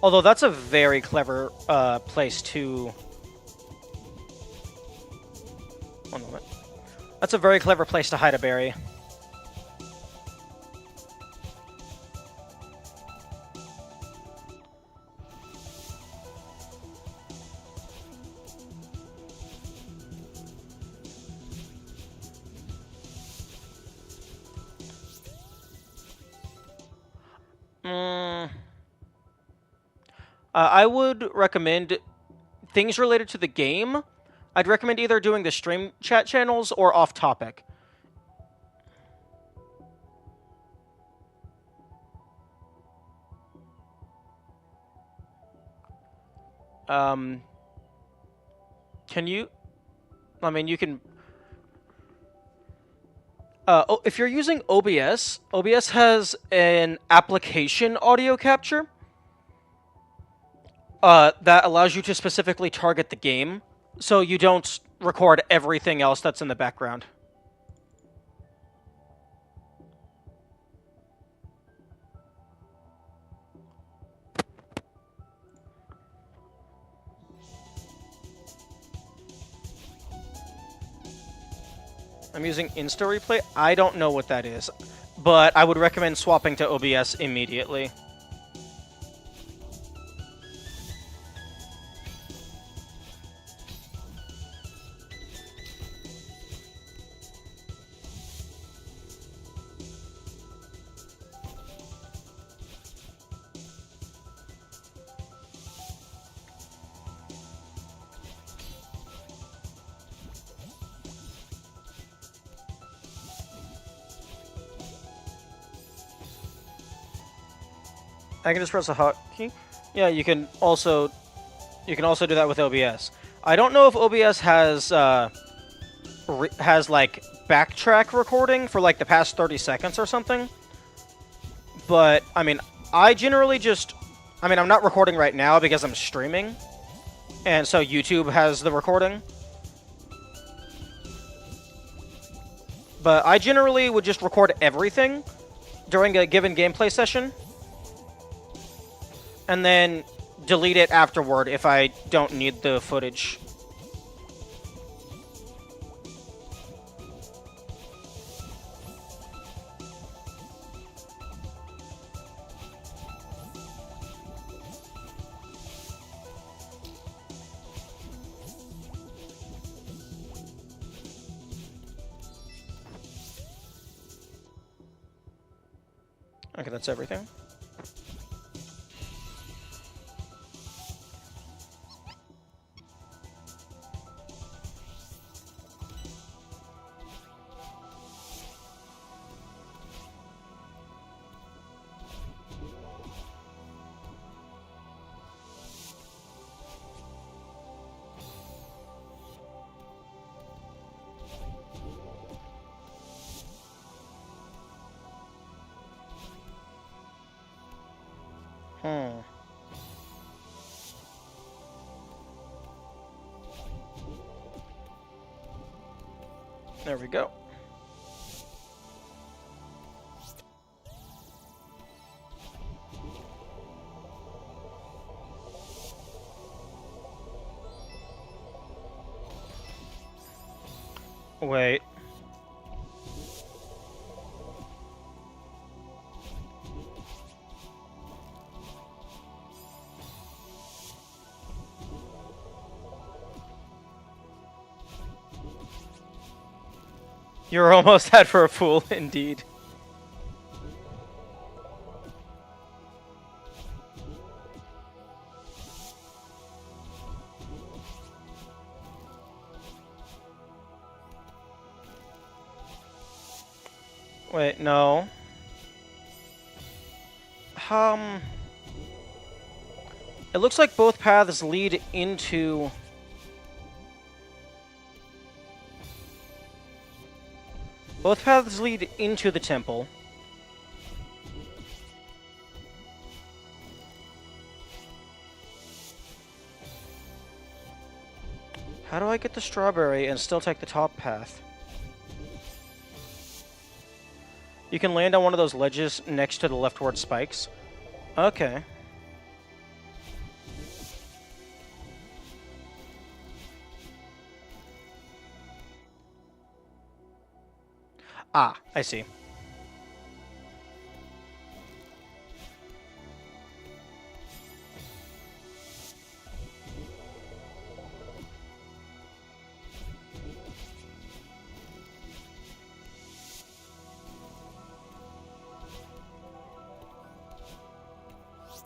[SPEAKER 1] Although that's a very clever place to... One moment. That's a very clever place to hide a berry. I would recommend things related to the game. I'd recommend either doing the stream chat channels or off topic. Can you... I mean, you can... if you're using OBS, OBS has an application audio capture that allows you to specifically target the game, so you don't record everything else that's in the background. I'm using Insta Replay. I don't know what that is, but I would recommend swapping to OBS immediately. I can just press a hotkey. Yeah, you can also do that with OBS. I don't know if OBS has like backtrack recording for like the past 30 seconds or something. But I mean, I generally just I'm not recording right now because I'm streaming, and so YouTube has the recording. But I generally would just record everything during a given gameplay session, and then delete it afterward if I don't need the footage. Okay, that's everything. Hmm. There we go. Wait. You're almost had for a fool, indeed. Wait, no. It looks like both paths lead into... Both paths lead into the temple. How do I get the strawberry and still take the top path? You can land on one of those ledges next to the leftward spikes. Okay. Ah, I see.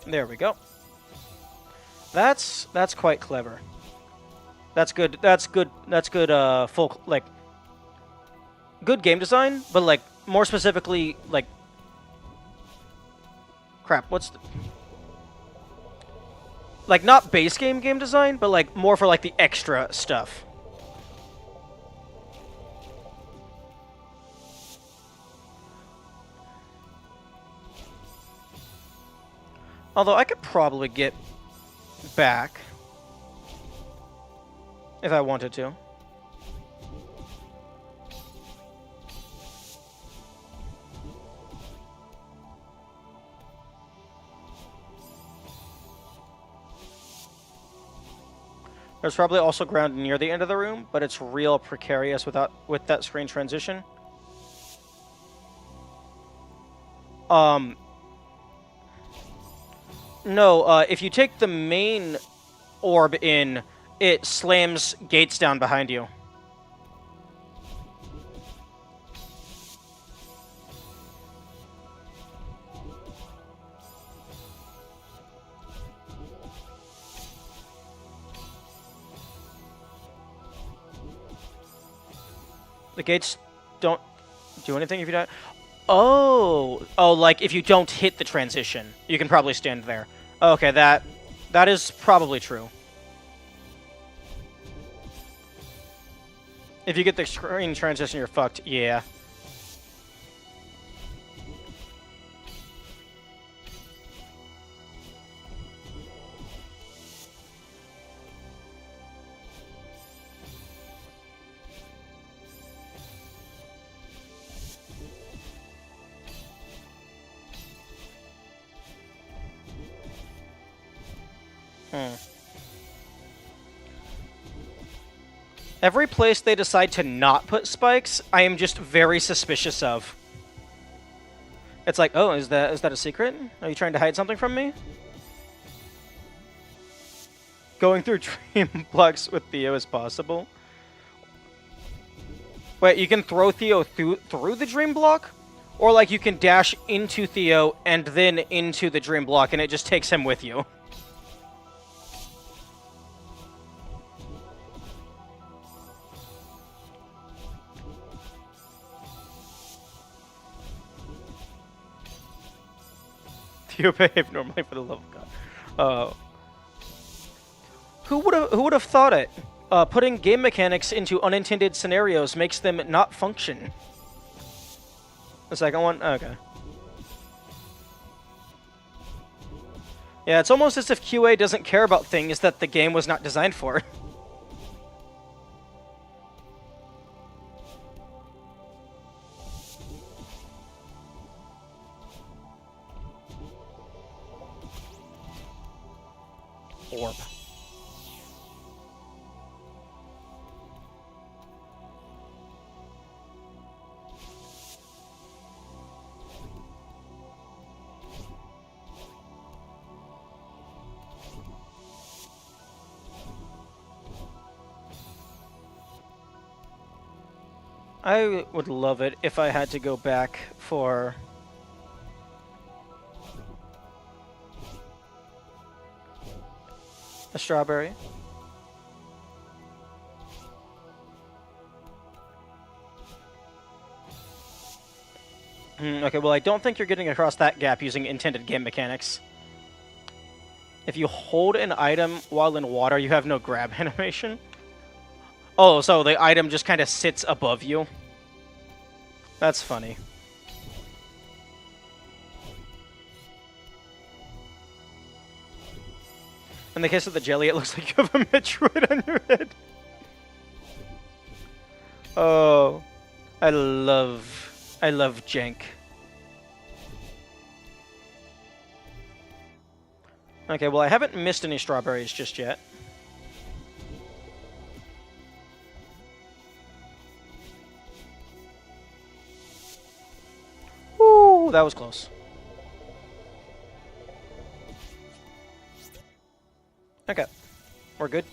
[SPEAKER 1] There we go. That's quite clever. That's good. That's good. That's good. Full like good game design, but like more specifically, like crap. What's the, like not base game design, but like more for like the extra stuff. Although I could probably get back if I wanted to. There's probably also ground near the end of the room, but it's real precarious with that screen transition. No, if you take the main orb in, it slams gates down behind you. The gates don't do anything if you don't... Oh, like if you don't hit the transition, you can probably stand there. Okay, that is probably true. If you get the screen transition, you're fucked. Yeah. Every place they decide to not put spikes, I am just very suspicious of. It's like, oh, is that a secret? Are you trying to hide something from me? Going through dream blocks with Theo is possible. Wait, you can throw Theo through the dream block? Or like you can dash into Theo and then into the dream block and it just takes him with you. You behave normally for the love of God. Who would have thought it? Putting game mechanics into unintended scenarios makes them not function. The second one? Okay. Yeah, it's almost as if QA doesn't care about things that the game was not designed for. Orb. I would love it if I had to go back for a strawberry. Okay, well, I don't think you're getting across that gap using intended game mechanics. If you hold an item while in water, you have no grab animation. Oh, so the item just kind of sits above you. That's funny. In the case of the jelly, it looks like you have a Metroid on your head. Oh, I love jank. Okay, well, I haven't missed any strawberries just yet. Ooh, that was close. Okay, we're good.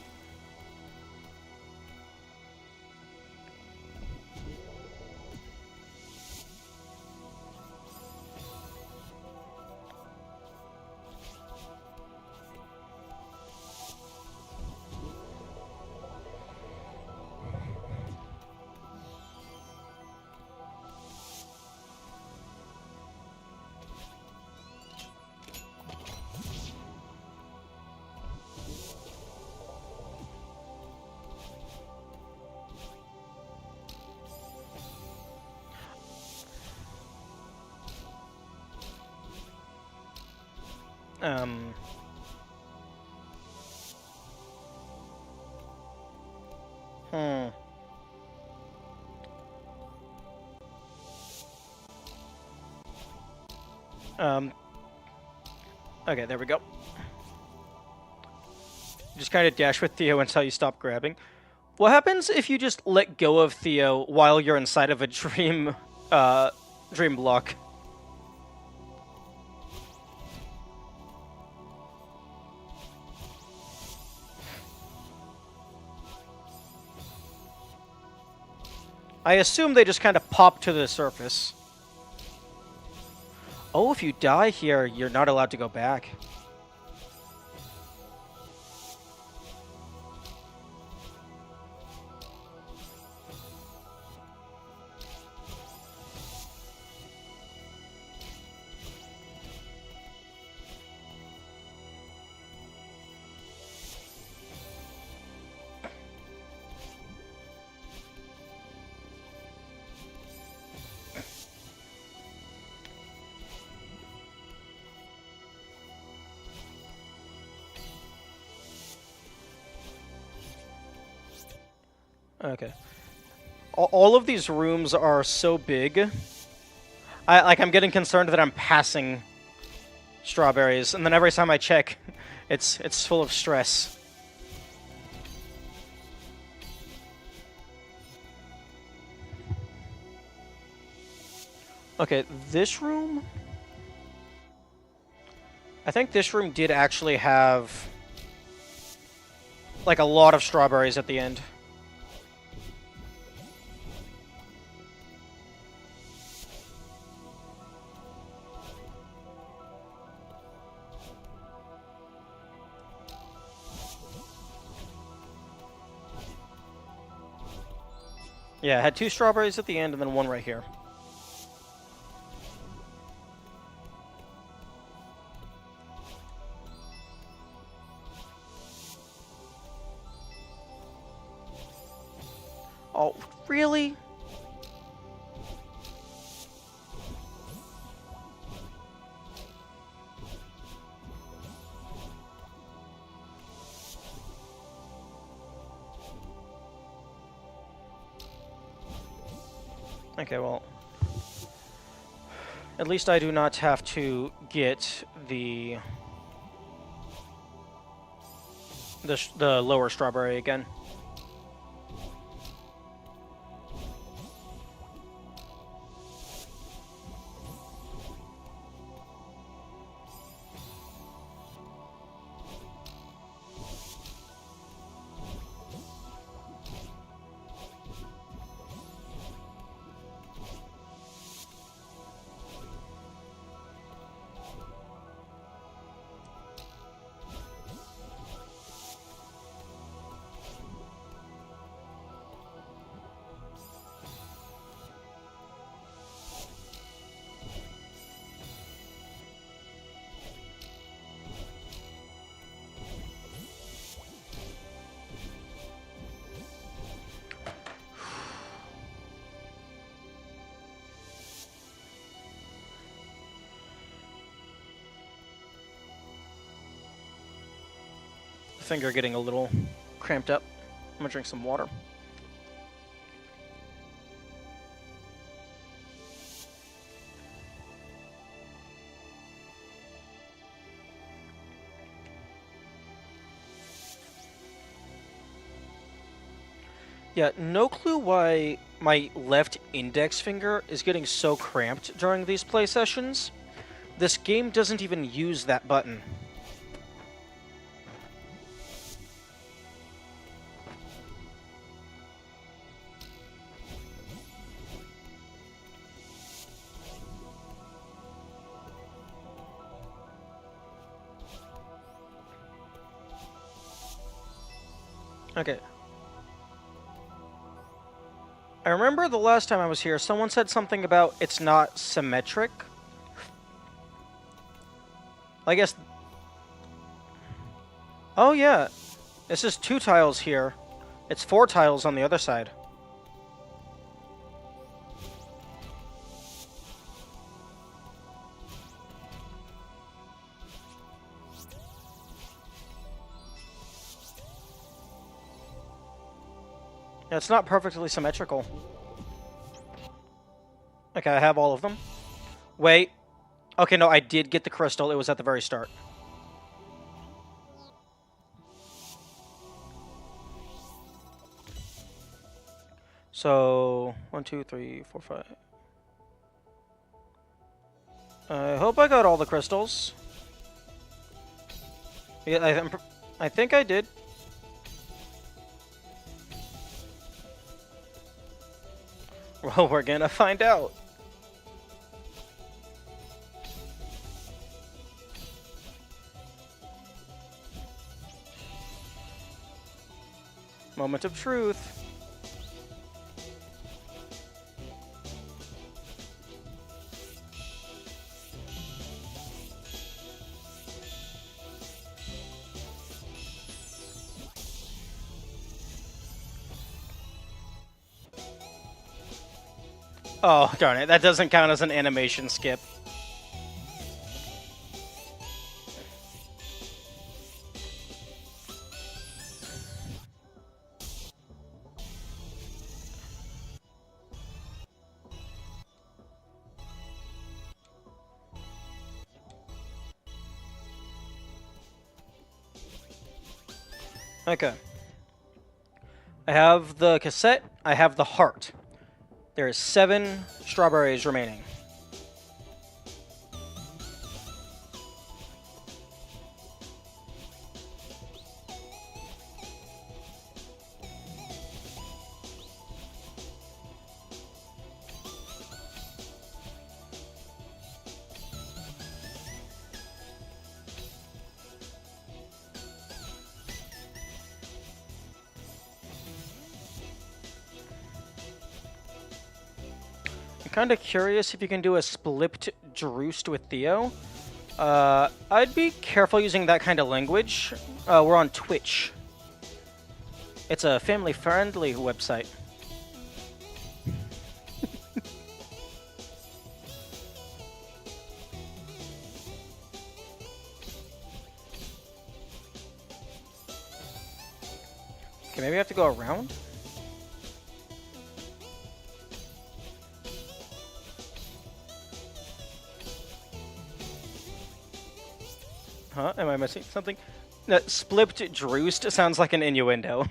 [SPEAKER 1] Hmm. Okay, there we go. Just kind of dash with Theo until you stop grabbing. What happens if you just let go of Theo while you're inside of a dream block? I assume they just kind of pop to the surface. Oh, if you die here, you're not allowed to go back. Okay. All of these rooms are so big. I'm getting concerned that I'm passing strawberries, and then every time I check, it's full of stress. Okay, this room. I think this room did actually have like a lot of strawberries at the end. Yeah, it had 2 strawberries at the end and then 1 right here. Oh, really? Okay, well, at least I do not have to get the lower strawberry again. Finger getting a little cramped up. I'm gonna drink some water. Yeah, no clue why my left index finger is getting so cramped during these play sessions. This game doesn't even use that button. Okay. I remember the last time I was here, someone said something about it's not symmetric. I guess... Oh yeah, this is 2 tiles here. It's 4 tiles on the other side. Yeah, it's not perfectly symmetrical. Okay, I have all of them. Wait. Okay, no, I did get the crystal. It was at the very start. So, 1, 2, 3, 4, 5. I hope I got all the crystals. Yeah, I think I did. Well, we're gonna find out. Moment of truth. Oh, darn it. That doesn't count as an animation skip. Okay. I have the cassette. I have the heart. There is 7 strawberries remaining. Kind of curious if you can do a split Droost with Theo. I'd be careful using that kind of language. We're on Twitch. It's a family-friendly website. Okay, maybe I have to go around? Huh? Am I missing something? No, splipped droost sounds like an innuendo.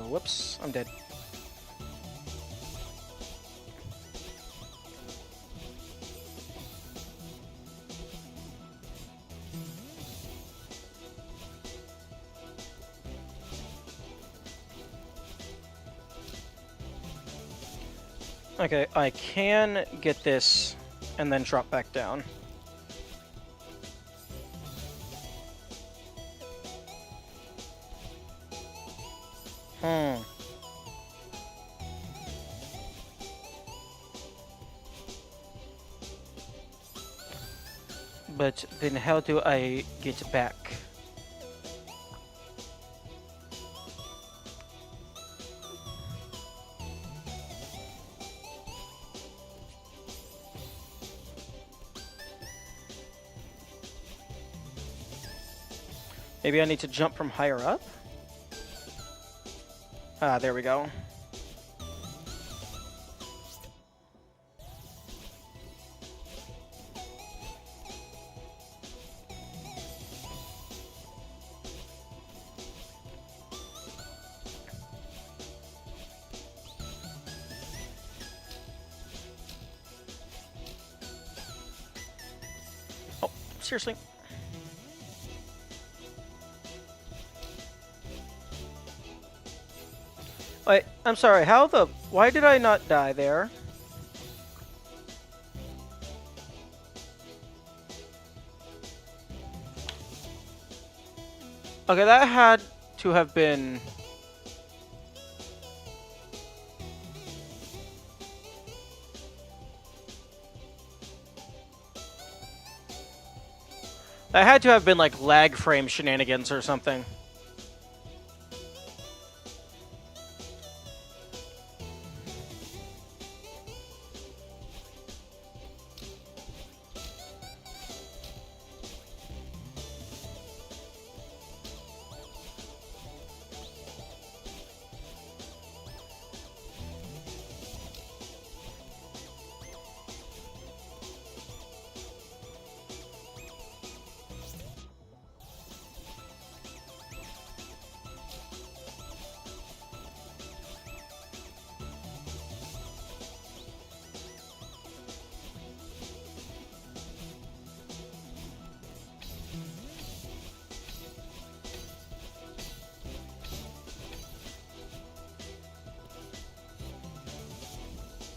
[SPEAKER 1] Whoops, I'm dead. Okay, I can get this and then drop back down. But then how do I get back? Maybe I need to jump from higher up? Ah, there we go. Oh, seriously? Wait, I'm sorry, why did I not die there? Okay, that had to have been... That had to have been like lag frame shenanigans or something.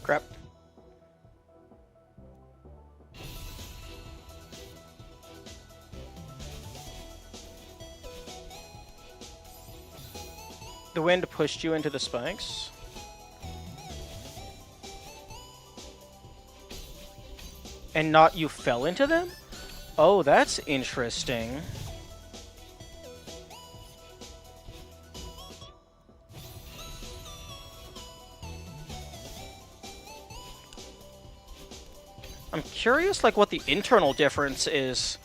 [SPEAKER 1] Crap. The wind pushed you into the spikes? And not you fell into them? Oh, that's interesting. I'm curious, like, what the internal difference is.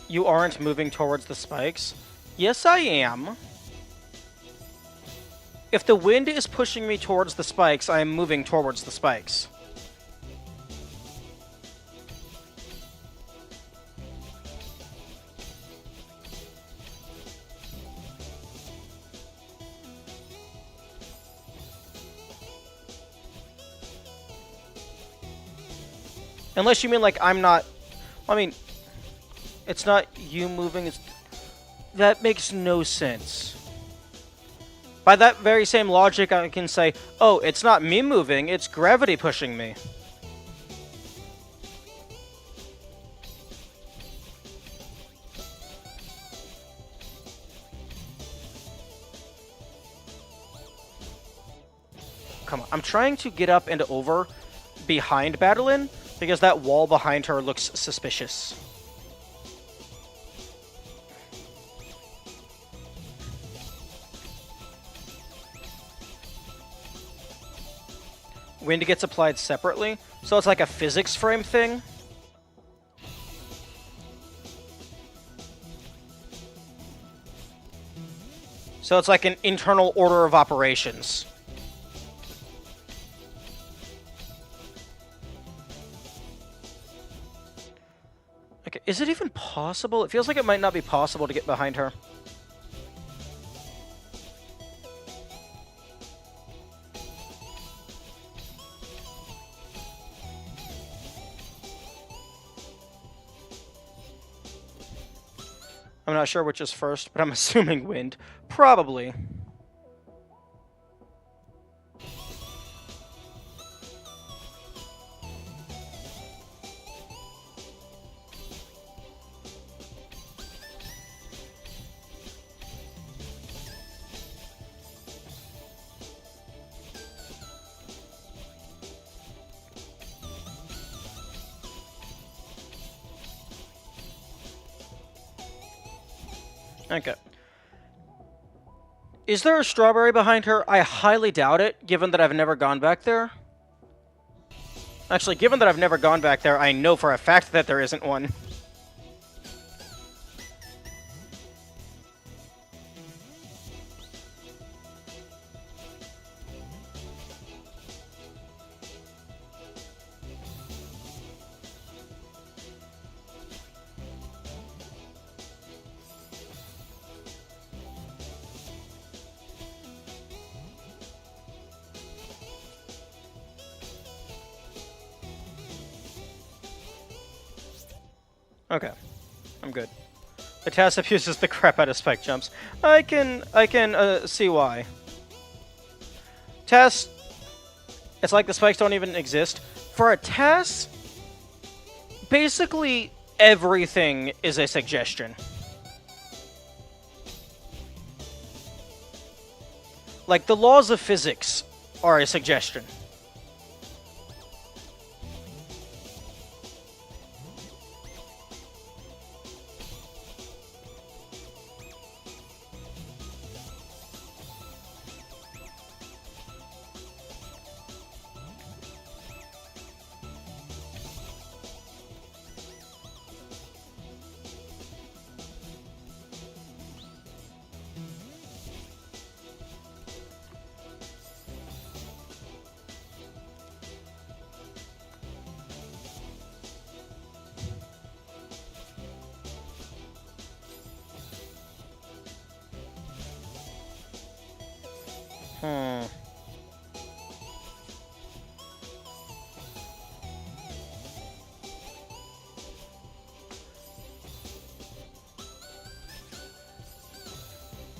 [SPEAKER 1] You aren't moving towards the spikes? Yes, I am. If the wind is pushing me towards the spikes, I am moving towards the spikes. Unless you mean, like, I'm not... I mean... It's not you moving, it's... That makes no sense. By that very same logic, I can say, oh, it's not me moving, it's gravity pushing me. come on. I'm trying to get up and over behind Madeline because that wall behind her looks suspicious. Wind gets applied separately, so it's like a physics frame thing. So it's like an internal order of operations. Okay, is it even possible? It feels like it might not be possible to get behind her. I'm not sure which is first, but I'm assuming wind. Probably. Okay. Is there a strawberry behind her? I highly doubt it, given that I've never gone back there. Actually, given that I've never gone back there, I know for a fact that there isn't one. Okay, I'm good. The task abuses the crap out of spike jumps. I can see why. Test. It's like the spikes don't even exist. For a test, basically everything is a suggestion. Like, the laws of physics are a suggestion.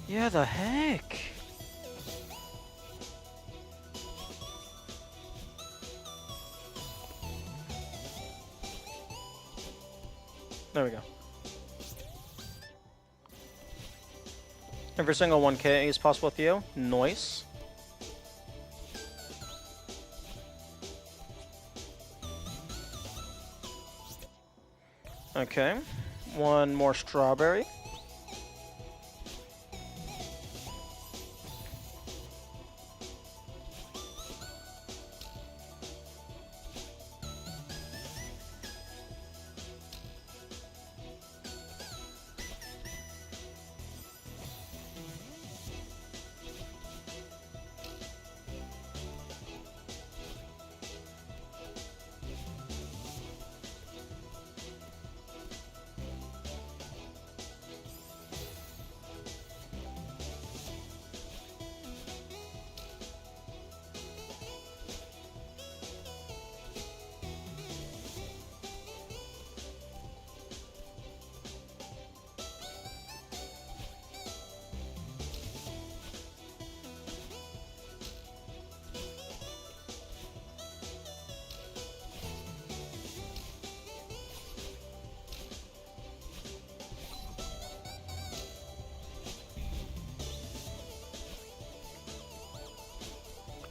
[SPEAKER 1] Yeah, the heck? There we go. Every single 1K is possible with you. Nice. Okay. One more strawberry.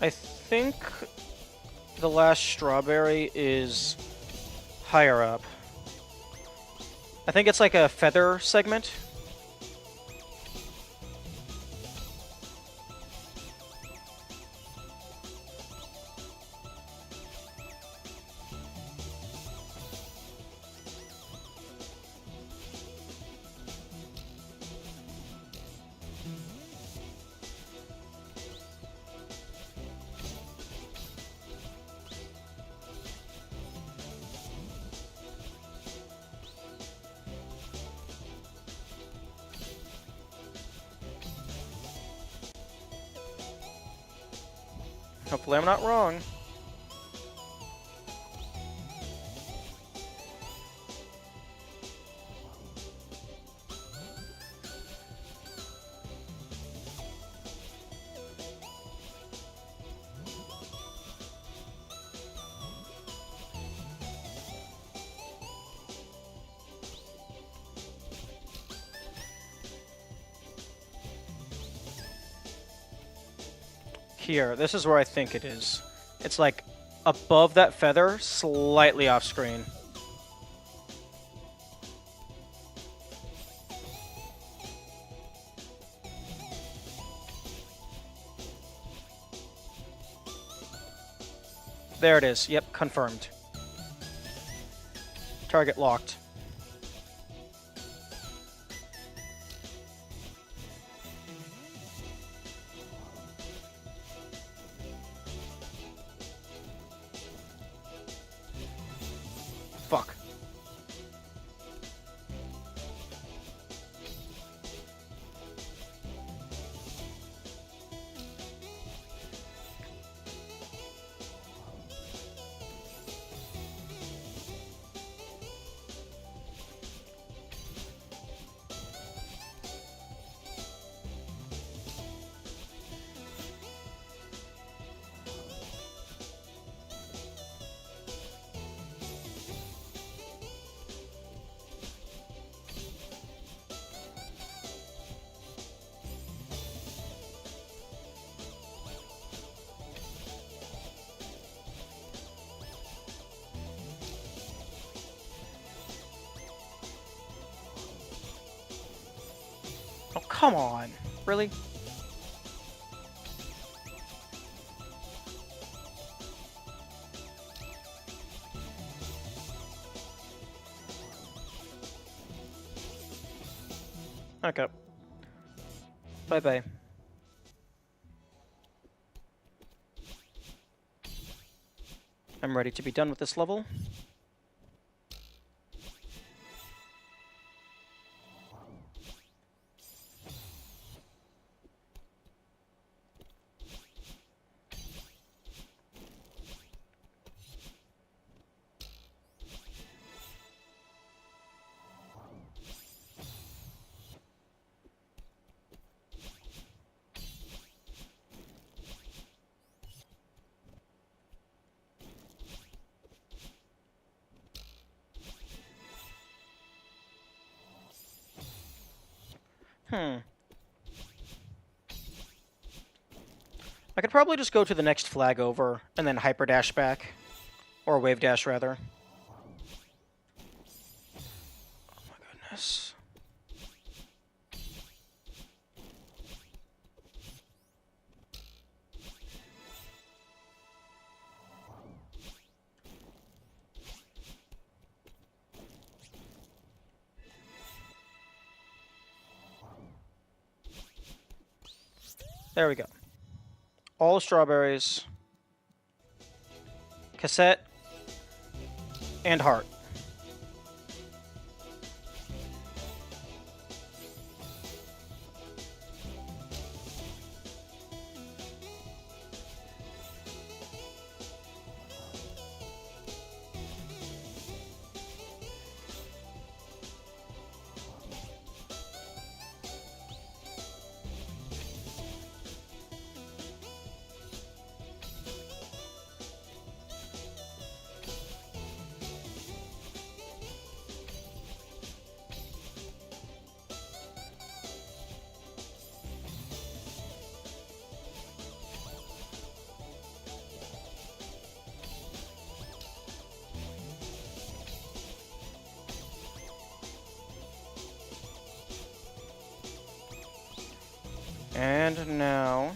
[SPEAKER 1] I think the last strawberry is higher up. I think it's like a feather segment. Hopefully I'm not wrong. Here, this is where I think it is. It's like above that feather, slightly off screen. There it is. Yep, confirmed. Target locked. Fuck. Oh, come on. Really? Okay. Bye-bye. I'm ready to be done with this level. I could probably just go to the next flag over and then hyper dash back. Or wave dash, rather. Oh my goodness. There we go. All strawberries, cassette, and heart. And now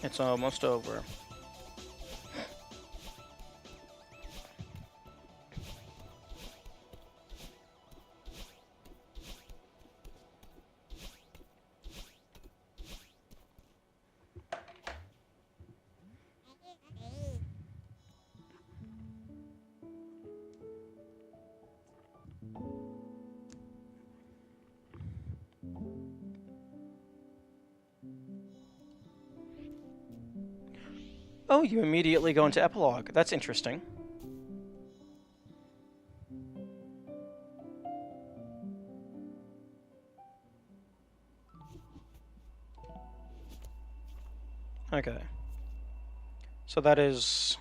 [SPEAKER 1] it's almost over. Oh, you immediately go into epilogue. That's interesting. Okay. So that is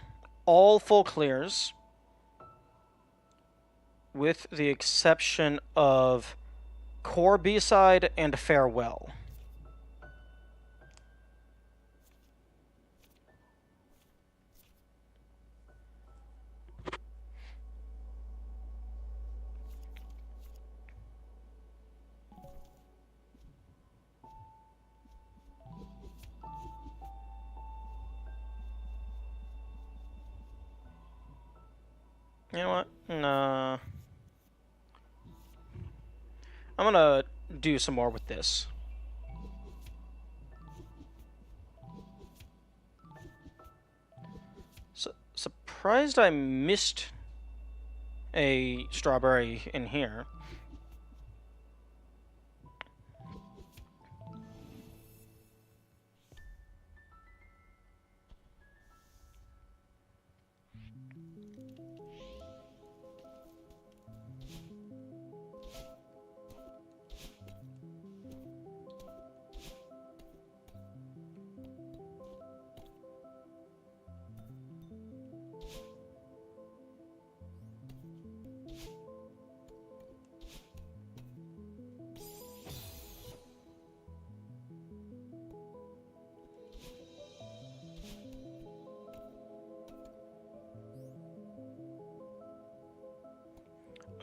[SPEAKER 1] all full clears, with the exception of Core B-side and Farewell. You know what? Nah. I'm gonna do some more with this. Surprised I missed a strawberry in here.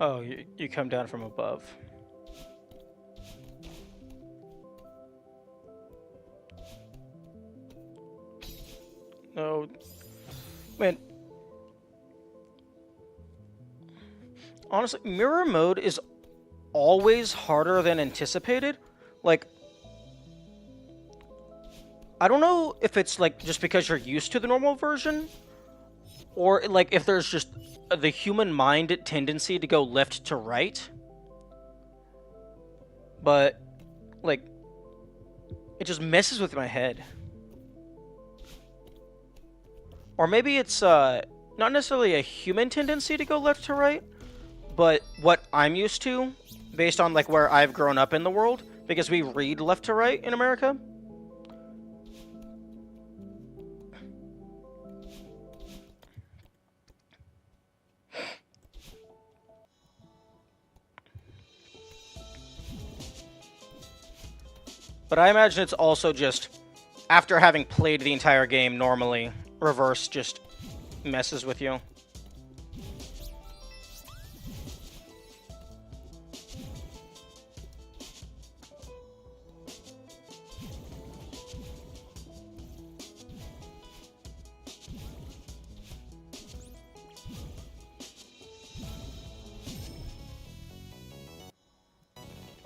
[SPEAKER 1] Oh, you come down from above. Oh, man. Honestly, mirror mode is always harder than anticipated. Like, I don't know if it's like just because you're used to the normal version, or like if there's just the human mind tendency to go left to right. But like it just messes with my head. Or maybe it's not necessarily a human tendency to go left to right, but what I'm used to based on like where I've grown up in the world, because we read left to right in America. But I imagine it's also just, after having played the entire game normally, reverse just messes with you.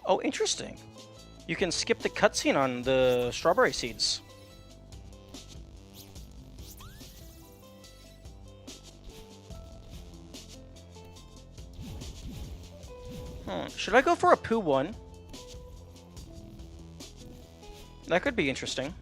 [SPEAKER 1] Oh, interesting. You can skip the cutscene on the strawberry seeds. Should I go for a poo one? That could be interesting.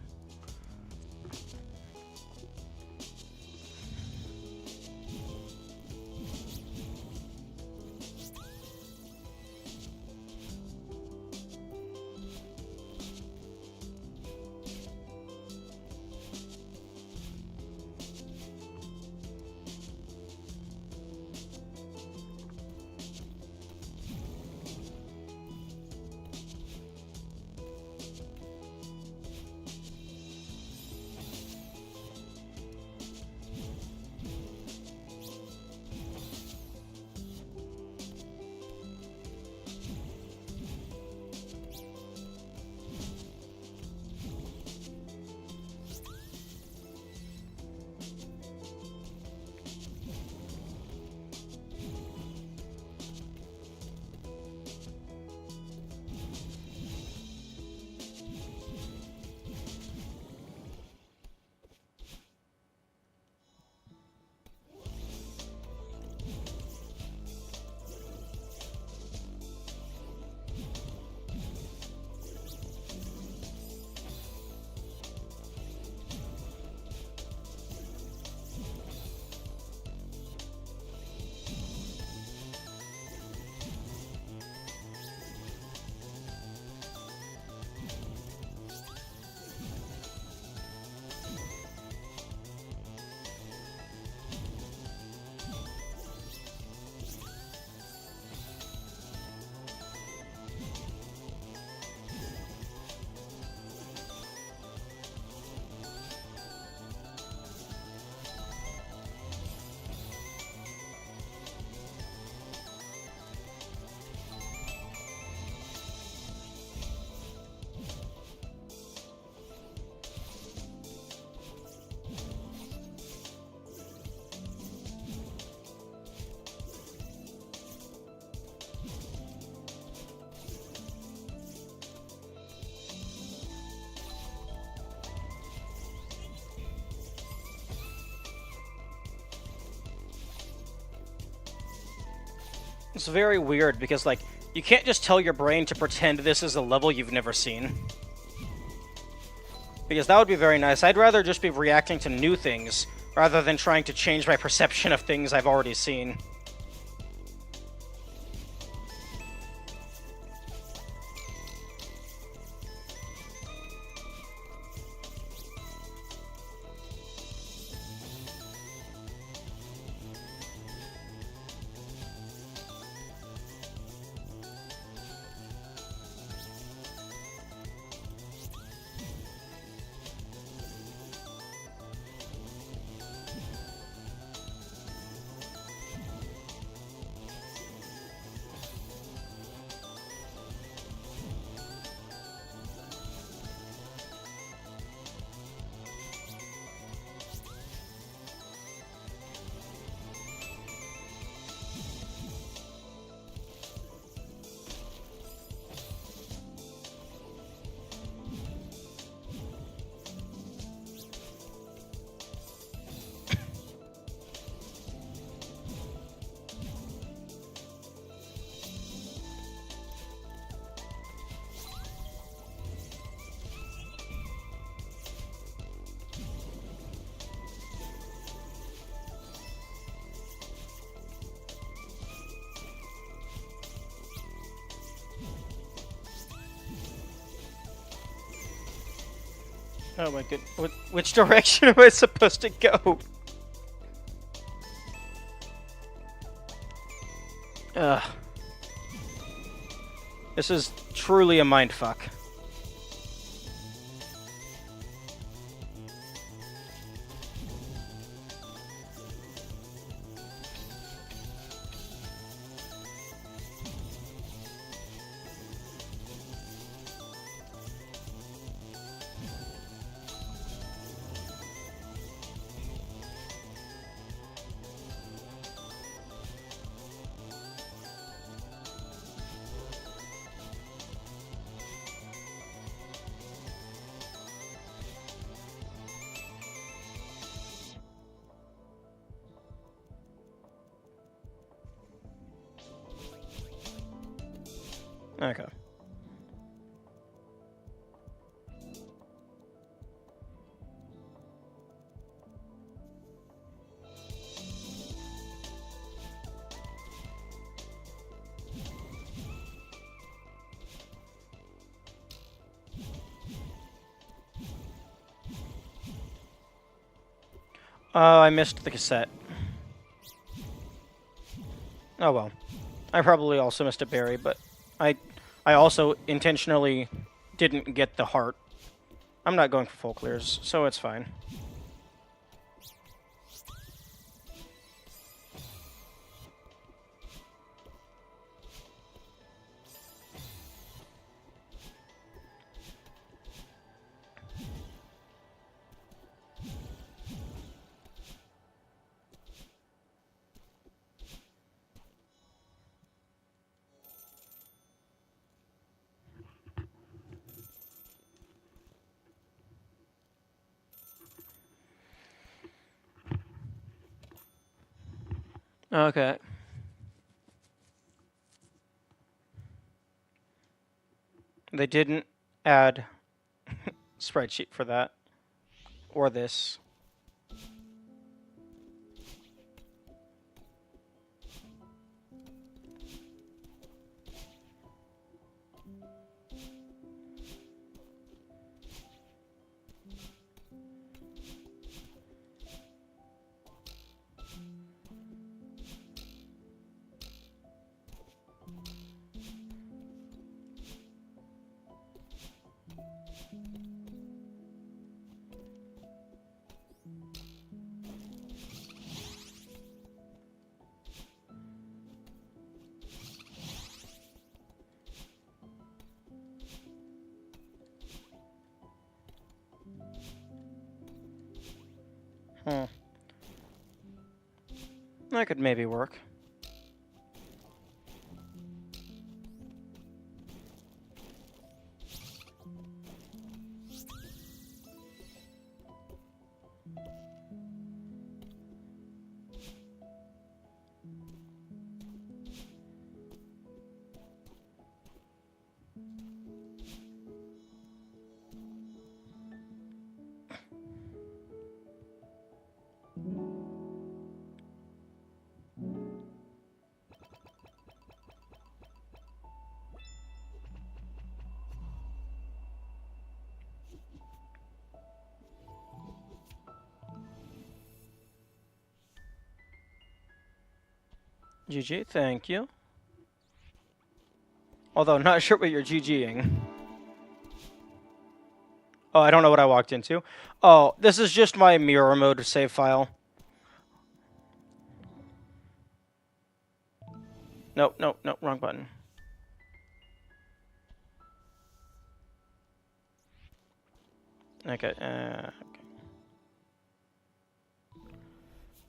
[SPEAKER 2] It's very weird because, like, you can't just tell your brain to pretend this is a level you've never seen. Because that would be very nice. I'd rather just be reacting to new things rather than trying to change my perception of things I've already seen. Oh my god. Which direction am I supposed to go? Ugh. This is truly a mindfuck. Okay. I missed the cassette. Oh well. I probably also missed a berry, but I also intentionally didn't get the heart. I'm not going for full clears, so it's fine. Okay. They didn't add sprite sheet for that. Or this. That could maybe work. GG, thank you. Although, not sure what you're GGing. Oh, I don't know what I walked into. Oh, this is just my mirror mode save file. Nope, nope, nope, wrong button. Okay,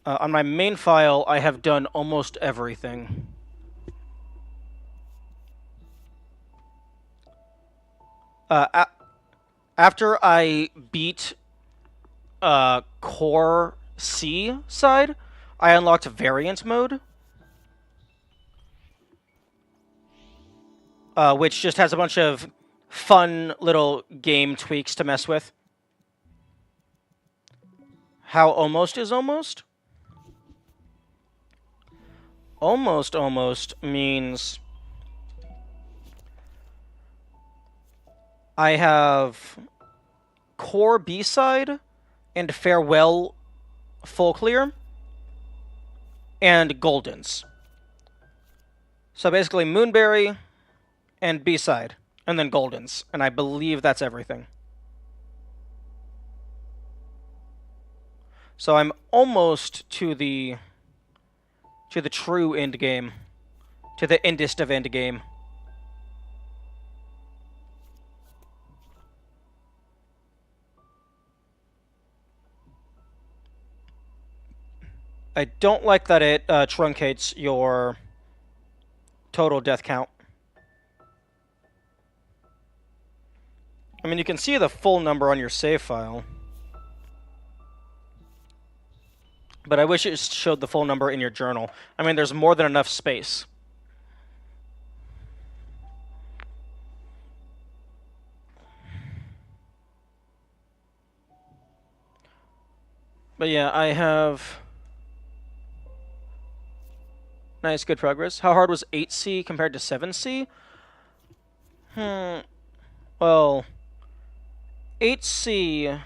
[SPEAKER 2] on my main file, I have done almost everything. After I beat Core C side, I unlocked Variant Mode, which just has a bunch of fun little game tweaks to mess with. How almost is almost? Almost means I have Core B-side and Farewell full clear and Goldens. So basically Moonberry and B-side and then Goldens, and I believe that's everything. So I'm almost to the true end game, to the endest of end game. I don't like that it truncates your total death count. I mean, you can see the full number on your save file. But I wish it showed the full number in your journal. I mean, there's more than enough space. But yeah, I have... Nice, good progress. How hard was 8C compared to 7C? Well, 8C...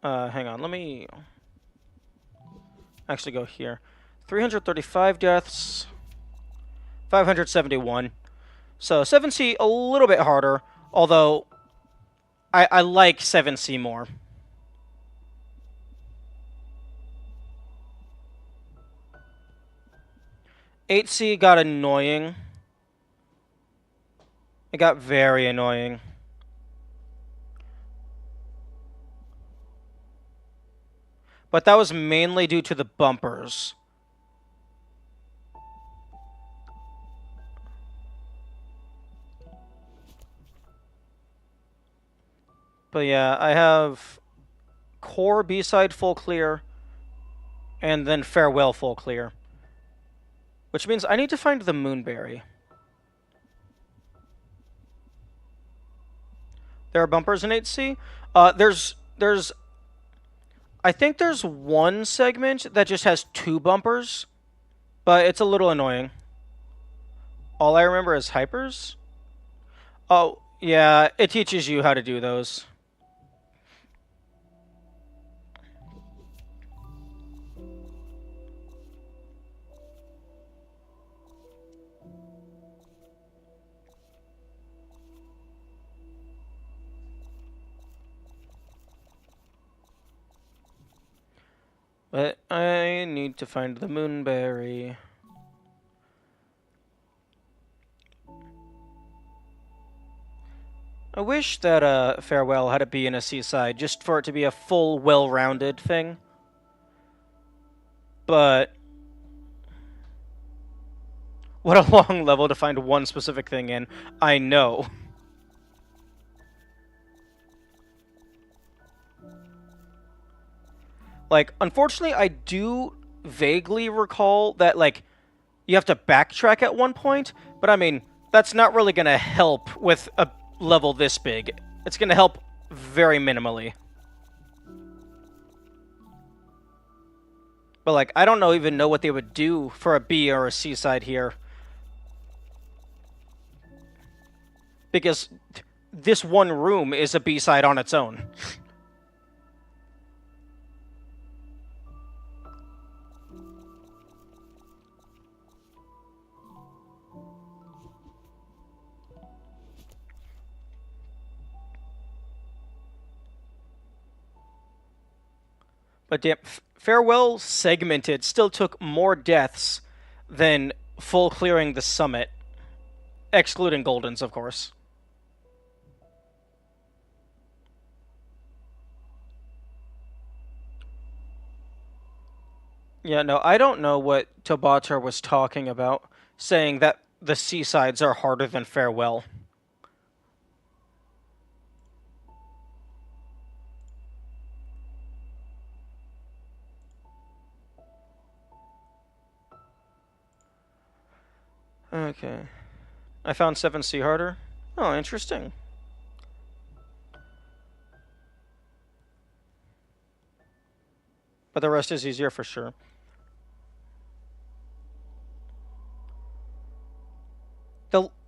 [SPEAKER 2] hang on, let me... actually go here. 335 deaths... 571. So 7C a little bit harder, although I like 7C more. 8C got annoying. It got very annoying. But that was mainly due to the bumpers. But yeah, I have Core B-side full clear, and then Farewell full clear. Which means I need to find the Moonberry. There are bumpers in 8C? There's... I think there's one segment that just has 2 bumpers, but it's a little annoying. All I remember is hypers? Oh, yeah, it teaches you how to do those. But I need to find the Moonberry. I wish that Farewell had a B and a C side, just for it to be a full, well-rounded thing. But what a long level to find one specific thing in. I know. Like, unfortunately, I do vaguely recall that, like, you have to backtrack at one point, but I mean, that's not really going to help with a level this big. It's going to help very minimally. But, like, I don't even know what they would do for a B or a C side here. Because this one room is a B side on its own. But damn, Farewell segmented still took more deaths than full clearing the summit. Excluding Goldens, of course. Yeah, no, I don't know what Tobatar was talking about, saying that the seasides are harder than Farewell. Okay. I found 7C harder. Oh, interesting. But the rest is easier for sure.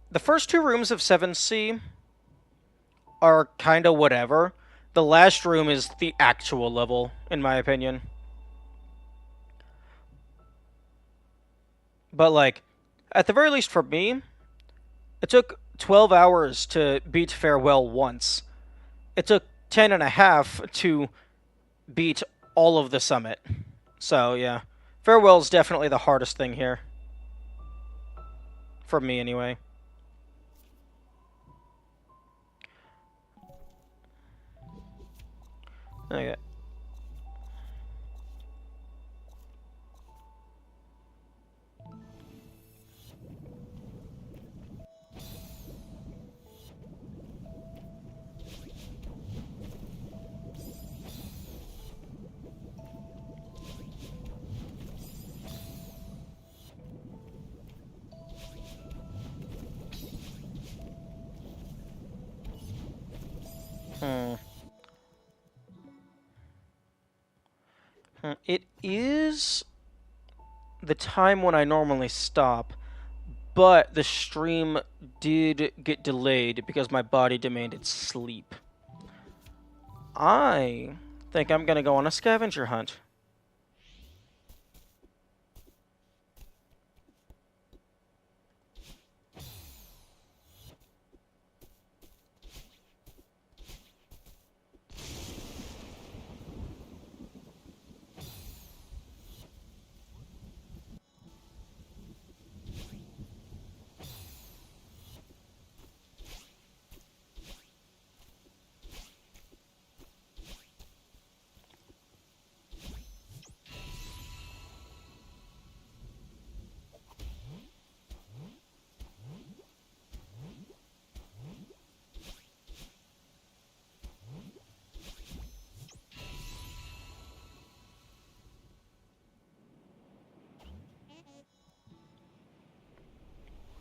[SPEAKER 2] The first two rooms of 7C are kind of whatever. The last room is the actual level, in my opinion. But, like, at the very least for me, it took 12 hours to beat Farewell once. It took 10 and a half to beat all of the summit. So, yeah. Farewell's definitely the hardest thing here. For me, anyway. Okay. It is the time when I normally stop, but the stream did get delayed because my body demanded sleep. I think I'm gonna go on a scavenger hunt.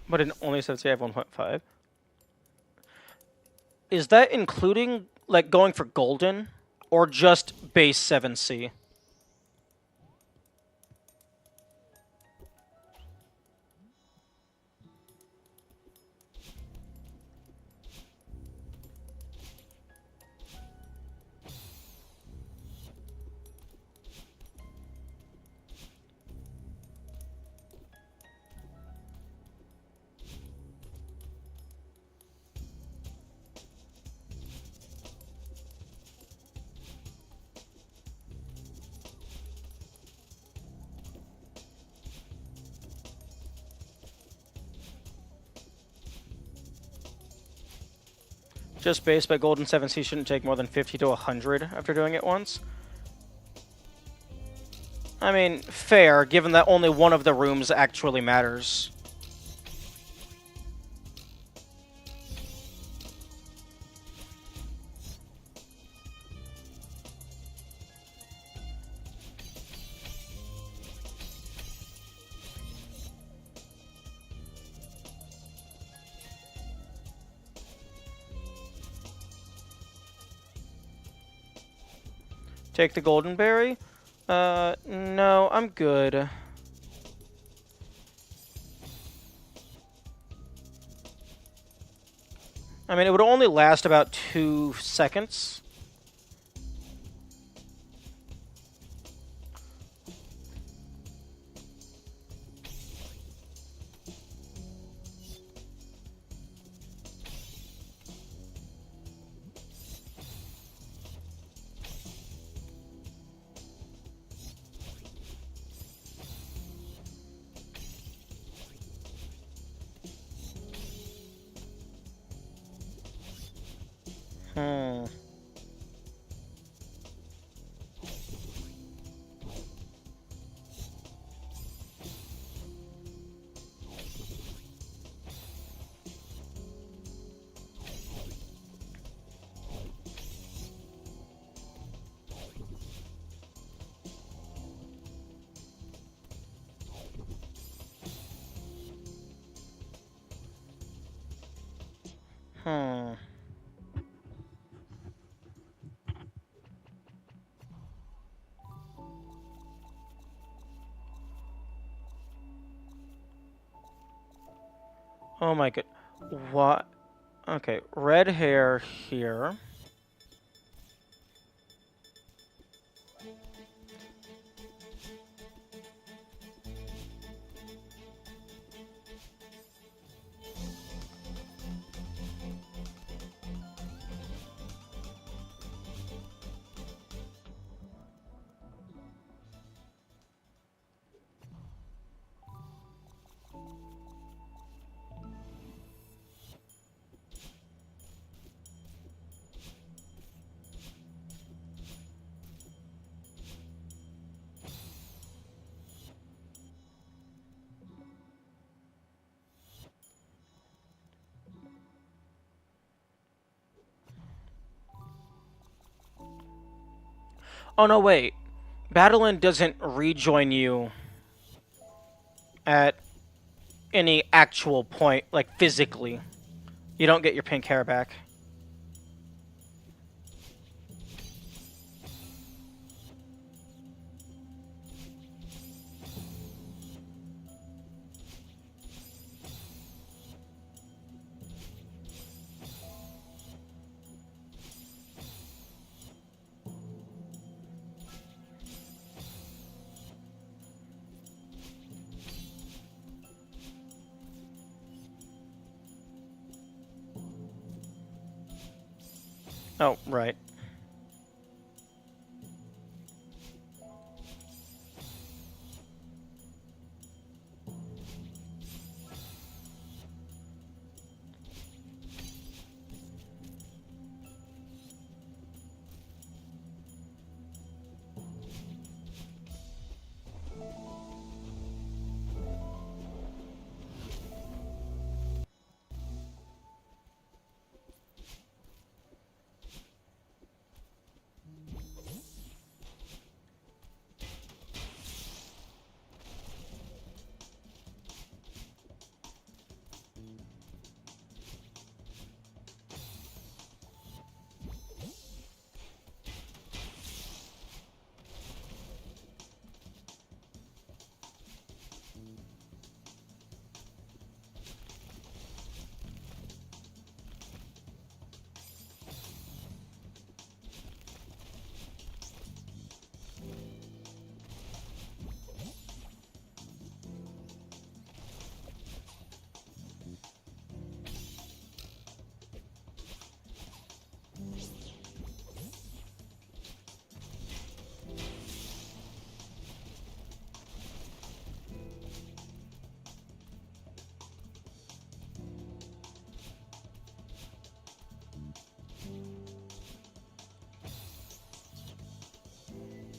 [SPEAKER 2] But it only says you have 1.5. Is that including, like, going for golden, or just base 7C? Just base, but golden 7C shouldn't take more than 50 to 100 after doing it once. I mean, fair, given that only one of the rooms actually matters. Take the golden berry? No, I'm good. I mean, it would only last about 2 seconds. Hmm. Hmm. Oh my god. What? Okay, red hair here. Oh no, wait. Battlein doesn't rejoin you at any actual point, like physically. You don't get your pink hair back. Oh, right.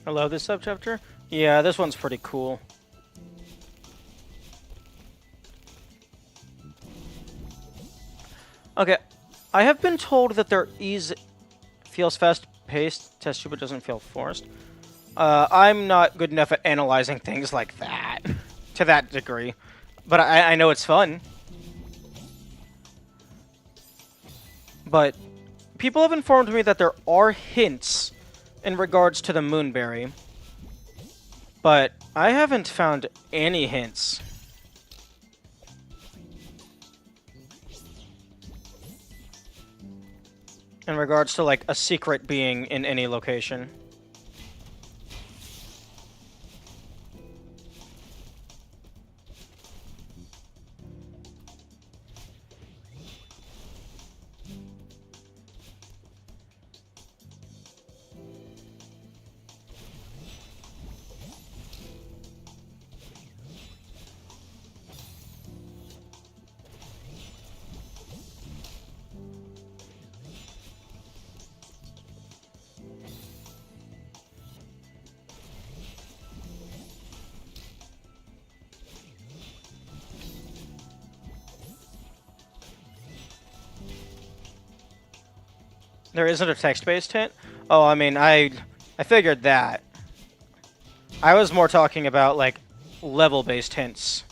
[SPEAKER 2] I love this subchapter. Yeah, this one's pretty cool. Okay, I have been told that there is feels fast-paced. Test tube, but doesn't feel forced. I'm not good enough at analyzing things like that to that degree, but I know it's fun. But people have informed me that there are hints in regards to the Moonberry, but I haven't found any hints. In regards to, like, a secret being in any location. There isn't a text-based hint? Oh, I mean, I figured that. I was more talking about, like, level-based hints.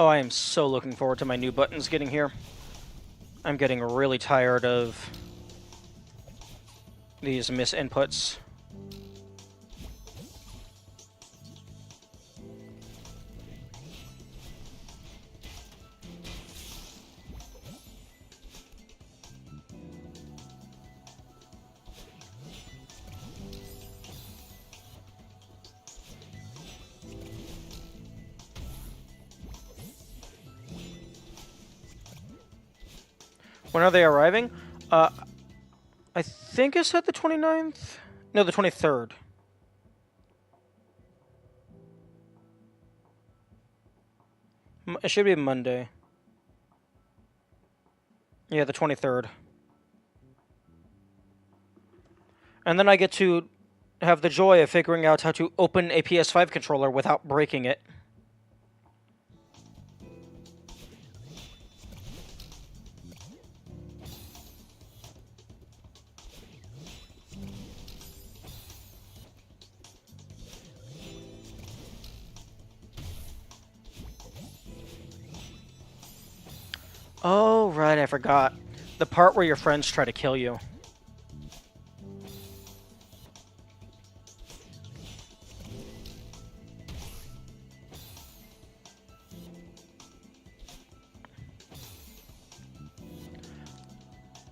[SPEAKER 2] Oh, I am so looking forward to my new buttons getting here. I'm getting really tired of these misinputs. When are they arriving? I think it said the 29th? No, the 23rd. It should be Monday. Yeah, the 23rd. And then I get to have the joy of figuring out how to open a PS5 controller without breaking it. Oh, right, I forgot. The part where your friends try to kill you.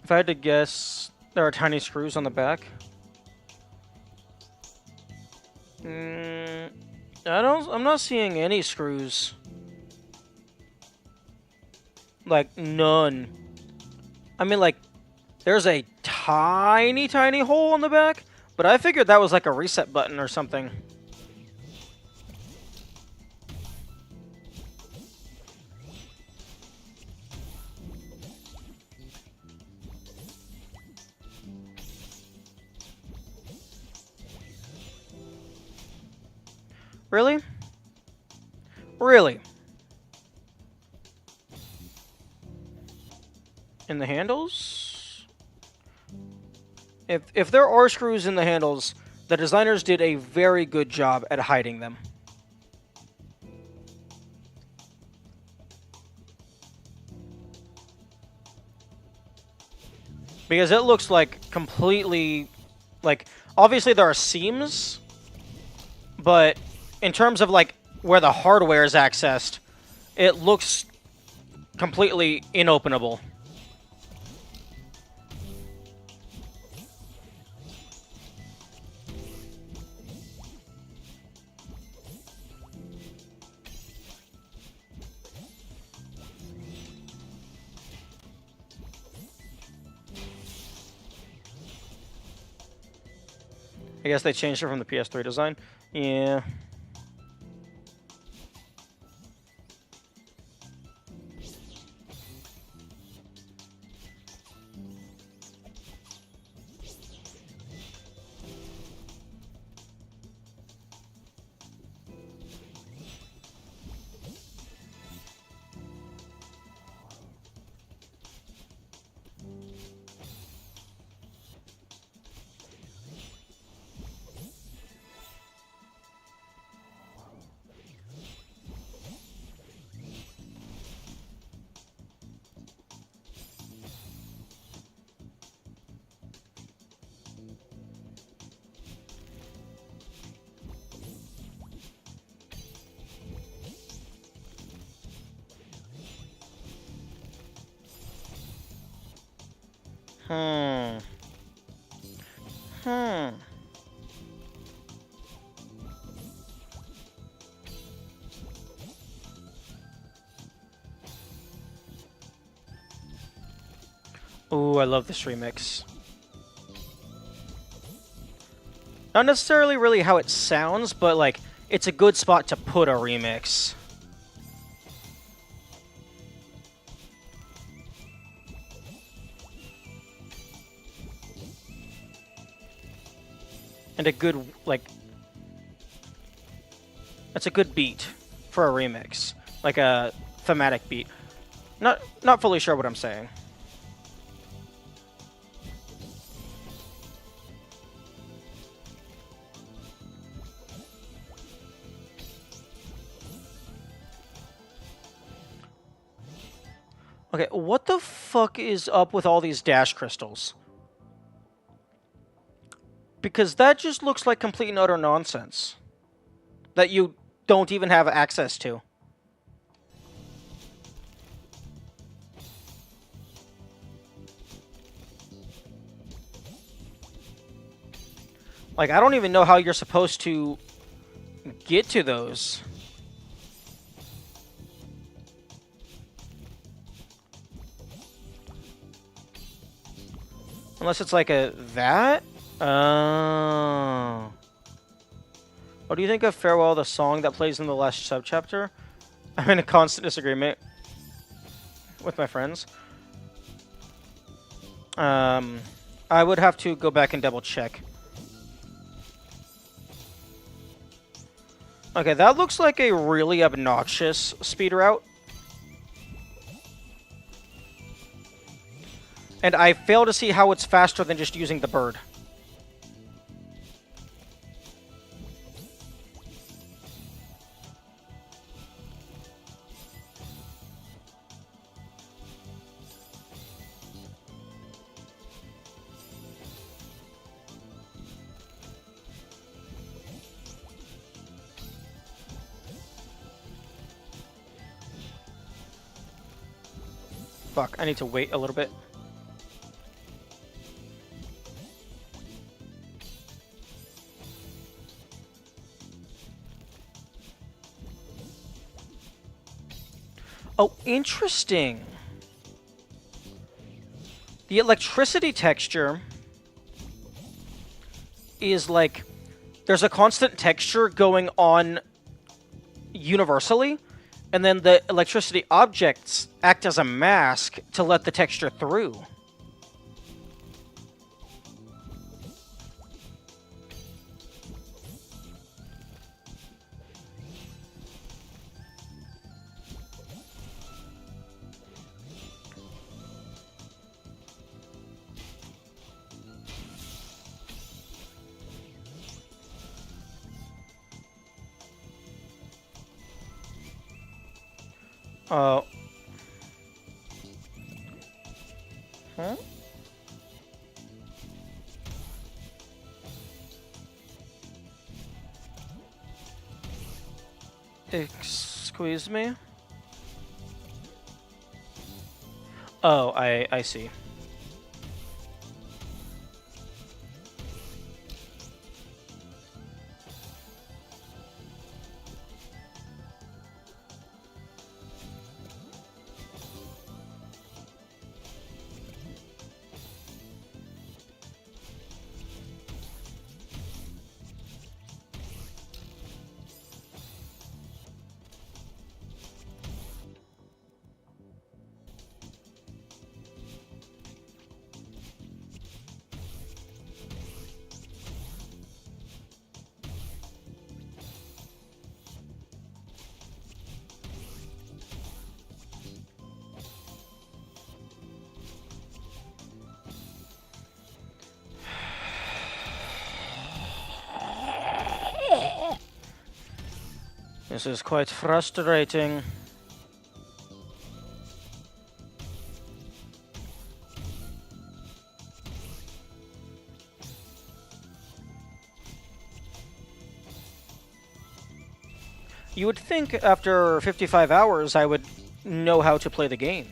[SPEAKER 2] If I had to guess, there are tiny screws on the back. I'm not seeing any screws. Like, none. I mean, like, there's a tiny, tiny hole in the back, but I figured that was like a reset button or something. Really? Really? In the handles? If there are screws in the handles, the designers did a very good job at hiding them. Because it looks like completely, like, obviously there are seams, but in terms of, like, where the hardware is accessed, it looks completely inopenable. I guess they changed it from the PS3 design. Yeah. Hmm. Hmm. Ooh, I love this remix. Not necessarily really how it sounds, but like it's a good spot to put a remix. And a good, like, that's a good beat for a remix. Like a thematic beat. Not fully sure what I'm saying. Okay, what the fuck is up with all these dash crystals? Because that just looks like complete and utter nonsense. That you don't even have access to. Like, I don't even know how you're supposed to get to those. Unless it's like a that? Oh. What do you think of Farewell, the song that plays in the last subchapter? I'm in a constant disagreement with my friends. I would have to go back and double check. Okay, that looks like a really obnoxious speed route. And I fail to see how it's faster than just using the bird. Fuck, I need to wait a little bit. Oh, interesting. The electricity texture is like there's a constant texture going on universally, and then the electricity objects act as a mask to let the texture through. Oh. Huh? Excuse me? Oh, I see. This is quite frustrating. You would think after 55 hours I would know how to play the game.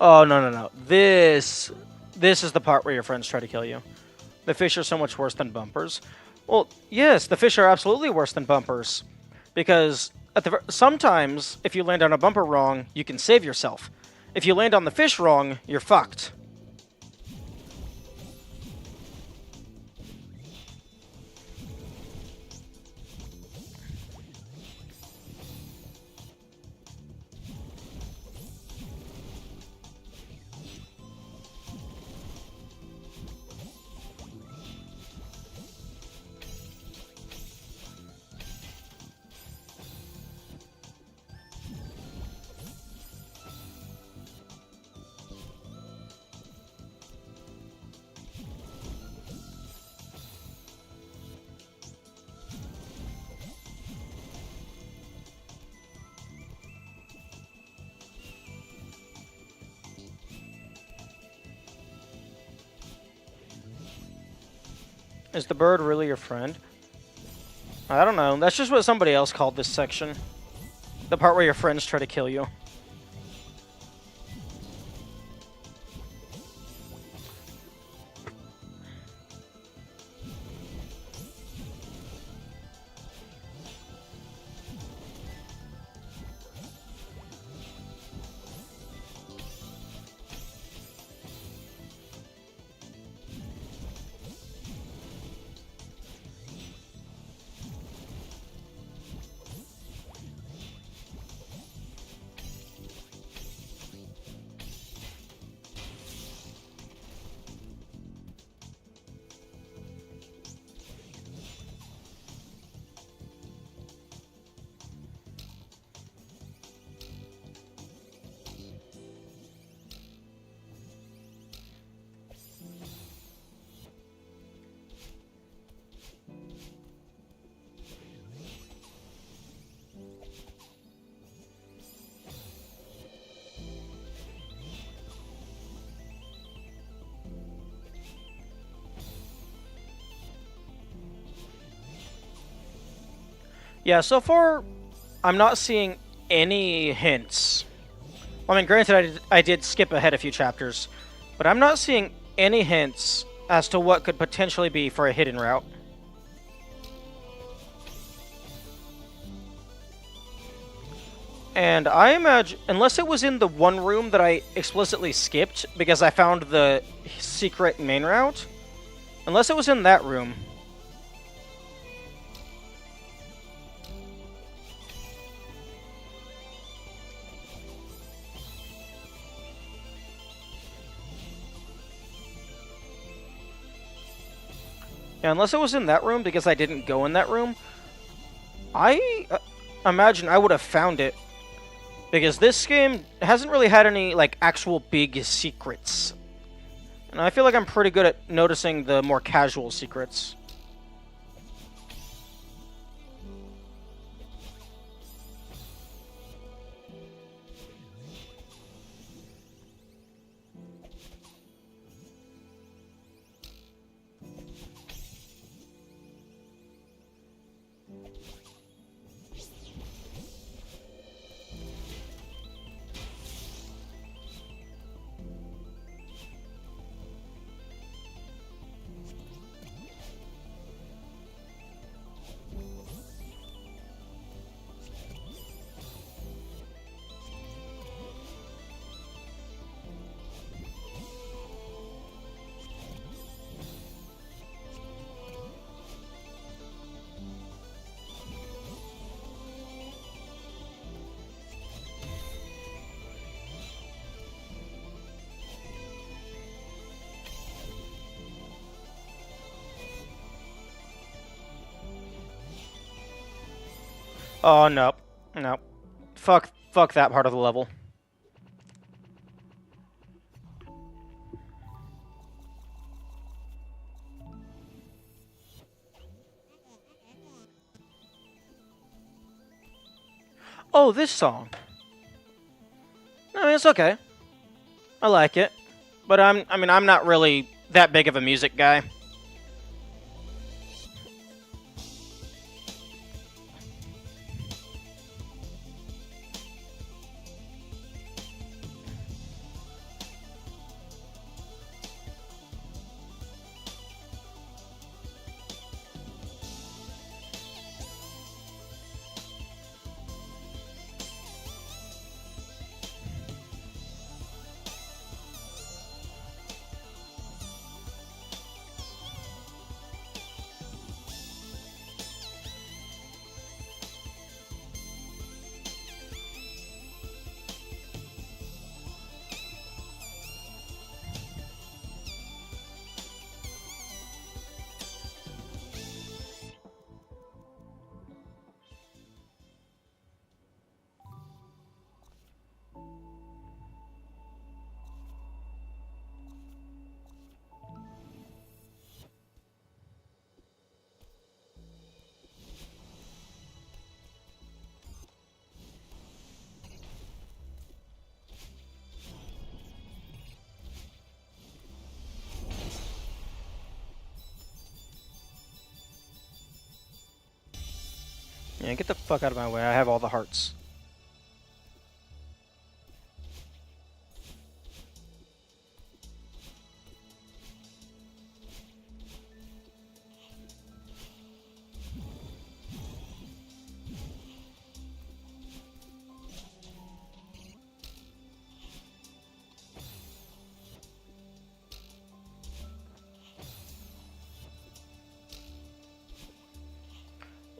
[SPEAKER 2] Oh, no, no, no. This is the part where your friends try to kill you. The fish are so much worse than bumpers. Well, yes, the fish are absolutely worse than bumpers. Because sometimes, if you land on a bumper wrong, you can save yourself. If you land on the fish wrong, you're fucked. Is the bird really your friend? I don't know. That's just what somebody else called this section. The part where your friends try to kill you. Yeah, so far, I'm not seeing any hints. Well, I mean, granted, I did skip ahead a few chapters, but I'm not seeing any hints as to what could potentially be for a hidden route. And I imagine, unless it was in the one room that I explicitly skipped because I found the secret main route, unless it was in that room. Yeah, unless it was in that room because I didn't go in that room, I imagine I would have found it. Because this game hasn't really had any, like, actual big secrets. And I feel like I'm pretty good at noticing the more casual secrets. Oh, no. No. Fuck that part of the level. Oh, this song. I mean, it's okay. I like it. But I'm not really that big of a music guy. Yeah, get the fuck out of my way. I have all the hearts.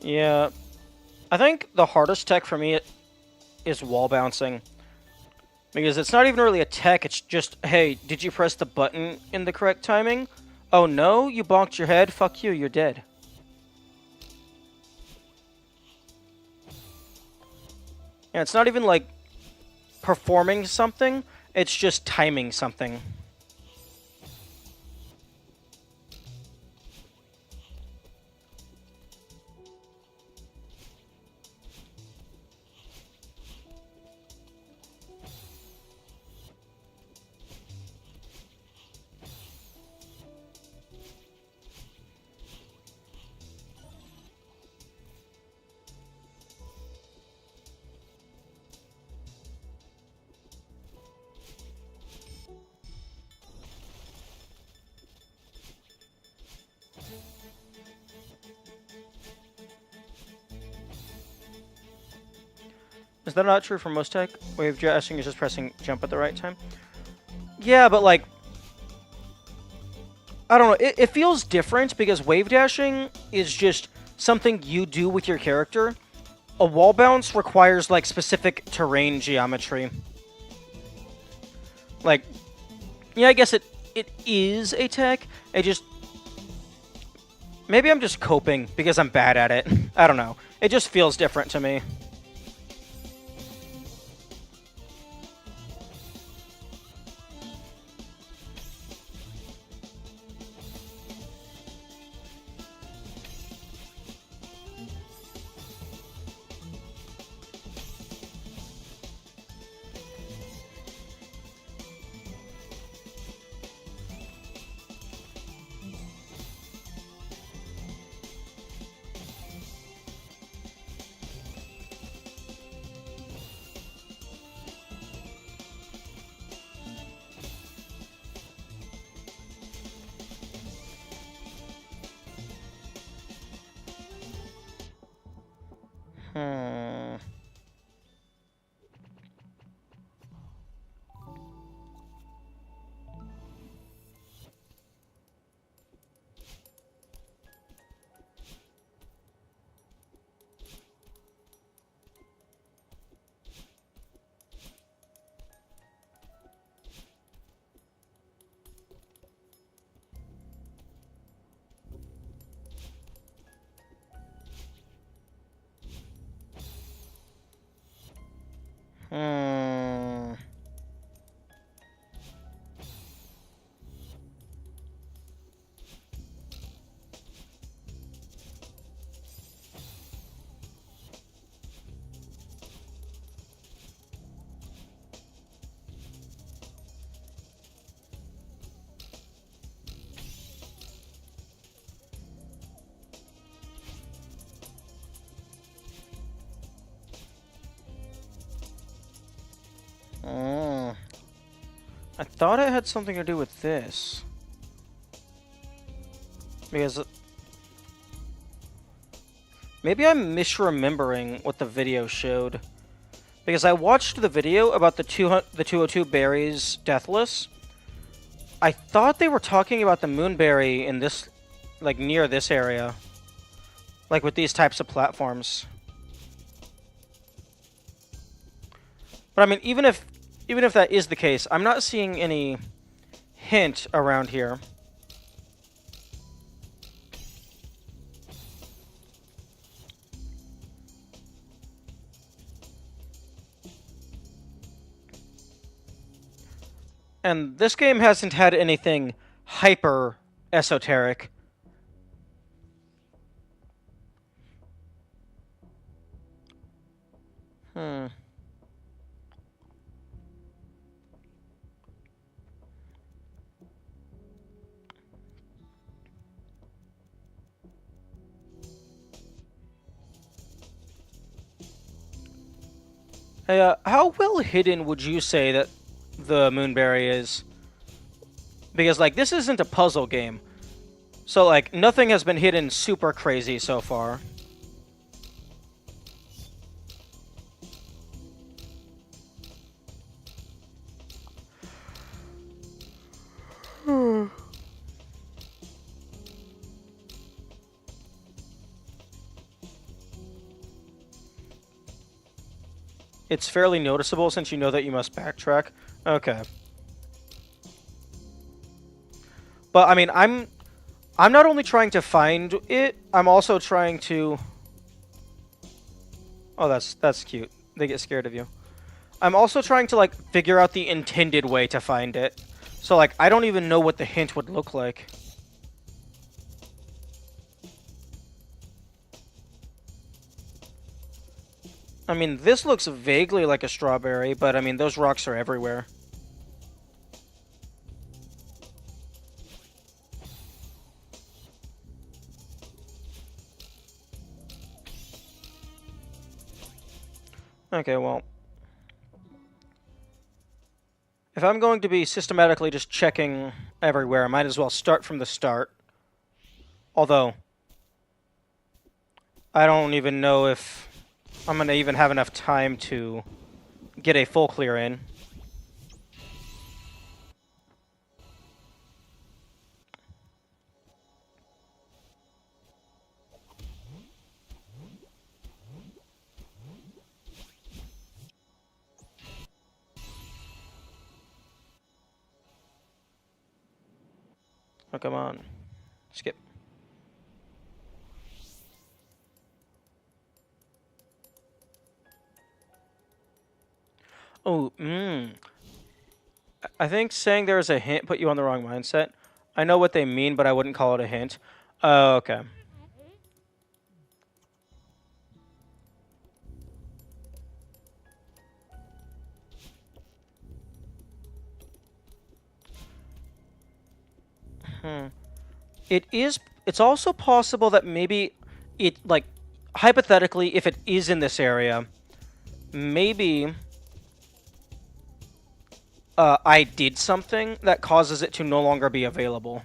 [SPEAKER 2] Yeah, I think the hardest tech for me is wall bouncing. Because it's not even really a tech, it's just, hey, did you press the button in the correct timing? Oh no, you bonked your head? Fuck you, you're dead. Yeah, it's not even like performing something, it's just timing something. Is that not true for most tech? Wave dashing is just pressing jump at the right time? Yeah, but like, I don't know, it feels different because wave dashing is just something you do with your character. A wall bounce requires like specific terrain geometry. Like, yeah, I guess it is a tech. It just maybe I'm just coping because I'm bad at it. I don't know. It just feels different to me. Hmm. Hmm. Mm. I thought it had something to do with this. Because maybe I'm misremembering what the video showed. Because I watched the video about the 202 berries deathless. I thought they were talking about the moonberry in this, like near this area. Like with these types of platforms. But I mean, even if that is the case, I'm not seeing any hint around here. And this game hasn't had anything hyper esoteric. Hmm. Hey, how well hidden would you say that the Moonberry is? Because, like, this isn't a puzzle game. So, like, nothing has been hidden super crazy so far. It's fairly noticeable since you know that you must backtrack. Okay. But, I mean, I'm not only trying to find it, I'm also trying to... Oh, that's cute. They get scared of you. I'm also trying to, like, figure out the intended way to find it. So, like, I don't even know what the hint would look like. I mean, this looks vaguely like a strawberry, but, I mean, those rocks are everywhere. Okay, well... If I'm going to be systematically just checking everywhere, I might as well start from the start. Although, I don't even know if I'm going to even have enough time to get a full clear in. Oh, come on. Skip. Oh, I think saying there is a hint put you on the wrong mindset. I know what they mean, but I wouldn't call it a hint. Oh, okay. It is. It's also possible that maybe it, like, hypothetically, if it is in this area, maybe I did something that causes it to no longer be available.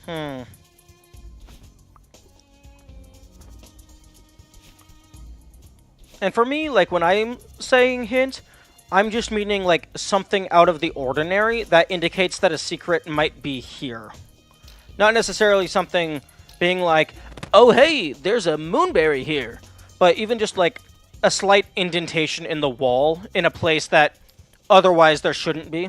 [SPEAKER 2] Hmm. And for me, like, when I'm saying hint, I'm just meaning, like, something out of the ordinary that indicates that a secret might be here. Not necessarily something being like, oh, hey, there's a moonberry here. But even just, like, a slight indentation in the wall in a place that otherwise there shouldn't be.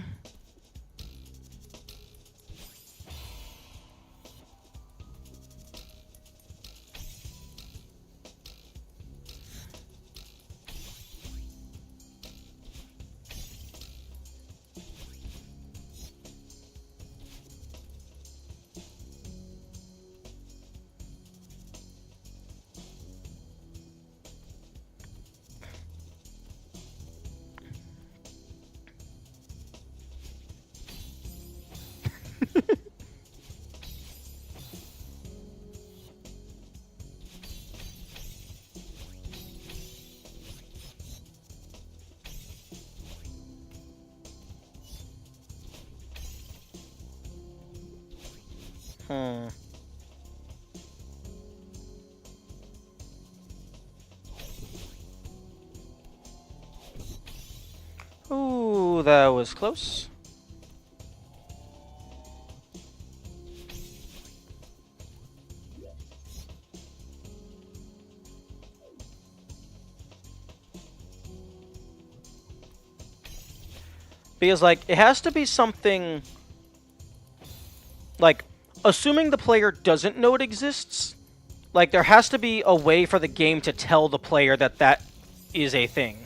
[SPEAKER 2] Hmm. Ooh, that was close. Because, like, it has to be something, like, assuming the player doesn't know it exists, like, there has to be a way for the game to tell the player that that is a thing.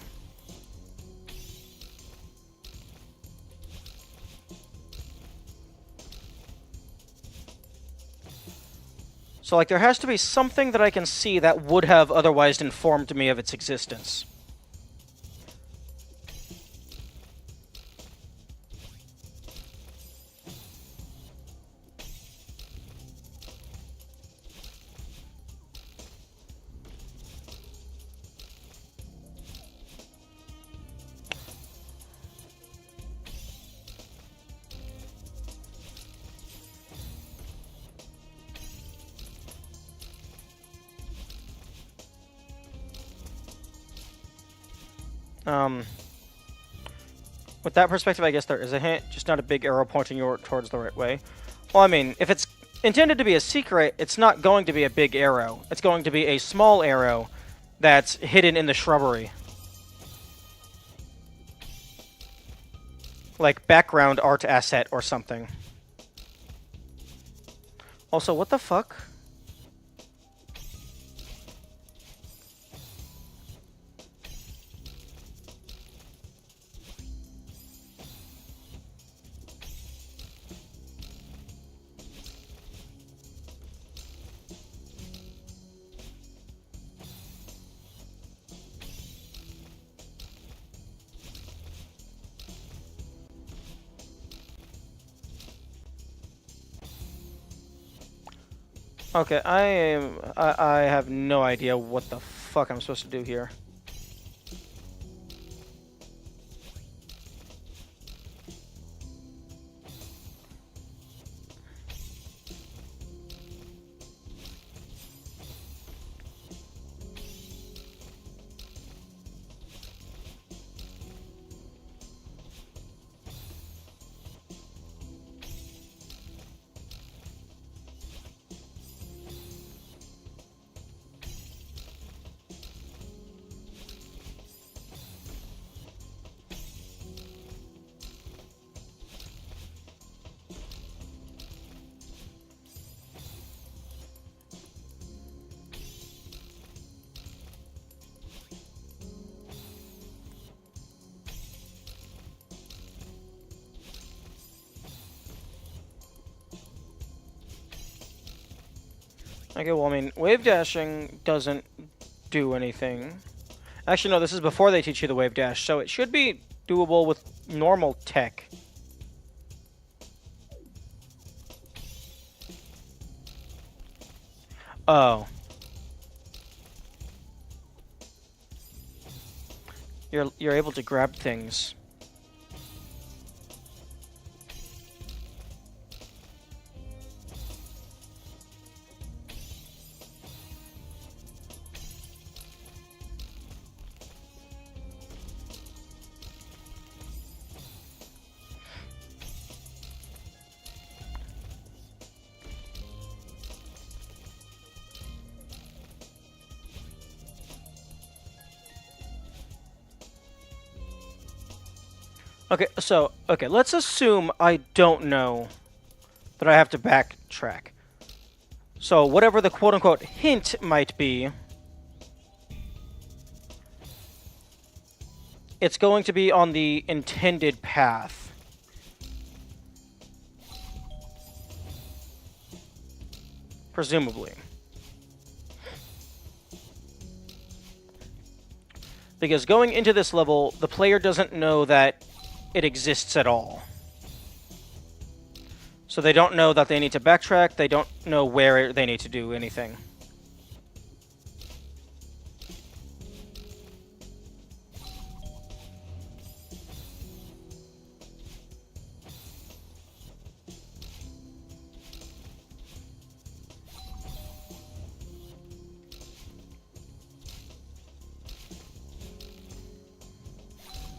[SPEAKER 2] So, like, there has to be something that I can see that would have otherwise informed me of its existence. With that perspective, I guess there is a hint, just not a big arrow pointing you towards the right way. Well, I mean, if it's intended to be a secret, it's not going to be a big arrow. It's going to be a small arrow that's hidden in the shrubbery. Like background art asset or something. Also, what the fuck? Okay, I have no idea what the fuck I'm supposed to do here. Okay, well, I mean, wave dashing doesn't do anything. Actually, no, this is before they teach you the wave dash, so it should be doable with normal tech. Oh. You're able to grab things. Okay, let's assume I don't know that I have to backtrack. So, whatever the quote-unquote hint might be, it's going to be on the intended path. Presumably. Because going into this level, the player doesn't know that it exists at all. So they don't know that they need to backtrack, they don't know where they need to do anything.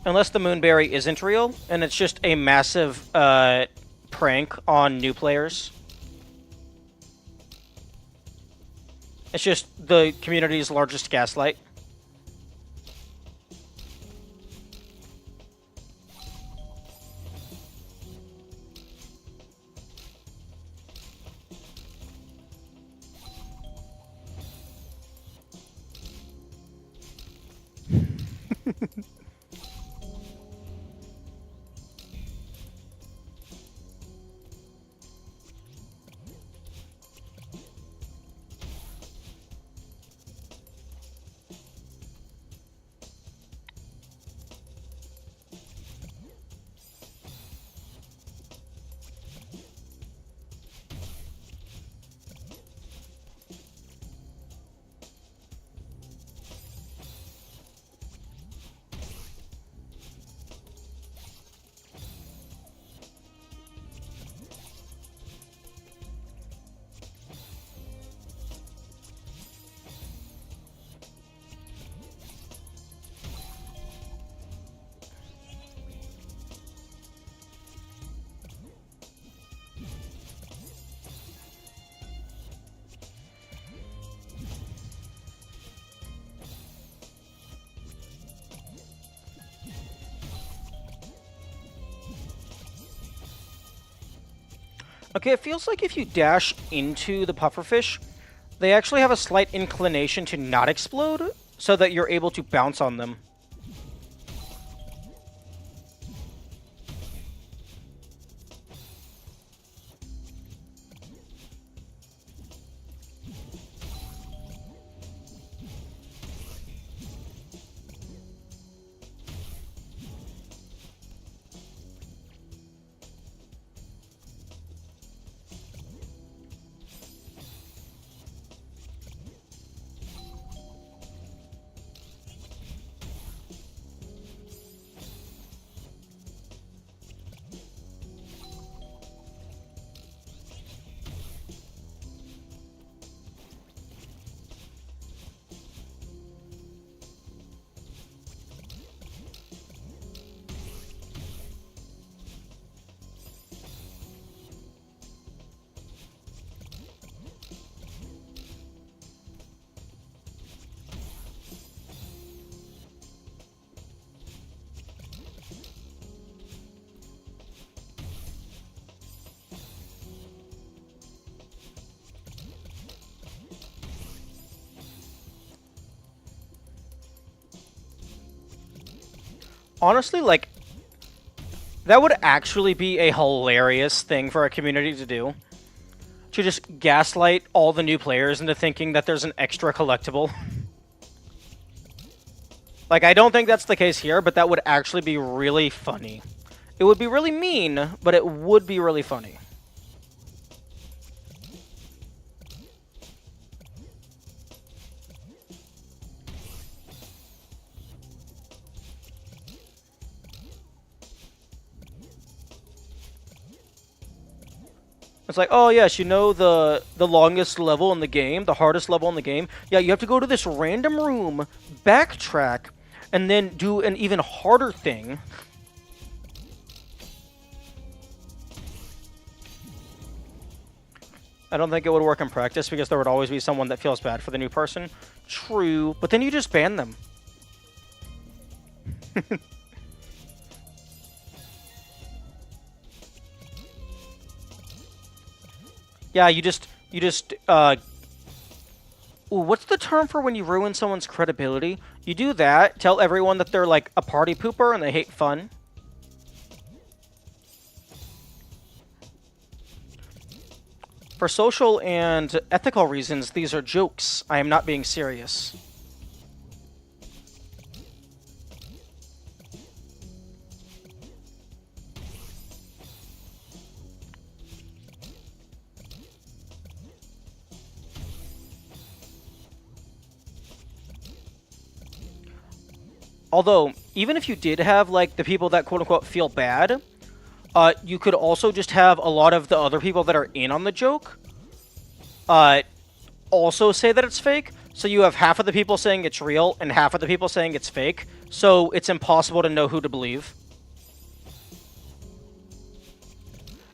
[SPEAKER 2] Unless the Moonberry isn't real, and it's just a massive prank on new players. It's just the community's largest gaslight. Okay, it feels like if you dash into the pufferfish, they actually have a slight inclination to not explode, so that you're able to bounce on them. Honestly, like, that would actually be a hilarious thing for a community to do. To just gaslight all the new players into thinking that there's an extra collectible. Like, I don't think that's the case here, but that would actually be really funny. It would be really mean, but it would be really funny. It's like, oh yes, you know the longest level in the game, the hardest level in the game? Yeah, you have to go to this random room, backtrack, and then do an even harder thing. I don't think it would work in practice because there would always be someone that feels bad for the new person. True, but then you just ban them. Yeah, ooh, what's the term for when you ruin someone's credibility? You do that, tell everyone that they're like a party pooper and they hate fun. For social and ethical reasons, these are jokes. I am not being serious. Although, even if you did have, like, the people that quote-unquote feel bad, you could also just have a lot of the other people that are in on the joke also say that it's fake. So you have half of the people saying it's real and half of the people saying it's fake. So it's impossible to know who to believe.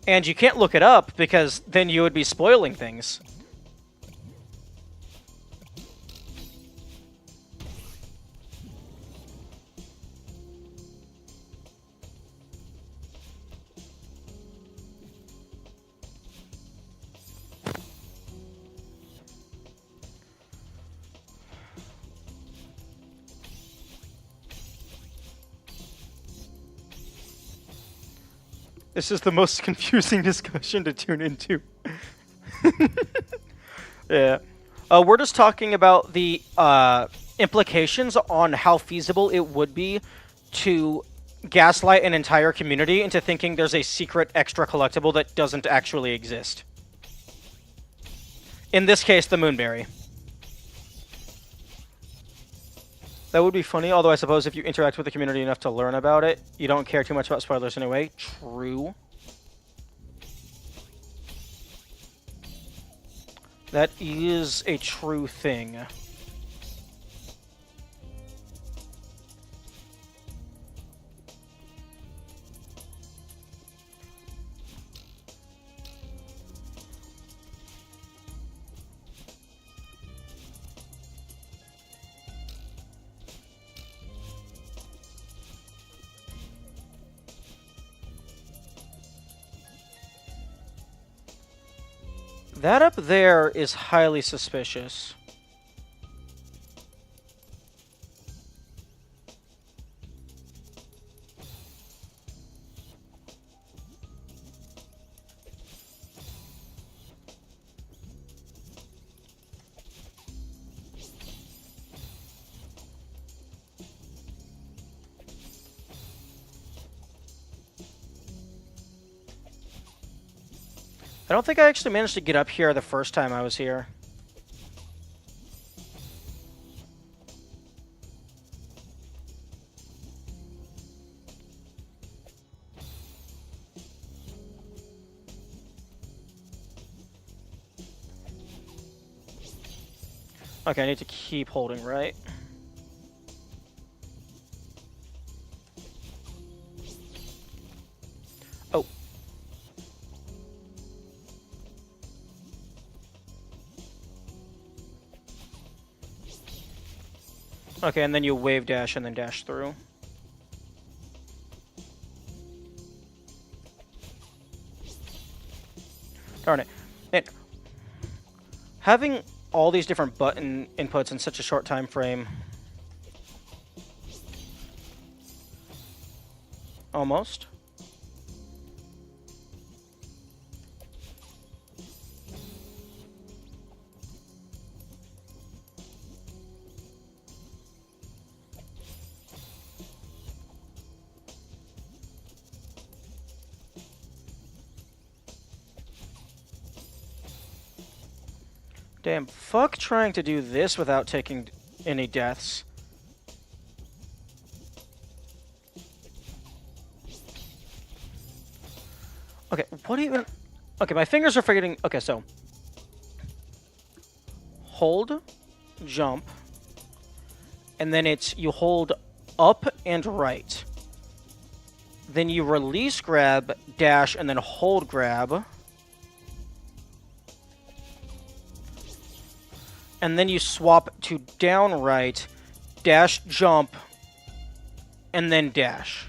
[SPEAKER 2] And you can't look it up because then you would be spoiling things. This is the most confusing discussion to tune into. Yeah. We're just talking about the implications on how feasible it would be to gaslight an entire community into thinking there's a secret extra collectible that doesn't actually exist. In this case, the Moonberry. That would be funny, although I suppose if you interact with the community enough to learn about it, you don't care too much about spoilers anyway. True. That is a true thing. That up there is highly suspicious. I don't think I actually managed to get up here the first time I was here. Okay, I need to keep holding right. Oh. Okay, and then you wave dash and then dash through. Darn it. And having all these different button inputs in such a short time frame. Almost. Damn, fuck trying to do this without taking any deaths. Okay, what even... Okay, my fingers are forgetting... Okay, so... Hold, jump, and then it's... You hold up and right. Then you release grab, dash, and then hold grab. And then you swap to down right, dash, jump, and then dash.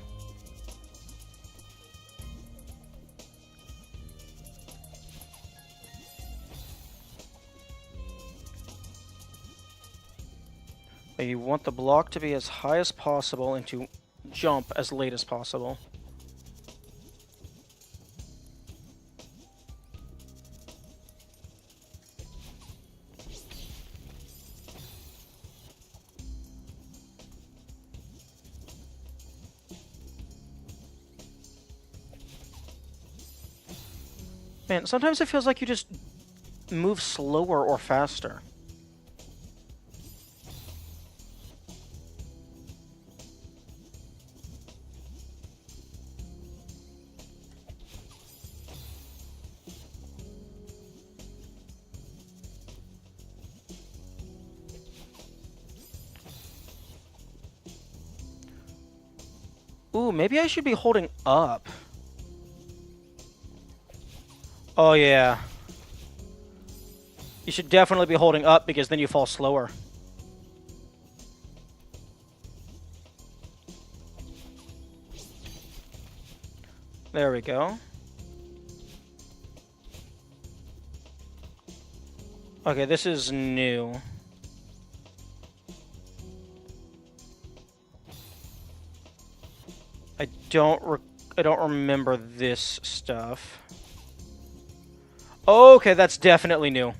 [SPEAKER 2] You want the block to be as high as possible and to jump as late as possible. Man, sometimes it feels like you just move slower or faster. Ooh, maybe I should be holding up. Oh, yeah. You should definitely be holding up because then you fall slower. There we go. Okay, this is new. I don't remember this stuff. Okay, that's definitely new.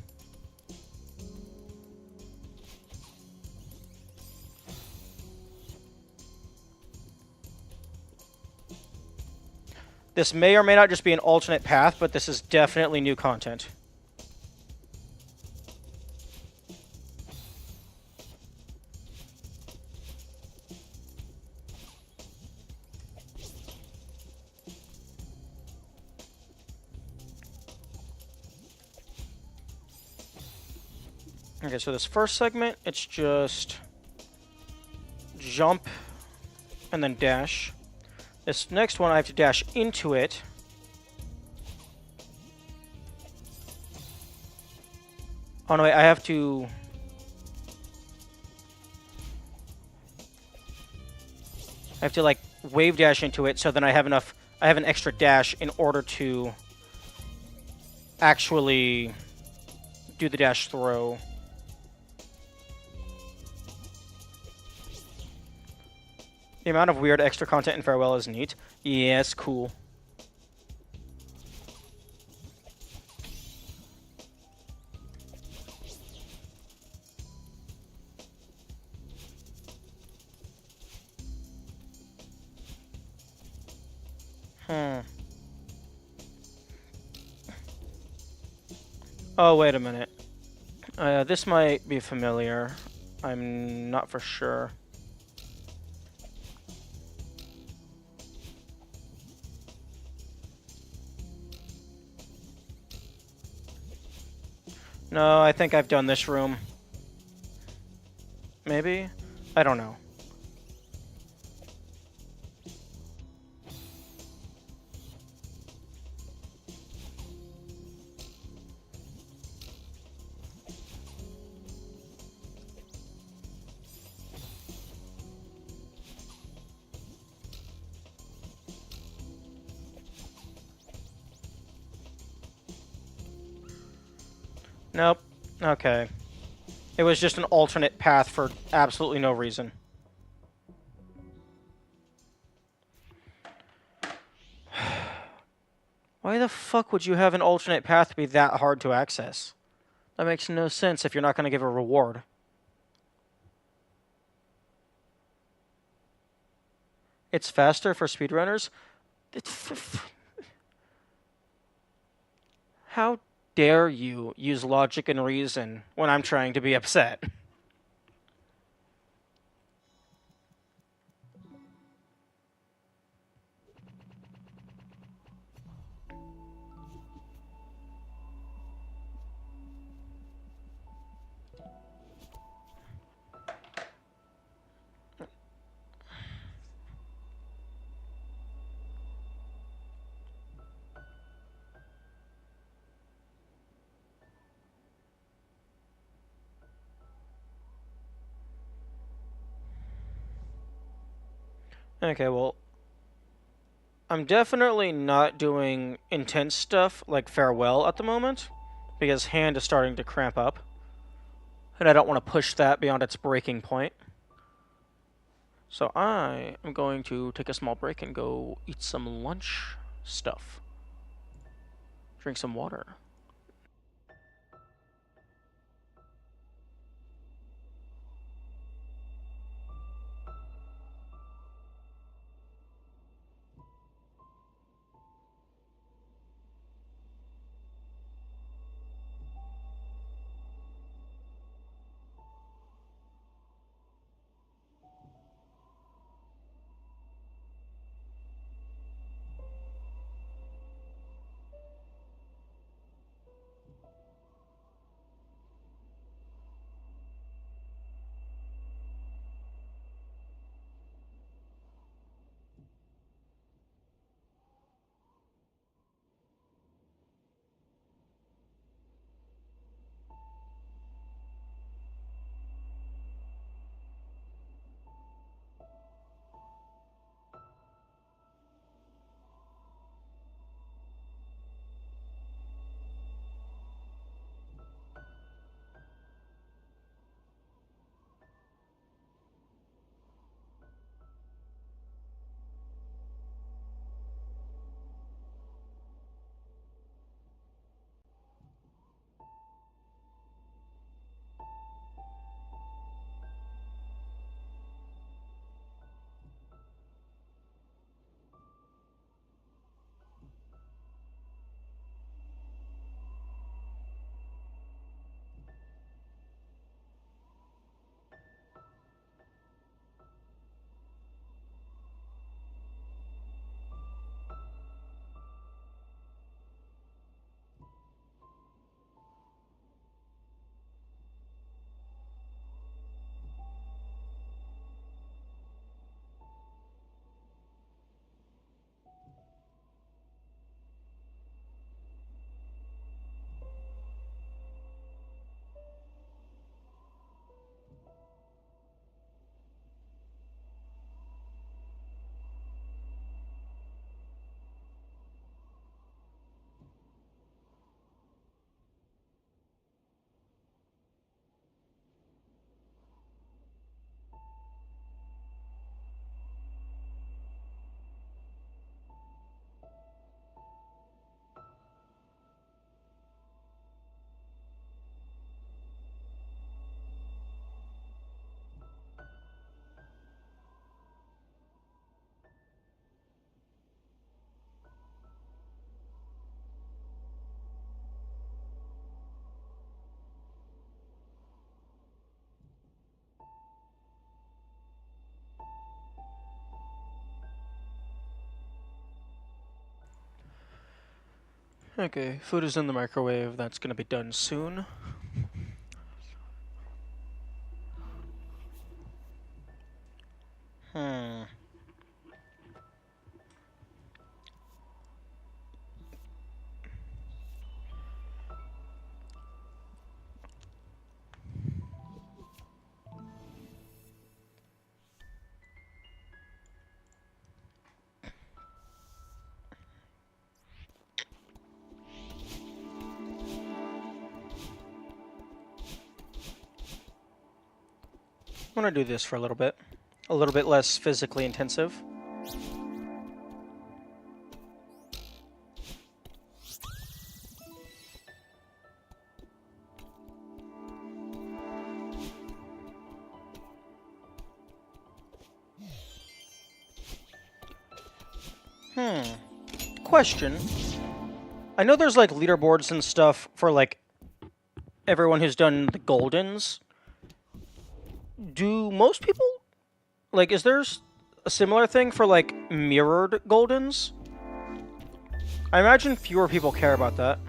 [SPEAKER 2] This may or may not just be an alternate path, but this is definitely new content. Okay, so this first segment, it's just jump and then dash. This next one, I have to dash into it. Oh no, wait, I have to... like, wave dash into it, so then I have an extra dash in order to actually do the dash throw. The amount of weird extra content in Farewell is neat. Yes, cool. Oh, wait a minute. This might be familiar. I'm not for sure. No, I think I've done this room. Maybe? I don't know. Nope. Okay. It was just an alternate path for absolutely no reason. Why the fuck would you have an alternate path be that hard to access? That makes no sense if you're not going to give a reward. It's faster for speedrunners? How dare you use logic and reason when I'm trying to be upset? Okay, well, I'm definitely not doing intense stuff like Farewell at the moment, because hand is starting to cramp up, and I don't want to push that beyond its breaking point. So I am going to take a small break and go eat some lunch stuff. Drink some water. Okay, food is in the microwave. That's gonna be done soon. Hmm. I'm gonna do this for a little bit less physically intensive. Question. I know there's like leaderboards and stuff for like everyone who's done the Goldens. Do most people like? Is there a similar thing for like mirrored Goldens? I imagine fewer people care about that.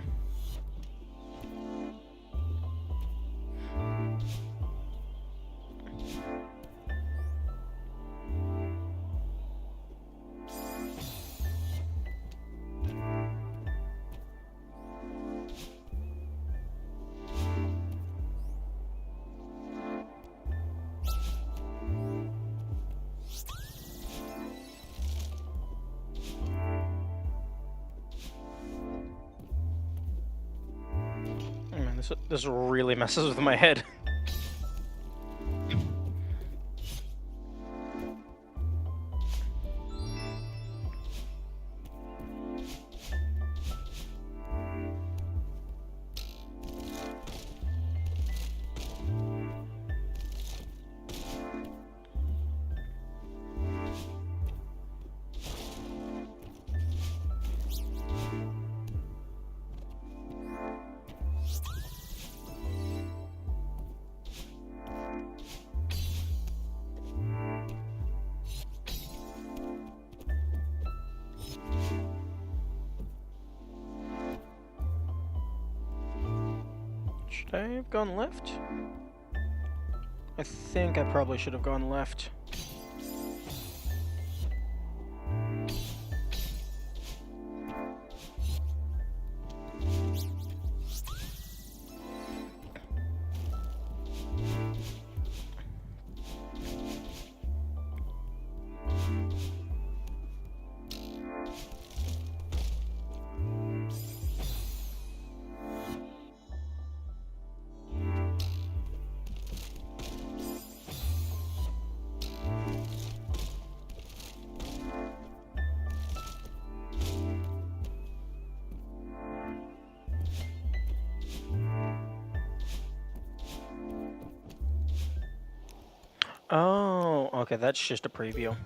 [SPEAKER 2] Man, this really messes with my head. Should I have gone left? I think I probably should have gone left. Oh, okay, that's just a preview.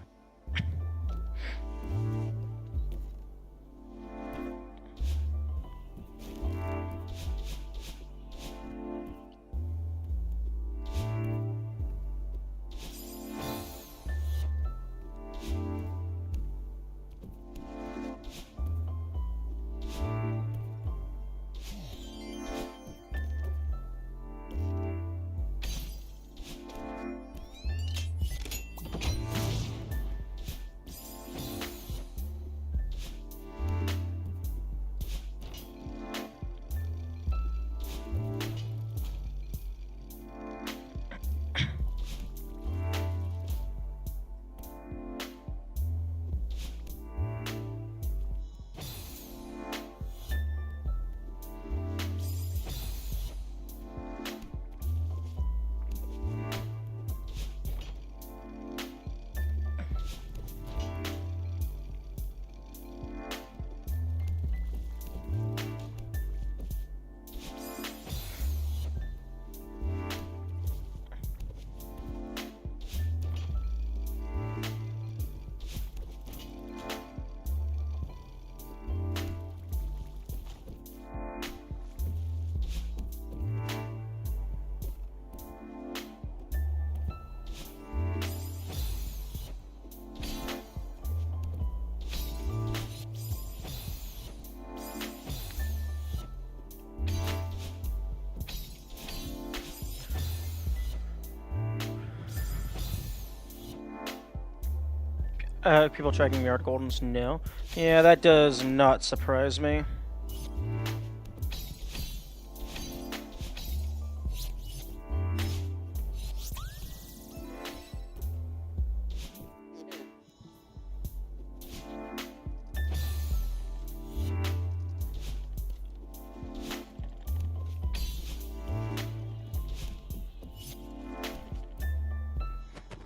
[SPEAKER 2] People tracking Mirrored Goldens? No. Yeah, that does not surprise me.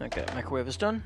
[SPEAKER 2] Okay, microwave is done.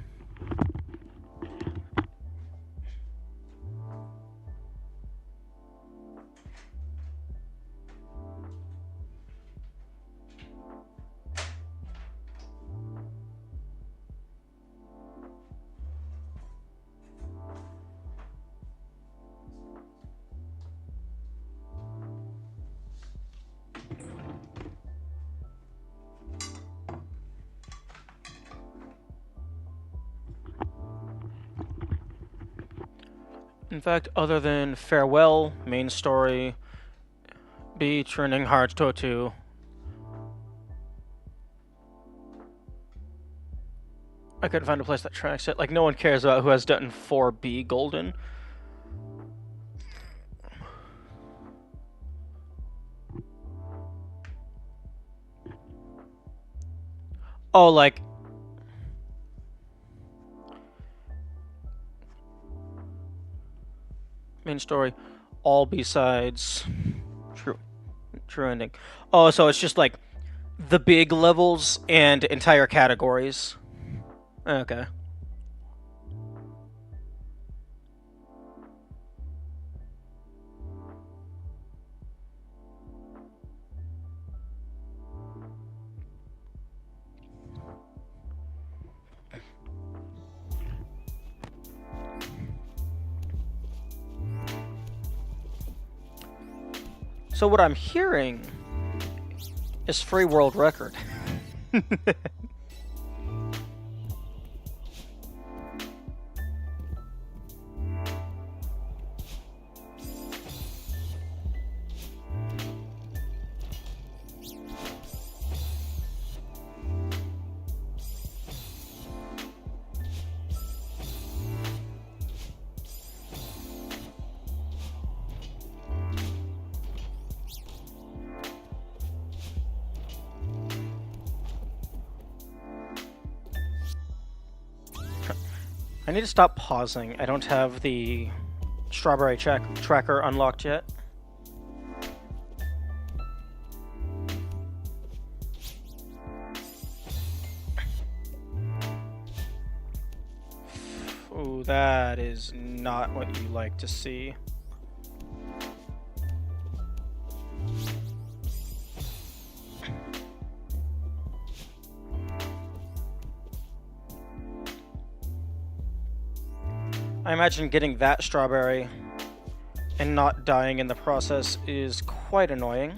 [SPEAKER 2] In fact, other than Farewell, main story, Beach, Running Hearts, Totu, I couldn't find a place that tracks it. Like, no one cares about who has done 4B Golden. Oh, like... main story, all B-sides, true ending. Oh, so it's just like the big levels and entire categories. Okay. So what I'm hearing is free world record. I need to stop pausing. I don't have the strawberry tracker unlocked yet. Ooh, that is not what you like to see. I imagine getting that strawberry and not dying in the process is quite annoying.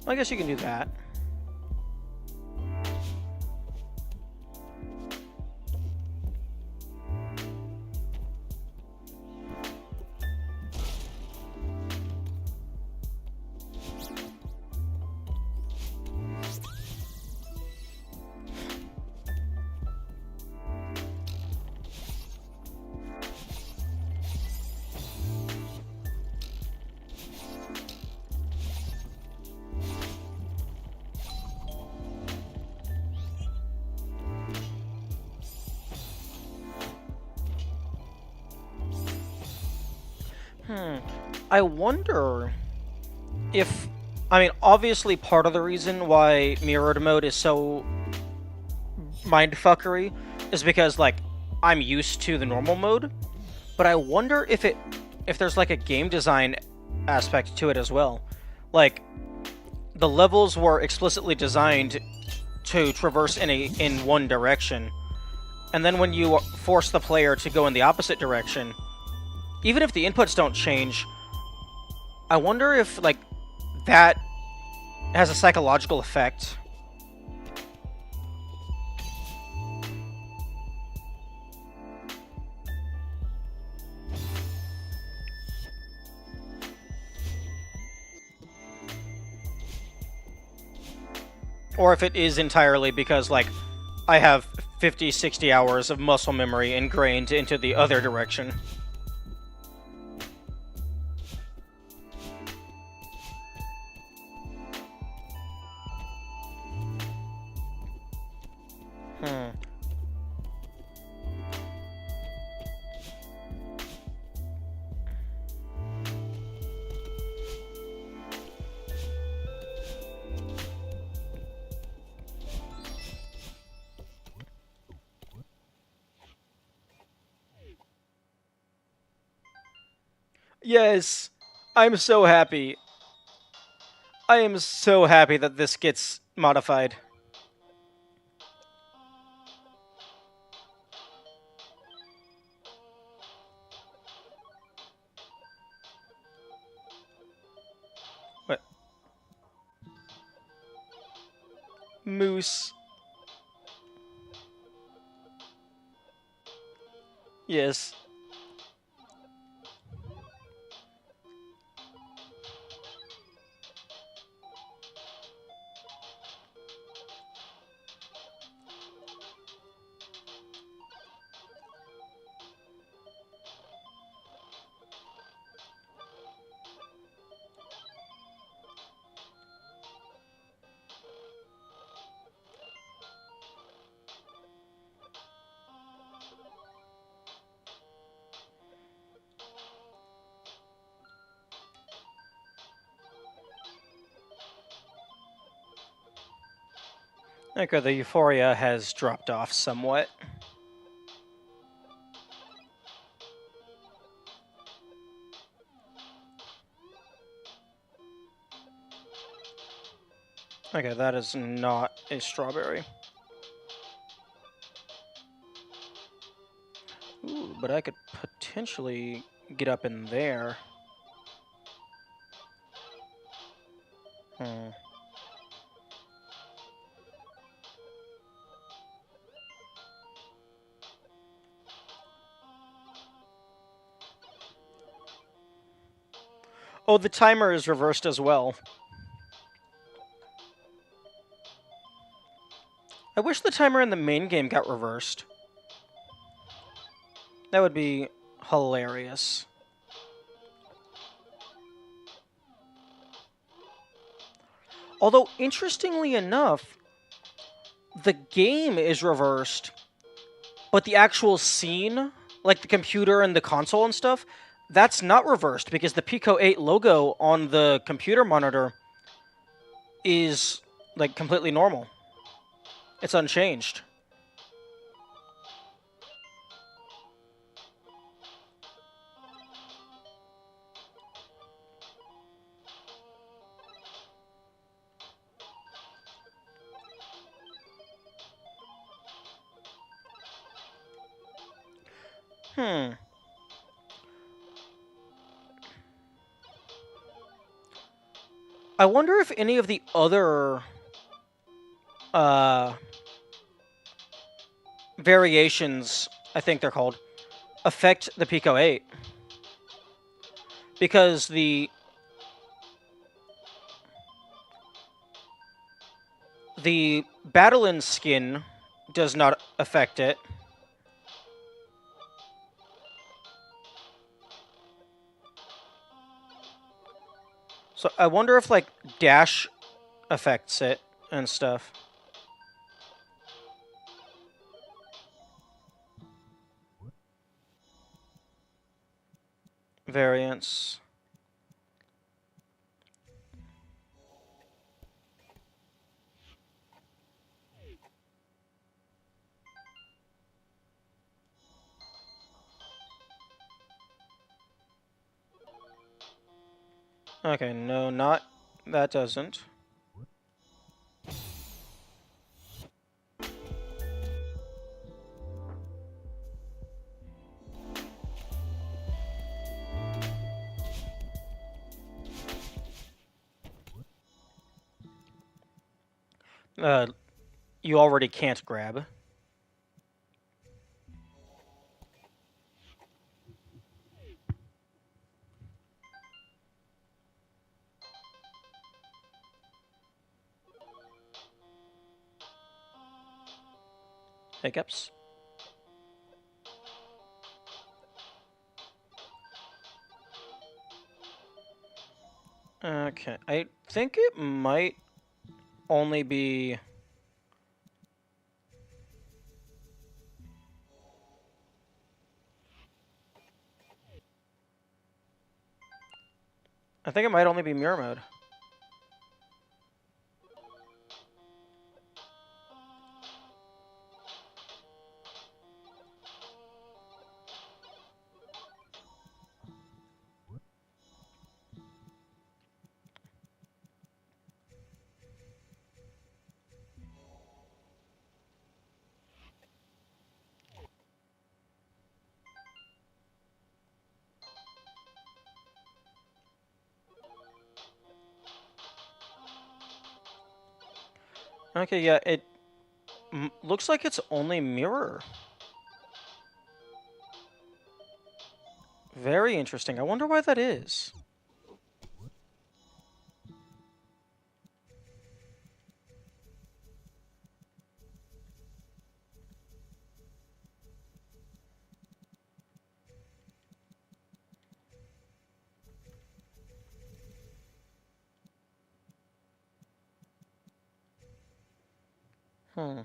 [SPEAKER 2] I guess you can do that. I wonder if... I mean, obviously part of the reason why mirrored mode is so mindfuckery is because, like, I'm used to the normal mode, but I wonder if there's, like, a game design aspect to it as well. Like, the levels were explicitly designed to traverse in one direction, and then when you force the player to go in the opposite direction, even if the inputs don't change, I wonder if, like, that It has a psychological effect. Or if it is entirely because, like, I have 50, 60 hours of muscle memory ingrained into the other direction. Yes, I'm so happy. I am so happy that this gets modified. What? Moose. Yes. Okay, the euphoria has dropped off somewhat. Okay, that is not a strawberry. Ooh, but I could potentially get up in there. Hmm. Oh, the timer is reversed as well. I wish the timer in the main game got reversed. That would be hilarious. Although, interestingly enough, the game is reversed, but the actual scene, like the computer and the console and stuff, that's not reversed because the Pico 8 logo on the computer monitor is, like, completely normal. It's unchanged. Hmm. I wonder if any of the other uh, variations, I think they're called, affect the Pico 8. Because the Battle-In skin does not affect it. So I wonder if, like, Dash affects it and stuff. Variants. Okay, no, not... That doesn't. Uh, you already can't grab. Hiccups. Okay, I think it might only be... I think it might only be mirror mode. Okay, yeah, it looks like it's only mirror. Very interesting. I wonder why that is. Hmm.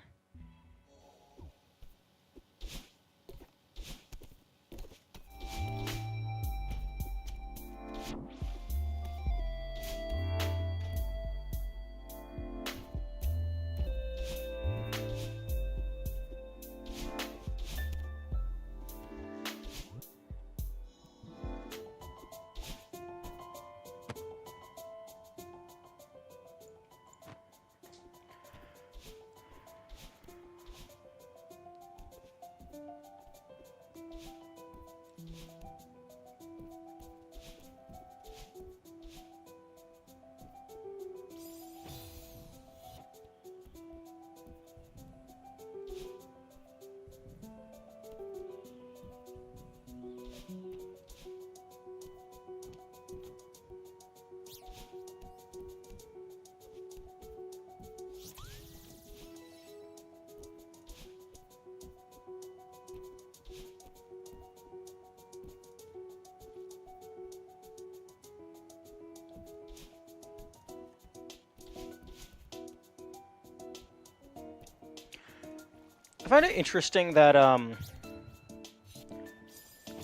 [SPEAKER 2] I find it interesting that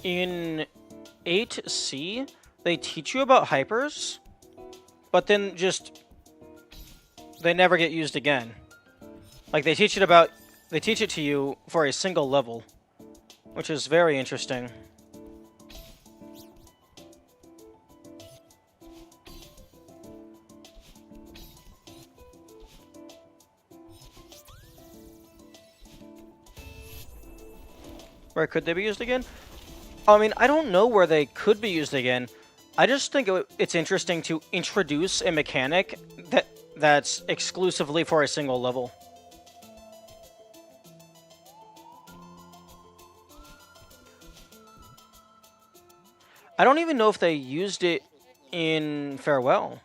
[SPEAKER 2] in 8C they teach you about hypers, but then just they never get used again. Like they teach it to you for a single level, which is very interesting. Where could they be used again? I mean, I don't know where they could be used again. I just think it's interesting to introduce a mechanic that's exclusively for a single level. I don't even know if they used it in Farewell.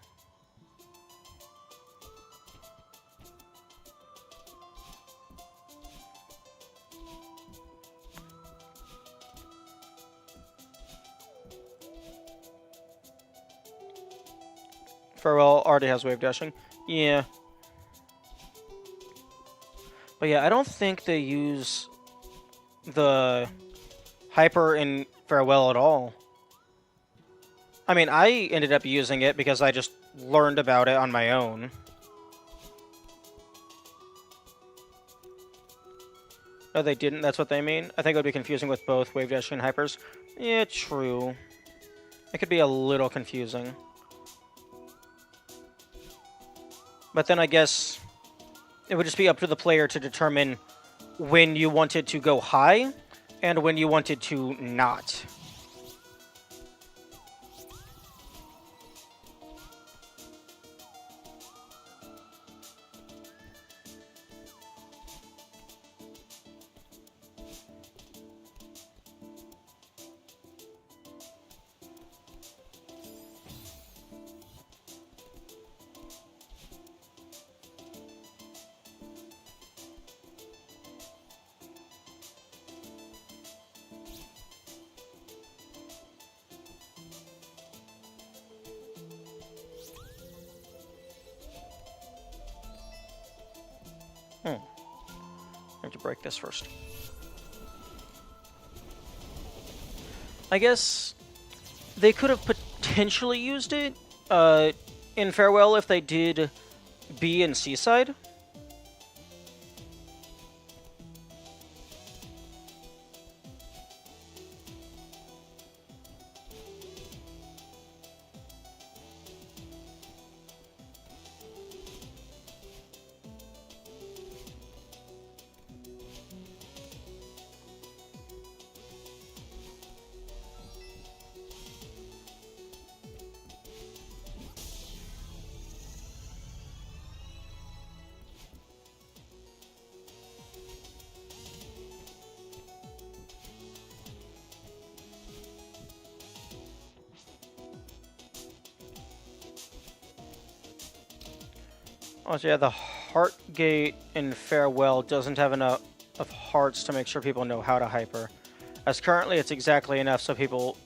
[SPEAKER 2] Farewell already has wave dashing. Yeah. But yeah, I don't think they use the hyper in Farewell at all. I mean, I ended up using it because I just learned about it on my own. No, they didn't. That's what they mean. I think it would be confusing with both wave dashing and hypers. Yeah, true. It could be a little confusing. But then I guess it would just be up to the player to determine when you wanted to go high and when you wanted to not. to break this first. I guess they could have potentially used it in Farewell if they did B and Seaside. Oh, so yeah, the Heart Gate in Farewell doesn't have enough of hearts to make sure people know how to hyper. As currently, it's exactly enough so people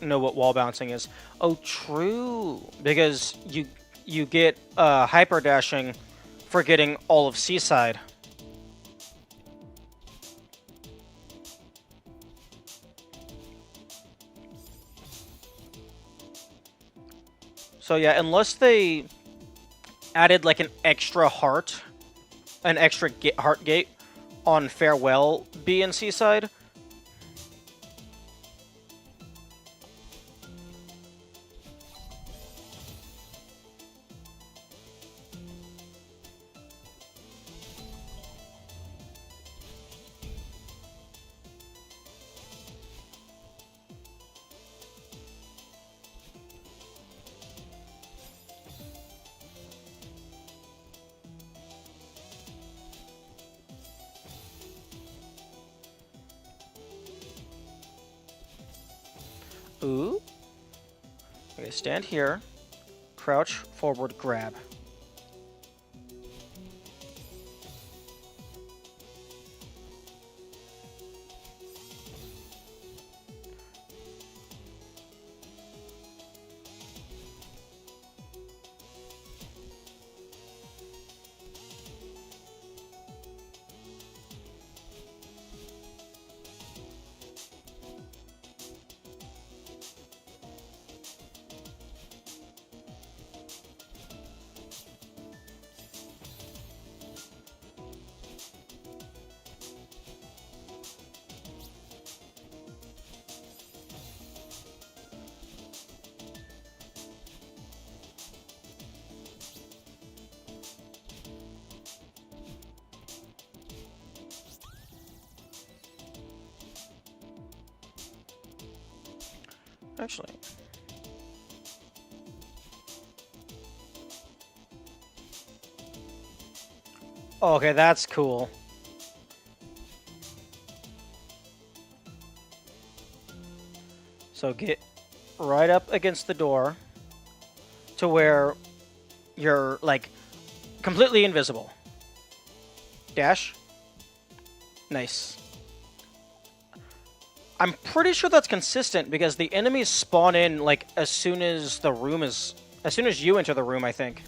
[SPEAKER 2] know what wall bouncing is. Oh, true. Because you get hyper dashing for getting all of Seaside. So yeah, unless they added like an extra heart, an extra heart gate on Farewell B and Seaside. Ooh. Okay, stand here. Crouch, forward, grab. Actually. Okay, that's cool. So get right up against the door to where you're, like, completely invisible. Dash. Nice. I'm pretty sure that's consistent because the enemies spawn in, like, as soon as the room is... As soon as you enter the room, I think.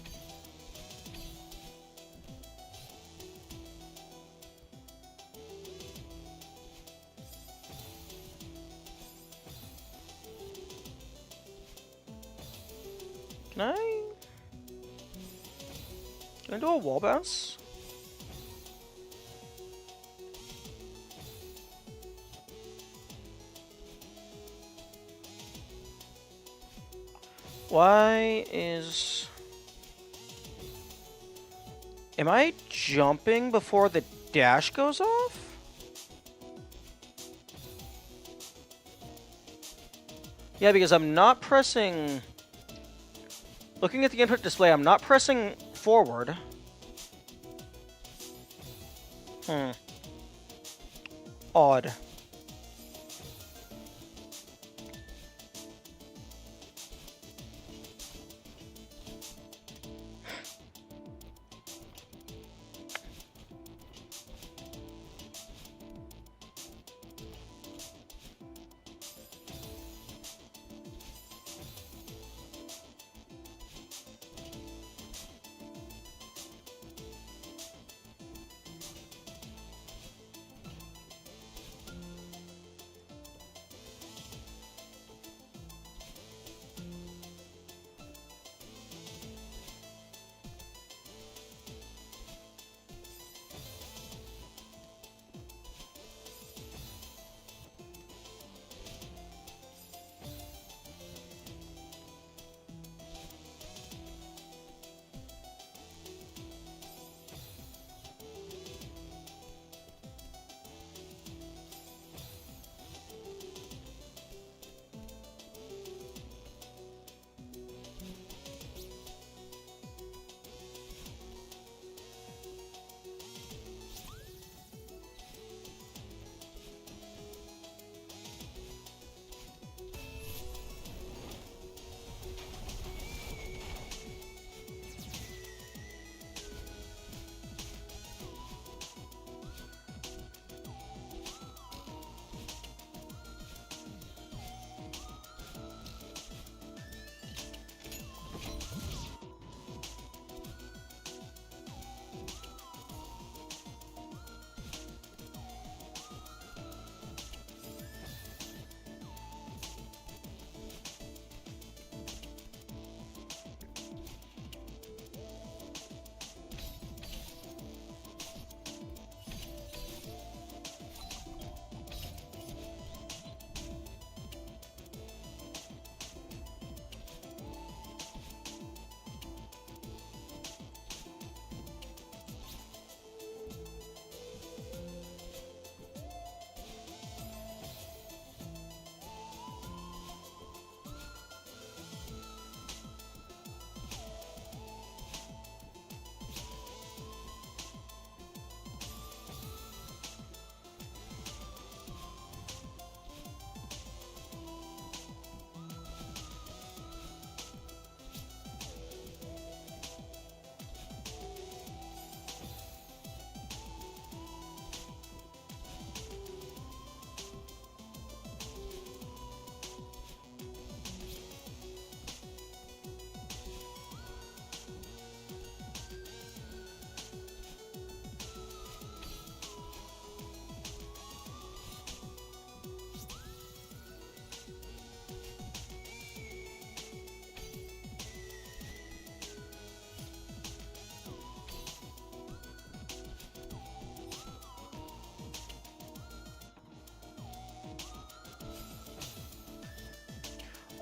[SPEAKER 2] Can I... Can I do a wall bounce? Why is... Am I jumping before the dash goes off? Yeah, because I'm not pressing... Looking at the input display, I'm not pressing forward. Odd.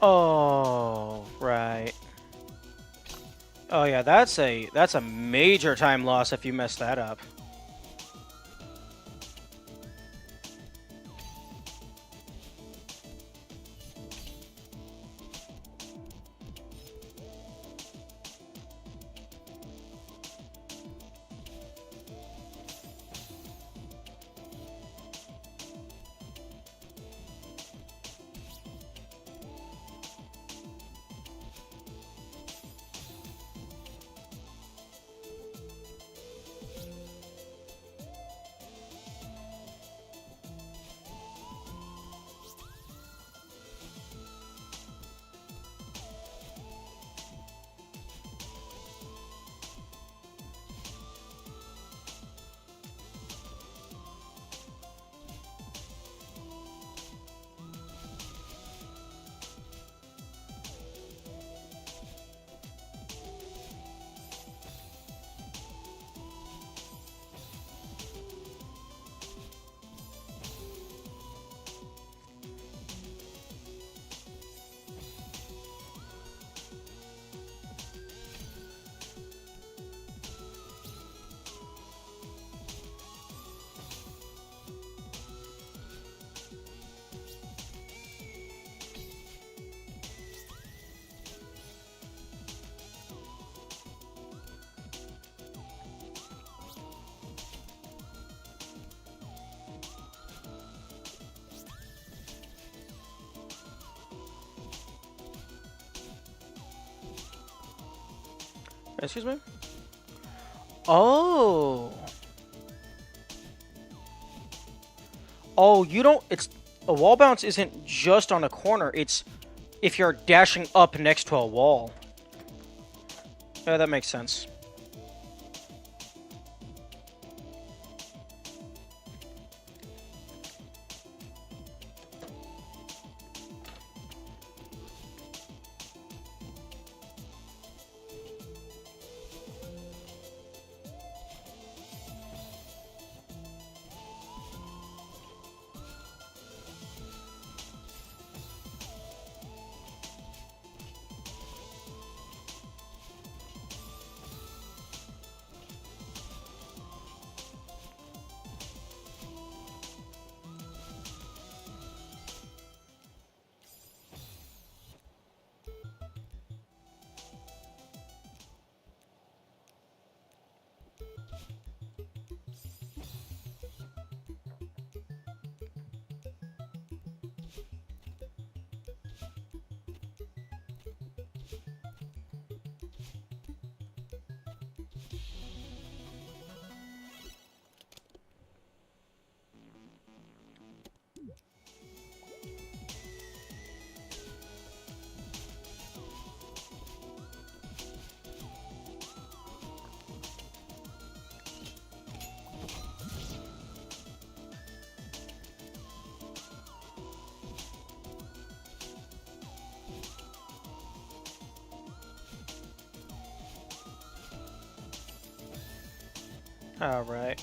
[SPEAKER 2] Oh, right. Oh yeah, that's a major time loss if you mess that up. Excuse me? Oh. Oh, you don't... It's... A wall bounce isn't just on a corner. It's if you're dashing up next to a wall. Yeah, that makes sense. Alright.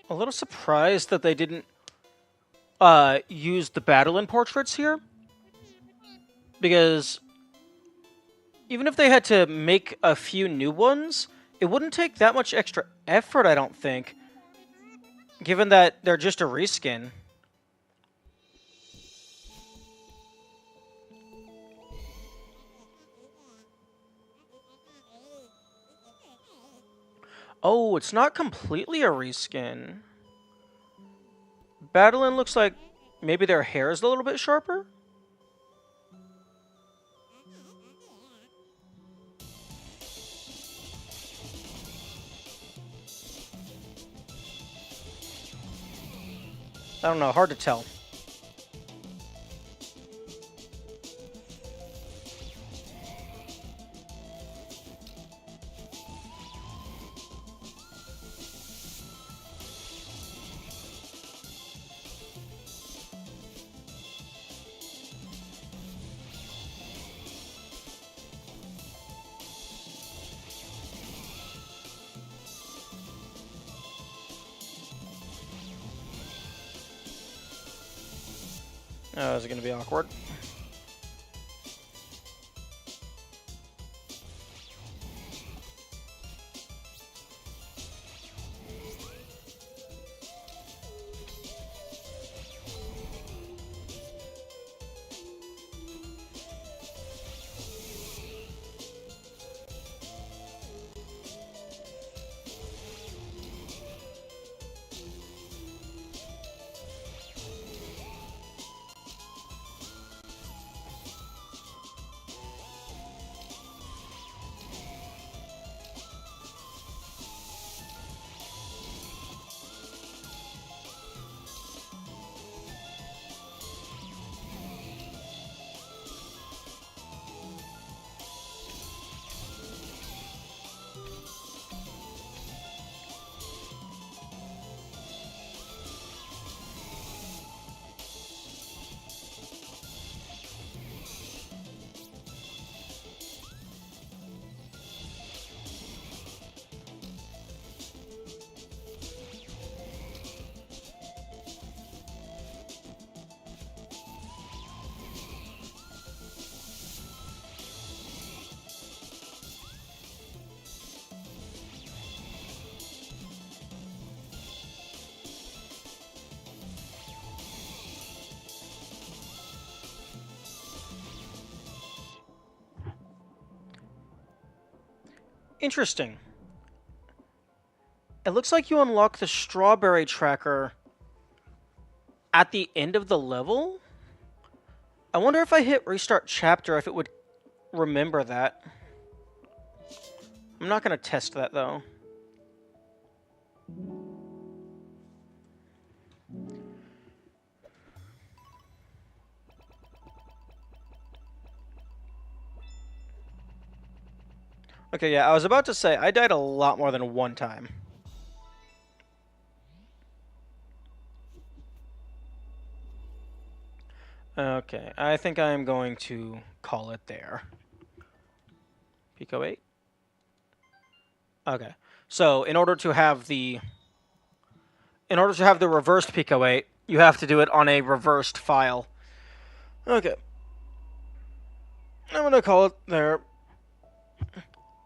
[SPEAKER 2] A little surprised that they didn't use the Battling portraits here. Because even if they had to make a few new ones, it wouldn't take that much extra effort, I don't think. Given that they're just a reskin. Oh, it's not completely a reskin. Battling looks like maybe their hair is a little bit sharper? I don't know, hard to tell. Oh, is it going to be awkward? Interesting. It looks like you unlock the strawberry tracker at the end of the level? I wonder if I hit restart chapter if it would remember that. I'm not going to test that, though. Okay, yeah, I was about to say, I died a lot more than one time. Okay, I think I'm going to call it there. Pico 8? Okay. So, in order to have the reversed Pico 8, you have to do it on a reversed file. Okay. I'm going to call it there.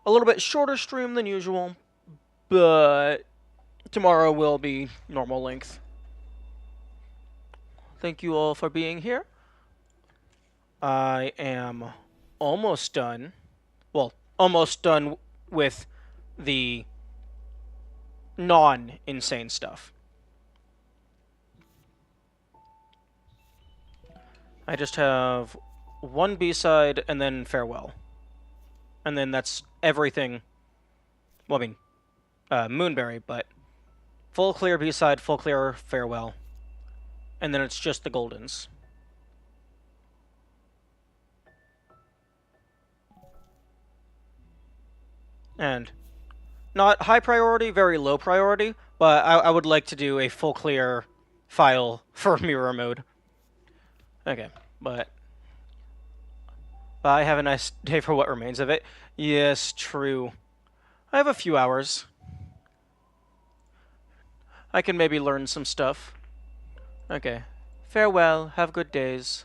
[SPEAKER 2] A little bit shorter stream than usual, but tomorrow will be normal length. Thank you all for being here. I am almost done. Well, almost done with the non-insane stuff. I just have one B-side and then farewell. And then that's everything. Well, I mean, Moonberry, but full clear B-side, full clear farewell. And then it's just the Goldens. And not high priority, very low priority, but I would like to do a full clear file for mirror mode. Okay, but bye, have a nice day for what remains of it. Yes, true. I have a few hours. I can maybe learn some stuff. Okay. Farewell, have good days.